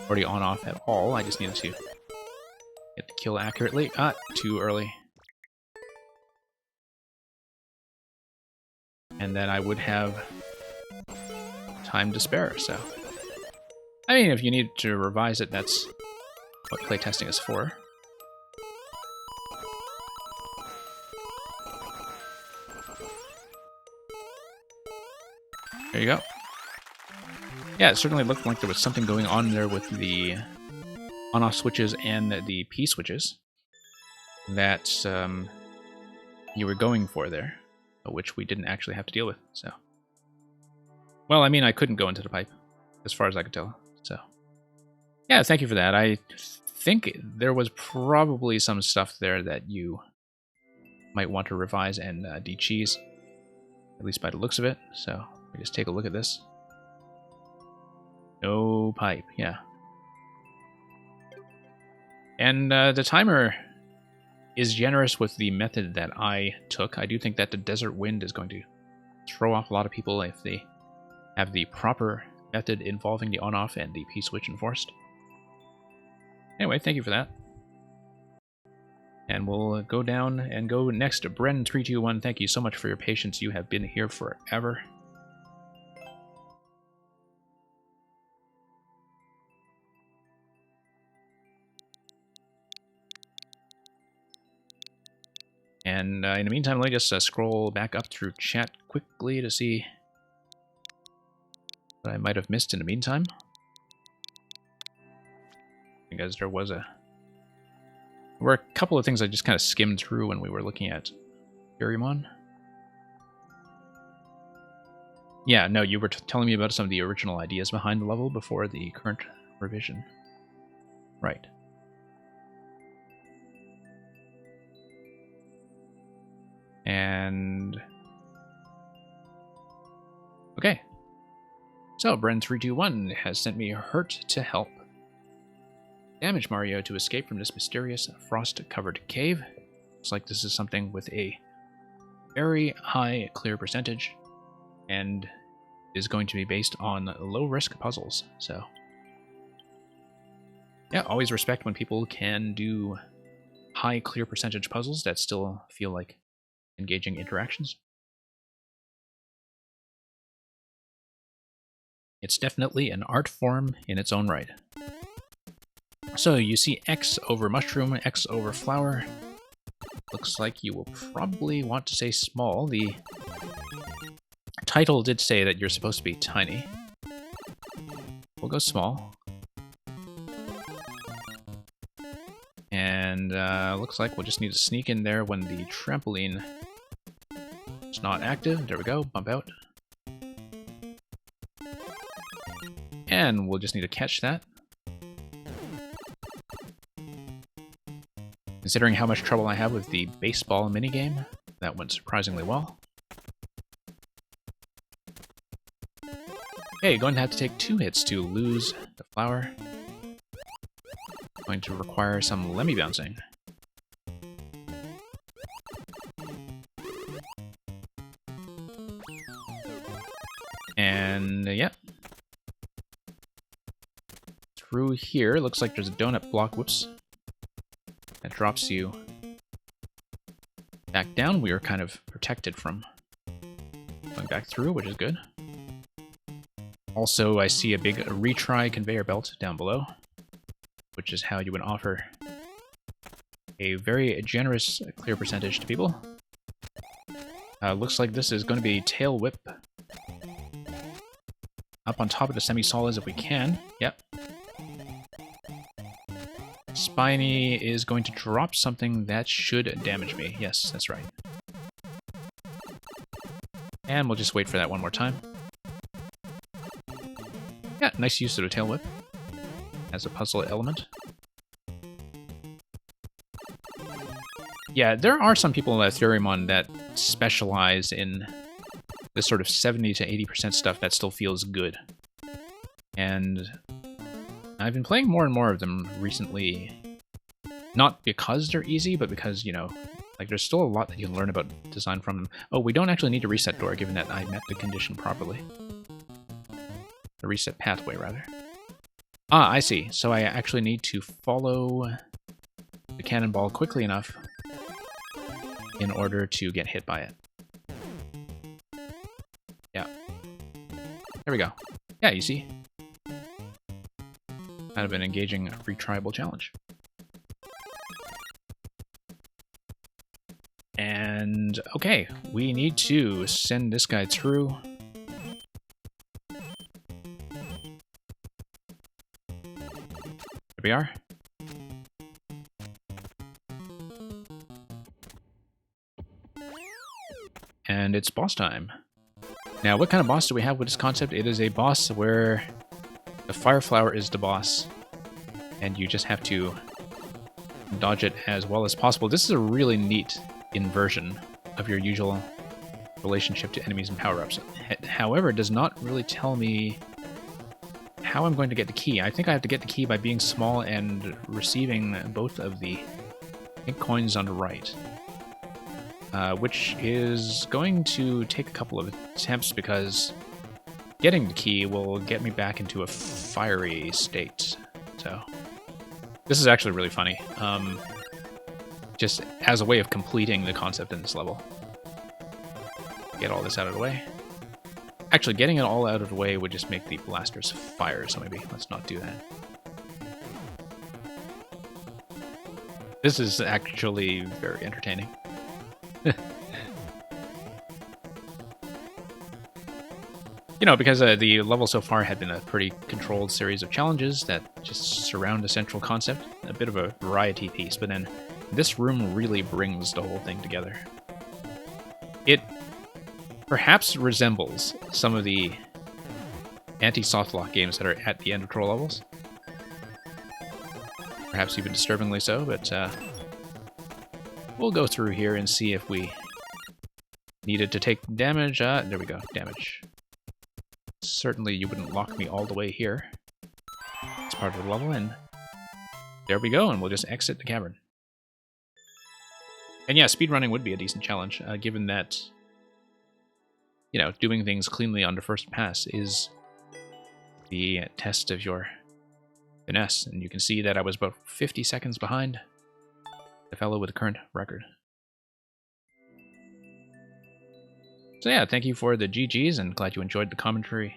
already on-off at all. I just needed to get the kill accurately. Ah, too early. And then I would have time to spare, so... I mean, if you need to revise it, that's what playtesting is for. There you go. Yeah, it certainly looked like there was something going on there with the on-off switches and the P switches that you were going for there, which we didn't actually have to deal with. So, well, I mean, I couldn't go into the pipe, as far as I could tell. So, yeah, thank you for that. I think there was probably some stuff there that you might want to revise and de-cheese, at least by the looks of it. So. Just take a look at this. No pipe, yeah. And the timer is generous with the method that I took. I do think that the Desert Wind is going to throw off a lot of people if they have the proper method involving the on-off and the P-switch enforced. Anyway, thank you for that. And we'll go down and go next to Bren321. Thank you so much for your patience. You have been here forever. And in the meantime, let me just scroll back up through chat quickly to see what I might have missed in the meantime. Because there were a couple of things I just kind of skimmed through when we were looking at Furyamon. Yeah, no, you were telling me about some of the original ideas behind the level before the current revision. Right. And... okay. So, Bren321 has sent me Hurt to help. Damage Mario to escape from this mysterious frost-covered cave. Looks like this is something with a very high clear percentage, and is going to be based on low-risk puzzles, so... yeah, always respect when people can do high clear percentage puzzles that still feel like engaging interactions. It's definitely an art form in its own right. So you see X over mushroom, X over flower. Looks like you will probably want to say small. The title did say that you're supposed to be tiny. We'll go small. And looks like we'll just need to sneak in there when the trampoline is not active. There we go, bump out. And we'll just need to catch that. Considering how much trouble I have with the baseball minigame, that went surprisingly well. Okay, going to have to take 2 hits to lose the flower. Going to require some Lemmy bouncing. And, yeah. Through here, looks like there's a donut block, whoops. That drops you back down. We are kind of protected from going back through, which is good. Also, I see a big retry conveyor belt down below, which is how you would offer a very generous clear percentage to people. Looks like this is going to be tail whip. Up on top of the semi-solids if we can. Yep. Spiny is going to drop something that should damage me. Yes, that's right. And we'll just wait for that one more time. Yeah, nice use of the tail whip as a puzzle element. Yeah, there are some people at Furyamon that specialize in this sort of 70 to 80% stuff that still feels good. And I've been playing more and more of them recently Not because they're easy, but because, you know, like there's still a lot that you can learn about design from them. Oh, we don't actually need to reset door, given that I met the condition properly. The reset pathway, rather. Ah, I see. So I actually need to follow the cannonball quickly enough in order to get hit by it. Yeah. There we go. Yeah, you see? Kind of an engaging, retriable challenge. And, okay, we need to send this guy through. There we are. And it's boss time. Now, what kind of boss do we have with this concept? It is a boss where the fire flower is the boss, and you just have to dodge it as well as possible. This is a really neat inversion of your usual relationship to enemies and power-ups. However, it does not really tell me how I'm going to get the key. I think I have to get the key by being small and receiving both of the pink coins on the right. Which is going to take a couple of attempts because getting the key will get me back into a fiery state. So this is actually really funny. Just as a way of completing the concept in this level. Get all this out of the way. Actually, getting it all out of the way would just make the blasters fire, so maybe let's not do that. This is actually very entertaining. You know, because the level so far had been a pretty controlled series of challenges that just surround a central concept, a bit of a variety piece, but then this room really brings the whole thing together. It perhaps resembles some of the anti-softlock games that are at the end of Troll levels. Perhaps even disturbingly so, but we'll go through here and see if we needed to take damage. There we go, damage. Certainly you wouldn't lock me all the way here. It's part of the level, and there we go, and we'll just exit the cavern. And yeah, speedrunning would be a decent challenge, given that, you know, doing things cleanly on the first pass is the test of your finesse. And you can see that I was about 50 seconds behind the fellow with the current record. So yeah, thank you for the GGs, and glad you enjoyed the commentary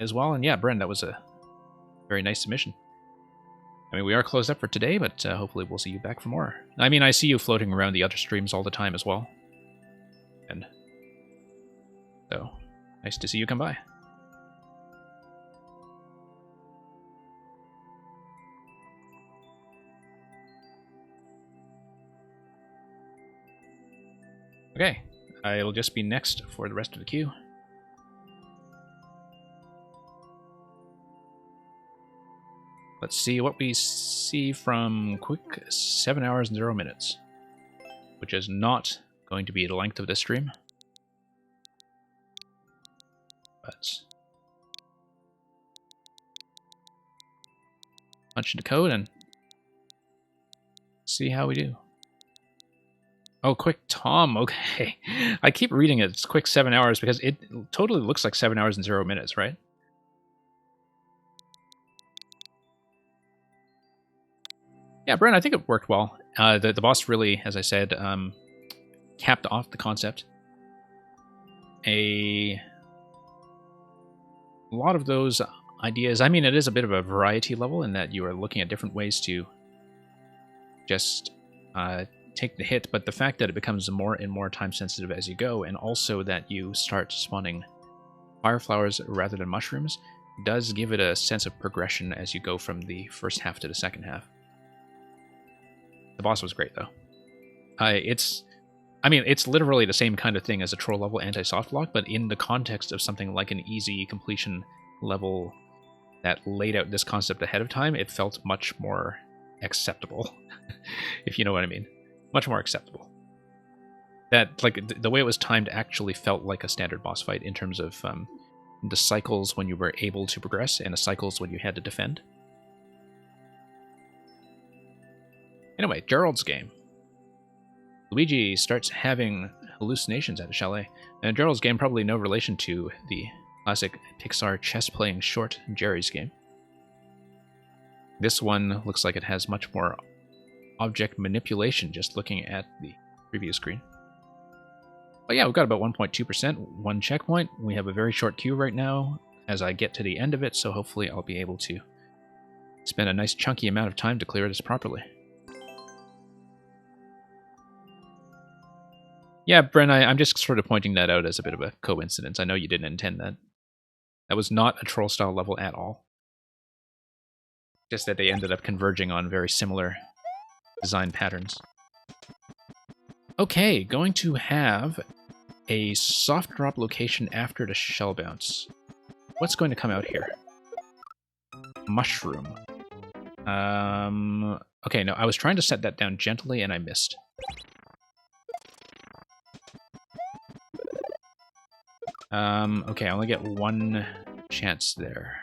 as well. And yeah, Bren, that was a very nice submission. I mean, we are closed up for today, but hopefully we'll see you back for more. I mean, I see you floating around the other streams all the time as well. And so, nice to see you come by. Okay, I'll just be next for the rest of the queue. Let's see what we see from Quick 7 hours and 0 minutes, which is not going to be the length of this stream. But punch in the code and see how we do. Oh, Quick Tom, okay. I keep reading it. It's Quick 7 hours because it totally looks like 7 hours and 0 minutes, right? Yeah, Brent, I think it worked well. The boss really, as I said, capped off the concept. A lot of those ideas, I mean, it is a bit of a variety level in that you are looking at different ways to just take the hit, but the fact that it becomes more and more time sensitive as you go, and also that you start spawning fire flowers rather than mushrooms, does give it a sense of progression as you go from the first half to the second half. The boss was great, though. It's literally the same kind of thing as a troll level anti-softlock, but in the context of something like an easy completion level that laid out this concept ahead of time, it felt much more acceptable, if you know what I mean. Much more acceptable. That, like, the way it was timed actually felt like a standard boss fight in terms of the cycles when you were able to progress and the cycles when you had to defend. Anyway, Gerald's game. Luigi starts having hallucinations at a chalet. And Gerald's game, probably no relation to the classic Pixar chess-playing short Jerry's game. This one looks like it has much more object manipulation just looking at the preview screen. But yeah, we've got about 1.2%, one checkpoint. We have a very short queue right now as I get to the end of it, so hopefully I'll be able to spend a nice chunky amount of time to clear this properly. Yeah, Bren, I'm just sort of pointing that out as a bit of a coincidence. I know you didn't intend that. That was not a troll-style level at all. Just that they ended up converging on very similar design patterns. Okay, going to have a soft drop location after the shell bounce. What's going to come out here? Mushroom. Okay, no, I was trying to set that down gently and I missed. Okay, I only get one chance there.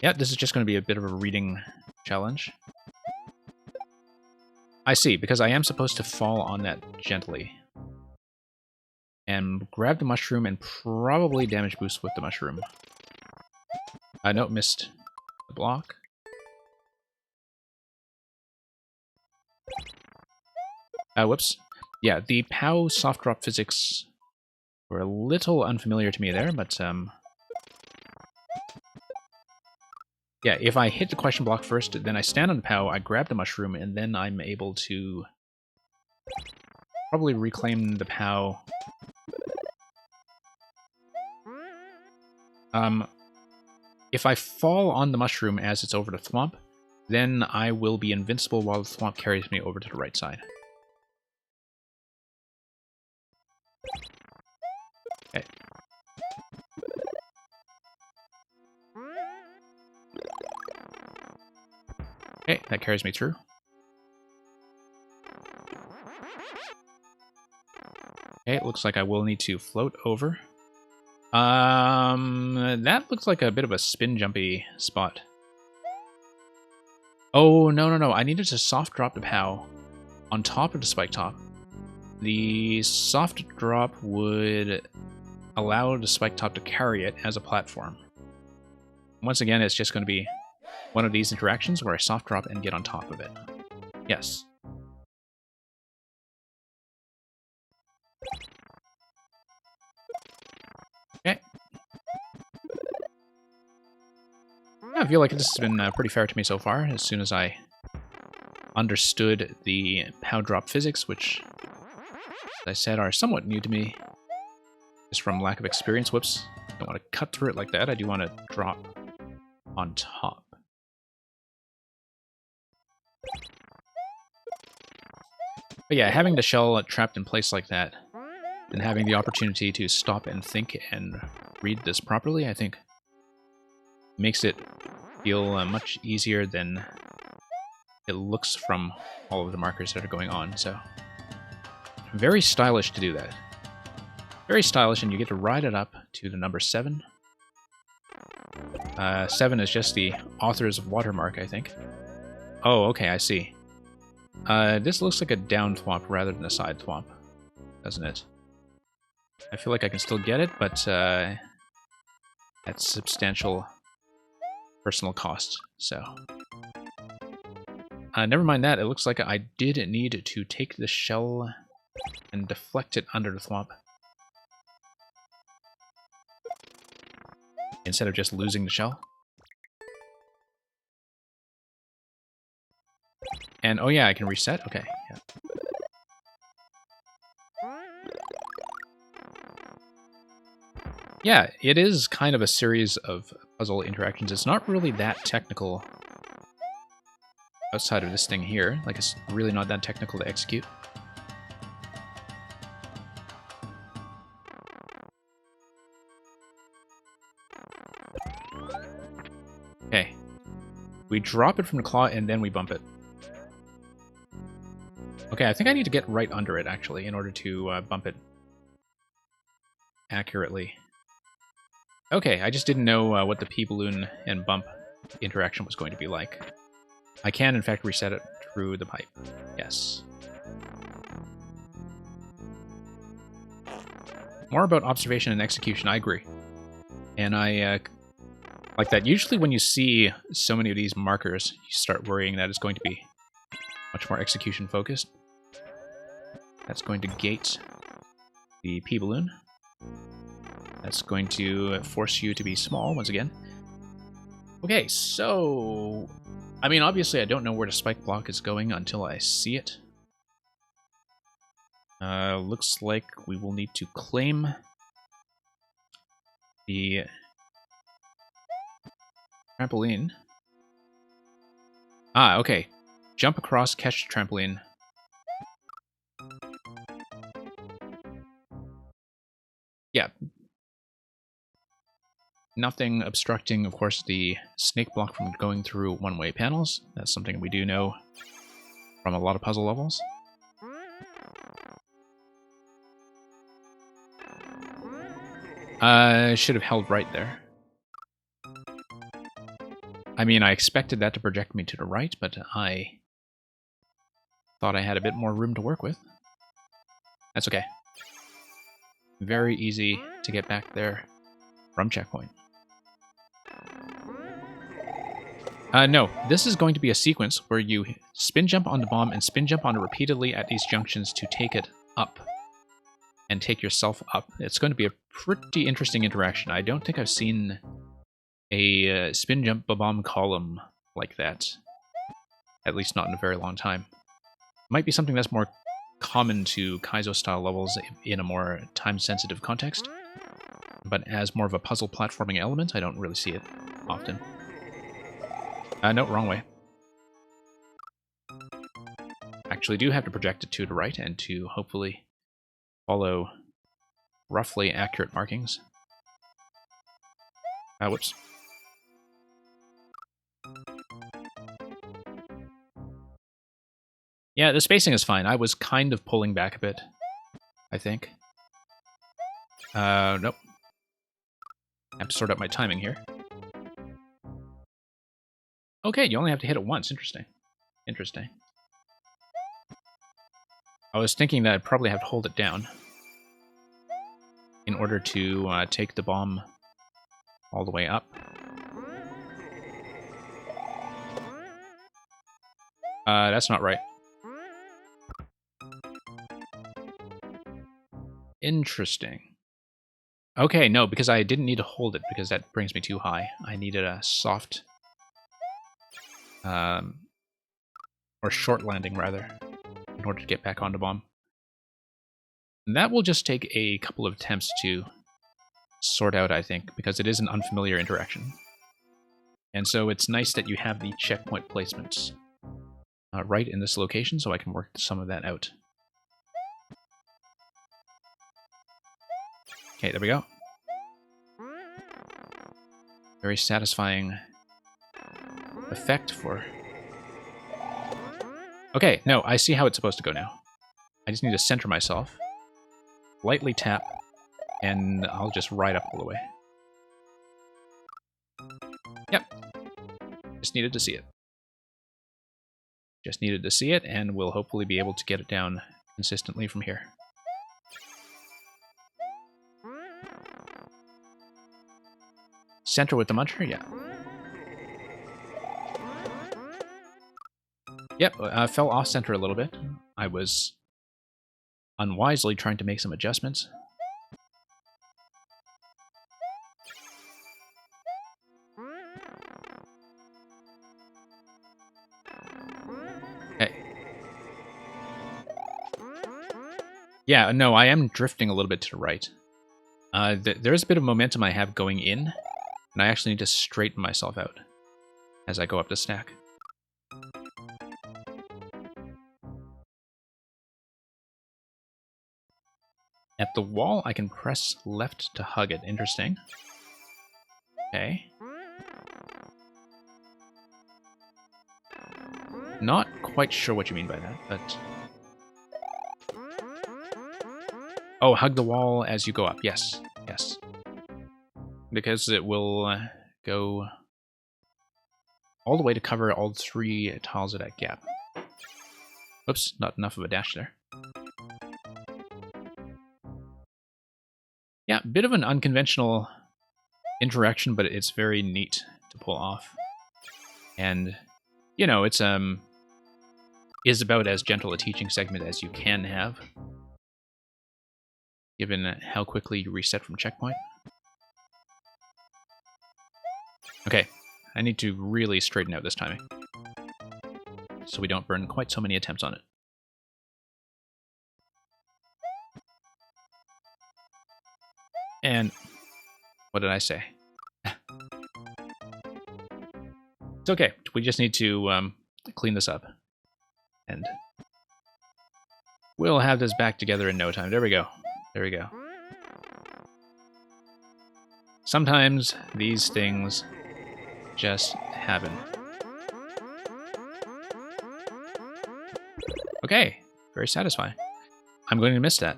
Yeah, this is just going to be a bit of a reading challenge. I see, because I am supposed to fall on that gently. And grab the mushroom and probably damage boost with the mushroom. No, missed the block. Whoops. Yeah, the POW soft drop physics were a little unfamiliar to me there, but yeah, if I hit the question block first, then I stand on the POW, I grab the mushroom, and then I'm able to probably reclaim the POW. If I fall on the mushroom as it's over the thwomp, then I will be invincible while the thwomp carries me over to the right side. Okay. Okay, that carries me through. Okay, it looks like I will need to float over. That looks like a bit of a spin jumpy spot. Oh, no. I needed to soft drop the POW on top of the spike top. The soft drop would allow the spike top to carry it as a platform. Once again, it's just going to be one of these interactions where I soft drop and get on top of it. Yes. Okay. I feel like this has been pretty fair to me so far, as soon as I understood the POW drop physics, which, as I said, are somewhat new to me, just from lack of experience. Whoops. Don't want to cut through it like that. I do want to drop on top. But yeah, having the shell trapped in place like that, and having the opportunity to stop and think and read this properly, I think makes it feel much easier than it looks from all of the markers that are going on. So, very stylish to do that. Very stylish, and you get to ride it up to the number 7. 7 is just the author's watermark, I think. Oh, okay, I see. This looks like a down thwomp rather than a side thwomp, doesn't it? I feel like I can still get it, but at substantial personal cost, so. Never mind that, it looks like I did need to take the shell and deflect it under the thwomp, instead of just losing the shell. And, oh yeah, I can reset? Okay, yeah. Yeah, it is kind of a series of puzzle interactions. It's not really that technical outside of this thing here. Like, it's really not that technical to execute. Okay. We drop it from the claw and then we bump it. Okay, I think I need to get right under it, actually, in order to bump it accurately. Okay, I just didn't know what the P-balloon and bump interaction was going to be like. I can, in fact, reset it through the pipe. Yes. More about observation and execution, I agree. And I like that. Usually when you see so many of these markers, you start worrying that it's going to be much more execution focused. That's going to gate the P-balloon. That's going to force you to be small once again. Okay, so... I mean, obviously I don't know where the spike block is going until I see it. Looks like we will need to claim the trampoline. Ah, okay. Jump across, catch the trampoline. Yeah. Nothing obstructing, of course, the snake block from going through one-way panels. That's something we do know from a lot of puzzle levels. Should have held right there. I mean, I expected that to project me to the right, but I thought I had a bit more room to work with. That's okay. Very easy to get back there from checkpoint. No, this is going to be a sequence where you spin jump on the bomb and spin jump on it repeatedly at these junctions to take it up. And take yourself up. It's going to be a pretty interesting interaction. I don't think I've seen a spin jump bomb column like that. At least not in a very long time. Might be something that's more common to Kaizo-style levels in a more time-sensitive context. But as more of a puzzle platforming element, I don't really see it often. No, wrong way. Actually do have to project it to the right and to hopefully follow roughly accurate markings. Whoops. Yeah, the spacing is fine. I was kind of pulling back a bit, I think. Nope. I have to sort out my timing here. Okay, you only have to hit it once. Interesting. Interesting. I was thinking that I'd probably have to hold it down in order to take the bomb all the way up. That's not right. Interesting. Okay, no, because I didn't need to hold it, because that brings me too high. I needed a soft... or short landing, rather, in order to get back onto bomb. And that will just take a couple of attempts to sort out, I think, because it is an unfamiliar interaction. And so it's nice that you have the checkpoint placements right in this location, so I can work some of that out. Okay, there we go. Very satisfying effect for... Okay, no, I see how it's supposed to go now. I just need to center myself, lightly tap, and I'll just ride up all the way. Yep. Just needed to see it. Just needed to see it, and we'll hopefully be able to get it down consistently from here. Center with the muncher? Yeah. Yep, fell off center a little bit. I was unwisely trying to make some adjustments. Okay. Yeah, no, I am drifting a little bit to the right. There's a bit of momentum I have going in, and I actually need to straighten myself out as I go up the stack. At the wall, I can press left to hug it. Interesting. Okay. Not quite sure what you mean by that, but... Oh, hug the wall as you go up. Yes, yes. Because it will go all the way to cover all 3 tiles of that gap. Oops, not enough of a dash there. Yeah, bit of an unconventional interaction, but it's very neat to pull off. And, you know, it's is about as gentle a teaching segment as you can have, given how quickly you reset from checkpoint. Okay, I need to really straighten out this timing, so we don't burn quite so many attempts on it. And what did I say? It's okay. We just need to clean this up. And we'll have this back together in no time. There we go. There we go. Sometimes these things just happen. Okay. Very satisfying. I'm going to miss that.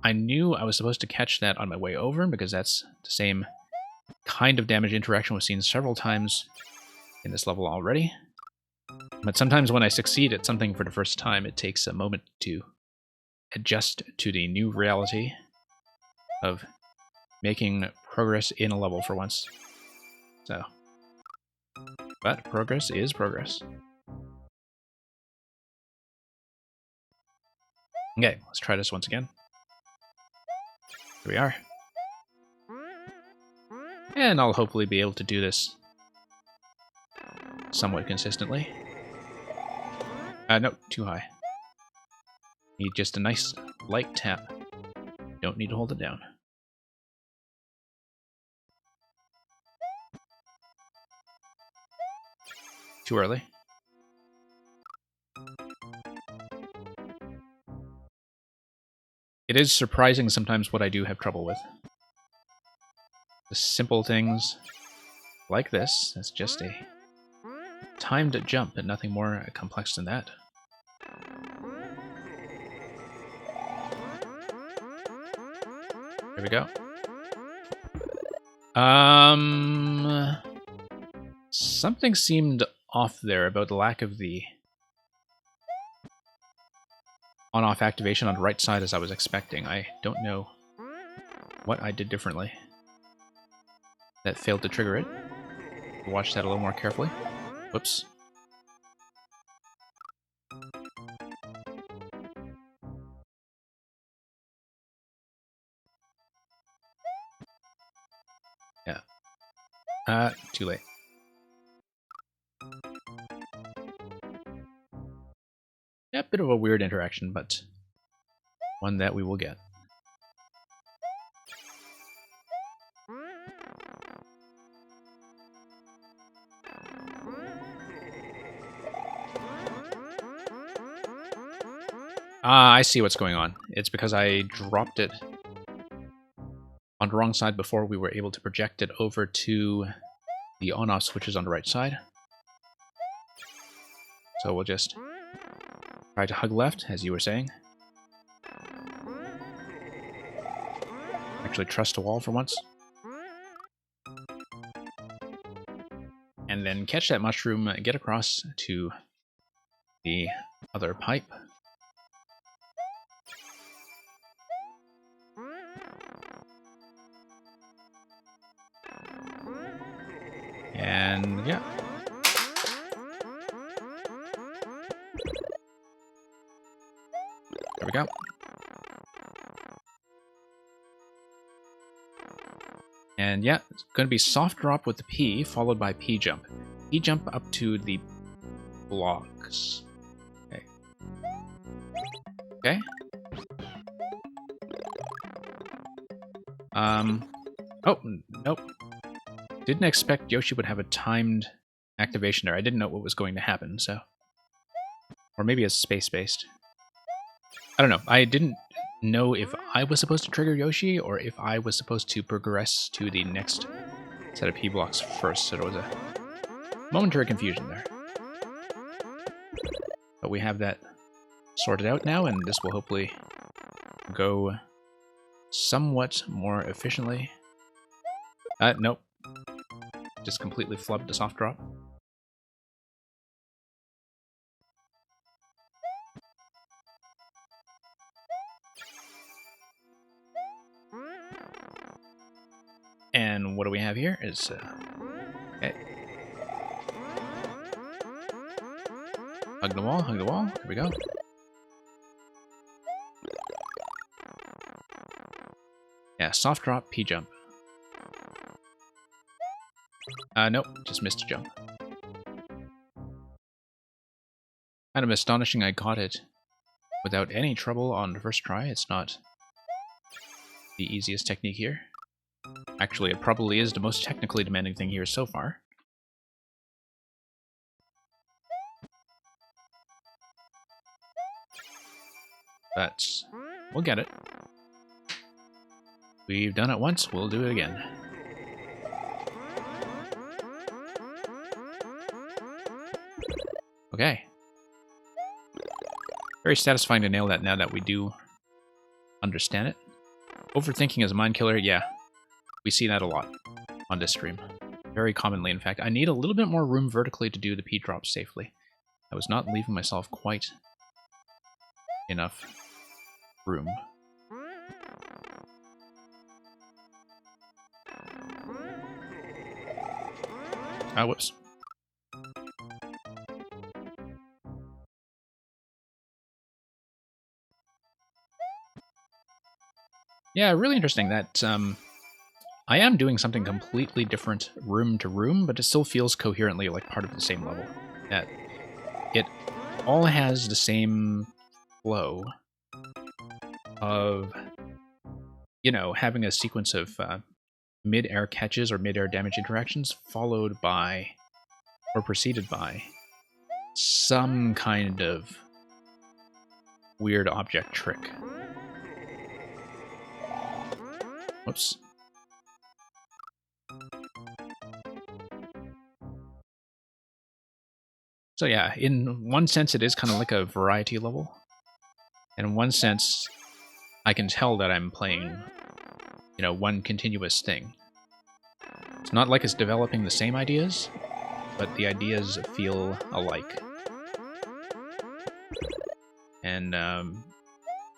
I knew I was supposed to catch that on my way over because that's the same kind of damage interaction we've seen several times in this level already. But sometimes when I succeed at something for the first time, it takes a moment to adjust to the new reality of making progress in a level for once. So, but progress is progress. Okay, let's try this once again. Here we are. And I'll hopefully be able to do this somewhat consistently. No, too high. Need just a nice light tap. Don't need to hold it down. Too early. It is surprising sometimes what I do have trouble with. The simple things like this, that's just a timed jump and nothing more complex than that. There we go. Something seemed off there about the lack of the on-off activation on the right side as I was expecting. I don't know what I did differently that failed to trigger it. Watch that a little more carefully. Whoops. Yeah. Too late. Yeah, bit of a weird interaction, but one that we will get. I see what's going on. It's because I dropped it on the wrong side before we were able to project it over to the on-off switches on the right side. So we'll just try to hug left, as you were saying. Actually trust a wall for once. And then catch that mushroom, get across to the other pipe. And yeah. There we go. And yeah, it's going to be soft drop with the P, followed by P jump. P jump up to the blocks. Okay. Okay. Oh, nope. Didn't expect Yoshi would have a timed activation there. I didn't know what was going to happen, so. Or maybe it's space-based. I don't know. I didn't know if I was supposed to trigger Yoshi or if I was supposed to progress to the next set of P blocks first, so there was a momentary confusion there. But we have that sorted out now, and this will hopefully go somewhat more efficiently. Nope. Just completely flubbed the soft drop. And what do we have here is... okay. Hug the wall, hug the wall. Here we go. Yeah, soft drop, P-jump. Nope, just missed a jump. Kind of astonishing I got it without any trouble on the first try. It's not the easiest technique here. Actually, it probably is the most technically demanding thing here so far. But we'll get it. We've done it once, we'll do it again. Okay. Very satisfying to nail that now that we do understand it. Overthinking is a mind killer, yeah. We see that a lot on this stream. Very commonly, in fact. I need a little bit more room vertically to do the P-drop safely. I was not leaving myself quite enough room. Ah, whoops. Yeah, really interesting that I am doing something completely different room to room, but it still feels coherently like part of the same level. That it all has the same flow of, you know, having a sequence of mid-air catches or mid-air damage interactions followed by, or preceded by, some kind of weird object trick. Whoops. So yeah, in one sense it is kind of like a variety level. And in one sense, I can tell that I'm playing, you know, one continuous thing. It's not like it's developing the same ideas, but the ideas feel alike. And,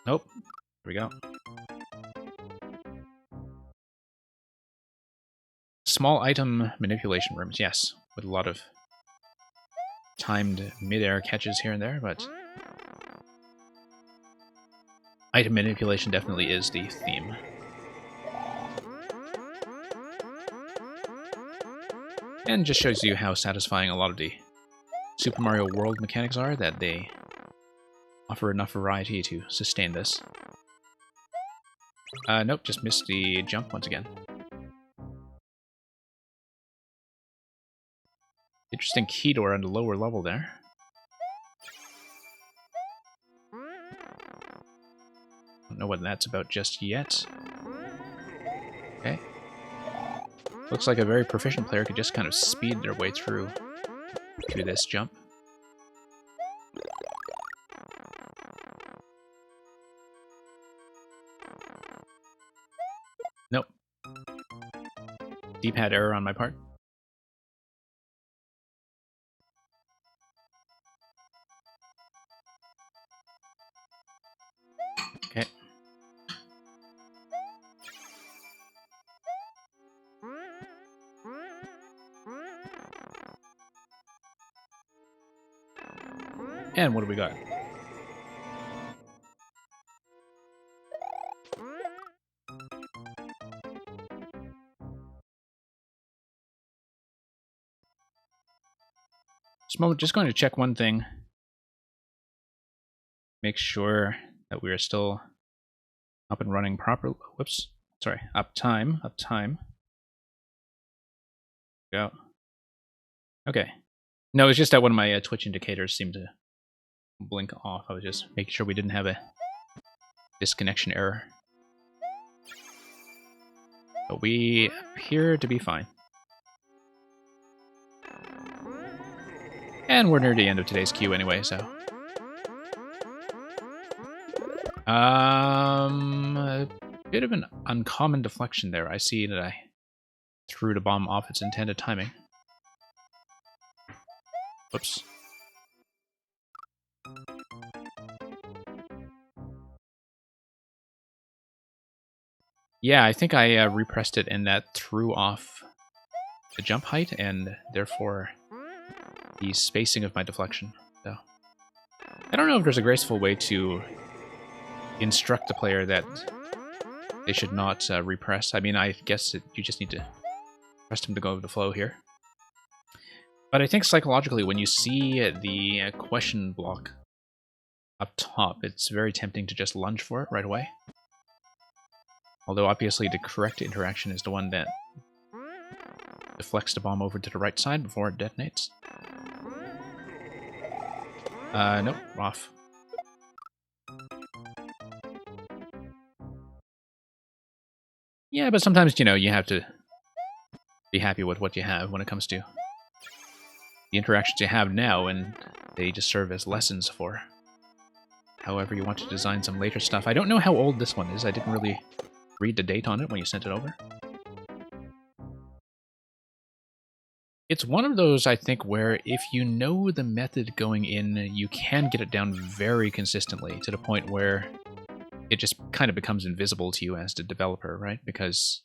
nope. Here we go. Small item manipulation rooms, yes, with a lot of timed mid-air catches here and there, but item manipulation definitely is the theme. And just shows you how satisfying a lot of the Super Mario World mechanics are, that they offer enough variety to sustain this. Nope, just missed the jump once again. Interesting key door on the lower level there. Don't know what that's about just yet. Okay. Looks like a very proficient player could just kind of speed their way through to this jump. Nope. D-pad error on my part. Okay. And what do we got? This moment, just going to check one thing. Make sure that we are still up and running properly. Whoops. Sorry. Uptime. Go. Okay. No, it's just that one of my Twitch indicators seemed to blink off. I was just making sure we didn't have a disconnection error. But we appear to be fine. And we're near the end of today's queue anyway, so. A bit of an uncommon deflection there. I see that I threw the bomb off its intended timing. Whoops. Yeah, I think I repressed it and that threw off the jump height and therefore the spacing of my deflection. So I don't know if there's a graceful way to instruct the player that they should not repress. I mean, I guess you just need to press them to go with the flow here. But I think psychologically, when you see the question block up top, it's very tempting to just lunge for it right away. Although obviously the correct interaction is the one that deflects the bomb over to the right side before it detonates. Nope, off. Yeah, but sometimes, you know, you have to be happy with what you have when it comes to the interactions you have now, and they just serve as lessons for however you want to design some later stuff. I don't know how old this one is. I didn't really read the date on it when you sent it over. It's one of those, I think, where if you know the method going in, you can get it down very consistently to the point where it just kind of becomes invisible to you as the developer, right? Because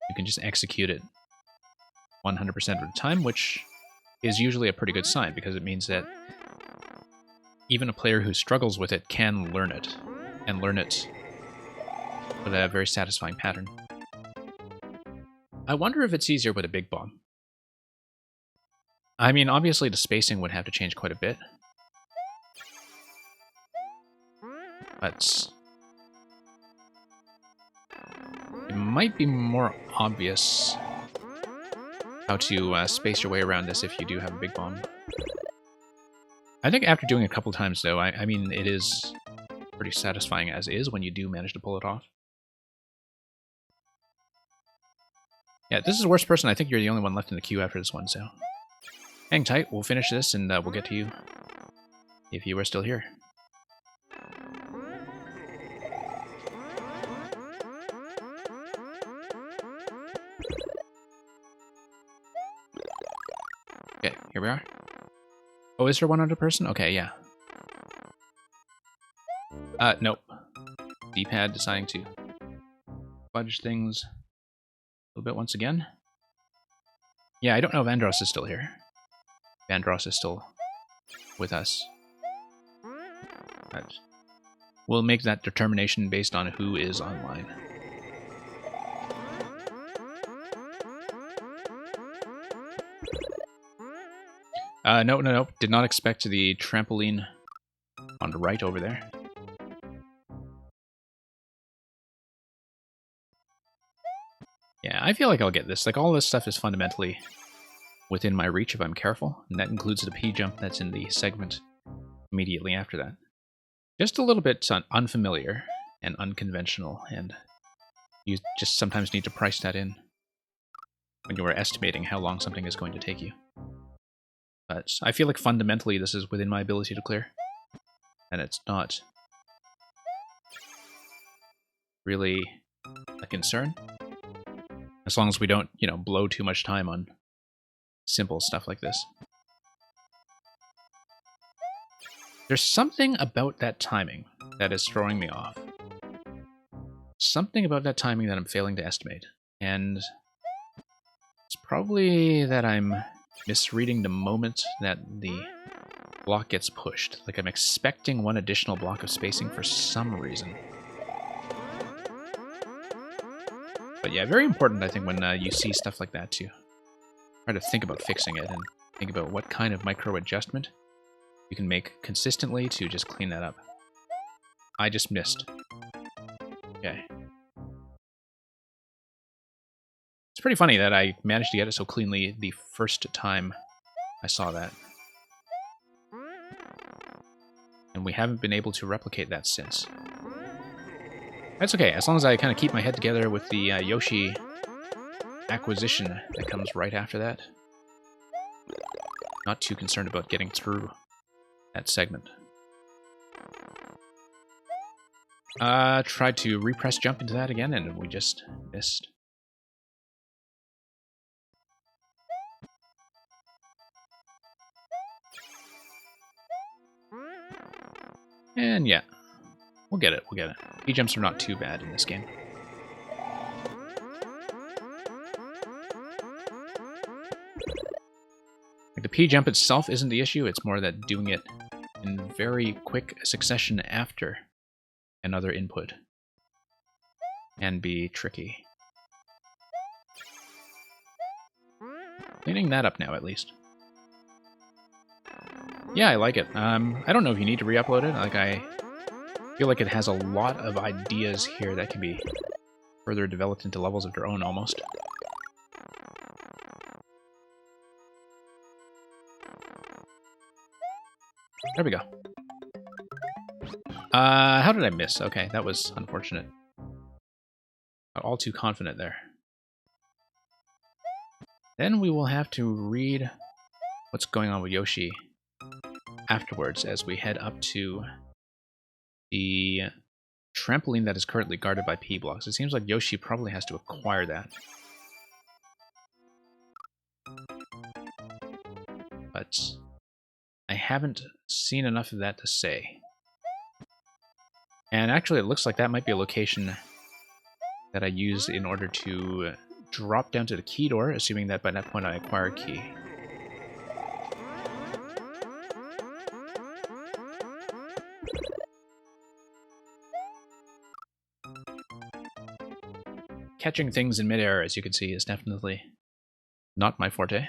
you can just execute it 100% of the time, which is usually a pretty good sign, because it means that even a player who struggles with it can learn it, and learn it with a very satisfying pattern. I wonder if it's easier with a big bomb. I mean, obviously the spacing would have to change quite a bit. But it might be more obvious how to space your way around this if you do have a big bomb. I think after doing it a couple times, though, I mean, it is pretty satisfying as is when you do manage to pull it off. Yeah, this is the worst person. I think you're the only one left in the queue after this one, so hang tight. We'll finish this, and we'll get to you if you are still here. Okay, here we are. Oh, is there one other person? Okay, yeah. Nope. D-pad deciding to fudge things a little bit once again. Yeah, I don't know if Andros is still here. Andros is still with us. But we'll make that determination based on who is online. No. Did not expect the trampoline on the right over there. Yeah, I feel like I'll get this. Like, all this stuff is fundamentally within my reach if I'm careful, and that includes the P-jump that's in the segment immediately after that. Just a little bit unfamiliar and unconventional, and you just sometimes need to price that in when you are estimating how long something is going to take you. But I feel like fundamentally this is within my ability to clear, and it's not really a concern. As long as we don't, you know, blow too much time on simple stuff like this. There's something about that timing that is throwing me off. Something about that timing that I'm failing to estimate. And it's probably that I'm misreading the moment that the block gets pushed. Like, I'm expecting one additional block of spacing for some reason. But yeah, very important, I think, when you see stuff like that, to try to think about fixing it and think about what kind of micro adjustment you can make consistently to just clean that up. I just missed. Okay. It's pretty funny that I managed to get it so cleanly the first time I saw that. And we haven't been able to replicate that since. That's okay, as long as I kind of keep my head together with the Yoshi acquisition that comes right after that. Not too concerned about getting through that segment. Tried to repress jump into that again, and we just missed. And yeah, we'll get it, we'll get it. P-jumps are not too bad in this game. Like the P-jump itself isn't the issue, it's more that doing it in very quick succession after another input can be tricky. Cleaning that up now, at least. Yeah, I like it. I don't know if you need to re-upload it. Like, I feel like it has a lot of ideas here that can be further developed into levels of their own, almost. There we go. How did I miss? Okay, that was unfortunate. Got all too confident there. Then we will have to read what's going on with Yoshi afterwards as we head up to the trampoline that is currently guarded by P-blocks. It seems like Yoshi probably has to acquire that. But I haven't seen enough of that to say. And actually, it looks like that might be a location that I use in order to drop down to the key door, assuming that by that point I acquire a key. Catching things in midair, as you can see, is definitely not my forte.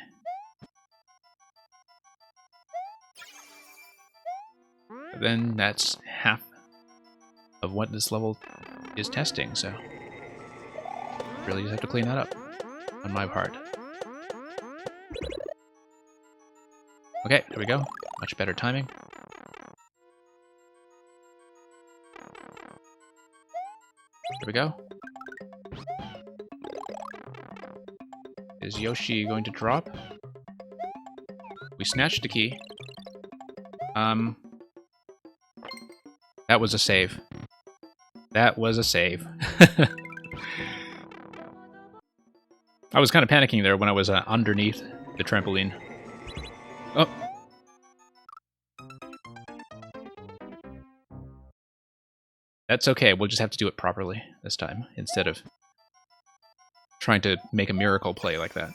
But then that's half of what this level is testing, so really just have to clean that up on my part. Okay, there we go. Much better timing. There we go. Is Yoshi going to drop? We snatched the key. That was a save. That was a save. I was kind of panicking there when I was underneath the trampoline. Oh. That's okay, we'll just have to do it properly this time, instead of trying to make a miracle play like that.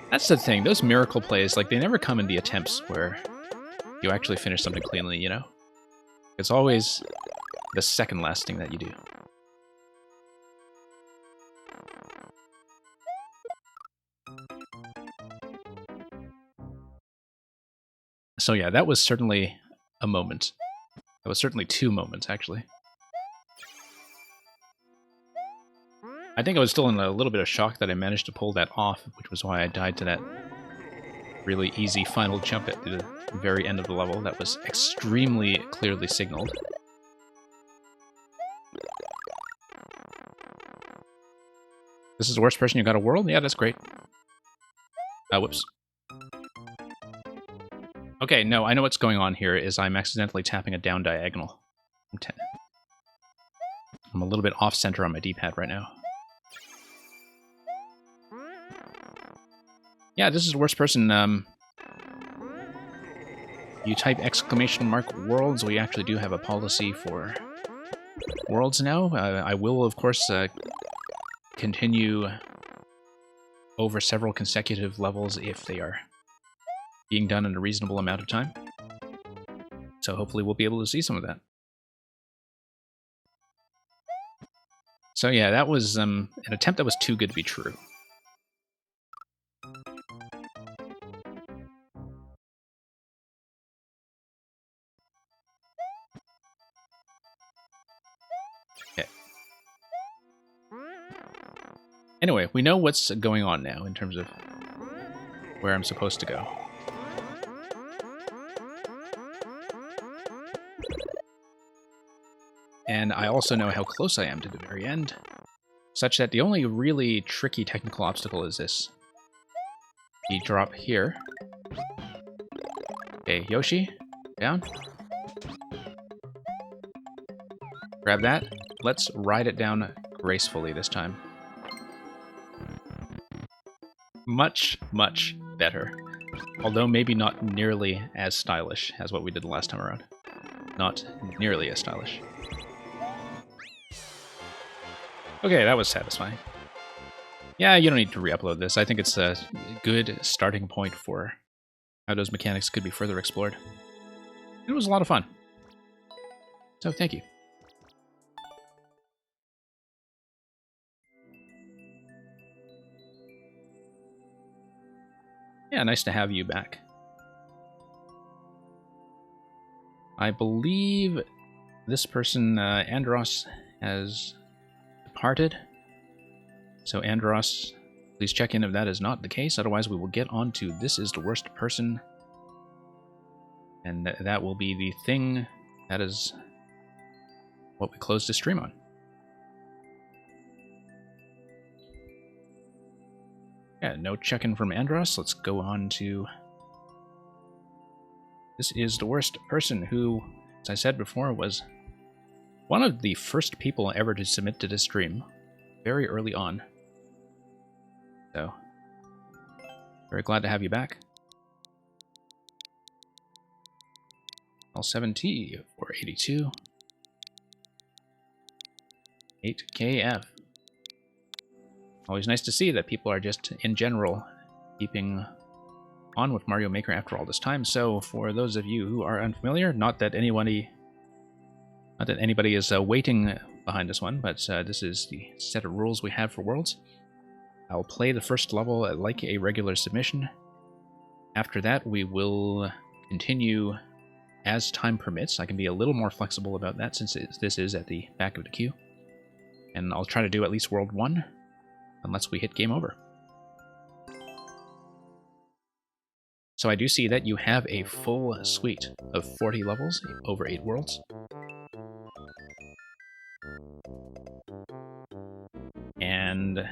That's the thing, those miracle plays, like, they never come in the attempts where you actually finish something cleanly, you know? It's always the second last thing that you do. So yeah, that was certainly a moment. That was certainly two moments, actually. I think I was still in a little bit of shock that I managed to pull that off, which was why I died to that really easy final jump at the very end of the level that was extremely clearly signaled. This is the worst person you got a world? Yeah, that's great. Whoops. Okay, no, I know what's going on here is I'm accidentally tapping a down diagonal. I'm a little bit off-center on my D-pad right now. Yeah, this is the worst person. You type !worlds. We actually do have a policy for worlds now. I will, of course, continue over several consecutive levels if they are being done in a reasonable amount of time. So hopefully we'll be able to see some of that. So yeah, that was an attempt that was too good to be true. Okay. Anyway, we know what's going on now in terms of where I'm supposed to go. And I also know how close I am to the very end, such that the only really tricky technical obstacle is this. The drop here. Okay, Yoshi, down. Grab that. Let's ride it down gracefully this time. much, much better. Although maybe not nearly as stylish as what we did the last time around. Not nearly as stylish. Okay, that was satisfying. Yeah, you don't need to re-upload this. I think it's a good starting point for how those mechanics could be further explored. It was a lot of fun. So thank you. Yeah, nice to have you back. I believe this person, Andros, has departed. So Andros, please check in if that is not the case. Otherwise, we will get on to This Is the Worst Person. And that will be the thing that is what we close the stream on. Yeah, no check-in from Andros. Let's go on to This Is the Worst Person, who, as I said before, was one of the first people ever to submit to this stream very early on. So, very glad to have you back. L7T, 482. 8KF. Always nice to see that people are just, in general, keeping on with Mario Maker after all this time. So, for those of you who are unfamiliar, not that anybody is waiting behind this one, but this is the set of rules we have for Worlds. I'll play the first level like a regular submission. After that, we will continue as time permits. I can be a little more flexible about that since this is at the back of the queue. And I'll try to do at least World 1, unless we hit game over. So I do see that you have a full suite of 40 levels over 8 worlds. And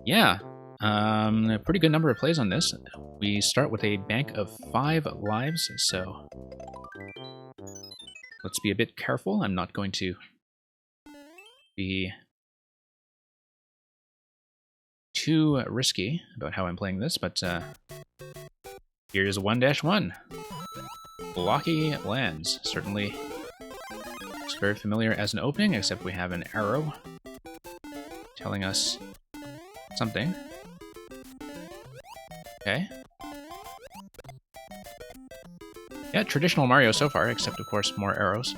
yeah, a pretty good number of plays on this. We start with a bank of 5 lives, so let's be a bit careful. I'm not going to be too risky about how I'm playing this, but here's 1-1. Blocky lands. Certainly it's very familiar as an opening, except we have an arrow telling us something. Okay. Yeah, traditional Mario so far, except of course more arrows.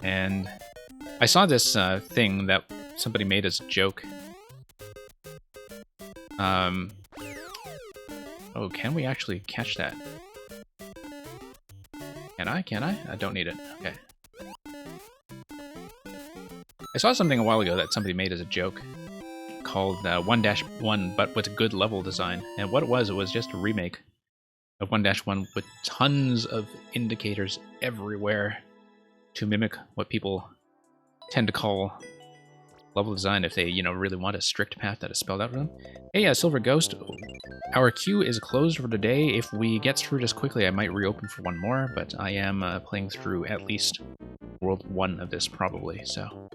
And I saw this thing that somebody made as a joke. Oh, can we actually catch that? Can I? Can I? I don't need it. Okay. I saw something a while ago that somebody made as a joke called 1-1, but with a good level design. And what it was just a remake of 1-1 with tons of indicators everywhere to mimic what people tend to call level design if they, really want a strict path that is spelled out for them. Hey, Silver Ghost, our queue is closed for today. If we get through this quickly, I might reopen for one more, but I am playing through at least World 1 of this probably, so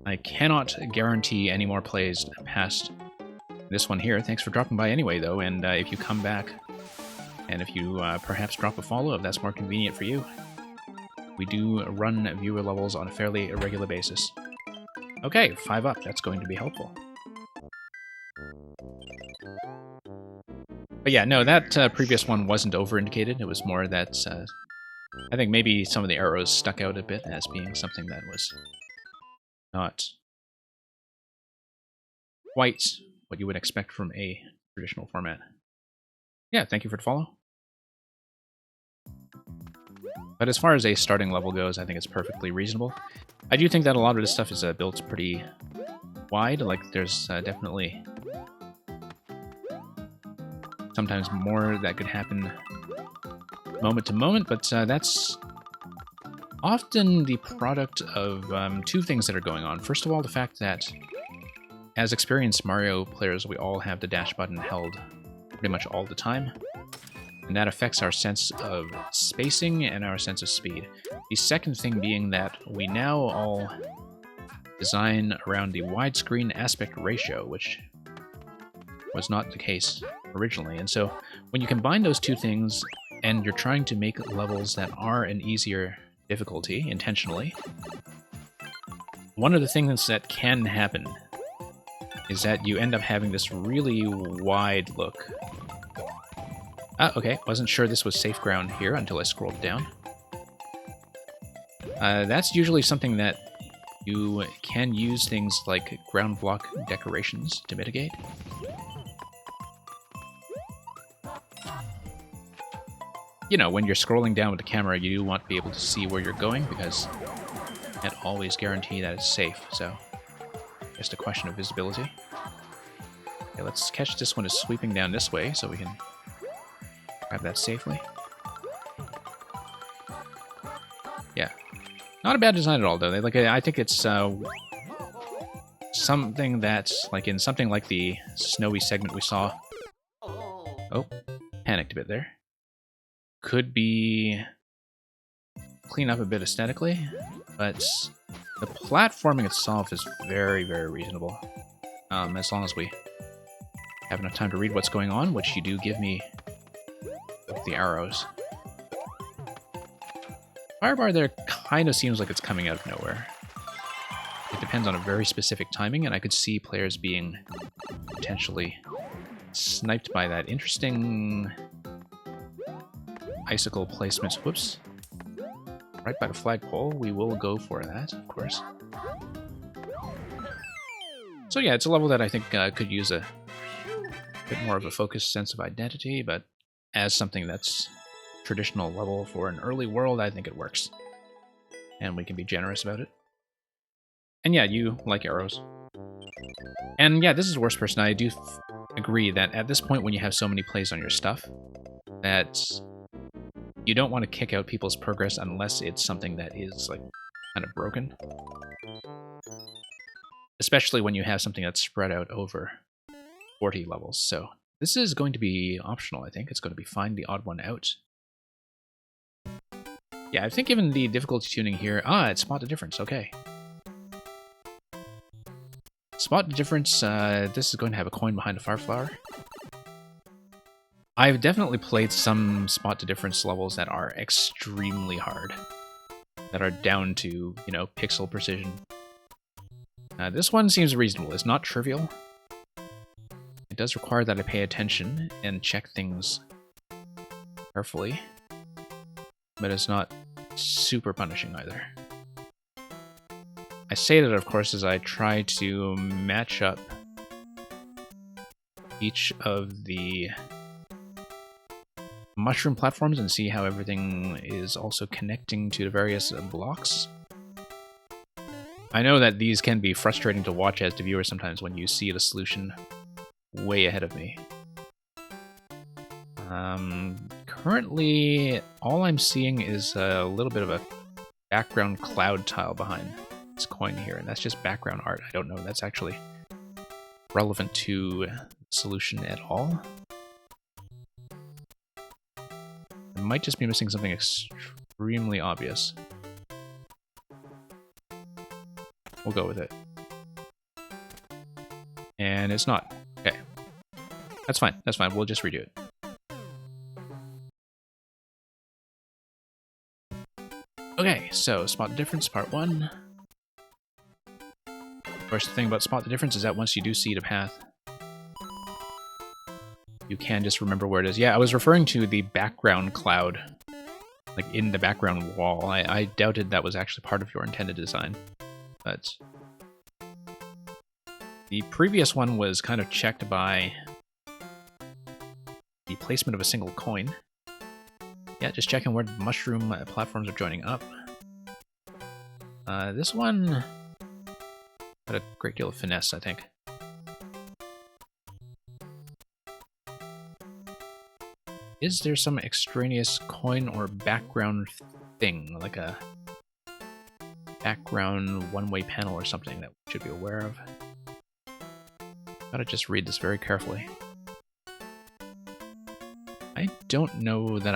I cannot guarantee any more plays past this one here. Thanks for dropping by anyway, though, and if you come back, and if you perhaps drop a follow if that's more convenient for you, we do run viewer levels on a fairly irregular basis. Okay, 5 up. That's going to be helpful. But yeah, no, that previous one wasn't over-indicated. It was more that I think maybe some of the arrows stuck out a bit as being something that was not quite what you would expect from a traditional format. Yeah, thank you for the follow. But as far as a starting level goes, I think it's perfectly reasonable. I do think that a lot of this stuff is built pretty wide. Like, there's definitely sometimes more that could happen moment to moment, but that's often the product of 2 things that are going on. First of all, the fact that as experienced Mario players, we all have the dash button held pretty much all the time. And that affects our sense of spacing and our sense of speed. The second thing being that we now all design around the widescreen aspect ratio, which was not the case originally. And so when you combine those two things and you're trying to make levels that are an easier difficulty intentionally, one of the things that can happen is that you end up having this really wide look. Ah, okay, wasn't sure this was safe ground here until I scrolled down. That's usually something that you can use things like ground block decorations to mitigate. You know, when you're scrolling down with the camera, you do want to be able to see where you're going, because you can't always guarantee that it's safe, so just a question of visibility. Okay, let's catch this one as sweeping down this way so we can grab that safely. Yeah. Not a bad design at all, though. I think it's something that's, like in something like the snowy segment we saw. Oh, panicked a bit there. Could be clean up a bit aesthetically, but the platforming itself is very, very reasonable. As long as we have enough time to read what's going on, which you do give me with the arrows. Firebar there kind of seems like it's coming out of nowhere. It depends on a very specific timing, and I could see players being potentially sniped by that interesting icicle placement. Whoops. Right by the flagpole. We will go for that, of course. So yeah, it's a level that I think could use a bit more of a focused sense of identity, but as something that's traditional level for an early world, I think it works. And we can be generous about it. And yeah, you like arrows. And yeah, this is Worst Person. I do agree that at this point when you have so many plays on your stuff, that you don't want to kick out people's progress unless it's something that is like kind of broken. Especially when you have something that's spread out over 40 levels. So this is going to be optional, I think. It's going to be find the odd one out. Yeah, I think given the difficulty tuning here... Ah, it's Spot the Difference, okay. Spot the Difference, this is going to have a coin behind a fire flower. I've definitely played some Spot the Difference levels that are extremely hard. That are down to, you know, pixel precision. This one seems reasonable. It's not trivial. It does require that I pay attention and check things carefully. But it's not super punishing either. I say that, of course, as I try to match up each of the mushroom platforms and see how everything is also connecting to the various blocks. I know that these can be frustrating to watch as the viewer sometimes when you see the solution way ahead of me. Currently, all I'm seeing is a little bit of a background cloud tile behind this coin here, and that's just background art. I don't know if that's actually relevant to the solution at all. I might just be missing something extremely obvious. We'll go with it. And it's not. Okay. That's fine. That's fine. We'll just redo it. Okay, so Spot the Difference, part 1. Of course, the thing about Spot the Difference is that once you do see the path, you can just remember where it is. Yeah, I was referring to the background cloud, like in the background wall. I doubted that was actually part of your intended design. But the previous one was kind of checked by the placement of a single coin. Yeah, just checking where the mushroom platforms are joining up. This one had a great deal of finesse, I think. Is there some extraneous coin or background thing, like a background one-way panel or something that we should be aware of? Gotta just read this very carefully. I don't know that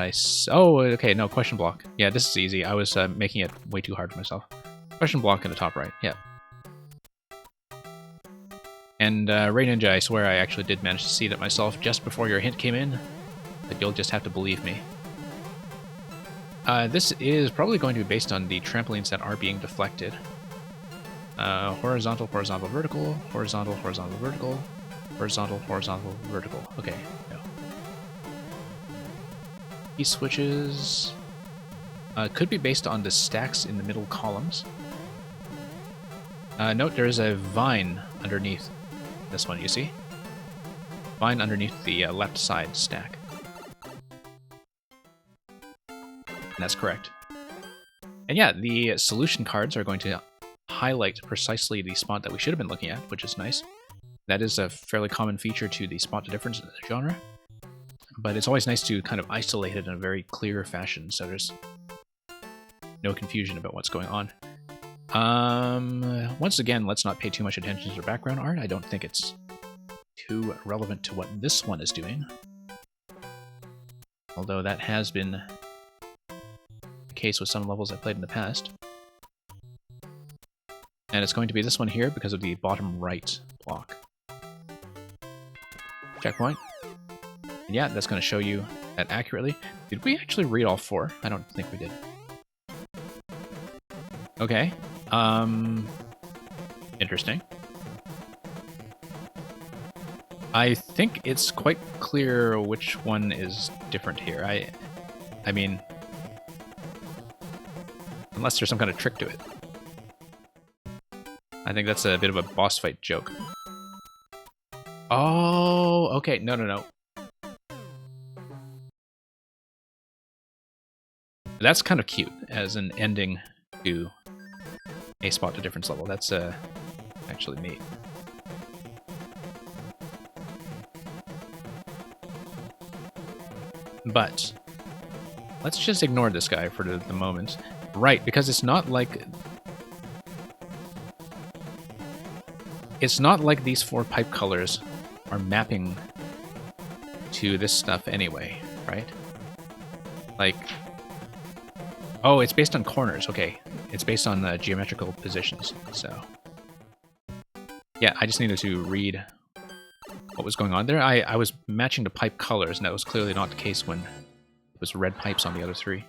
oh, okay, no, question block. Yeah, this is easy. I was making it way too hard for myself. Question block in the top right, yeah. And Ray Ninja, I swear I actually did manage to see that myself just before your hint came in, but you'll just have to believe me. This is probably going to be based on the trampolines that are being deflected. Horizontal, horizontal, vertical, horizontal, horizontal, vertical, horizontal, horizontal, vertical. Okay, no. Key switches could be based on the stacks in the middle columns. Note there is a vine underneath this one, you see? Vine underneath the left side stack. And that's correct. And yeah, the solution cards are going to highlight precisely the spot that we should have been looking at, which is nice. That is a fairly common feature to the spot to difference in the genre. But it's always nice to kind of isolate it in a very clear fashion, so there's no confusion about what's going on. Once again, let's not pay too much attention to the background art. I don't think it's too relevant to what this one is doing. Although that has been the case with some levels I played in the past. And it's going to be this one here because of the bottom right block. Checkpoint. And yeah, that's going to show you that accurately. Did we actually read all four? I don't think we did. Okay. Interesting. I think it's quite clear which one is different here. I mean, unless there's some kind of trick to it. I think that's a bit of a boss fight joke. Oh, okay. No, no, no. That's kind of cute as an ending to a spot to difference level. That's actually neat. But let's just ignore this guy for the moment. Right, because it's not like these four pipe colors are mapping to this stuff anyway, right? Like, oh, it's based on corners. Okay, it's based on geometrical positions. So, yeah, I just needed to read what was going on there. I was matching the pipe colors, and that was clearly not the case when it was red pipes on the other three.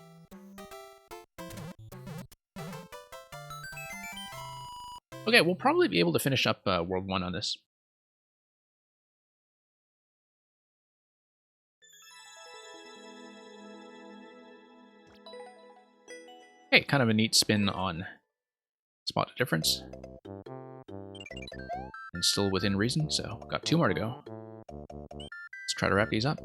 Okay, we'll probably be able to finish up World 1 on this. Hey, kind of a neat spin on spot to difference. And still within reason, so got 2 more to go. Let's try to wrap these up.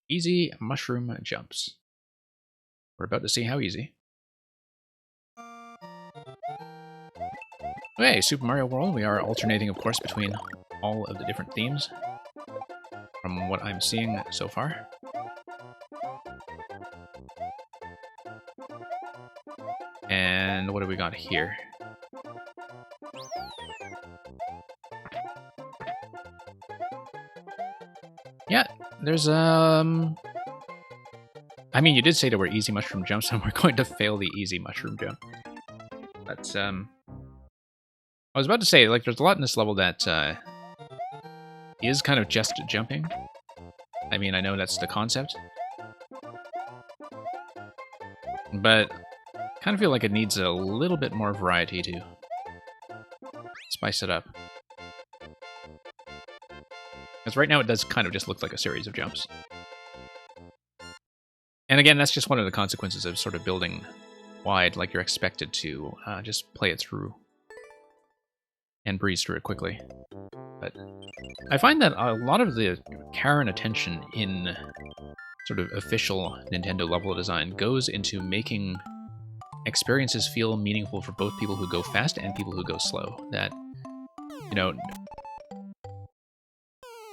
Easy mushroom jumps. We're about to see how easy. Okay, Super Mario World. We are alternating, of course, between all of the different themes from what I'm seeing so far. And what do we got here? Yeah, there's I mean, you did say there were easy mushroom jumps, and we're going to fail the easy mushroom jump. But, I was about to say, like, there's a lot in this level that, is kind of just jumping. I mean, I know that's the concept. But, I kind of feel like it needs a little bit more variety to spice it up. Because right now it does kind of just look like a series of jumps. And again, that's just one of the consequences of sort of building wide, like you're expected to just play it through and breeze through it quickly. But I find that a lot of the care and attention in sort of official Nintendo level design goes into making experiences feel meaningful for both people who go fast and people who go slow. That, you know,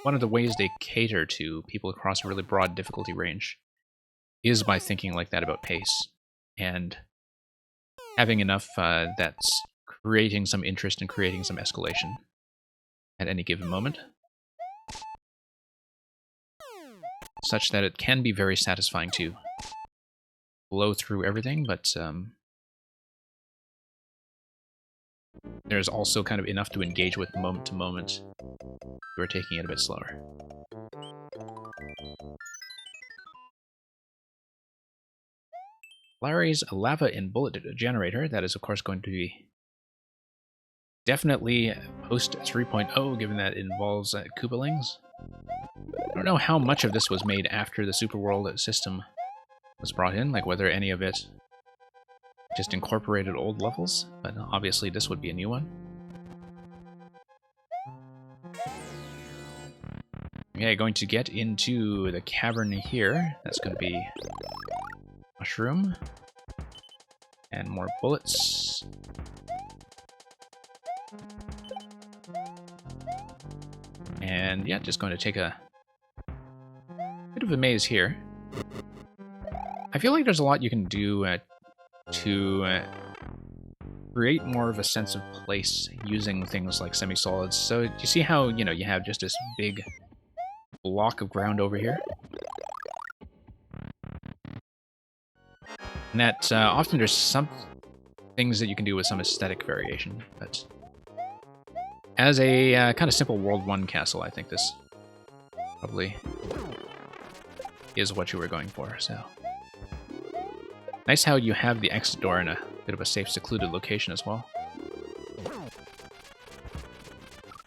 one of the ways they cater to people across a really broad difficulty range is by thinking like that about pace, and having enough that's creating some interest and creating some escalation. at any given moment, such that it can be very satisfying to blow through everything, but there's also kind of enough to engage with moment to moment. We're taking it a bit slower. Larry's lava and bullet generator, that is of course going to be definitely post 3.0, given that it involves Koopalings. I don't know how much of this was made after the Super World system was brought in, like whether any of it just incorporated old levels, but obviously this would be a new one. Okay, going to get into the cavern here. That's going to be mushroom and more bullets. And yeah, just going to take a bit of a maze here. I feel like there's a lot you can do to create more of a sense of place using things like semi-solids. So you see how, you know, you have just this big block of ground over here? And that often there's some things that you can do with some aesthetic variation, but as a kind of simple World 1 castle, I think this probably is what you were going for, so. Nice how you have the exit door in a bit of a safe, secluded location as well.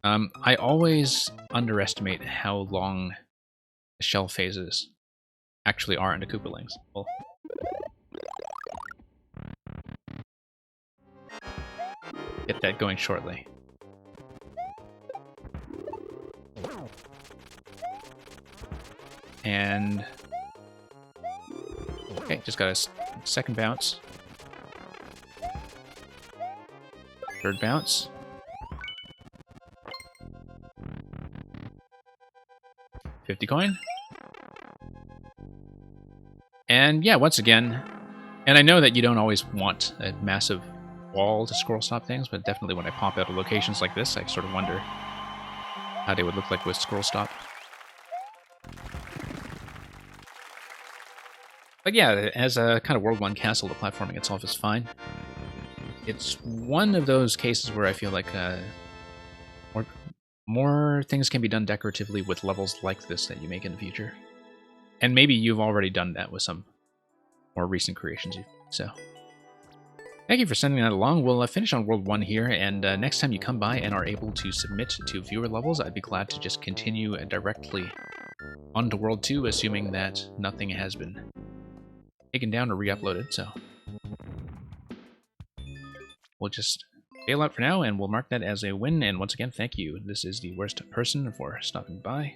I always underestimate how long the shell phases actually are in the Koopalings. Well, get that going shortly. And okay, just got a second bounce. Third bounce. $50 coin. And yeah, once again, and I know that you don't always want a massive wall to scroll stop things, but definitely when I pop out of locations like this, I sort of wonder how they would look like with scroll stop. But yeah, as a kind of World 1 castle, the platforming itself is fine. It's one of those cases where I feel like more things can be done decoratively with levels like this that you make in the future. And maybe you've already done that with some more recent creations. So, thank you for sending that along. We'll finish on World 1 here, and next time you come by and are able to submit to viewer levels, I'd be glad to just continue directly onto World 2, assuming that nothing has been taken down or re-uploaded, so we'll just bail out for now, and we'll mark that as a win. And once again, thank you. This is the worst person for stopping by.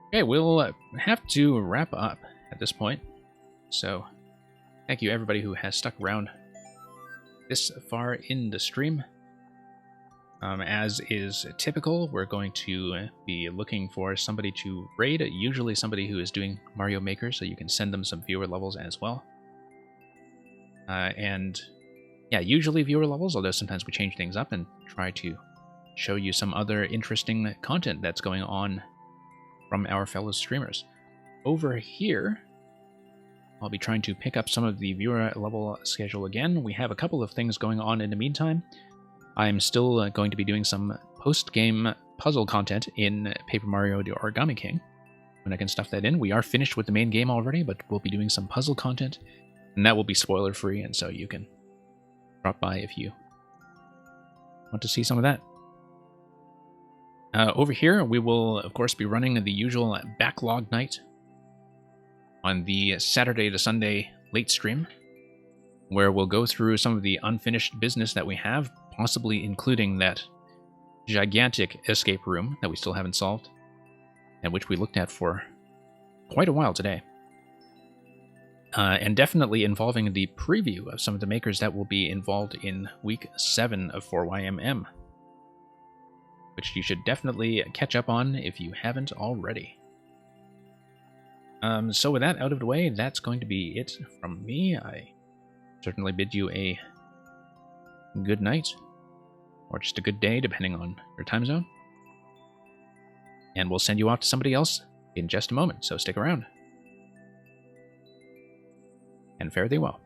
Okay, we'll have to wrap up at this point. So, thank you everybody who has stuck around this far in the stream. As is typical, we're going to be looking for somebody to raid, usually somebody who is doing Mario Maker, so you can send them some viewer levels as well. And yeah, usually viewer levels, although sometimes we change things up and try to show you some other interesting content that's going on from our fellow streamers. Over here, I'll be trying to pick up some of the viewer level schedule again. We have a couple of things going on in the meantime. I'm still going to be doing some post-game puzzle content in Paper Mario The Origami King, when I can stuff that in. We are finished with the main game already, but we'll be doing some puzzle content, and that will be spoiler-free, and so you can drop by if you want to see some of that. Over here, we will, of course, be running the usual backlog night on the Saturday to Sunday late stream, where we'll go through some of the unfinished business that we have, possibly including that gigantic escape room that we still haven't solved, and which we looked at for quite a while today. And definitely involving the preview of some of the makers that will be involved in Week 7 of 4YMM, which you should definitely catch up on if you haven't already. So with that out of the way, that's going to be it from me. I certainly bid you a good night, or just a good day, depending on your time zone. And we'll send you off to somebody else in just a moment, so stick around. And fare thee well.